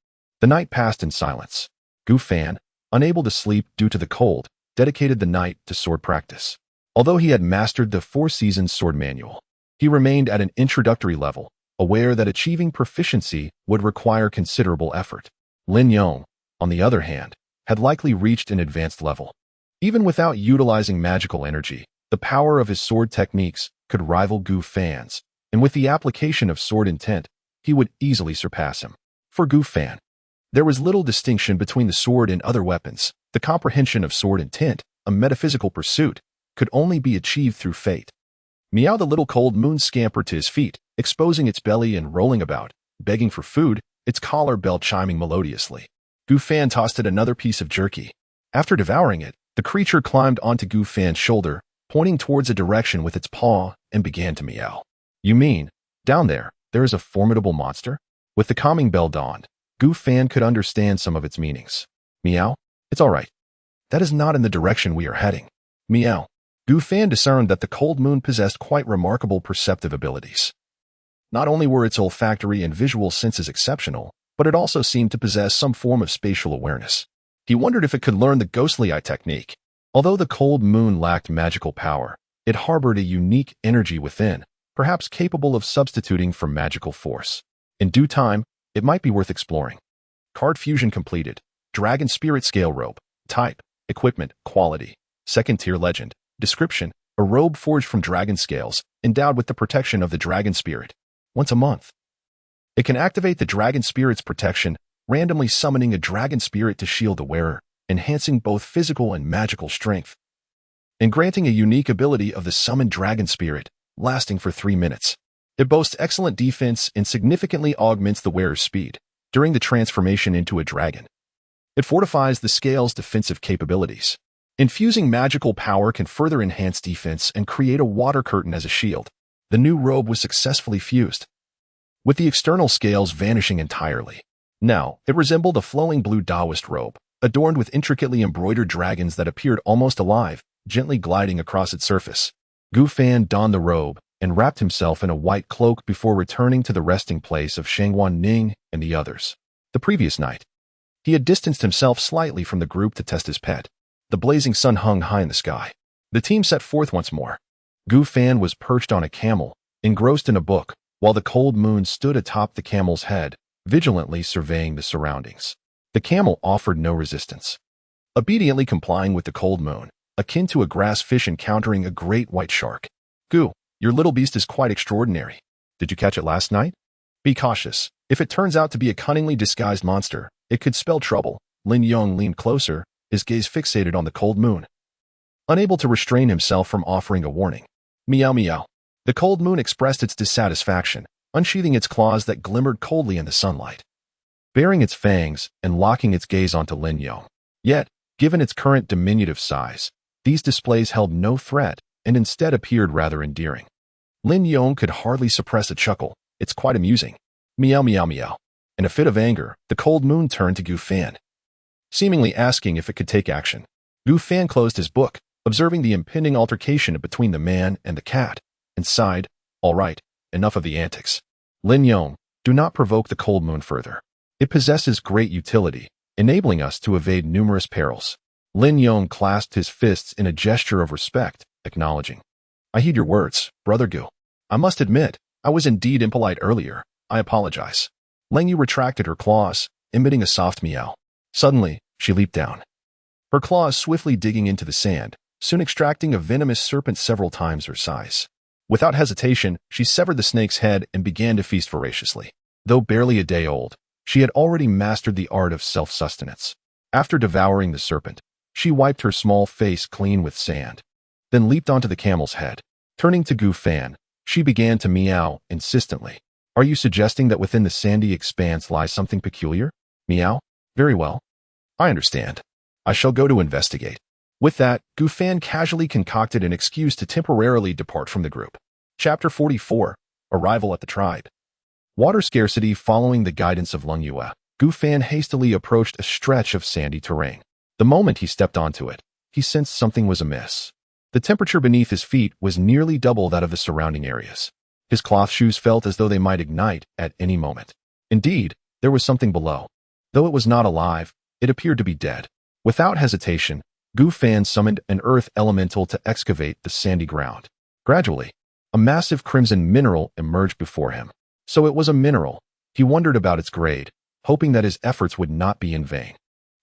The night passed in silence. Gu Fan, unable to sleep due to the cold, dedicated the night to sword practice. Although he had mastered the 4 Seasons sword manual, he remained at an introductory level, aware that achieving proficiency would require considerable effort. Lin Yong, on the other hand, had likely reached an advanced level. Even without utilizing magical energy, the power of his sword techniques could rival Gu Fan's, and with the application of sword intent, he would easily surpass him. For Gu Fan, there was little distinction between the sword and other weapons. The comprehension of sword intent, a metaphysical pursuit, could only be achieved through fate. Meow. The little Cold Moon scampered to his feet, exposing its belly and rolling about, begging for food, its collar bell chiming melodiously. Gu Fan tossed it another piece of jerky. After devouring it, the creature climbed onto Gu Fan's shoulder, pointing towards a direction with its paw, and began to meow. "You mean, down there is a formidable monster?" With the calming bell dawned, Gu Fan could understand some of its meanings. "Meow? It's all right. That is not in the direction we are heading. Meow. Gu Fan discerned that the cold moon possessed quite remarkable perceptive abilities. Not only were its olfactory and visual senses exceptional, but it also seemed to possess some form of spatial awareness. He wondered if it could learn the ghostly eye technique. Although the cold moon lacked magical power, it harbored a unique energy within, perhaps capable of substituting for magical force. In due time, it might be worth exploring. Card fusion completed. Dragon Spirit Scale Robe. Type. Equipment. Quality. Second tier legend. Description. A robe forged from dragon scales, endowed with the protection of the dragon spirit. Once a month. It can activate the dragon spirit's protection, randomly summoning a dragon spirit to shield the wearer, enhancing both physical and magical strength, and granting a unique ability of the summoned dragon spirit, lasting for 3 minutes. It boasts excellent defense and significantly augments the wearer's speed during the transformation into a dragon. It fortifies the scale's defensive capabilities. Infusing magical power can further enhance defense and create a water curtain as a shield. The new robe was successfully fused, with the external scales vanishing entirely. Now, it resembled a flowing blue Taoist robe, adorned with intricately embroidered dragons that appeared almost alive, gently gliding across its surface. Gu Fan donned the robe and wrapped himself in a white cloak before returning to the resting place of Shangwan Ning and the others. The previous night, he had distanced himself slightly from the group to test his pet. The blazing sun hung high in the sky. The team set forth once more. Gu Fan was perched on a camel, engrossed in a book, while the cold moon stood atop the camel's head, vigilantly surveying the surroundings. The camel offered no resistance, obediently complying with the cold moon, akin to a grass fish encountering a great white shark. Gu, your little beast is quite extraordinary. Did you catch it last night? Be cautious. If it turns out to be a cunningly disguised monster, it could spell trouble. Lin Yong leaned closer, his gaze fixated on the cold moon, unable to restrain himself from offering a warning. Meow meow. The cold moon expressed its dissatisfaction, unsheathing its claws that glimmered coldly in the sunlight, baring its fangs and locking its gaze onto Lin Yong. Yet, given its current diminutive size, these displays held no threat and instead appeared rather endearing. Lin Yong could hardly suppress a chuckle. It's quite amusing. Meow meow meow. In a fit of anger, the cold moon turned to Gu Fan, seemingly asking if it could take action. Gu Fan closed his book, observing the impending altercation between the man and the cat, and sighed, all right, enough of the antics. Lin Yong, do not provoke the cold moon further. It possesses great utility, enabling us to evade numerous perils. Lin Yong clasped his fists in a gesture of respect, acknowledging. I heed your words, Brother Gu. I must admit, I was indeed impolite earlier. I apologize. Leng Yu retracted her claws, emitting a soft meow. Suddenly, she leaped down, her claws swiftly digging into the sand, soon extracting a venomous serpent several times her size. Without hesitation, she severed the snake's head and began to feast voraciously. Though barely a day old, she had already mastered the art of self-sustenance. After devouring the serpent, she wiped her small face clean with sand, then leaped onto the camel's head. Turning to Gu Fan, she began to meow insistently. Are you suggesting that within the sandy expanse lies something peculiar? Meow? Very well. I understand. I shall go to investigate. With that, Gu Fan casually concocted an excuse to temporarily depart from the group. Chapter 44. Arrival at the Tribe. Water scarcity following the guidance of Leng Yue, Gu Fan hastily approached a stretch of sandy terrain. The moment he stepped onto it, he sensed something was amiss. The temperature beneath his feet was nearly double that of the surrounding areas. His cloth shoes felt as though they might ignite at any moment. Indeed, there was something below. Though it was not alive, it appeared to be dead. Without hesitation, Gu Fan summoned an earth elemental to excavate the sandy ground. Gradually, a massive crimson mineral emerged before him. So it was a mineral. He wondered about its grade, hoping that his efforts would not be in vain.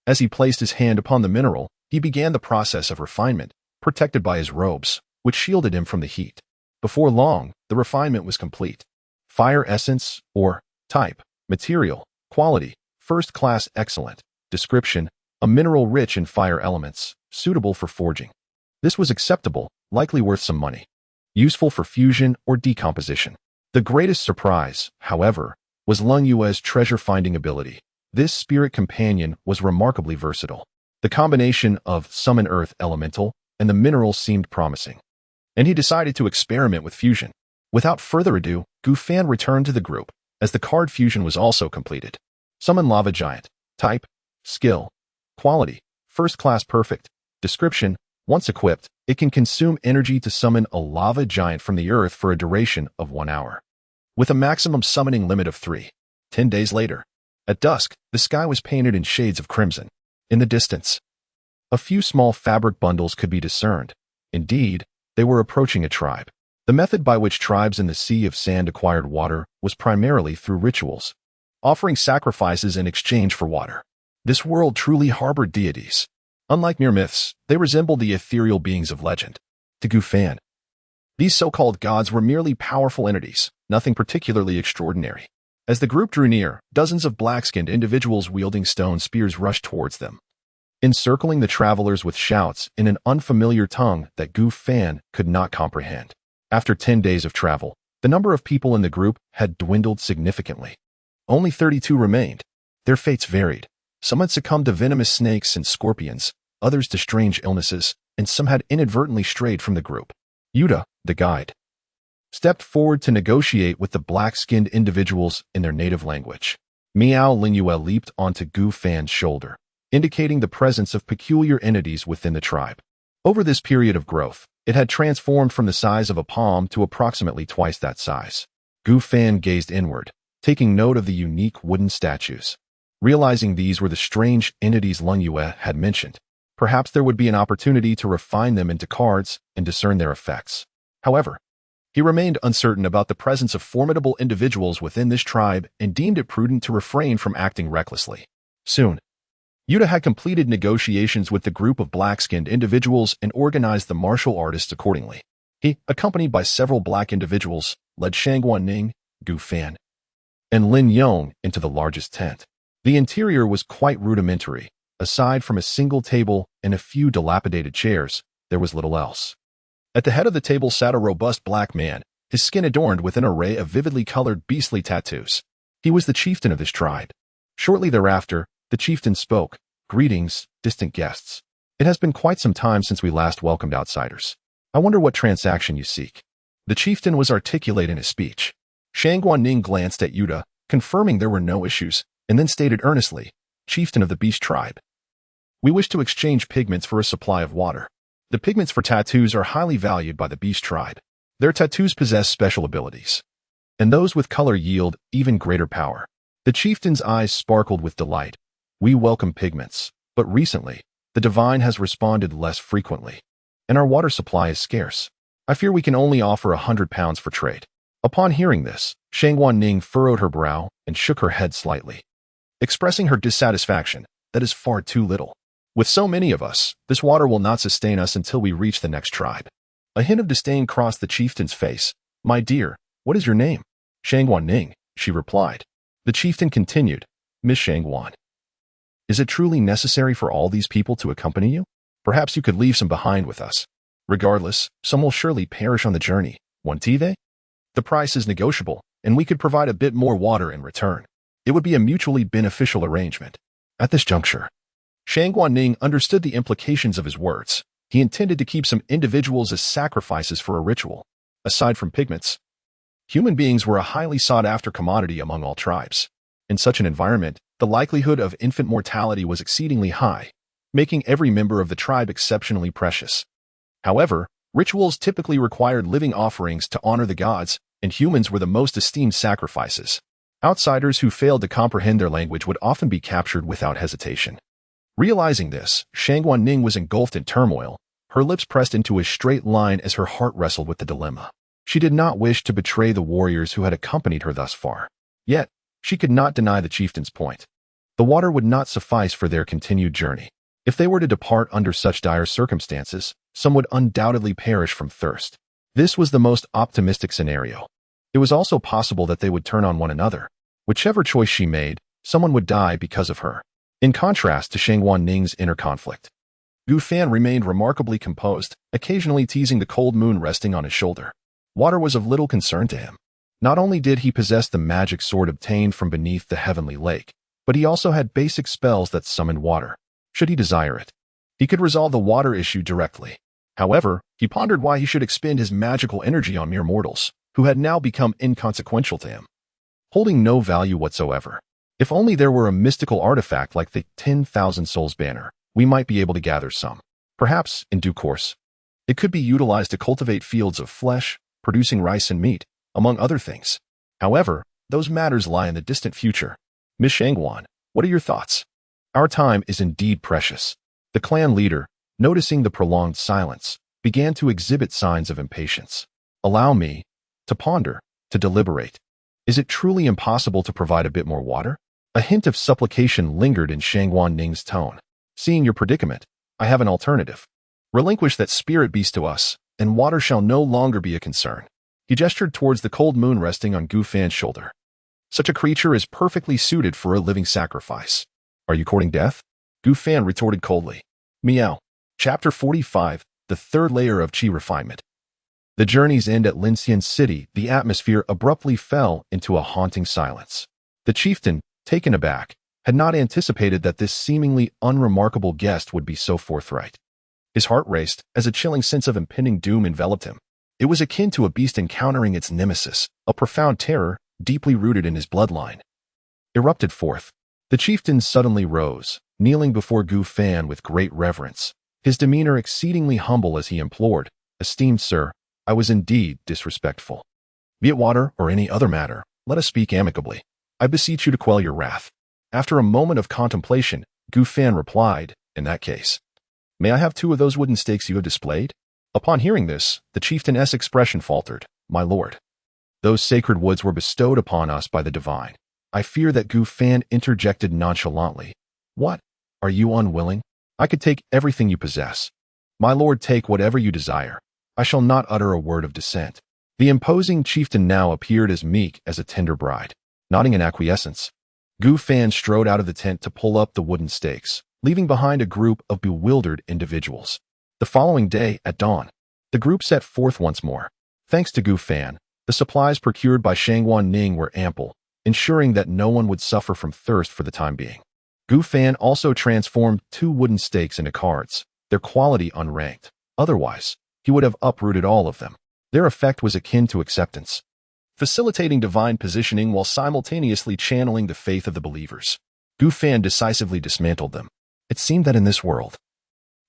As he placed his hand upon the mineral, he began the process of refinement, protected by his robes, which shielded him from the heat. Before long, the refinement was complete. Fire essence, or type, material, quality, first class excellent, description, a mineral rich in fire elements, suitable for forging. This was acceptable, likely worth some money. Useful for fusion or decomposition. The greatest surprise, however, was Leng Yue's treasure-finding ability. This spirit companion was remarkably versatile. The combination of summon earth elemental and the mineral seemed promising, and he decided to experiment with fusion. Without further ado, Gu Fan returned to the group, as the card fusion was also completed. Summon Lava Giant. Type, skill, quality, first class perfect, Description: once equipped, it can consume energy to summon a lava giant from the earth for a duration of 1 hour, with a maximum summoning limit of 3. 10 days later, at dusk, the sky was painted in shades of crimson. In the distance, a few small fabric bundles could be discerned. Indeed, they were approaching a tribe. The method by which tribes in the Sea of Sand acquired water was primarily through rituals, offering sacrifices in exchange for water. This world truly harbored deities. Unlike mere myths, they resembled the ethereal beings of legend. To Gu Fan, these so-called gods were merely powerful entities, nothing particularly extraordinary. As the group drew near, dozens of black-skinned individuals wielding stone spears rushed towards them, encircling the travelers with shouts in an unfamiliar tongue that Gu Fan could not comprehend. After 10 days of travel, the number of people in the group had dwindled significantly. Only 32 remained. Their fates varied. Some had succumbed to venomous snakes and scorpions, others to strange illnesses, and some had inadvertently strayed from the group. Yuta, the guide, stepped forward to negotiate with the black-skinned individuals in their native language. Miao Lingyue leaped onto Gu Fan's shoulder, indicating the presence of peculiar entities within the tribe. Over this period of growth, it had transformed from the size of a palm to approximately twice that size. Gu Fan gazed inward, taking note of the unique wooden statues. Realizing these were the strange entities Lingyue had mentioned, perhaps there would be an opportunity to refine them into cards and discern their effects. However, he remained uncertain about the presence of formidable individuals within this tribe and deemed it prudent to refrain from acting recklessly. Soon, Yuta had completed negotiations with the group of black-skinned individuals and organized the martial artists accordingly. He, accompanied by several black individuals, led Shangguan Ning, Gu Fan, and Lin Yong into the largest tent. The interior was quite rudimentary. Aside from a single table and a few dilapidated chairs, there was little else. At the head of the table sat a robust black man, his skin adorned with an array of vividly colored beastly tattoos. He was the chieftain of this tribe. Shortly thereafter, the chieftain spoke. "Greetings, distant guests. It has been quite some time since we last welcomed outsiders. I wonder what transaction you seek." The chieftain was articulate in his speech. Shangguan Ning glanced at Yuta, confirming there were no issues, and then stated earnestly, "Chieftain of the Beast Tribe, we wish to exchange pigments for a supply of water. The pigments for tattoos are highly valued by the Beast Tribe. Their tattoos possess special abilities, and those with color yield even greater power." The chieftain's eyes sparkled with delight. "We welcome pigments, but recently, the divine has responded less frequently, and our water supply is scarce. I fear we can only offer 100 pounds for trade." Upon hearing this, Shangguan Ning furrowed her brow and shook her head slightly, expressing her dissatisfaction. "That is far too little. With so many of us, this water will not sustain us until we reach the next tribe." A hint of disdain crossed the chieftain's face. "My dear, what is your name?" "Shangguan Ning," she replied. The chieftain continued, "Miss Shangguan, is it truly necessary for all these people to accompany you? Perhaps you could leave some behind with us. Regardless, some will surely perish on the journey, won't they? The price is negotiable, and we could provide a bit more water in return. It would be a mutually beneficial arrangement." At this juncture, Shangguan Ning understood the implications of his words. He intended to keep some individuals as sacrifices for a ritual. Aside from pigments, human beings were a highly sought-after commodity among all tribes. In such an environment, the likelihood of infant mortality was exceedingly high, making every member of the tribe exceptionally precious. However, rituals typically required living offerings to honor the gods, and humans were the most esteemed sacrifices. Outsiders who failed to comprehend their language would often be captured without hesitation. Realizing this, Shangguan Ning was engulfed in turmoil. Her lips pressed into a straight line as her heart wrestled with the dilemma. She did not wish to betray the warriors who had accompanied her thus far. Yet, she could not deny the chieftain's point. The water would not suffice for their continued journey. If they were to depart under such dire circumstances, some would undoubtedly perish from thirst. This was the most optimistic scenario. It was also possible that they would turn on one another. Whichever choice she made, someone would die because of her. In contrast to Shangguan Ning's inner conflict, Gu Fan remained remarkably composed, occasionally teasing the cold moon resting on his shoulder. Water was of little concern to him. Not only did he possess the magic sword obtained from beneath the heavenly lake, but he also had basic spells that summoned water, should he desire it. He could resolve the water issue directly. However, he pondered why he should expend his magical energy on mere mortals, who had now become inconsequential to him, holding no value whatsoever. If only there were a mystical artifact like the 10,000 Souls banner, we might be able to gather some. Perhaps, in due course, it could be utilized to cultivate fields of flesh, producing rice and meat, among other things. However, those matters lie in the distant future. Miss Shangguan, what are your thoughts? Our time is indeed precious. The clan leader, noticing the prolonged silence, began to exhibit signs of impatience. Allow me to ponder, to deliberate. Is it truly impossible to provide a bit more water? A hint of supplication lingered in Shangguan Ning's tone. Seeing your predicament, I have an alternative. Relinquish that spirit beast to us, and water shall no longer be a concern. He gestured towards the cold moon resting on Gu Fan's shoulder. Such a creature is perfectly suited for a living sacrifice. Are you courting death? Gu Fan retorted coldly. Meow. Chapter 45, The Third Layer of Qi Refinement. The journey's end at Linxian City, the atmosphere abruptly fell into a haunting silence. The chieftain, taken aback, had not anticipated that this seemingly unremarkable guest would be so forthright. His heart raced as a chilling sense of impending doom enveloped him. It was akin to a beast encountering its nemesis, a profound terror, deeply rooted in his bloodline, erupted forth. The chieftain suddenly rose, kneeling before Gu Fan with great reverence, his demeanor exceedingly humble as he implored, "Esteemed sir, I was indeed disrespectful. Be it water or any other matter, let us speak amicably. I beseech you to quell your wrath." After a moment of contemplation, Gu Fan replied, "In that case, may I have 2 of those wooden stakes you have displayed?" Upon hearing this, the chieftain's expression faltered. "My lord, those sacred woods were bestowed upon us by the divine." I fear that Gu Fan interjected nonchalantly. "What? Are you unwilling? I could take everything you possess. My lord, take whatever you desire. I shall not utter a word of dissent." The imposing chieftain now appeared as meek as a tender bride. Nodding in acquiescence, Gu Fan strode out of the tent to pull up the wooden stakes, leaving behind a group of bewildered individuals. The following day, at dawn, the group set forth once more. Thanks to Gu Fan, the supplies procured by Shangguan Ning were ample, ensuring that no one would suffer from thirst for the time being. Gu Fan also transformed 2 wooden stakes into cards, their quality unranked. Otherwise, he would have uprooted all of them. Their effect was akin to acceptance, facilitating divine positioning while simultaneously channeling the faith of the believers. Gu Fan decisively dismantled them. It seemed that in this world,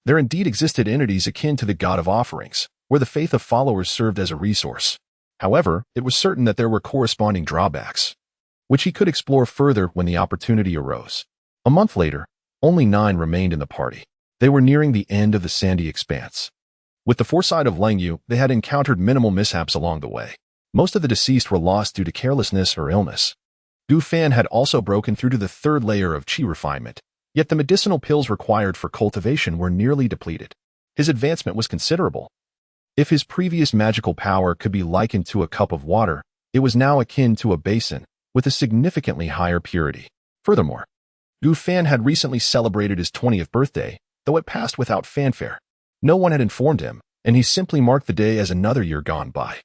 there indeed existed entities akin to the god of offerings, where the faith of followers served as a resource. However, it was certain that there were corresponding drawbacks, which he could explore further when the opportunity arose. A month later, only 9 remained in the party. They were nearing the end of the sandy expanse. With the foresight of Lang Yu, they had encountered minimal mishaps along the way. Most of the deceased were lost due to carelessness or illness. Gu Fan had also broken through to the 3rd layer of Qi refinement, yet the medicinal pills required for cultivation were nearly depleted. His advancement was considerable. If his previous magical power could be likened to a cup of water, it was now akin to a basin, with a significantly higher purity. Furthermore, Gu Fan had recently celebrated his 20th birthday, though it passed without fanfare. No one had informed him, and he simply marked the day as another year gone by.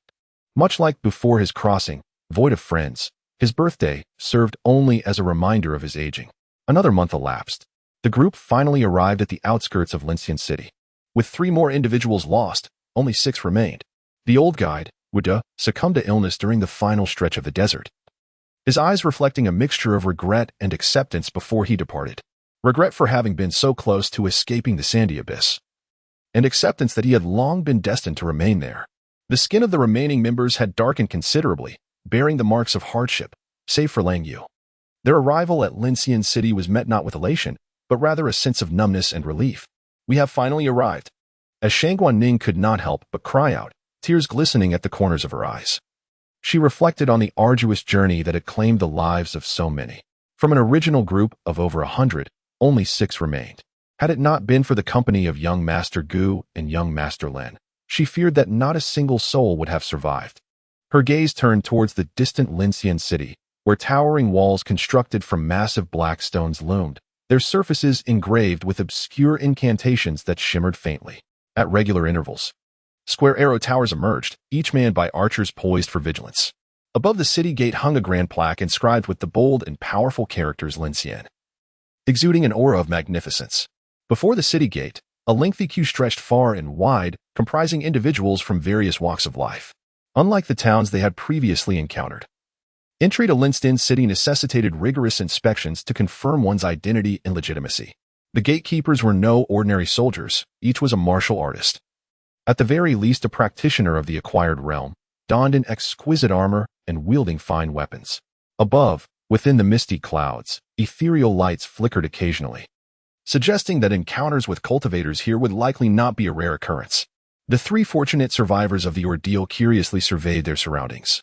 Much like before his crossing, void of friends, his birthday served only as a reminder of his aging. Another month elapsed. The group finally arrived at the outskirts of Linxian City. With 3 more individuals lost, only 6 remained. The old guide, Wu De, succumbed to illness during the final stretch of the desert, his eyes reflecting a mixture of regret and acceptance before he departed. Regret for having been so close to escaping the sandy abyss, and acceptance that he had long been destined to remain there. The skin of the remaining members had darkened considerably, bearing the marks of hardship, save for Lang Yu. Their arrival at Linxian City was met not with elation, but rather a sense of numbness and relief. "We have finally arrived." As Shangguan Ning could not help but cry out, tears glistening at the corners of her eyes. She reflected on the arduous journey that had claimed the lives of so many. From an original group of over 100, only 6 remained. Had it not been for the company of young Master Gu and young Master Lin, she feared that not a single soul would have survived. Her gaze turned towards the distant Linxian City, where towering walls constructed from massive black stones loomed, their surfaces engraved with obscure incantations that shimmered faintly. At regular intervals, square arrow towers emerged, each manned by archers poised for vigilance. Above the city gate hung a grand plaque inscribed with the bold and powerful characters Linxian, exuding an aura of magnificence. Before the city gate, a lengthy queue stretched far and wide, comprising individuals from various walks of life. Unlike the towns they had previously encountered, entry to Linxian City necessitated rigorous inspections to confirm one's identity and legitimacy. The gatekeepers were no ordinary soldiers, each was a martial artist. At the very least a practitioner of the acquired realm, donned in exquisite armor and wielding fine weapons. Above, within the misty clouds, ethereal lights flickered occasionally, suggesting that encounters with cultivators here would likely not be a rare occurrence. The three fortunate survivors of the ordeal curiously surveyed their surroundings,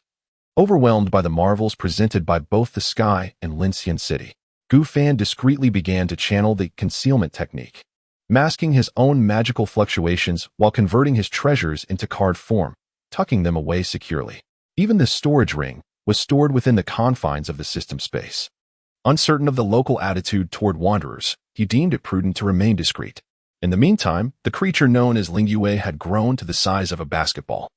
overwhelmed by the marvels presented by both the sky and Lincian City. Gu Fan discreetly began to channel the concealment technique, masking his own magical fluctuations while converting his treasures into card form, tucking them away securely. Even the storage ring was stored within the confines of the system space. Uncertain of the local attitude toward wanderers, he deemed it prudent to remain discreet. In the meantime, the creature known as Ling Yue had grown to the size of a basketball.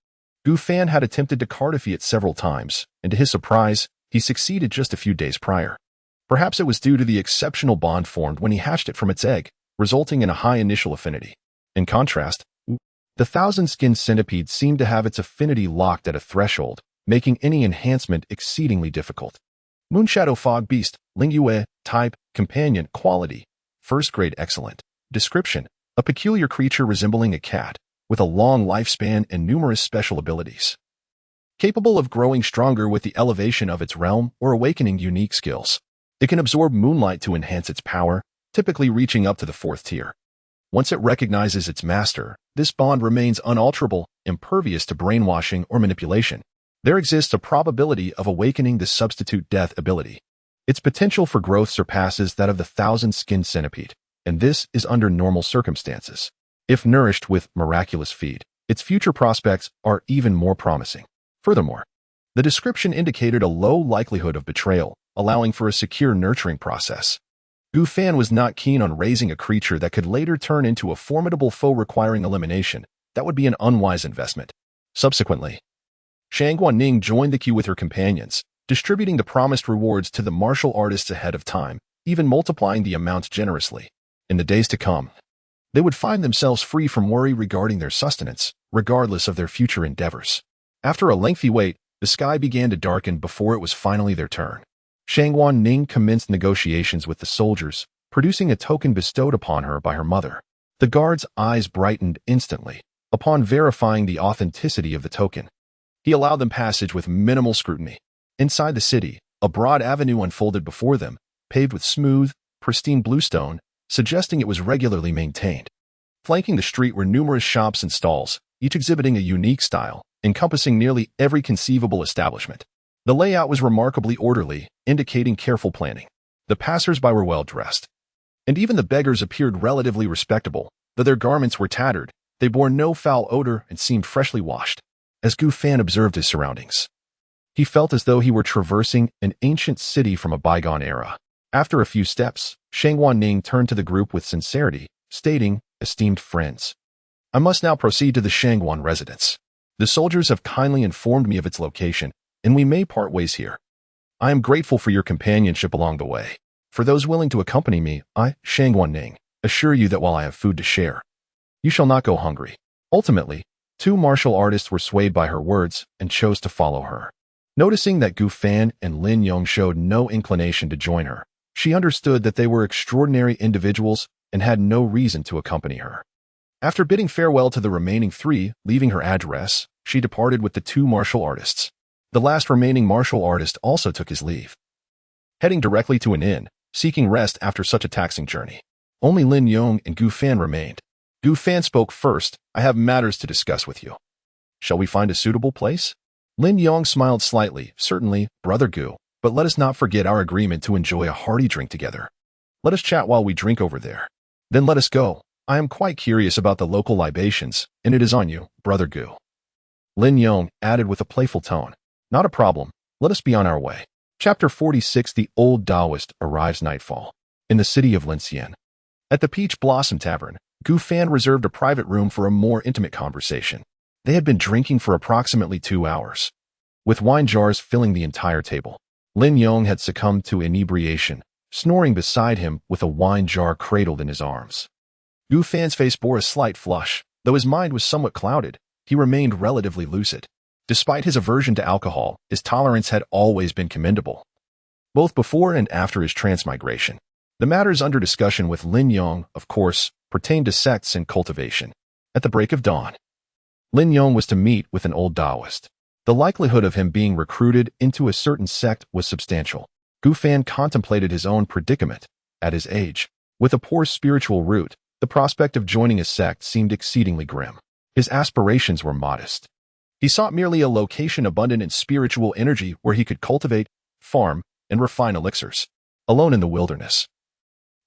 Gu Fan had attempted to cardify it several times, and to his surprise, he succeeded just a few days prior. Perhaps it was due to the exceptional bond formed when he hatched it from its egg, resulting in a high initial affinity. In contrast, the thousand-skinned centipede seemed to have its affinity locked at a threshold, making any enhancement exceedingly difficult. Moonshadow Fog Beast, Ling Yue, Type, Companion, Quality, First Grade Excellent. Description: a peculiar creature resembling a cat, with a long lifespan and numerous special abilities. Capable of growing stronger with the elevation of its realm or awakening unique skills. It can absorb moonlight to enhance its power, typically reaching up to the 4th tier. Once it recognizes its master, this bond remains unalterable, impervious to brainwashing or manipulation. There exists a probability of awakening the substitute death ability. Its potential for growth surpasses that of the thousand-skinned centipede, and this is under normal circumstances. If nourished with miraculous feed, its future prospects are even more promising. Furthermore, the description indicated a low likelihood of betrayal, allowing for a secure nurturing process. Gu Fan was not keen on raising a creature that could later turn into a formidable foe requiring elimination. That would be an unwise investment. Subsequently, Shang Guanning joined the queue with her companions, distributing the promised rewards to the martial artists ahead of time, even multiplying the amount generously. In the days to come, they would find themselves free from worry regarding their sustenance, regardless of their future endeavors. After a lengthy wait, the sky began to darken before it was finally their turn. Shang Guanning commenced negotiations with the soldiers, producing a token bestowed upon her by her mother. The guard's eyes brightened instantly upon verifying the authenticity of the token. He allowed them passage with minimal scrutiny. Inside the city, a broad avenue unfolded before them, paved with smooth, pristine bluestone, suggesting it was regularly maintained. Flanking the street were numerous shops and stalls, each exhibiting a unique style, encompassing nearly every conceivable establishment. The layout was remarkably orderly, indicating careful planning. The passers-by were well-dressed, and even the beggars appeared relatively respectable. Though their garments were tattered, they bore no foul odor and seemed freshly washed. As Gu Fan observed his surroundings, he felt as though he were traversing an ancient city from a bygone era. After a few steps, Shang Guanning turned to the group with sincerity, stating, "Esteemed friends, I must now proceed to the Shangguan residence. The soldiers have kindly informed me of its location, and we may part ways here. I am grateful for your companionship along the way. For those willing to accompany me, I, Shang Guanning, assure you that while I have food to share, you shall not go hungry." Ultimately, two martial artists were swayed by her words and chose to follow her. Noticing that Gu Fan and Lin Yong showed no inclination to join her, she understood that they were extraordinary individuals and had no reason to accompany her. After bidding farewell to the remaining three, leaving her address, she departed with the two martial artists. The last remaining martial artist also took his leave, heading directly to an inn, seeking rest after such a taxing journey. Only Lin Yong and Gu Fan remained. Gu Fan spoke first. "I have matters to discuss with you. Shall we find a suitable place?" Lin Yong smiled slightly. "Certainly, Brother Gu, but let us not forget our agreement to enjoy a hearty drink together. Let us chat while we drink over there. Then let us go. I am quite curious about the local libations, and it is on you, Brother Gu." Lin Yong added with a playful tone, "Not a problem. Let us be on our way." Chapter 46. The Old Taoist arrives nightfall. In the city of Lincian. At the Peach Blossom Tavern, Gu Fan reserved a private room for a more intimate conversation. They had been drinking for approximately 2 hours, with wine jars filling the entire table. Lin Yong had succumbed to inebriation, snoring beside him with a wine jar cradled in his arms. Gu Fan's face bore a slight flush. Though his mind was somewhat clouded, he remained relatively lucid. Despite his aversion to alcohol, his tolerance had always been commendable, both before and after his transmigration. The matters under discussion with Lin Yong, of course, pertained to sects and cultivation. At the break of dawn, Lin Yong was to meet with an old Taoist. The likelihood of him being recruited into a certain sect was substantial. Gu Fan contemplated his own predicament. At his age, with a poor spiritual root, the prospect of joining a sect seemed exceedingly grim. His aspirations were modest. He sought merely a location abundant in spiritual energy where he could cultivate, farm, and refine elixirs, alone in the wilderness.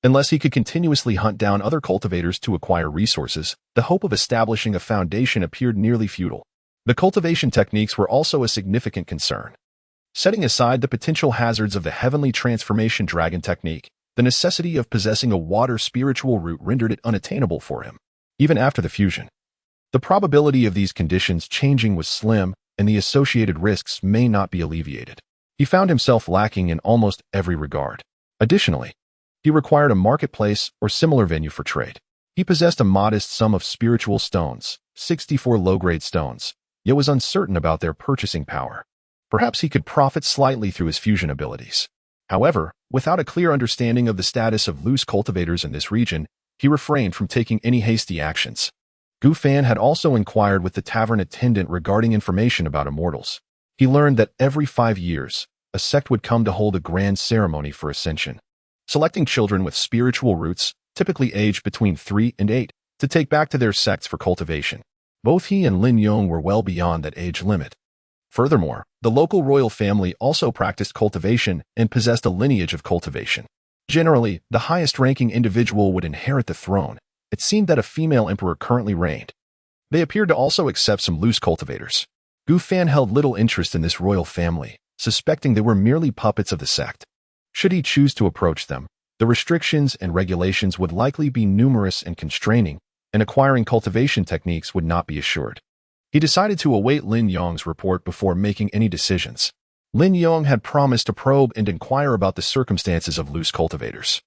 Unless he could continuously hunt down other cultivators to acquire resources, the hope of establishing a foundation appeared nearly futile. The cultivation techniques were also a significant concern. Setting aside the potential hazards of the heavenly transformation dragon technique, the necessity of possessing a water spiritual root rendered it unattainable for him, even after the fusion. The probability of these conditions changing was slim, and the associated risks may not be alleviated. He found himself lacking in almost every regard. Additionally, he required a marketplace or similar venue for trade. He possessed a modest sum of spiritual stones, 64 low-grade stones, yet was uncertain about their purchasing power. Perhaps he could profit slightly through his fusion abilities. However, without a clear understanding of the status of loose cultivators in this region, he refrained from taking any hasty actions. Gu Fan had also inquired with the tavern attendant regarding information about immortals. He learned that every 5 years, a sect would come to hold a grand ceremony for ascension, selecting children with spiritual roots, typically aged between 3 and 8, to take back to their sects for cultivation. Both he and Lin Yong were well beyond that age limit. Furthermore, the local royal family also practiced cultivation and possessed a lineage of cultivation. Generally, the highest-ranking individual would inherit the throne. It seemed that a female emperor currently reigned. They appeared to also accept some loose cultivators. Gu Fan held little interest in this royal family, suspecting they were merely puppets of the sect. Should he choose to approach them, the restrictions and regulations would likely be numerous and constraining, and acquiring cultivation techniques would not be assured. He decided to await Lin Yong's report before making any decisions. Lin Yong had promised to probe and inquire about the circumstances of loose cultivators.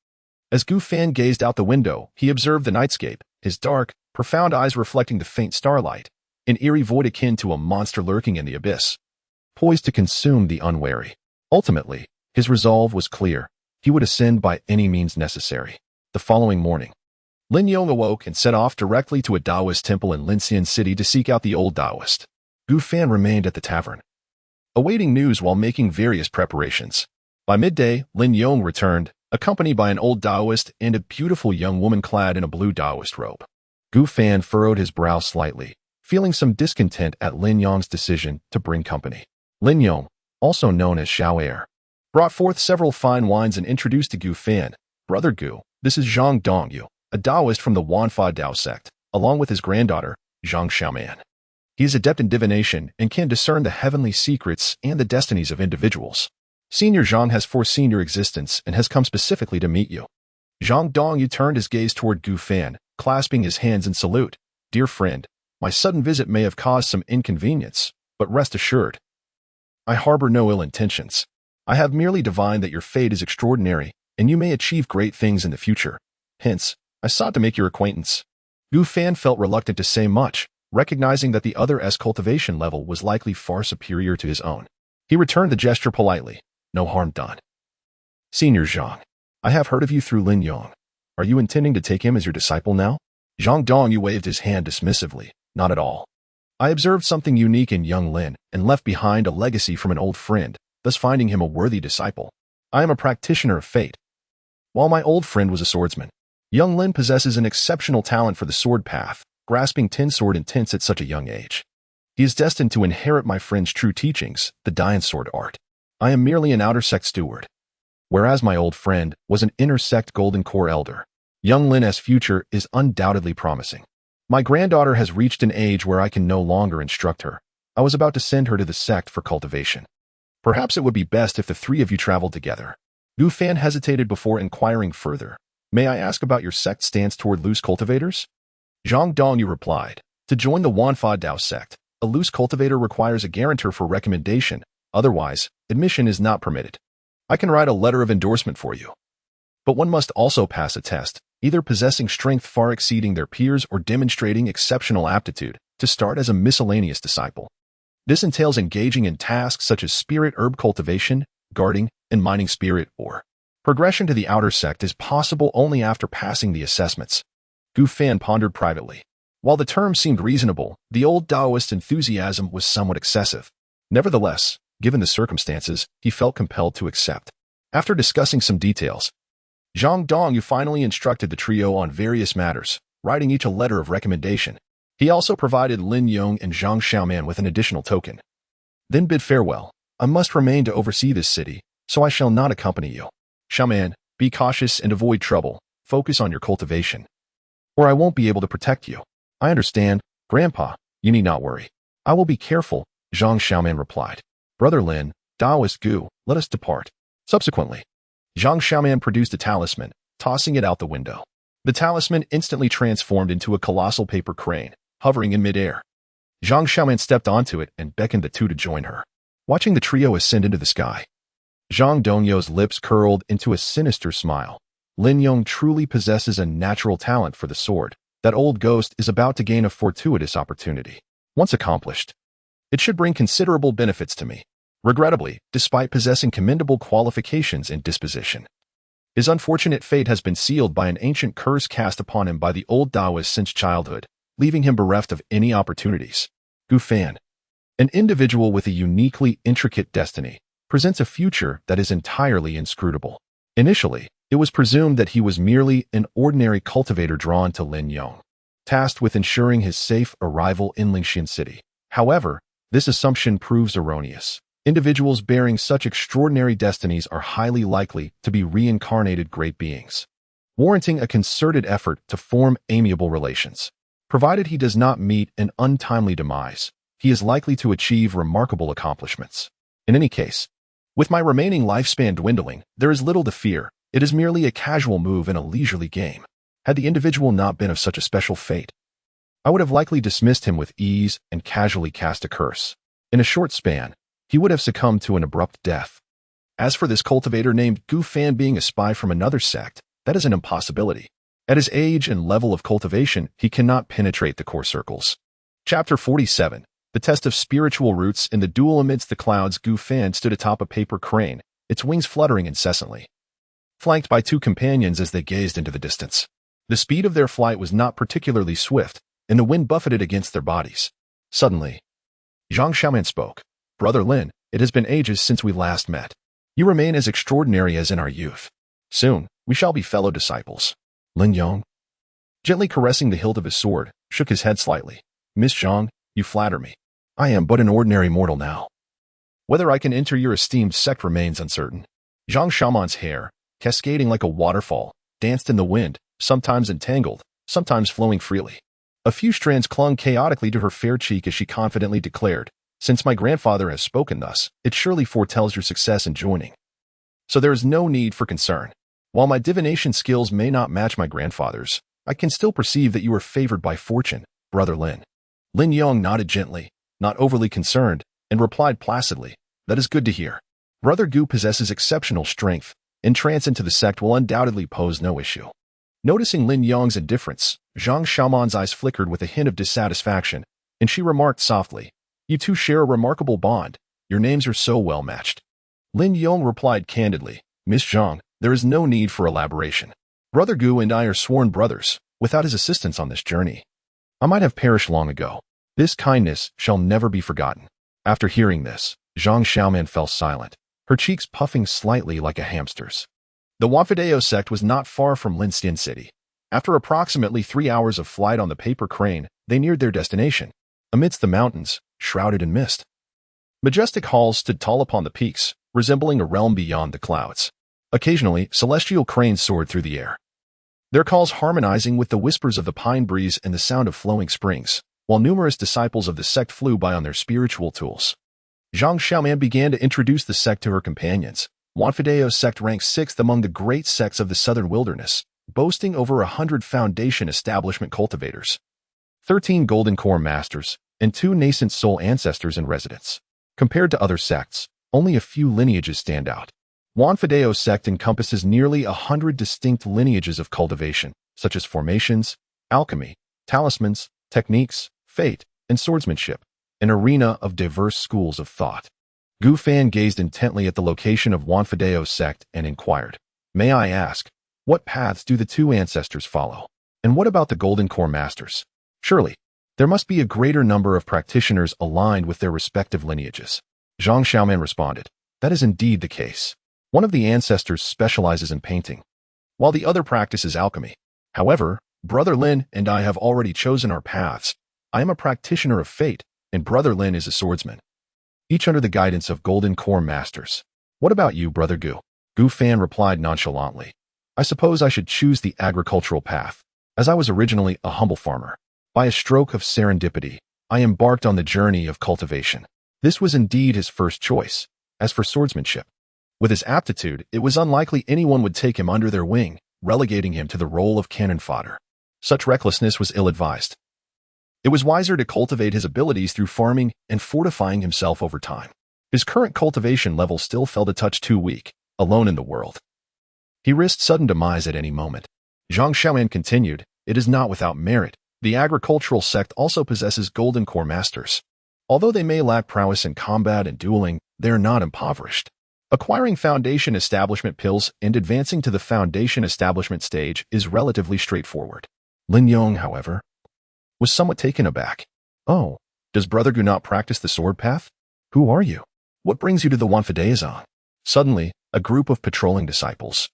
As Gu Fan gazed out the window, he observed the nightscape, his dark, profound eyes reflecting the faint starlight, an eerie void akin to a monster lurking in the abyss, poised to consume the unwary. Ultimately, his resolve was clear. He would ascend by any means necessary. The following morning, Lin Yong awoke and set off directly to a Taoist temple in Linxian City to seek out the old Taoist. Gu Fan remained at the tavern, awaiting news while making various preparations. By midday, Lin Yong returned, accompanied by an old Taoist and a beautiful young woman clad in a blue Taoist robe. Gu Fan furrowed his brow slightly, feeling some discontent at Lin Yong's decision to bring company. Lin Yong, also known as Xiao Er, brought forth several fine wines and introduced to Gu Fan. Brother Gu, this is Zhang Dongyu, a Taoist from the Wanfa Dao sect, along with his granddaughter, Zhang Xiaoman. He is adept in divination and can discern the heavenly secrets and the destinies of individuals. Senior Zhang has foreseen your existence and has come specifically to meet you. Zhang Dongyu turned his gaze toward Gu Fan, clasping his hands in salute. Dear friend, my sudden visit may have caused some inconvenience, but rest assured, I harbor no ill intentions. I have merely divined that your fate is extraordinary, and you may achieve great things in the future. Hence, I sought to make your acquaintance. Gu Fan felt reluctant to say much, recognizing that the other's cultivation level was likely far superior to his own. He returned the gesture politely. No harm done. Senior Zhang, I have heard of you through Lin Yong. Are you intending to take him as your disciple now? Zhang Dongyu waved his hand dismissively. Not at all. I observed something unique in young Lin and left behind a legacy from an old friend, thus finding him a worthy disciple. I am a practitioner of fate. While my old friend was a swordsman, young Lin possesses an exceptional talent for the sword path, grasping tin sword intents at such a young age. He is destined to inherit my friend's true teachings, the Dian sword art. I am merely an outer sect steward, whereas my old friend was an inner sect golden core elder. Young Lin's future is undoubtedly promising. My granddaughter has reached an age where I can no longer instruct her. I was about to send her to the sect for cultivation. Perhaps it would be best if the three of you traveled together. Gu Fan hesitated before inquiring further. May I ask about your sect's stance toward loose cultivators? Zhang Dongyu replied. To join the Wanfa Dao sect, a loose cultivator requires a guarantor for recommendation. Otherwise, admission is not permitted. I can write a letter of endorsement for you. But one must also pass a test, either possessing strength far exceeding their peers or demonstrating exceptional aptitude, to start as a miscellaneous disciple. This entails engaging in tasks such as spirit herb cultivation, guarding, and mining spirit ore. Progression to the outer sect is possible only after passing the assessments. Gu Fan pondered privately. While the term seemed reasonable, the old Taoist enthusiasm was somewhat excessive. Nevertheless, given the circumstances, he felt compelled to accept. After discussing some details, Zhang Dongyu finally instructed the trio on various matters, writing each a letter of recommendation. He also provided Lin Yong and Zhang Xiaoman with an additional token. Then bid farewell. I must remain to oversee this city, so I shall not accompany you. Xiaoman, be cautious and avoid trouble. Focus on your cultivation, or I won't be able to protect you. I understand, Grandpa. You need not worry. I will be careful, Zhang Xiaoman replied. Brother Lin, Taoist Gu, let us depart. Subsequently, Zhang Xiaoman produced a talisman, tossing it out the window. The talisman instantly transformed into a colossal paper crane, hovering in midair. Zhang Xiaoman stepped onto it and beckoned the two to join her. Watching the trio ascend into the sky, Zhang Dongyu's lips curled into a sinister smile. Lin Yong truly possesses a natural talent for the sword. That old ghost is about to gain a fortuitous opportunity. Once accomplished, it should bring considerable benefits to me. Regrettably, despite possessing commendable qualifications and disposition, his unfortunate fate has been sealed by an ancient curse cast upon him by the old Taoist since childhood, leaving him bereft of any opportunities. Gu Fan, an individual with a uniquely intricate destiny, presents a future that is entirely inscrutable. Initially, it was presumed that he was merely an ordinary cultivator drawn to Lin Yong, tasked with ensuring his safe arrival in Lingxian City. However, this assumption proves erroneous. Individuals bearing such extraordinary destinies are highly likely to be reincarnated great beings, warranting a concerted effort to form amiable relations. Provided he does not meet an untimely demise, he is likely to achieve remarkable accomplishments. In any case, with my remaining lifespan dwindling, there is little to fear. It is merely a casual move in a leisurely game. Had the individual not been of such a special fate, I would have likely dismissed him with ease and casually cast a curse. In a short span, he would have succumbed to an abrupt death. As for this cultivator named Gu Fan being a spy from another sect, that is an impossibility. At his age and level of cultivation, he cannot penetrate the core circles. Chapter 47. The test of spiritual roots. In the duel amidst the clouds, Gu Fan stood atop a paper crane, its wings fluttering incessantly, flanked by two companions as they gazed into the distance. The speed of their flight was not particularly swift, and the wind buffeted against their bodies. Suddenly, Zhang Xiaoman spoke. Brother Lin, it has been ages since we last met. You remain as extraordinary as in our youth. Soon, we shall be fellow disciples. Lin Yong, gently caressing the hilt of his sword, shook his head slightly. Miss Zhang, you flatter me. I am but an ordinary mortal now. Whether I can enter your esteemed sect remains uncertain. Zhang Xiaoman's hair, cascading like a waterfall, danced in the wind, sometimes entangled, sometimes flowing freely. A few strands clung chaotically to her fair cheek as she confidently declared, Since my grandfather has spoken thus, it surely foretells your success in joining. So there is no need for concern. While my divination skills may not match my grandfather's, I can still perceive that you are favored by fortune, Brother Lin. Lin Yong nodded gently, not overly concerned, and replied placidly, That is good to hear. Brother Gu possesses exceptional strength. Entrance into the sect will undoubtedly pose no issue. Noticing Lin Yong's indifference, Zhang Xiaoman's eyes flickered with a hint of dissatisfaction, and she remarked softly, You two share a remarkable bond. Your names are so well matched. Lin Yong replied candidly, Miss Zhang, there is no need for elaboration. Brother Gu and I are sworn brothers. Without his assistance on this journey, I might have perished long ago. This kindness shall never be forgotten. After hearing this, Zhang Xiaoman fell silent, her cheeks puffing slightly like a hamster's. The Wanfadeo sect was not far from Lingxian City. After approximately 3 hours of flight on the paper crane, they neared their destination. Amidst the mountains, shrouded in mist, majestic halls stood tall upon the peaks, resembling a realm beyond the clouds. Occasionally, celestial cranes soared through the air, their calls harmonizing with the whispers of the pine breeze and the sound of flowing springs, while numerous disciples of the sect flew by on their spiritual tools. Zhang Xiaoman began to introduce the sect to her companions. Wanfadeo's sect ranks 6th among the great sects of the southern wilderness, boasting over 100 foundation establishment cultivators, 13 golden core masters, and 2 nascent soul ancestors in residence. Compared to other sects, only a few lineages stand out. Wanfadeo's sect encompasses nearly 100 distinct lineages of cultivation, such as formations, alchemy, talismans, techniques, fate, and swordsmanship, an arena of diverse schools of thought. Gu Fan gazed intently at the location of Wanfadeo's sect and inquired, May I ask, what paths do the two ancestors follow? And what about the Golden Core Masters? Surely, there must be a greater number of practitioners aligned with their respective lineages. Zhang Xiaoman responded, that is indeed the case. One of the ancestors specializes in painting, while the other practices alchemy. However, Brother Lin and I have already chosen our paths. I am a practitioner of fate, and Brother Lin is a swordsman, each under the guidance of Golden Core Masters. What about you, Brother Gu? Gu Fan replied nonchalantly. I suppose I should choose the agricultural path, as I was originally a humble farmer. By a stroke of serendipity, I embarked on the journey of cultivation. This was indeed his first choice. As for swordsmanship, with his aptitude, it was unlikely anyone would take him under their wing, relegating him to the role of cannon fodder. Such recklessness was ill-advised. It was wiser to cultivate his abilities through farming and fortifying himself over time. His current cultivation level still felt a touch too weak, alone in the world. He risked sudden demise at any moment. Zhang Xiaoman continued, it is not without merit. The agricultural sect also possesses Golden Core Masters. Although they may lack prowess in combat and dueling, they are not impoverished. Acquiring Foundation Establishment pills and advancing to the Foundation Establishment stage is relatively straightforward. Lin Yong, however, was somewhat taken aback. Oh, does Brother Gu not practice the sword path? Who are you? What brings you to the Wanfadezong? Suddenly, a group of patrolling disciples,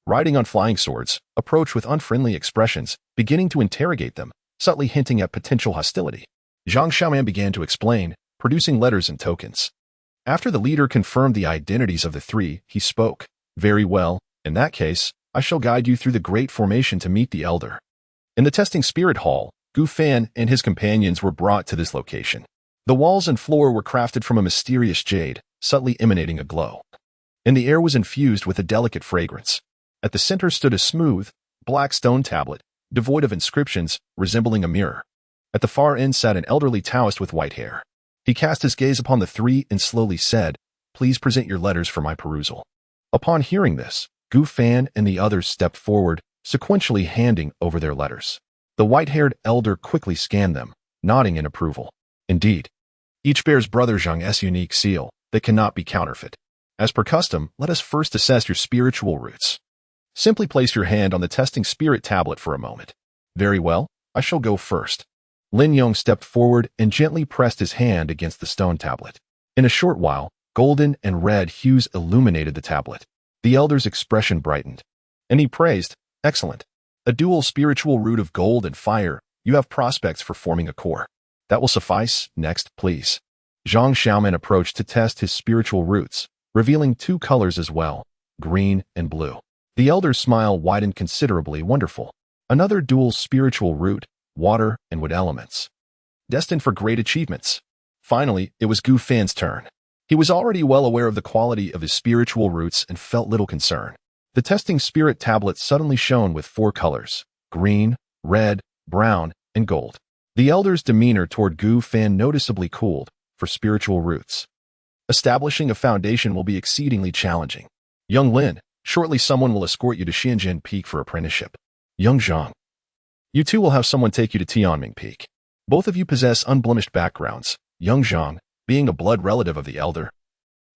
riding on flying swords, approached with unfriendly expressions, beginning to interrogate them, subtly hinting at potential hostility. Zhang Xiaoman began to explain, producing letters and tokens. After the leader confirmed the identities of the three, he spoke. Very well, in that case, I shall guide you through the Great Formation to meet the Elder. In the testing spirit hall, Gu Fan and his companions were brought to this location. The walls and floor were crafted from a mysterious jade, subtly emanating a glow. And the air was infused with a delicate fragrance. At the center stood a smooth, black stone tablet, devoid of inscriptions, resembling a mirror. At the far end sat an elderly Taoist with white hair. He cast his gaze upon the three and slowly said, please present your letters for my perusal. Upon hearing this, Gu Fan and the others stepped forward, sequentially handing over their letters. The white-haired elder quickly scanned them, nodding in approval. Indeed, each bears Brother Zhang's unique seal that cannot be counterfeit. As per custom, let us first assess your spiritual roots. Simply place your hand on the testing spirit tablet for a moment. Very well, I shall go first. Lin Yong stepped forward and gently pressed his hand against the stone tablet. In a short while, golden and red hues illuminated the tablet. The elder's expression brightened, and he praised, excellent. A dual spiritual root of gold and fire, you have prospects for forming a core. That will suffice. Next, please. Zhang Xiaoman approached to test his spiritual roots, revealing two colors as well, green and blue. The elder's smile widened considerably. Wonderful. Another dual spiritual root, water and wood elements, destined for great achievements. Finally, it was Gu Fan's turn. He was already well aware of the quality of his spiritual roots and felt little concern. The testing spirit tablet suddenly shone with 4 colors, green, red, brown, and gold. The elder's demeanor toward Gu Fan noticeably cooled. For spiritual roots, establishing a foundation will be exceedingly challenging. Young Lin, shortly someone will escort you to Xianjin Peak for apprenticeship. Young Zhang, you too will have someone take you to Tianming Peak. Both of you possess unblemished backgrounds. Young Zhang, being a blood relative of the elder,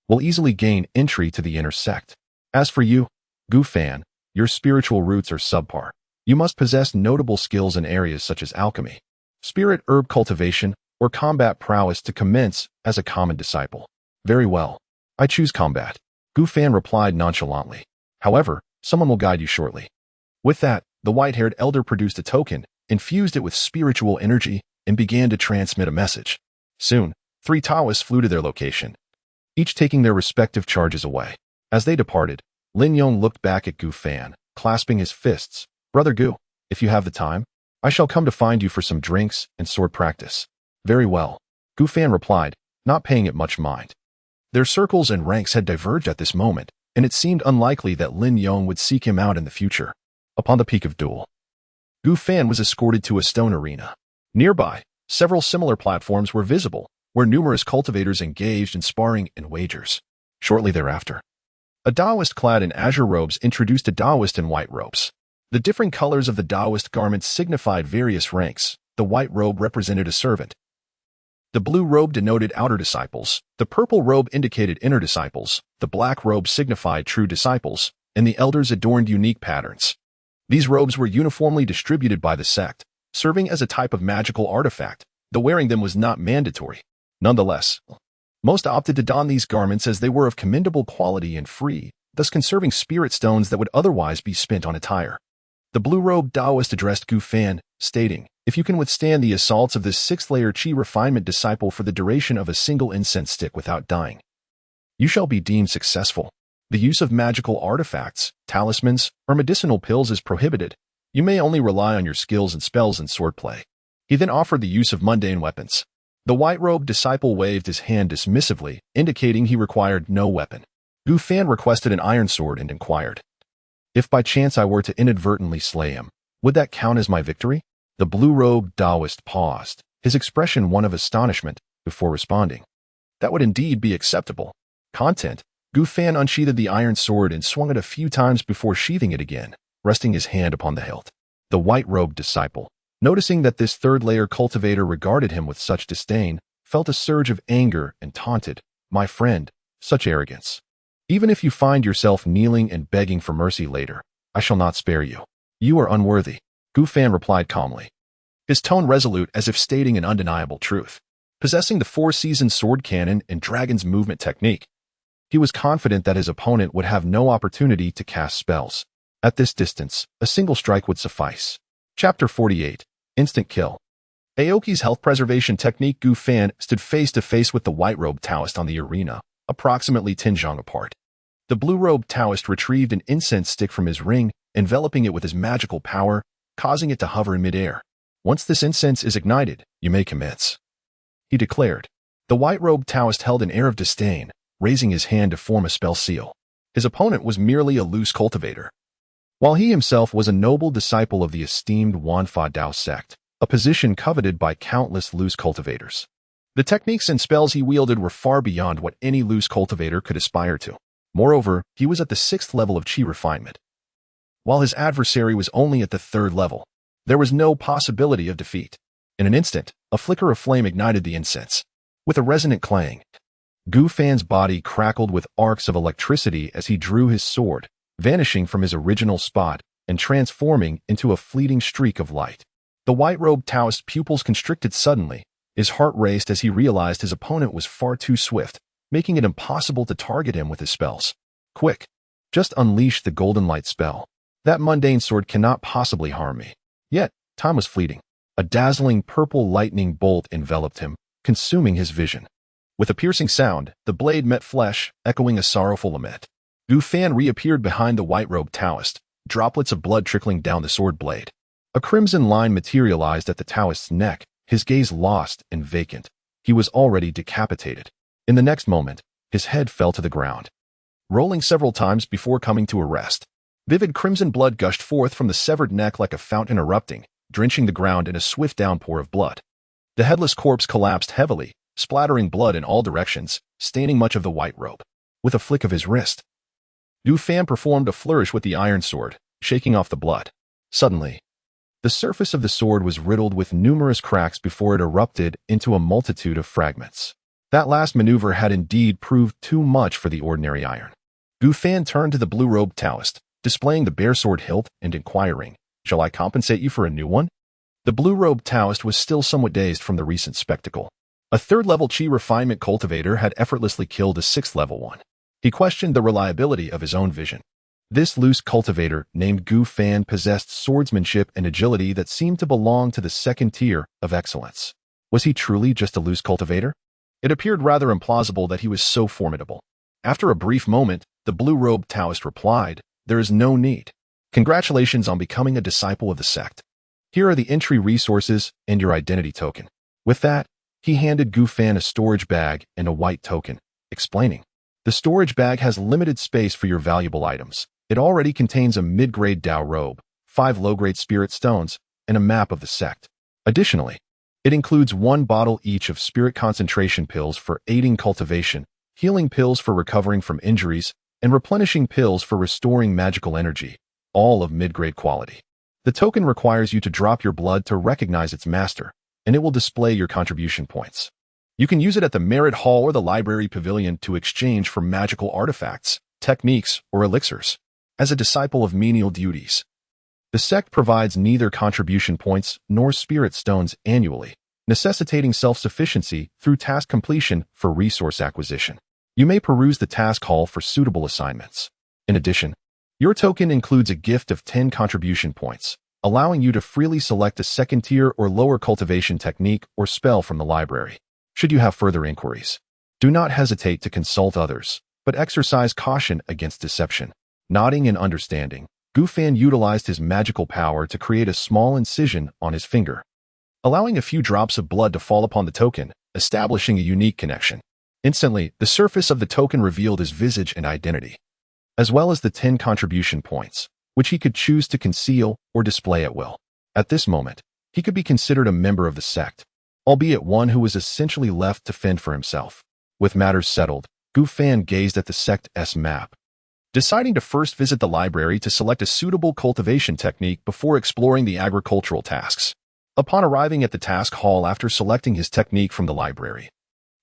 will easily gain entry to the inner sect. As for you, Gu Fan, your spiritual roots are subpar. You must possess notable skills in areas such as alchemy, spirit herb cultivation, or combat prowess to commence as a common disciple. Very well. I choose combat. Gu Fan replied nonchalantly. However, someone will guide you shortly. With that, the white-haired elder produced a token, infused it with spiritual energy, and began to transmit a message. Soon, 3 Taoists flew to their location, each taking their respective charges away. As they departed, Lin Yong looked back at Gu Fan, clasping his fists. Brother Gu, if you have the time, I shall come to find you for some drinks and sword practice. Very well. Gu Fan replied, not paying it much mind. Their circles and ranks had diverged at this moment, and it seemed unlikely that Lin Yong would seek him out in the future. Upon the peak of Duel, Gu Fan was escorted to a stone arena. Nearby, several similar platforms were visible, where numerous cultivators engaged in sparring and wagers. Shortly thereafter, a Taoist clad in azure robes introduced a Taoist in white robes. The different colors of the Taoist garments signified various ranks. The white robe represented a servant. The blue robe denoted outer disciples. The purple robe indicated inner disciples. The black robe signified true disciples. and the elders adorned unique patterns. These robes were uniformly distributed by the sect, serving as a type of magical artifact, though wearing them was not mandatory. Nonetheless, most opted to don these garments as they were of commendable quality and free, thus conserving spirit stones that would otherwise be spent on attire. The blue-robed Taoist addressed Gu Fan, stating, "If you can withstand the assaults of this sixth-layer Qi refinement disciple for the duration of a single incense stick without dying, you shall be deemed successful. The use of magical artifacts, talismans, or medicinal pills is prohibited. You may only rely on your skills and spells and swordplay." He then offered the use of mundane weapons. The white-robed disciple waved his hand dismissively, indicating he required no weapon. Gu Fan requested an iron sword and inquired, "If by chance I were to inadvertently slay him, would that count as my victory?" The blue-robed Taoist paused, his expression one of astonishment, before responding, "That would indeed be acceptable." Content. Gu Fan unsheathed the iron sword and swung it a few times before sheathing it again, resting his hand upon the hilt. The white-robed disciple, noticing that this third-layer cultivator regarded him with such disdain, felt a surge of anger and taunted, "My friend, such arrogance. Even if you find yourself kneeling and begging for mercy later, I shall not spare you. You are unworthy." Gu Fan replied calmly, his tone resolute as if stating an undeniable truth. Possessing the four-season sword cannon and dragon's movement technique, he was confident that his opponent would have no opportunity to cast spells. At this distance, a single strike would suffice. Chapter 48. Instant Kill. Aoki's health preservation technique. Gu Fan stood face-to-face with the white-robed Taoist on the arena, approximately 10 zhang apart. The blue-robed Taoist retrieved an incense stick from his ring, enveloping it with his magical power, causing it to hover in midair. "Once this incense is ignited, you may commence," he declared. The white-robed Taoist held an air of disdain, raising his hand to form a spell seal. His opponent was merely a loose cultivator, while he himself was a noble disciple of the esteemed Wanfa Dao sect, a position coveted by countless loose cultivators. The techniques and spells he wielded were far beyond what any loose cultivator could aspire to. Moreover, he was at the 6th level of Qi refinement, while his adversary was only at the 3rd level. There was no possibility of defeat. In an instant, a flicker of flame ignited the incense. With a resonant clang, Gu Fan's body crackled with arcs of electricity as he drew his sword, vanishing from his original spot and transforming into a fleeting streak of light. The white-robed Taoist's pupils constricted suddenly. His heart raced as he realized his opponent was far too swift, making it impossible to target him with his spells. "Quick! Just unleash the golden light spell. That mundane sword cannot possibly harm me." Yet, time was fleeting. A dazzling purple lightning bolt enveloped him, consuming his vision. With a piercing sound, the blade met flesh, echoing a sorrowful lament. Gu Fan reappeared behind the white-robed Taoist, droplets of blood trickling down the sword blade. A crimson line materialized at the Taoist's neck, his gaze lost and vacant. He was already decapitated. In the next moment, his head fell to the ground, rolling several times before coming to a rest. Vivid crimson blood gushed forth from the severed neck like a fountain erupting, drenching the ground in a swift downpour of blood. The headless corpse collapsed heavily, splattering blood in all directions, staining much of the white robe. With a flick of his wrist, Gu Fan performed a flourish with the iron sword, shaking off the blood. Suddenly, the surface of the sword was riddled with numerous cracks before it erupted into a multitude of fragments. That last maneuver had indeed proved too much for the ordinary iron. Gu Fan turned to the blue-robed Taoist, displaying the bare sword hilt and inquiring, "Shall I compensate you for a new one?" The blue-robed Taoist was still somewhat dazed from the recent spectacle. A 3rd-level Qi refinement cultivator had effortlessly killed a 6th-level one. He questioned the reliability of his own vision. This loose cultivator, named Gu Fan, possessed swordsmanship and agility that seemed to belong to the 2nd tier of excellence. Was he truly just a loose cultivator? It appeared rather implausible that he was so formidable. After a brief moment, the blue-robed Taoist replied, "There is no need. Congratulations on becoming a disciple of the sect. Here are the entry resources and your identity token." With that, he handed Gu Fan a storage bag and a white token, explaining, "The storage bag has limited space for your valuable items. It already contains a mid-grade Dao robe, 5 low-grade spirit stones, and a map of the sect. Additionally, it includes 1 bottle each of spirit concentration pills for aiding cultivation, healing pills for recovering from injuries, and replenishing pills for restoring magical energy, all of mid-grade quality. The token requires you to drop your blood to recognize its master, and it will display your contribution points. You can use it at the Merit Hall or the Library Pavilion to exchange for magical artifacts, techniques, or elixirs. as a disciple of menial duties. The sect provides neither contribution points nor spirit stones annually, necessitating self-sufficiency through task completion for resource acquisition. You may peruse the task hall for suitable assignments. In addition, your token includes a gift of 10 contribution points, allowing you to freely select a second-tier or lower cultivation technique or spell from the library. Should you have further inquiries, do not hesitate to consult others, but exercise caution against deception. Nodding in understanding, Gufan utilized his magical power to create a small incision on his finger, allowing a few drops of blood to fall upon the token, establishing a unique connection. Instantly, the surface of the token revealed his visage and identity, as well as the 10 contribution points, which he could choose to conceal or display at will. At this moment, he could be considered a member of the sect, albeit one who was essentially left to fend for himself. With matters settled, Gufan gazed at the sect's map, deciding to first visit the library to select a suitable cultivation technique before exploring the agricultural tasks. Upon arriving at the task hall after selecting his technique from the library,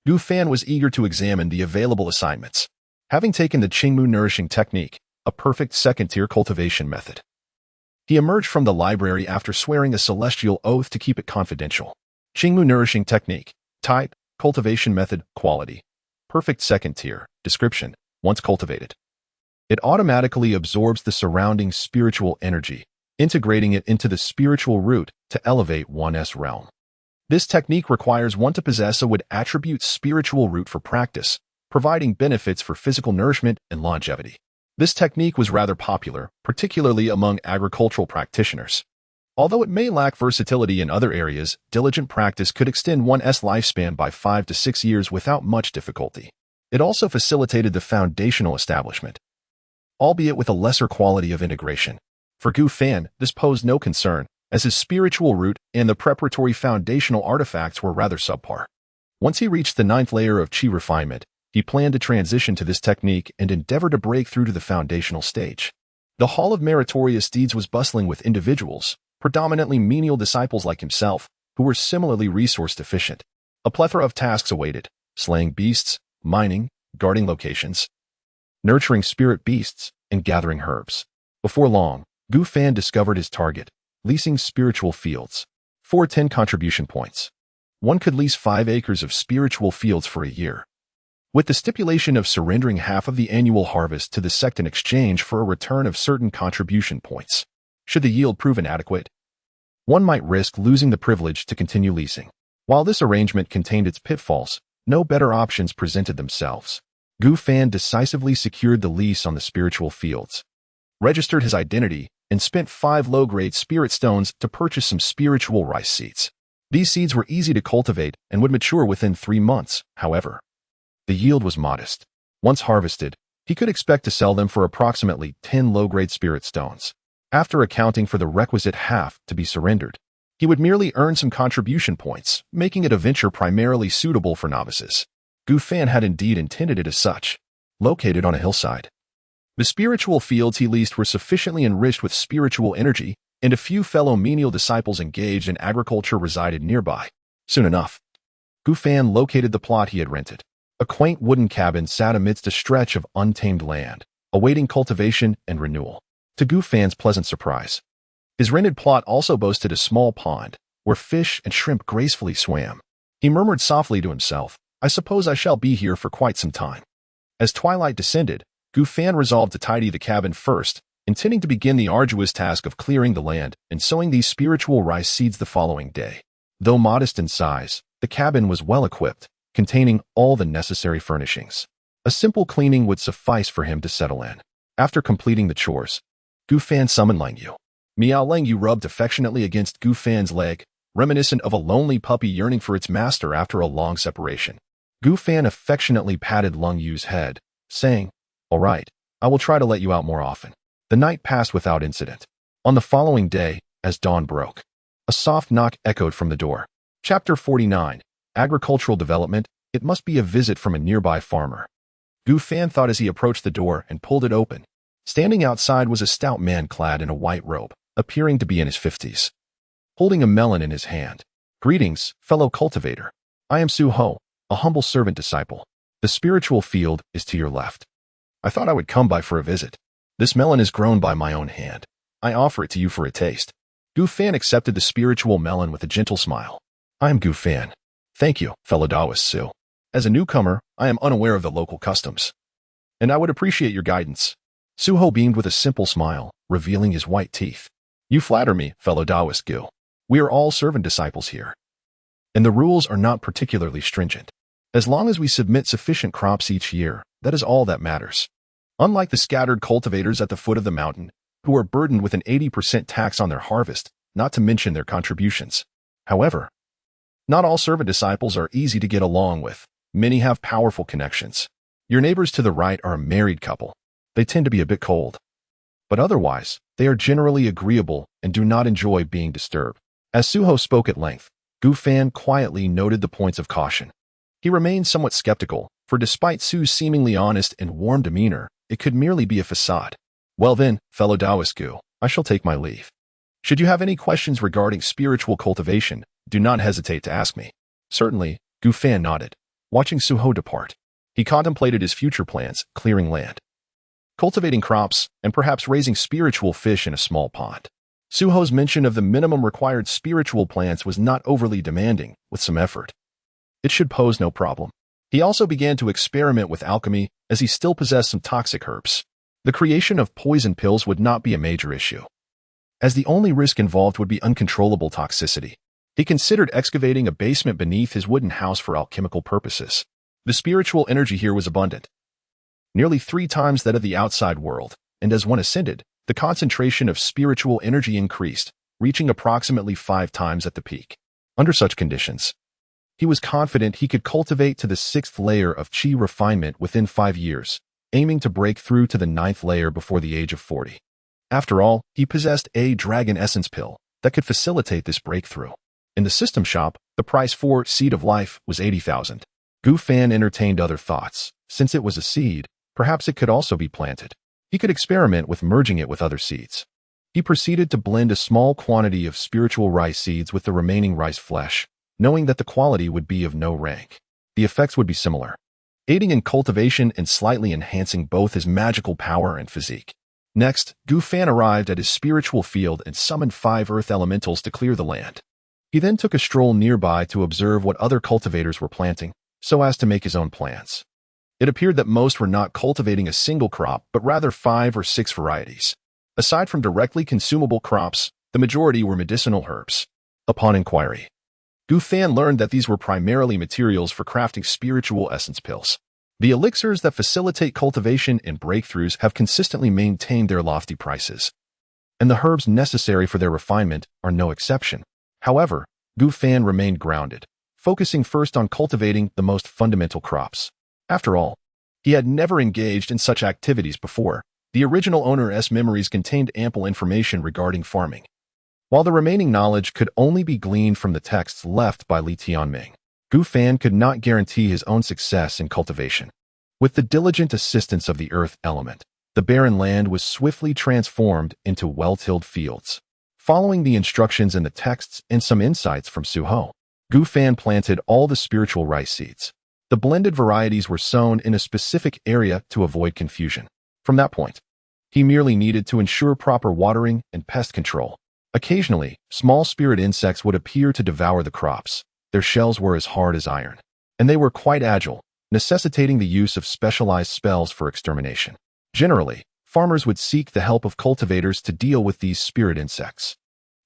Gufan was eager to examine the available assignments. Having taken the Qingmu Nourishing Technique, a perfect second-tier cultivation method, he emerged from the library after swearing a celestial oath to keep it confidential. Qingmu Nourishing Technique. Type: Cultivation Method. Quality: Perfect second tier. Description: Once cultivated, it automatically absorbs the surrounding spiritual energy, integrating it into the spiritual root to elevate one's realm. This technique requires one to possess a wood attribute spiritual root for practice, providing benefits for physical nourishment and longevity. This technique was rather popular, particularly among agricultural practitioners. Although it may lack versatility in other areas, diligent practice could extend one's lifespan by 5 to 6 years without much difficulty. It also facilitated the foundational establishment, albeit with a lesser quality of integration. For Gufan, this posed no concern, as his spiritual root and the preparatory foundational artifacts were rather subpar. Once he reached the 9th layer of Qi refinement, he planned to transition to this technique and endeavor to break through to the foundational stage. The Hall of Meritorious Deeds was bustling with individuals, predominantly menial disciples like himself, who were similarly resource deficient. A plethora of tasks awaited: slaying beasts, mining, guarding locations, nurturing spirit beasts, and gathering herbs. Before long, Gufan discovered his target: leasing spiritual fields. 410 contribution points. One could lease 5 acres of spiritual fields for a year, with the stipulation of surrendering half of the annual harvest to the sect in exchange for a return of certain contribution points. Should the yield prove inadequate, one might risk losing the privilege to continue leasing. While this arrangement contained its pitfalls, no better options presented themselves. Gufan decisively secured the lease on the spiritual fields, registered his identity, and spent 5 low-grade spirit stones to purchase some spiritual rice seeds. These seeds were easy to cultivate and would mature within 3 months, however. The yield was modest. Once harvested, he could expect to sell them for approximately 10 low-grade spirit stones. After accounting for the requisite half to be surrendered, he would merely earn some contribution points, making it a venture primarily suitable for novices. Gufan had indeed intended it as such. Located on a hillside, the spiritual fields he leased were sufficiently enriched with spiritual energy, and a few fellow menial disciples engaged in agriculture resided nearby. Soon enough, Gufan located the plot he had rented. A quaint wooden cabin sat amidst a stretch of untamed land, awaiting cultivation and renewal. To Gufan's pleasant surprise, his rented plot also boasted a small pond, where fish and shrimp gracefully swam. He murmured softly to himself, "I suppose I shall be here for quite some time." As twilight descended, Gufan resolved to tidy the cabin first, intending to begin the arduous task of clearing the land and sowing these spiritual rice seeds the following day. Though modest in size, the cabin was well equipped, containing all the necessary furnishings. A simple cleaning would suffice for him to settle in. After completing the chores, Gufan summoned Lang Yu. Miao Lang Yu rubbed affectionately against Gufan's leg, reminiscent of a lonely puppy yearning for its master after a long separation. Gufan affectionately patted Lang Yu's head, saying, "All right, I will try to let you out more often." The night passed without incident. On the following day, as dawn broke, a soft knock echoed from the door. Chapter 49. Agricultural Development. It must be a visit from a nearby farmer. Gufan thought as he approached the door and pulled it open. Standing outside was a stout man clad in a white robe, appearing to be in his 50s, holding a melon in his hand. "Greetings, fellow cultivator. I am Su Ho, a humble servant disciple. The spiritual field is to your left. I thought I would come by for a visit." This melon is grown by my own hand. I offer it to you for a taste. Gu Fan accepted the spiritual melon with a gentle smile. I am Gu Fan. Thank you, fellow Taoist Su. As a newcomer, I am unaware of the local customs, and I would appreciate your guidance. Su-ho beamed with a simple smile, revealing his white teeth. You flatter me, fellow Taoist Gu. We are all servant disciples here, and the rules are not particularly stringent. As long as we submit sufficient crops each year, that is all that matters. Unlike the scattered cultivators at the foot of the mountain, who are burdened with an 80% tax on their harvest, not to mention their contributions. However, not all servant disciples are easy to get along with. Many have powerful connections. Your neighbors to the right are a married couple. They tend to be a bit cold, but otherwise, they are generally agreeable and do not enjoy being disturbed. As Su-ho spoke at length, Gu Fan quietly noted the points of caution. He remained somewhat skeptical, for despite Su's seemingly honest and warm demeanor, it could merely be a facade. Well then, fellow Taoist Gu, I shall take my leave. Should you have any questions regarding spiritual cultivation, do not hesitate to ask me. Certainly, Gu Fan nodded. Watching Su-ho depart, he contemplated his future plans, clearing land, cultivating crops, and perhaps raising spiritual fish in a small pond. Su-ho's mention of the minimum required spiritual plants was not overly demanding, with some effort. It should pose no problem. He also began to experiment with alchemy, as he still possessed some toxic herbs. The creation of poison pills would not be a major issue, as the only risk involved would be uncontrollable toxicity. He considered excavating a basement beneath his wooden house for alchemical purposes. The spiritual energy here was abundant, nearly 3 times that of the outside world, and as one ascended, the concentration of spiritual energy increased, reaching approximately 5 times at the peak. Under such conditions, he was confident he could cultivate to the 6th layer of qi refinement within 5 years, aiming to break through to the 9th layer before the age of 40. After all, he possessed a dragon essence pill that could facilitate this breakthrough. In the system shop, the price for Seed of Life was 80,000. Gu Fan entertained other thoughts. Since it was a seed, perhaps it could also be planted. He could experiment with merging it with other seeds. He proceeded to blend a small quantity of spiritual rice seeds with the remaining rice flesh, knowing that the quality would be of no rank. The effects would be similar, aiding in cultivation and slightly enhancing both his magical power and physique. Next, Gu Fan arrived at his spiritual field and summoned 5 earth elementals to clear the land. He then took a stroll nearby to observe what other cultivators were planting, so as to make his own plans. It appeared that most were not cultivating a single crop, but rather 5 or 6 varieties. Aside from directly consumable crops, the majority were medicinal herbs. Upon inquiry, Gu Fan learned that these were primarily materials for crafting spiritual essence pills. The elixirs that facilitate cultivation and breakthroughs have consistently maintained their lofty prices, and the herbs necessary for their refinement are no exception. However, Gu Fan remained grounded, focusing first on cultivating the most fundamental crops. After all, he had never engaged in such activities before. The original owner's memories contained ample information regarding farming, while the remaining knowledge could only be gleaned from the texts left by Li Tianming. Gu Fan could not guarantee his own success in cultivation. With the diligent assistance of the earth element, the barren land was swiftly transformed into well-tilled fields. Following the instructions in the texts and some insights from Su-ho, Gu Fan planted all the spiritual rice seeds. The blended varieties were sown in a specific area to avoid confusion. From that point, he merely needed to ensure proper watering and pest control. Occasionally, small spirit insects would appear to devour the crops. Their shells were as hard as iron, and they were quite agile, necessitating the use of specialized spells for extermination. Generally, farmers would seek the help of cultivators to deal with these spirit insects.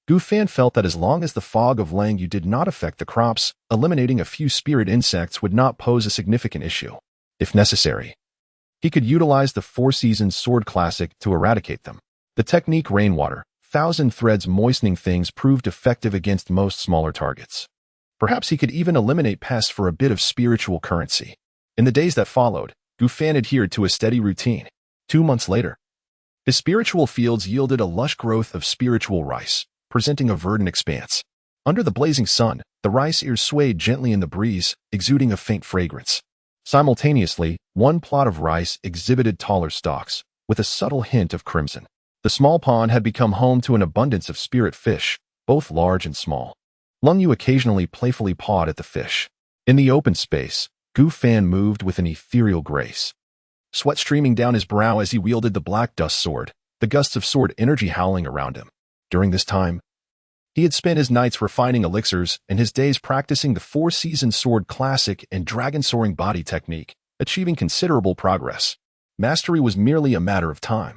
Gu Fan felt that as long as the fog of Langyu did not affect the crops, eliminating a few spirit insects would not pose a significant issue. If necessary, he could utilize the 4 Seasons Sword Classic to eradicate them. The technique Rainwater, 1,000 threads moistening things proved effective against most smaller targets. Perhaps he could even eliminate pests for a bit of spiritual currency. In the days that followed, Gu Fan adhered to a steady routine. 2 months later, his spiritual fields yielded a lush growth of spiritual rice, presenting a verdant expanse. Under the blazing sun, the rice ears swayed gently in the breeze, exuding a faint fragrance. Simultaneously, one plot of rice exhibited taller stalks, with a subtle hint of crimson. The small pond had become home to an abundance of spirit fish, both large and small. Lungyu occasionally playfully pawed at the fish. In the open space, Gu Fan moved with an ethereal grace, sweat streaming down his brow as he wielded the black dust sword, the gusts of sword energy howling around him. During this time, he had spent his nights refining elixirs and his days practicing the four-season sword classic and dragon soaring body technique, achieving considerable progress. Mastery was merely a matter of time.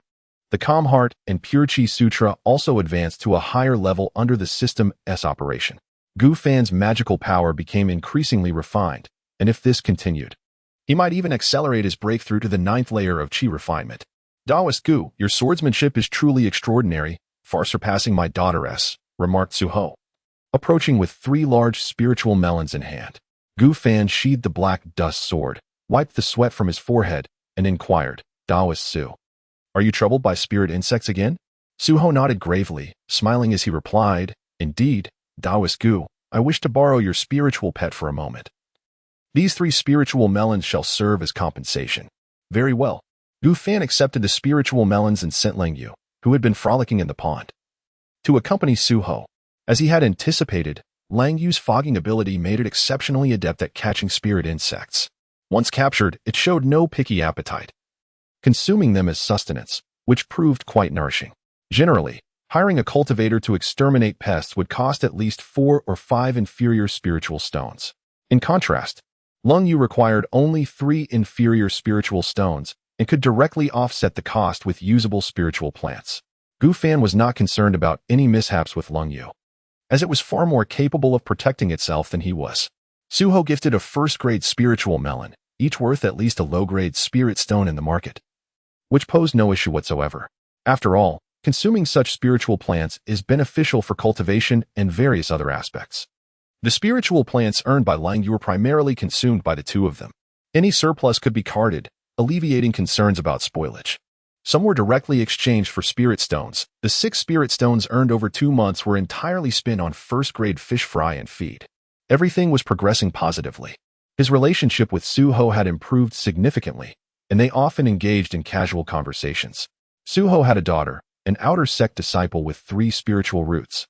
The Calm Heart and Pure Chi Sutra also advanced to a higher level under the System S operation. Gu Fan's magical power became increasingly refined, and if this continued, he might even accelerate his breakthrough to the 9th layer of Chi refinement. Daoist Gu, your swordsmanship is truly extraordinary, far surpassing my daughter's, remarked Su Ho. Approaching with 3 large spiritual melons in hand, Gu Fan sheathed the black dust sword, wiped the sweat from his forehead, and inquired, Daoist Su, are you troubled by spirit insects again? Su Ho nodded gravely, smiling as he replied, indeed, Daoist Gu, I wish to borrow your spiritual pet for a moment. These 3 spiritual melons shall serve as compensation. Very well. Gu Fan accepted the spiritual melons and sent Lang Yu, who had been frolicking in the pond, to accompany Su Ho. As he had anticipated, Lang Yu's fogging ability made it exceptionally adept at catching spirit insects. Once captured, it showed no picky appetite, consuming them as sustenance, which proved quite nourishing. Generally, hiring a cultivator to exterminate pests would cost at least 4 or 5 inferior spiritual stones. In contrast, Lang Yu required only 3 inferior spiritual stones and could directly offset the cost with usable spiritual plants. Gu Fan was not concerned about any mishaps with Lang Yu, as it was far more capable of protecting itself than he was. Su Ho gifted a first-grade spiritual melon, each worth at least a low-grade spirit stone in the market, which posed no issue whatsoever. After all, consuming such spiritual plants is beneficial for cultivation and various other aspects. The spiritual plants earned by Lang Yu were primarily consumed by the 2 of them. Any surplus could be carted, alleviating concerns about spoilage. Some were directly exchanged for spirit stones. The 6 spirit stones earned over 2 months were entirely spent on first-grade fish fry and feed. Everything was progressing positively. His relationship with Su Ho had improved significantly, and they often engaged in casual conversations. Su Ho had a daughter, an outer sect disciple with 3 spiritual roots,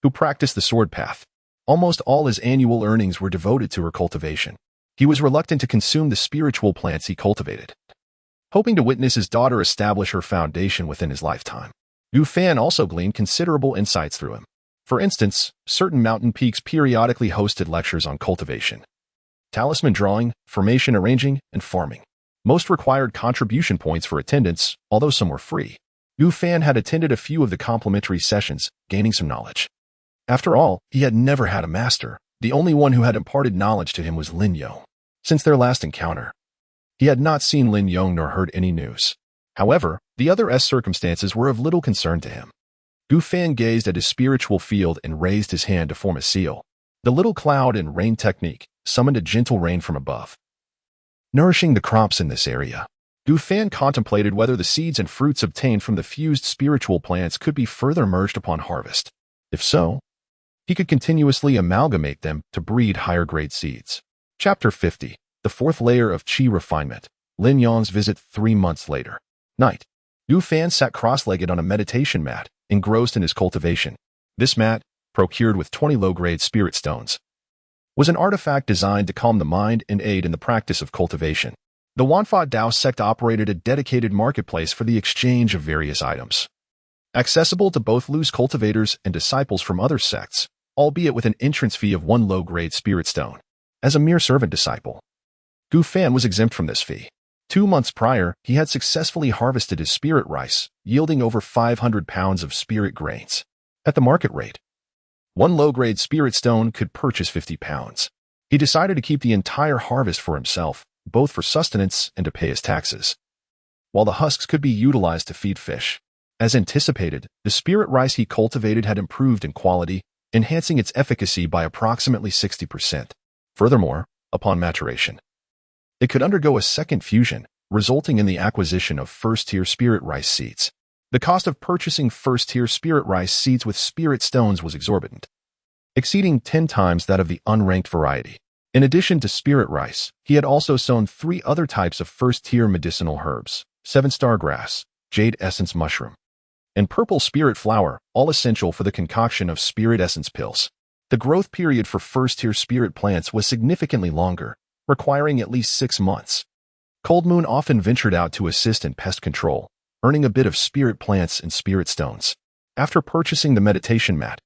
who practiced the sword path. Almost all his annual earnings were devoted to her cultivation. He was reluctant to consume the spiritual plants he cultivated, hoping to witness his daughter establish her foundation within his lifetime. Gu Fan also gleaned considerable insights through him. For instance, certain mountain peaks periodically hosted lectures on cultivation, talisman drawing, formation arranging, and farming. Most required contribution points for attendance, although some were free. Gu Fan had attended a few of the complimentary sessions, gaining some knowledge. After all, he had never had a master. The only one who had imparted knowledge to him was Lin Yong. Since their last encounter, he had not seen Lin Yong nor heard any news. However, the other circumstances were of little concern to him. Gu Fan gazed at his spiritual field and raised his hand to form a seal. The little cloud and rain technique summoned a gentle rain from above, nourishing the crops in this area. Gu Fan contemplated whether the seeds and fruits obtained from the fused spiritual plants could be further merged upon harvest. If so, he could continuously amalgamate them to breed higher-grade seeds. Chapter 50. The 4th layer of Chi refinement. Lin Yong's visit 3 months later. Night. Gu Fan sat cross-legged on a meditation mat, engrossed in his cultivation. This mat, procured with 20 low-grade spirit stones, was an artifact designed to calm the mind and aid in the practice of cultivation. The Wanfa Dao sect operated a dedicated marketplace for the exchange of various items, accessible to both loose cultivators and disciples from other sects, albeit with an entrance fee of 1 low-grade spirit stone. As a mere servant disciple, Gu Fan was exempt from this fee. 2 months prior, he had successfully harvested his spirit rice, yielding over 500 pounds of spirit grains. At the market rate, 1 low-grade spirit stone could purchase 50 pounds. He decided to keep the entire harvest for himself, both for sustenance and to pay his taxes, while the husks could be utilized to feed fish. As anticipated, the spirit rice he cultivated had improved in quality, enhancing its efficacy by approximately 60%. Furthermore, upon maturation, it could undergo a second fusion, resulting in the acquisition of first-tier spirit rice seeds. The cost of purchasing first-tier spirit rice seeds with spirit stones was exorbitant, exceeding 10 times that of the unranked variety. In addition to spirit rice, he had also sown 3 other types of first-tier medicinal herbs: 7-star grass, jade essence mushroom, and purple spirit flower, all essential for the concoction of spirit essence pills. The growth period for first-tier spirit plants was significantly longer, requiring at least 6 months. Cold Moon often ventured out to assist in pest control, earning a bit of spirit plants and spirit stones. After purchasing the meditation mat,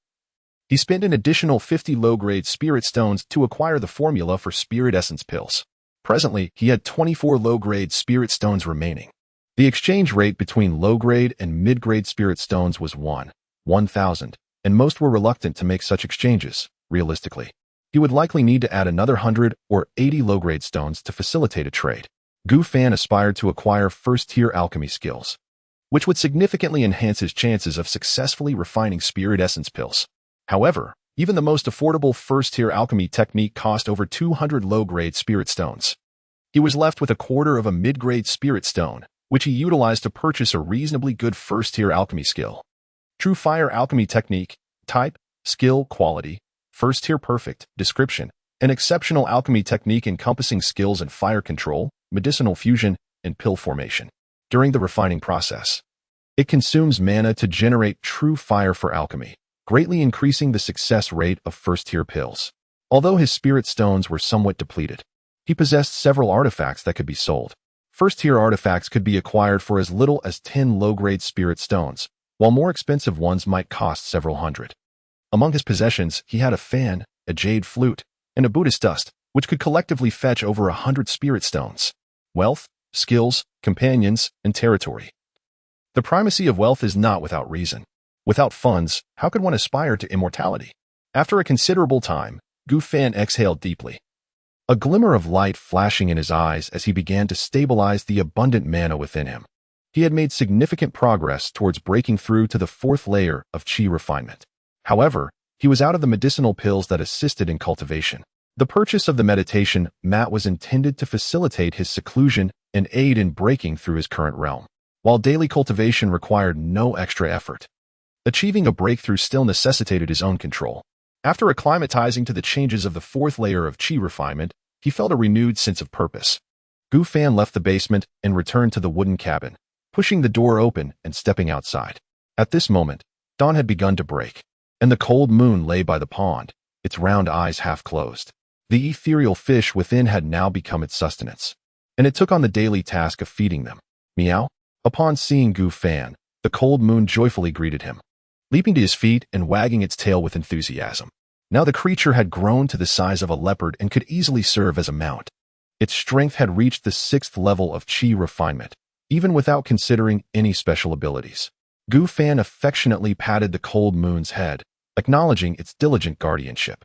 he spent an additional 50 low-grade spirit stones to acquire the formula for spirit essence pills. Presently, he had 24 low-grade spirit stones remaining. The exchange rate between low-grade and mid-grade spirit stones was 1,000, and most were reluctant to make such exchanges. Realistically, he would likely need to add another 100 or 80 low-grade stones to facilitate a trade. Gu Fan aspired to acquire first-tier alchemy skills, which would significantly enhance his chances of successfully refining spirit essence pills. However, even the most affordable first-tier alchemy technique cost over 200 low-grade spirit stones. He was left with a quarter of a mid-grade spirit stone, which he utilized to purchase a reasonably good first-tier alchemy skill. True Fire Alchemy Technique, Type, Skill, Quality, First-tier Perfect, Description, an exceptional alchemy technique encompassing skills in fire control, medicinal fusion, and pill formation. During the refining process, it consumes mana to generate true fire for alchemy, greatly increasing the success rate of first-tier pills. Although his spirit stones were somewhat depleted, he possessed several artifacts that could be sold. First-tier artifacts could be acquired for as little as 10 low-grade spirit stones, while more expensive ones might cost several hundred. Among his possessions, he had a fan, a jade flute, and a Buddhist dust, which could collectively fetch over 100 spirit stones. Wealth, skills, companions, and territory. The primacy of wealth is not without reason. Without funds, how could one aspire to immortality? After a considerable time, Gu Fan exhaled deeply, a glimmer of light flashing in his eyes as he began to stabilize the abundant mana within him. He had made significant progress towards breaking through to the fourth layer of Qi refinement. However, he was out of the medicinal pills that assisted in cultivation. The purchase of the meditation mat was intended to facilitate his seclusion and aid in breaking through his current realm, while daily cultivation required no extra effort. Achieving a breakthrough still necessitated his own control. After acclimatizing to the changes of the fourth layer of Qi refinement, he felt a renewed sense of purpose. Gu Fan left the basement and returned to the wooden cabin, pushing the door open and stepping outside. At this moment, dawn had begun to break, and the cold moon lay by the pond, its round eyes half closed. The ethereal fish within had now become its sustenance, and it took on the daily task of feeding them. Meow. Upon seeing Gu Fan, the cold moon joyfully greeted him, leaping to his feet and wagging its tail with enthusiasm. Now the creature had grown to the size of a leopard and could easily serve as a mount. Its strength had reached the 6th level of Qi refinement, even without considering any special abilities. Gu Fan affectionately patted the cold moon's head, acknowledging its diligent guardianship.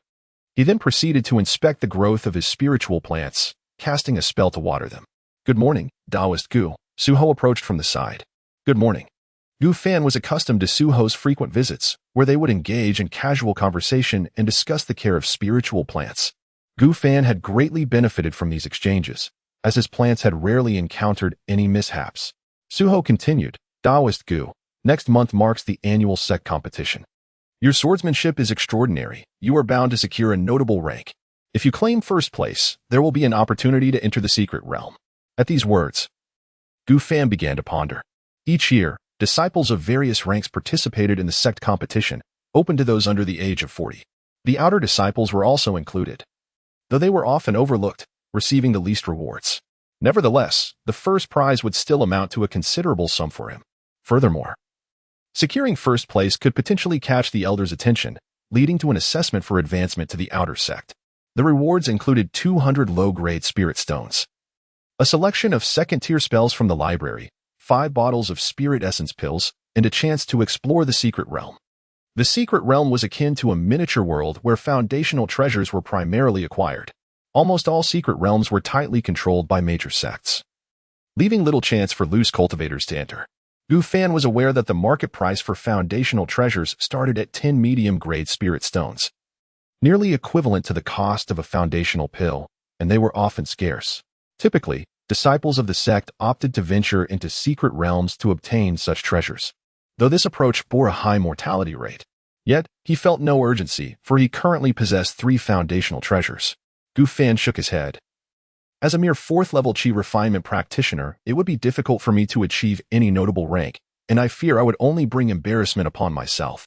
He then proceeded to inspect the growth of his spiritual plants, casting a spell to water them. "Good morning, Taoist Gu," Suho approached from the side. "Good morning." Gu Fan was accustomed to Suho's frequent visits, where they would engage in casual conversation and discuss the care of spiritual plants. Gu Fan had greatly benefited from these exchanges, as his plants had rarely encountered any mishaps. Suho continued, "Taoist Gu, next month marks the annual sect competition. Your swordsmanship is extraordinary. You are bound to secure a notable rank. If you claim first place, there will be an opportunity to enter the secret realm." At these words, Gu Fan began to ponder. Each year, disciples of various ranks participated in the sect competition, open to those under the age of 40. The outer disciples were also included, though they were often overlooked, receiving the least rewards. Nevertheless, the first prize would still amount to a considerable sum for him. Furthermore, securing first place could potentially catch the elder's attention, leading to an assessment for advancement to the outer sect. The rewards included 200 low-grade spirit stones, a selection of second-tier spells from the library, 5 bottles of spirit essence pills, and a chance to explore the secret realm. The secret realm was akin to a miniature world where foundational treasures were primarily acquired. Almost all secret realms were tightly controlled by major sects, leaving little chance for loose cultivators to enter. Gu Fan was aware that the market price for foundational treasures started at 10 medium-grade spirit stones, nearly equivalent to the cost of a foundational pill, and they were often scarce. Typically, disciples of the sect opted to venture into secret realms to obtain such treasures, though this approach bore a high mortality rate. Yet, he felt no urgency, for he currently possessed 3 foundational treasures. Gu Fan shook his head. As a mere 4th-level Qi refinement practitioner, it would be difficult for me to achieve any notable rank, and I fear I would only bring embarrassment upon myself.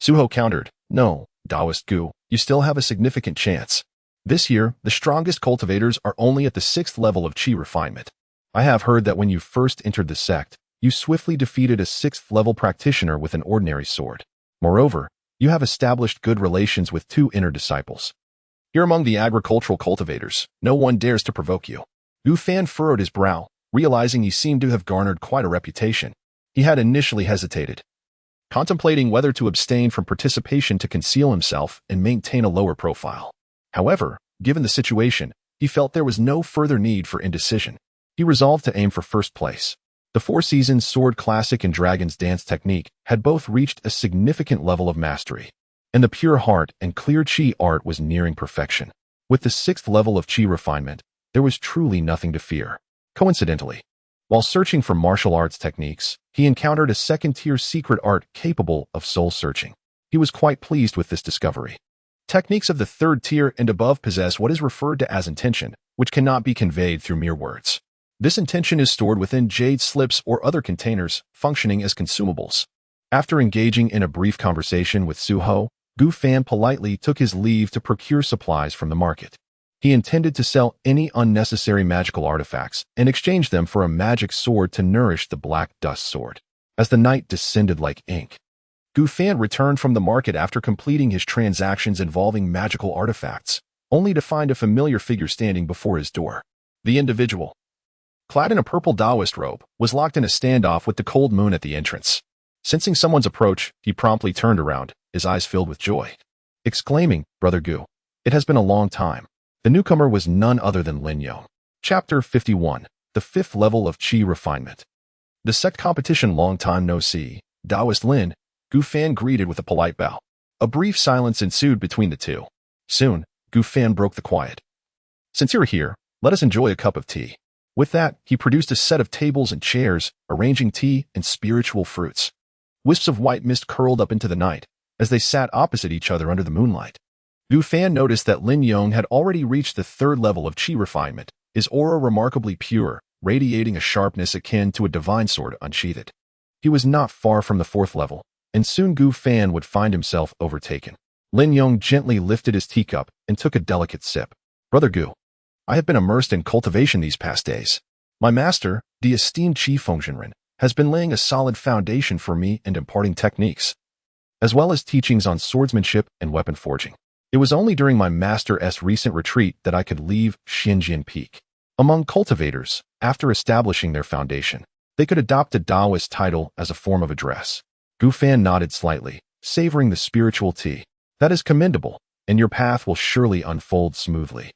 Suho countered, "No, Taoist Gu, you still have a significant chance. This year, the strongest cultivators are only at the 6th level of Qi refinement. I have heard that when you first entered the sect, you swiftly defeated a 6th-level practitioner with an ordinary sword. Moreover, you have established good relations with 2 inner disciples. Here among the agricultural cultivators, no one dares to provoke you. Gu Fan furrowed his brow, realizing he seemed to have garnered quite a reputation. He had initially hesitated, contemplating whether to abstain from participation to conceal himself and maintain a lower profile. However, given the situation, he felt there was no further need for indecision. He resolved to aim for first place. The Four Seasons Sword Classic and Dragon's Dance technique had both reached a significant level of mastery, and the pure heart and clear Qi art was nearing perfection. With the 6th level of Qi refinement, there was truly nothing to fear. Coincidentally, while searching for martial arts techniques, he encountered a 2nd-tier secret art capable of soul-searching. He was quite pleased with this discovery. Techniques of the 3rd tier and above possess what is referred to as intention, which cannot be conveyed through mere words. This intention is stored within jade slips or other containers, functioning as consumables. After engaging in a brief conversation with Su Ho, Gu Fan politely took his leave to procure supplies from the market. He intended to sell any unnecessary magical artifacts and exchange them for a magic sword to nourish the Black Dust Sword. As the night descended like ink, Gu Fan returned from the market after completing his transactions involving magical artifacts, only to find a familiar figure standing before his door. The individual, clad in a purple Taoist robe, was locked in a standoff with the cold moon at the entrance. Sensing someone's approach, he promptly turned around, his eyes filled with joy, exclaiming, "Brother Gu, it has been a long time." The newcomer was none other than Lin Yong. Chapter 51. The 5th Level of Qi Refinement. The sect competition. Long time no see, Taoist Lin. Gu Fan greeted with a polite bow. A brief silence ensued between the two. Soon, Gu Fan broke the quiet. "Since you're here, let us enjoy a cup of tea." With that, he produced a set of tables and chairs, arranging tea and spiritual fruits. Wisps of white mist curled up into the night, as they sat opposite each other under the moonlight. Gu Fan noticed that Lin Yong had already reached the 3rd level of Qi refinement, his aura remarkably pure, radiating a sharpness akin to a divine sword unsheathed. He was not far from the 4th level, and soon Gu Fan would find himself overtaken. Lin Yong gently lifted his teacup and took a delicate sip. "Brother Gu, I have been immersed in cultivation these past days. My master, the esteemed Qi Fengzhenren, has been laying a solid foundation for me and imparting techniques, as well as teachings on swordsmanship and weapon forging. It was only during my master's recent retreat that I could leave Xinjian Peak. Among cultivators, after establishing their foundation, they could adopt a Taoist title as a form of address." Gu Fan nodded slightly, savoring the spiritual tea. "That is commendable, and your path will surely unfold smoothly,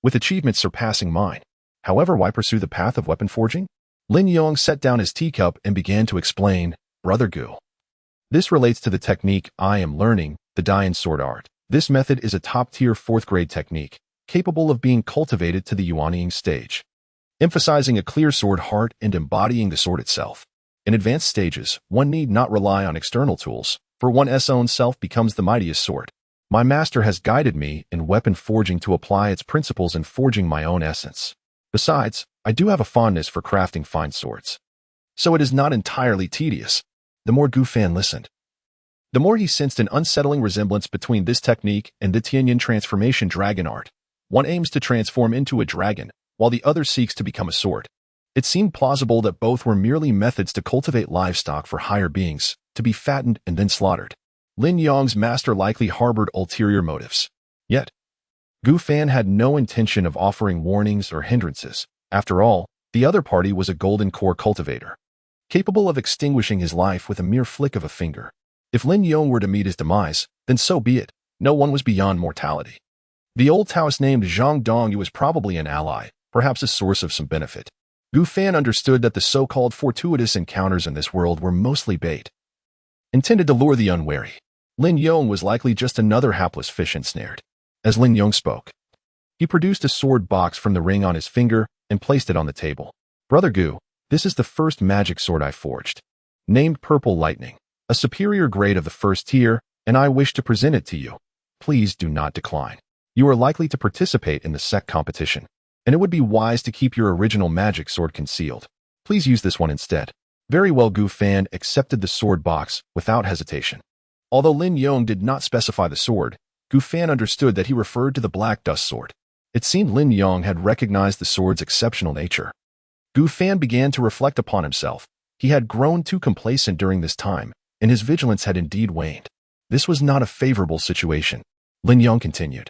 with achievements surpassing mine. However, why pursue the path of weapon forging?" Lin Yong set down his teacup and began to explain, "Brother Gu, this relates to the technique I am learning, the Dian sword art. This method is a top-tier 4th-grade technique, capable of being cultivated to the Yuanying stage, emphasizing a clear sword heart and embodying the sword itself. In advanced stages, one need not rely on external tools, for one's own self becomes the mightiest sword. My master has guided me in weapon forging to apply its principles in forging my own essence. Besides, I do have a fondness for crafting fine swords, so it is not entirely tedious." The more Gu Fan listened, the more he sensed an unsettling resemblance between this technique and the Tianyin transformation dragon art. One aims to transform into a dragon, while the other seeks to become a sword. It seemed plausible that both were merely methods to cultivate livestock for higher beings, to be fattened and then slaughtered. Lin Yong's master likely harbored ulterior motives. Yet, Gu Fan had no intention of offering warnings or hindrances. After all, the other party was a golden core cultivator, capable of extinguishing his life with a mere flick of a finger. If Lin Yong were to meet his demise, then so be it. No one was beyond mortality. The old Taoist named Zhang Dongyu was probably an ally, perhaps a source of some benefit. Gu Fan understood that the so-called fortuitous encounters in this world were mostly bait, intended to lure the unwary. Lin Yong was likely just another hapless fish ensnared. As Lin Yong spoke, he produced a sword box from the ring on his finger and placed it on the table. "Brother Gu, this is the first magic sword I forged, named Purple Lightning, a superior grade of the 1st tier, and I wish to present it to you. Please do not decline. You are likely to participate in the sect competition, and it would be wise to keep your original magic sword concealed. Please use this one instead." Very well. Gu Fan accepted the sword box without hesitation. Although Lin Yong did not specify the sword, Gu Fan understood that he referred to the Black Dust Sword. It seemed Lin Yong had recognized the sword's exceptional nature. Gu Fan began to reflect upon himself. He had grown too complacent during this time, and his vigilance had indeed waned. This was not a favorable situation. Lin Yong continued.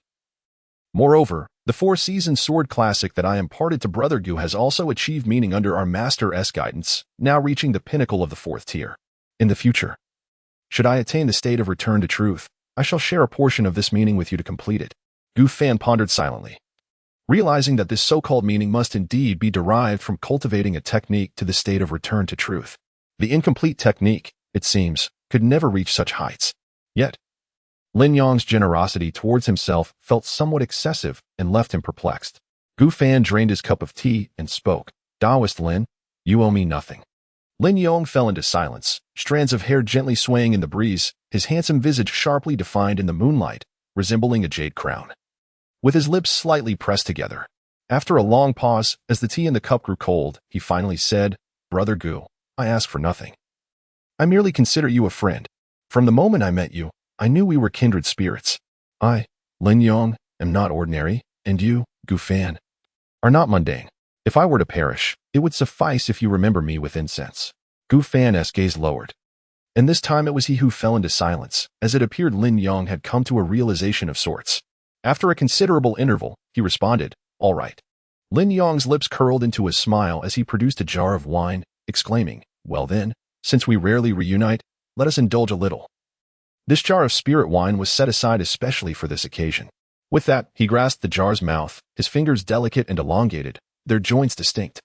Moreover, the four-season sword classic that I imparted to Brother Gu has also achieved meaning under our Master's guidance, now reaching the pinnacle of the 4th tier. In the future, should I attain the state of return to truth, I shall share a portion of this meaning with you to complete it. Gu Fan pondered silently. Realizing that this so-called meaning must indeed be derived from cultivating a technique to the state of return to truth. The incomplete technique, it seems, could never reach such heights. Yet, Lin Yong's generosity towards himself felt somewhat excessive and left him perplexed. Gu Fan drained his cup of tea and spoke. Taoist Lin, you owe me nothing. Lin Yong fell into silence, strands of hair gently swaying in the breeze, his handsome visage sharply defined in the moonlight, resembling a jade crown. With his lips slightly pressed together, after a long pause, as the tea in the cup grew cold, he finally said, Brother Gu, I ask for nothing. I merely consider you a friend. From the moment I met you, I knew we were kindred spirits. I, Lin Yong, am not ordinary, and you, Gu Fan, are not mundane. If I were to perish, it would suffice if you remember me with incense. Gu Fan's gaze lowered. And this time it was he who fell into silence, as it appeared Lin Yong had come to a realization of sorts. After a considerable interval, he responded, all right. Lin Yong's lips curled into a smile as he produced a jar of wine, exclaiming, well then, since we rarely reunite, let us indulge a little. This jar of spirit wine was set aside especially for this occasion. With that, he grasped the jar's mouth, his fingers delicate and elongated, their joints distinct,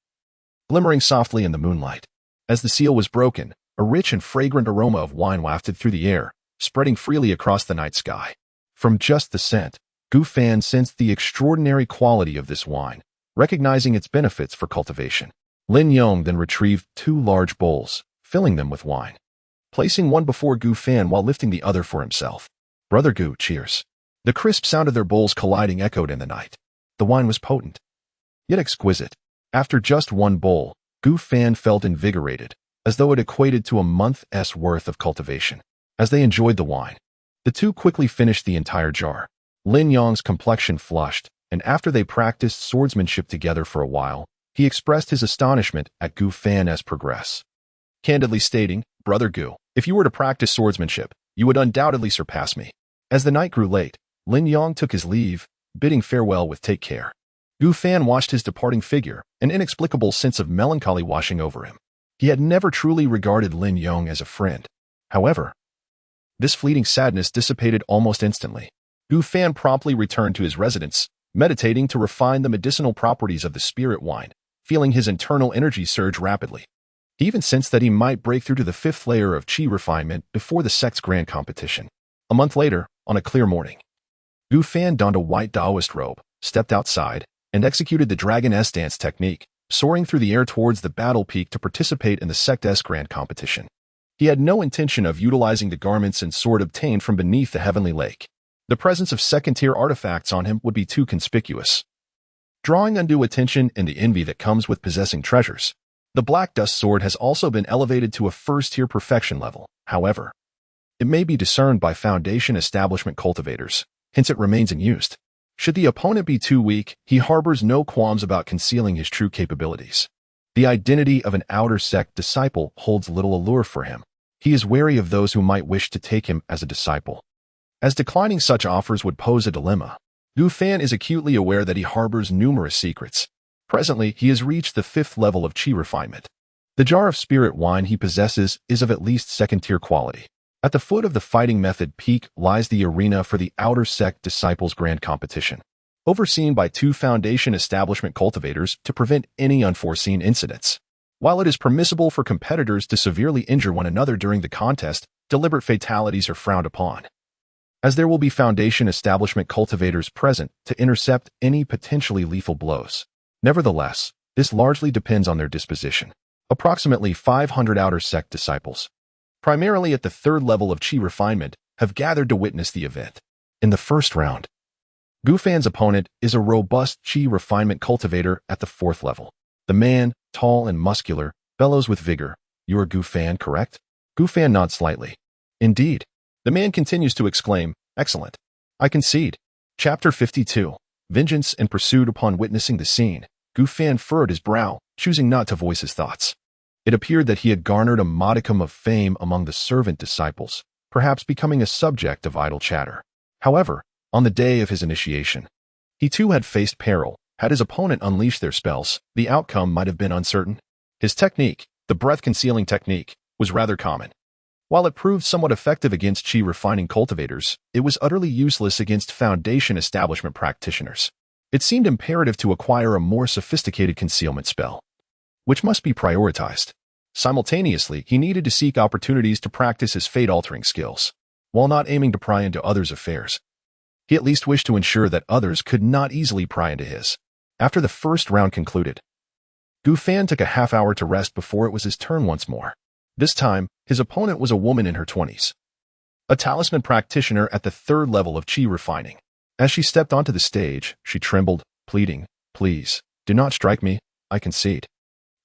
glimmering softly in the moonlight. As the seal was broken, a rich and fragrant aroma of wine wafted through the air, spreading freely across the night sky. From just the scent, Gu Fan sensed the extraordinary quality of this wine, recognizing its benefits for cultivation. Lin Yong then retrieved 2 large bowls, filling them with wine, placing one before Gu Fan while lifting the other for himself. Brother Gu, cheers. The crisp sound of their bowls colliding echoed in the night. The wine was potent, yet exquisite. After just one bowl, Gu Fan felt invigorated, as though it equated to a month's worth of cultivation. As they enjoyed the wine, the two quickly finished the entire jar. Lin Yong's complexion flushed, and after they practiced swordsmanship together for a while, he expressed his astonishment at Gu Fan's progress. Candidly stating, Brother Gu, if you were to practice swordsmanship, you would undoubtedly surpass me. As the night grew late, Lin Yong took his leave, bidding farewell with take care. Gu Fan watched his departing figure, an inexplicable sense of melancholy washing over him. He had never truly regarded Lin Yong as a friend. However, this fleeting sadness dissipated almost instantly. Gu Fan promptly returned to his residence, meditating to refine the medicinal properties of the spirit wine, feeling his internal energy surge rapidly. He even sensed that he might break through to the 5th layer of Qi refinement before the sect's grand competition. A month later, on a clear morning, Gu Fan donned a white Taoist robe, stepped outside, and executed the Dragon S dance technique, soaring through the air towards the battle peak to participate in the sect's grand competition. He had no intention of utilizing the garments and sword obtained from beneath the heavenly lake. The presence of second-tier artifacts on him would be too conspicuous, drawing undue attention and the envy that comes with possessing treasures. The Black Dust Sword has also been elevated to a first-tier perfection level. However, it may be discerned by Foundation establishment cultivators, hence it remains unused. Should the opponent be too weak, he harbors no qualms about concealing his true capabilities. The identity of an outer sect disciple holds little allure for him. He is wary of those who might wish to take him as a disciple, as declining such offers would pose a dilemma. Gu Fan is acutely aware that he harbors numerous secrets. Presently, he has reached the 5th level of Qi refinement. The jar of spirit wine he possesses is of at least second-tier quality. At the foot of the fighting method peak lies the arena for the Outer Sect Disciples Grand Competition, overseen by 2 Foundation establishment cultivators to prevent any unforeseen incidents. While it is permissible for competitors to severely injure one another during the contest, deliberate fatalities are frowned upon, as there will be Foundation establishment cultivators present to intercept any potentially lethal blows. Nevertheless, this largely depends on their disposition. Approximately 500 Outer Sect disciples, primarily at the 3rd level of Qi refinement, have gathered to witness the event. In the first round, Gu Fan's opponent is a robust Qi refinement cultivator at the 4th level. The man, tall and muscular, bellows with vigor. You are Gu Fan, correct? Gu Fan nods slightly. Indeed. The man continues to exclaim, excellent. I concede. Chapter 52. Vengeance and Pursuit. Upon witnessing the scene, Gu Fan furrowed his brow, choosing not to voice his thoughts. It appeared that he had garnered a modicum of fame among the servant disciples, perhaps becoming a subject of idle chatter. However, on the day of his initiation, he too had faced peril. Had his opponent unleashed their spells, the outcome might have been uncertain. His technique, the breath-concealing technique, was rather common. While it proved somewhat effective against chi-refining cultivators, it was utterly useless against Foundation establishment practitioners. It seemed imperative to acquire a more sophisticated concealment spell, which must be prioritized. Simultaneously, he needed to seek opportunities to practice his fate-altering skills, while not aiming to pry into others' affairs. He at least wished to ensure that others could not easily pry into his. After the first round concluded, Gu Fan took a half-hour to rest before it was his turn once more. This time, his opponent was a woman in her 20s, a talisman practitioner at the 3rd level of chi refining. As she stepped onto the stage, she trembled, pleading, "Please, do not strike me, I concede."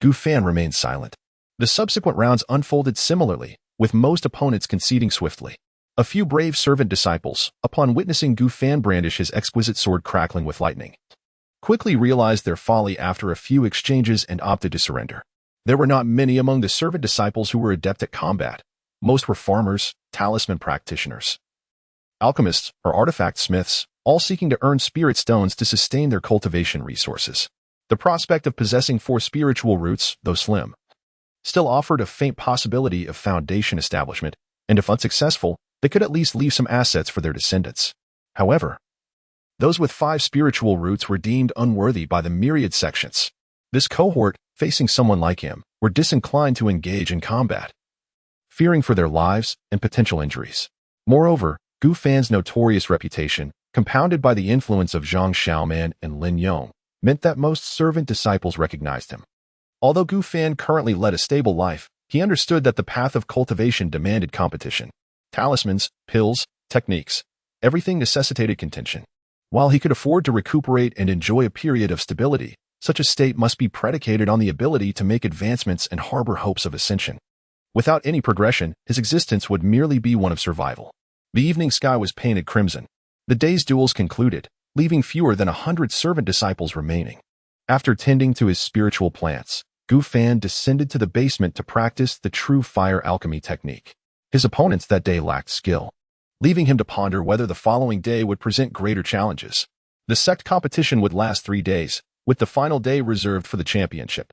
Gu Fan remained silent. The subsequent rounds unfolded similarly, with most opponents conceding swiftly. A few brave servant disciples, upon witnessing Gu Fan brandish his exquisite sword crackling with lightning, quickly realized their folly after a few exchanges and opted to surrender. There were not many among the servant disciples who were adept at combat. Most were farmers, talisman practitioners, alchemists, or artifact smiths, all seeking to earn spirit stones to sustain their cultivation resources. The prospect of possessing 4 spiritual roots, though slim, still offered a faint possibility of Foundation establishment, and if unsuccessful, they could at least leave some assets for their descendants. However, those with 5 spiritual roots were deemed unworthy by the myriad sections. This cohort, facing someone like him, were disinclined to engage in combat, fearing for their lives and potential injuries. Moreover, Gu Fan's notorious reputation, compounded by the influence of Zhang Xiaoman and Lin Yong, meant that most servant disciples recognized him. Although Gu Fan currently led a stable life, he understood that the path of cultivation demanded competition. Talismans, pills, techniques, everything necessitated contention. While he could afford to recuperate and enjoy a period of stability, such a state must be predicated on the ability to make advancements and harbor hopes of ascension. Without any progression, his existence would merely be one of survival. The evening sky was painted crimson. The day's duels concluded, leaving fewer than 100 servant disciples remaining. After tending to his spiritual plants, Gu Fan descended to the basement to practice the true fire alchemy technique. His opponents that day lacked skill, leaving him to ponder whether the following day would present greater challenges. The sect competition would last 3 days, with the final day reserved for the championship.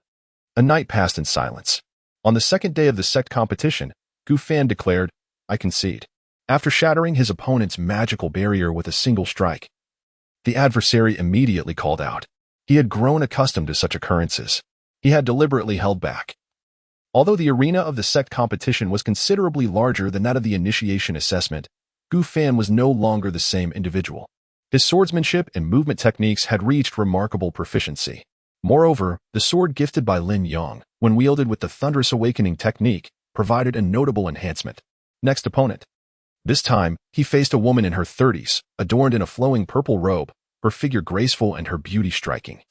A night passed in silence. On the second day of the sect competition, Gu Fan declared, "I concede." After shattering his opponent's magical barrier with a single strike, the adversary immediately called out. He had grown accustomed to such occurrences. He had deliberately held back. Although the arena of the sect competition was considerably larger than that of the initiation assessment, Gu Fan was no longer the same individual. His swordsmanship and movement techniques had reached remarkable proficiency. Moreover, the sword gifted by Lin Yong, when wielded with the Thunderous Awakening technique, provided a notable enhancement. Next opponent. This time, he faced a woman in her 30s, adorned in a flowing purple robe, her figure graceful and her beauty striking.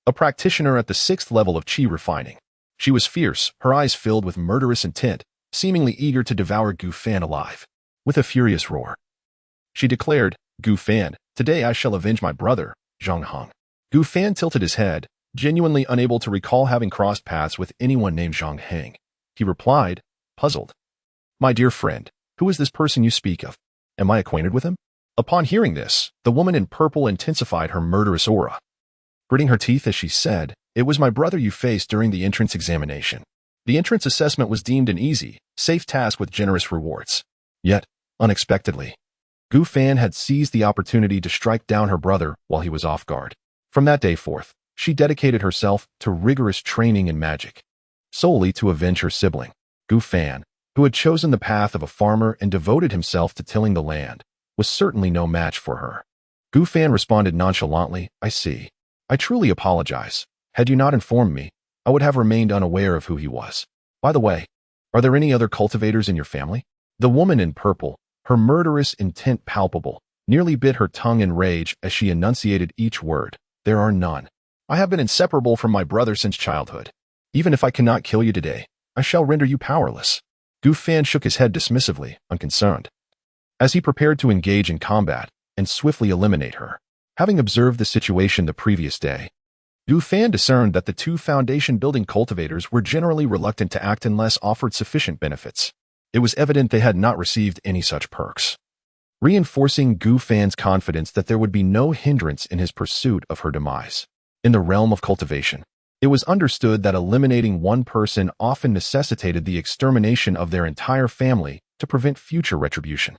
A practitioner at the 6th level of chi refining. She was fierce, her eyes filled with murderous intent, seemingly eager to devour Gu Fan alive. With a furious roar, she declared, "Gu Fan, today I shall avenge my brother, Zhang Hong." Gu Fan tilted his head, genuinely unable to recall having crossed paths with anyone named Zhang Heng. He replied, puzzled, "My dear friend, who is this person you speak of? Am I acquainted with him?" Upon hearing this, the woman in purple intensified her murderous aura. Gritting her teeth as she said, "It was my brother you faced during the entrance examination. The entrance assessment was deemed an easy, safe task with generous rewards. Yet, unexpectedly, Gu Fan had seized the opportunity to strike down her brother while he was off guard. From that day forth, she dedicated herself to rigorous training in magic, solely to avenge her sibling. Gu Fan, who had chosen the path of a farmer and devoted himself to tilling the land, was certainly no match for her. Gu Fan responded nonchalantly, "I see. I truly apologize. Had you not informed me, I would have remained unaware of who he was. By the way, are there any other cultivators in your family?" The woman in purple, her murderous intent palpable, nearly bit her tongue in rage as she enunciated each word. "There are none. I have been inseparable from my brother since childhood. Even if I cannot kill you today, I shall render you powerless." Gu Fan shook his head dismissively, unconcerned, as he prepared to engage in combat and swiftly eliminate her. Having observed the situation the previous day, Gu Fan discerned that the two foundation-building cultivators were generally reluctant to act unless offered sufficient benefits. It was evident they had not received any such perks, reinforcing Gu Fan's confidence that there would be no hindrance in his pursuit of her demise. In the realm of cultivation, it was understood that eliminating one person often necessitated the extermination of their entire family to prevent future retribution.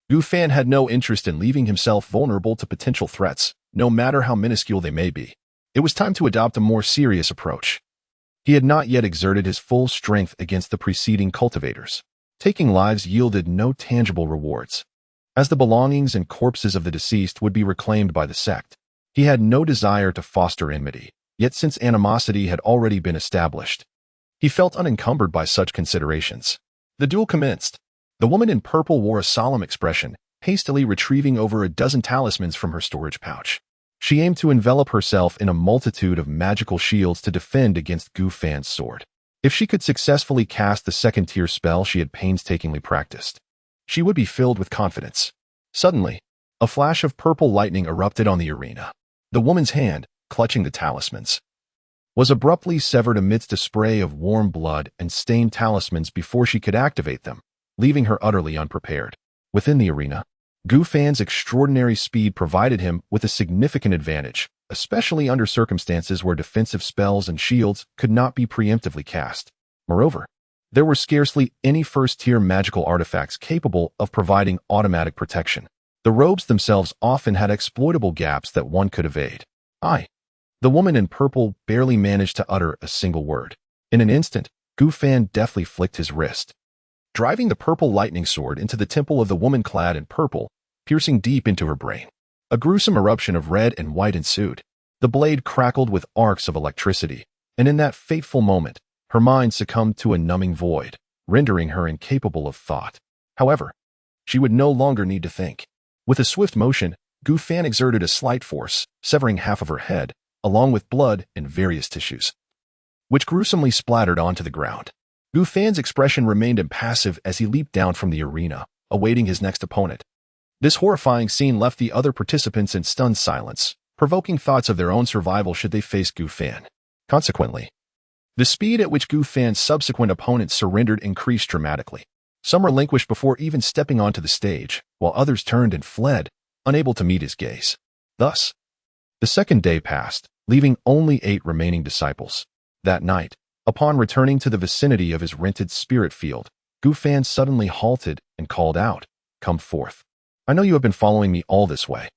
Gu Fan had no interest in leaving himself vulnerable to potential threats, no matter how minuscule they may be. It was time to adopt a more serious approach. He had not yet exerted his full strength against the preceding cultivators. Taking lives yielded no tangible rewards, as the belongings and corpses of the deceased would be reclaimed by the sect. He had no desire to foster enmity, yet since animosity had already been established, he felt unencumbered by such considerations. The duel commenced. The woman in purple wore a solemn expression, hastily retrieving over a dozen talismans from her storage pouch. She aimed to envelop herself in a multitude of magical shields to defend against Gu Fan's sword. If she could successfully cast the second-tier spell she had painstakingly practiced, she would be filled with confidence. Suddenly, a flash of purple lightning erupted on the arena. The woman's hand, clutching the talismans, was abruptly severed amidst a spray of warm blood and stained talismans before she could activate them, leaving her utterly unprepared. Within the arena, Gu Fan's extraordinary speed provided him with a significant advantage, especially under circumstances where defensive spells and shields could not be preemptively cast. Moreover, there were scarcely any first-tier magical artifacts capable of providing automatic protection. The robes themselves often had exploitable gaps that one could evade. The woman in purple barely managed to utter a single word. In an instant, Gu Fan deftly flicked his wrist, driving the purple lightning sword into the temple of the woman clad in purple, piercing deep into her brain. A gruesome eruption of red and white ensued. The blade crackled with arcs of electricity, and in that fateful moment, her mind succumbed to a numbing void, rendering her incapable of thought. However, she would no longer need to think. With a swift motion, Gu Fan exerted a slight force, severing half of her head, along with blood and various tissues, which gruesomely splattered onto the ground. Gu Fan's expression remained impassive as he leaped down from the arena, awaiting his next opponent. This horrifying scene left the other participants in stunned silence, provoking thoughts of their own survival should they face Gu Fan. Consequently, the speed at which Gu Fan's subsequent opponents surrendered increased dramatically. Some relinquished before even stepping onto the stage, while others turned and fled, unable to meet his gaze. Thus, the second day passed, leaving only 8 remaining disciples. That night, upon returning to the vicinity of his rented spirit field, Gu Fan suddenly halted and called out, "Come forth. I know you have been following me all this way.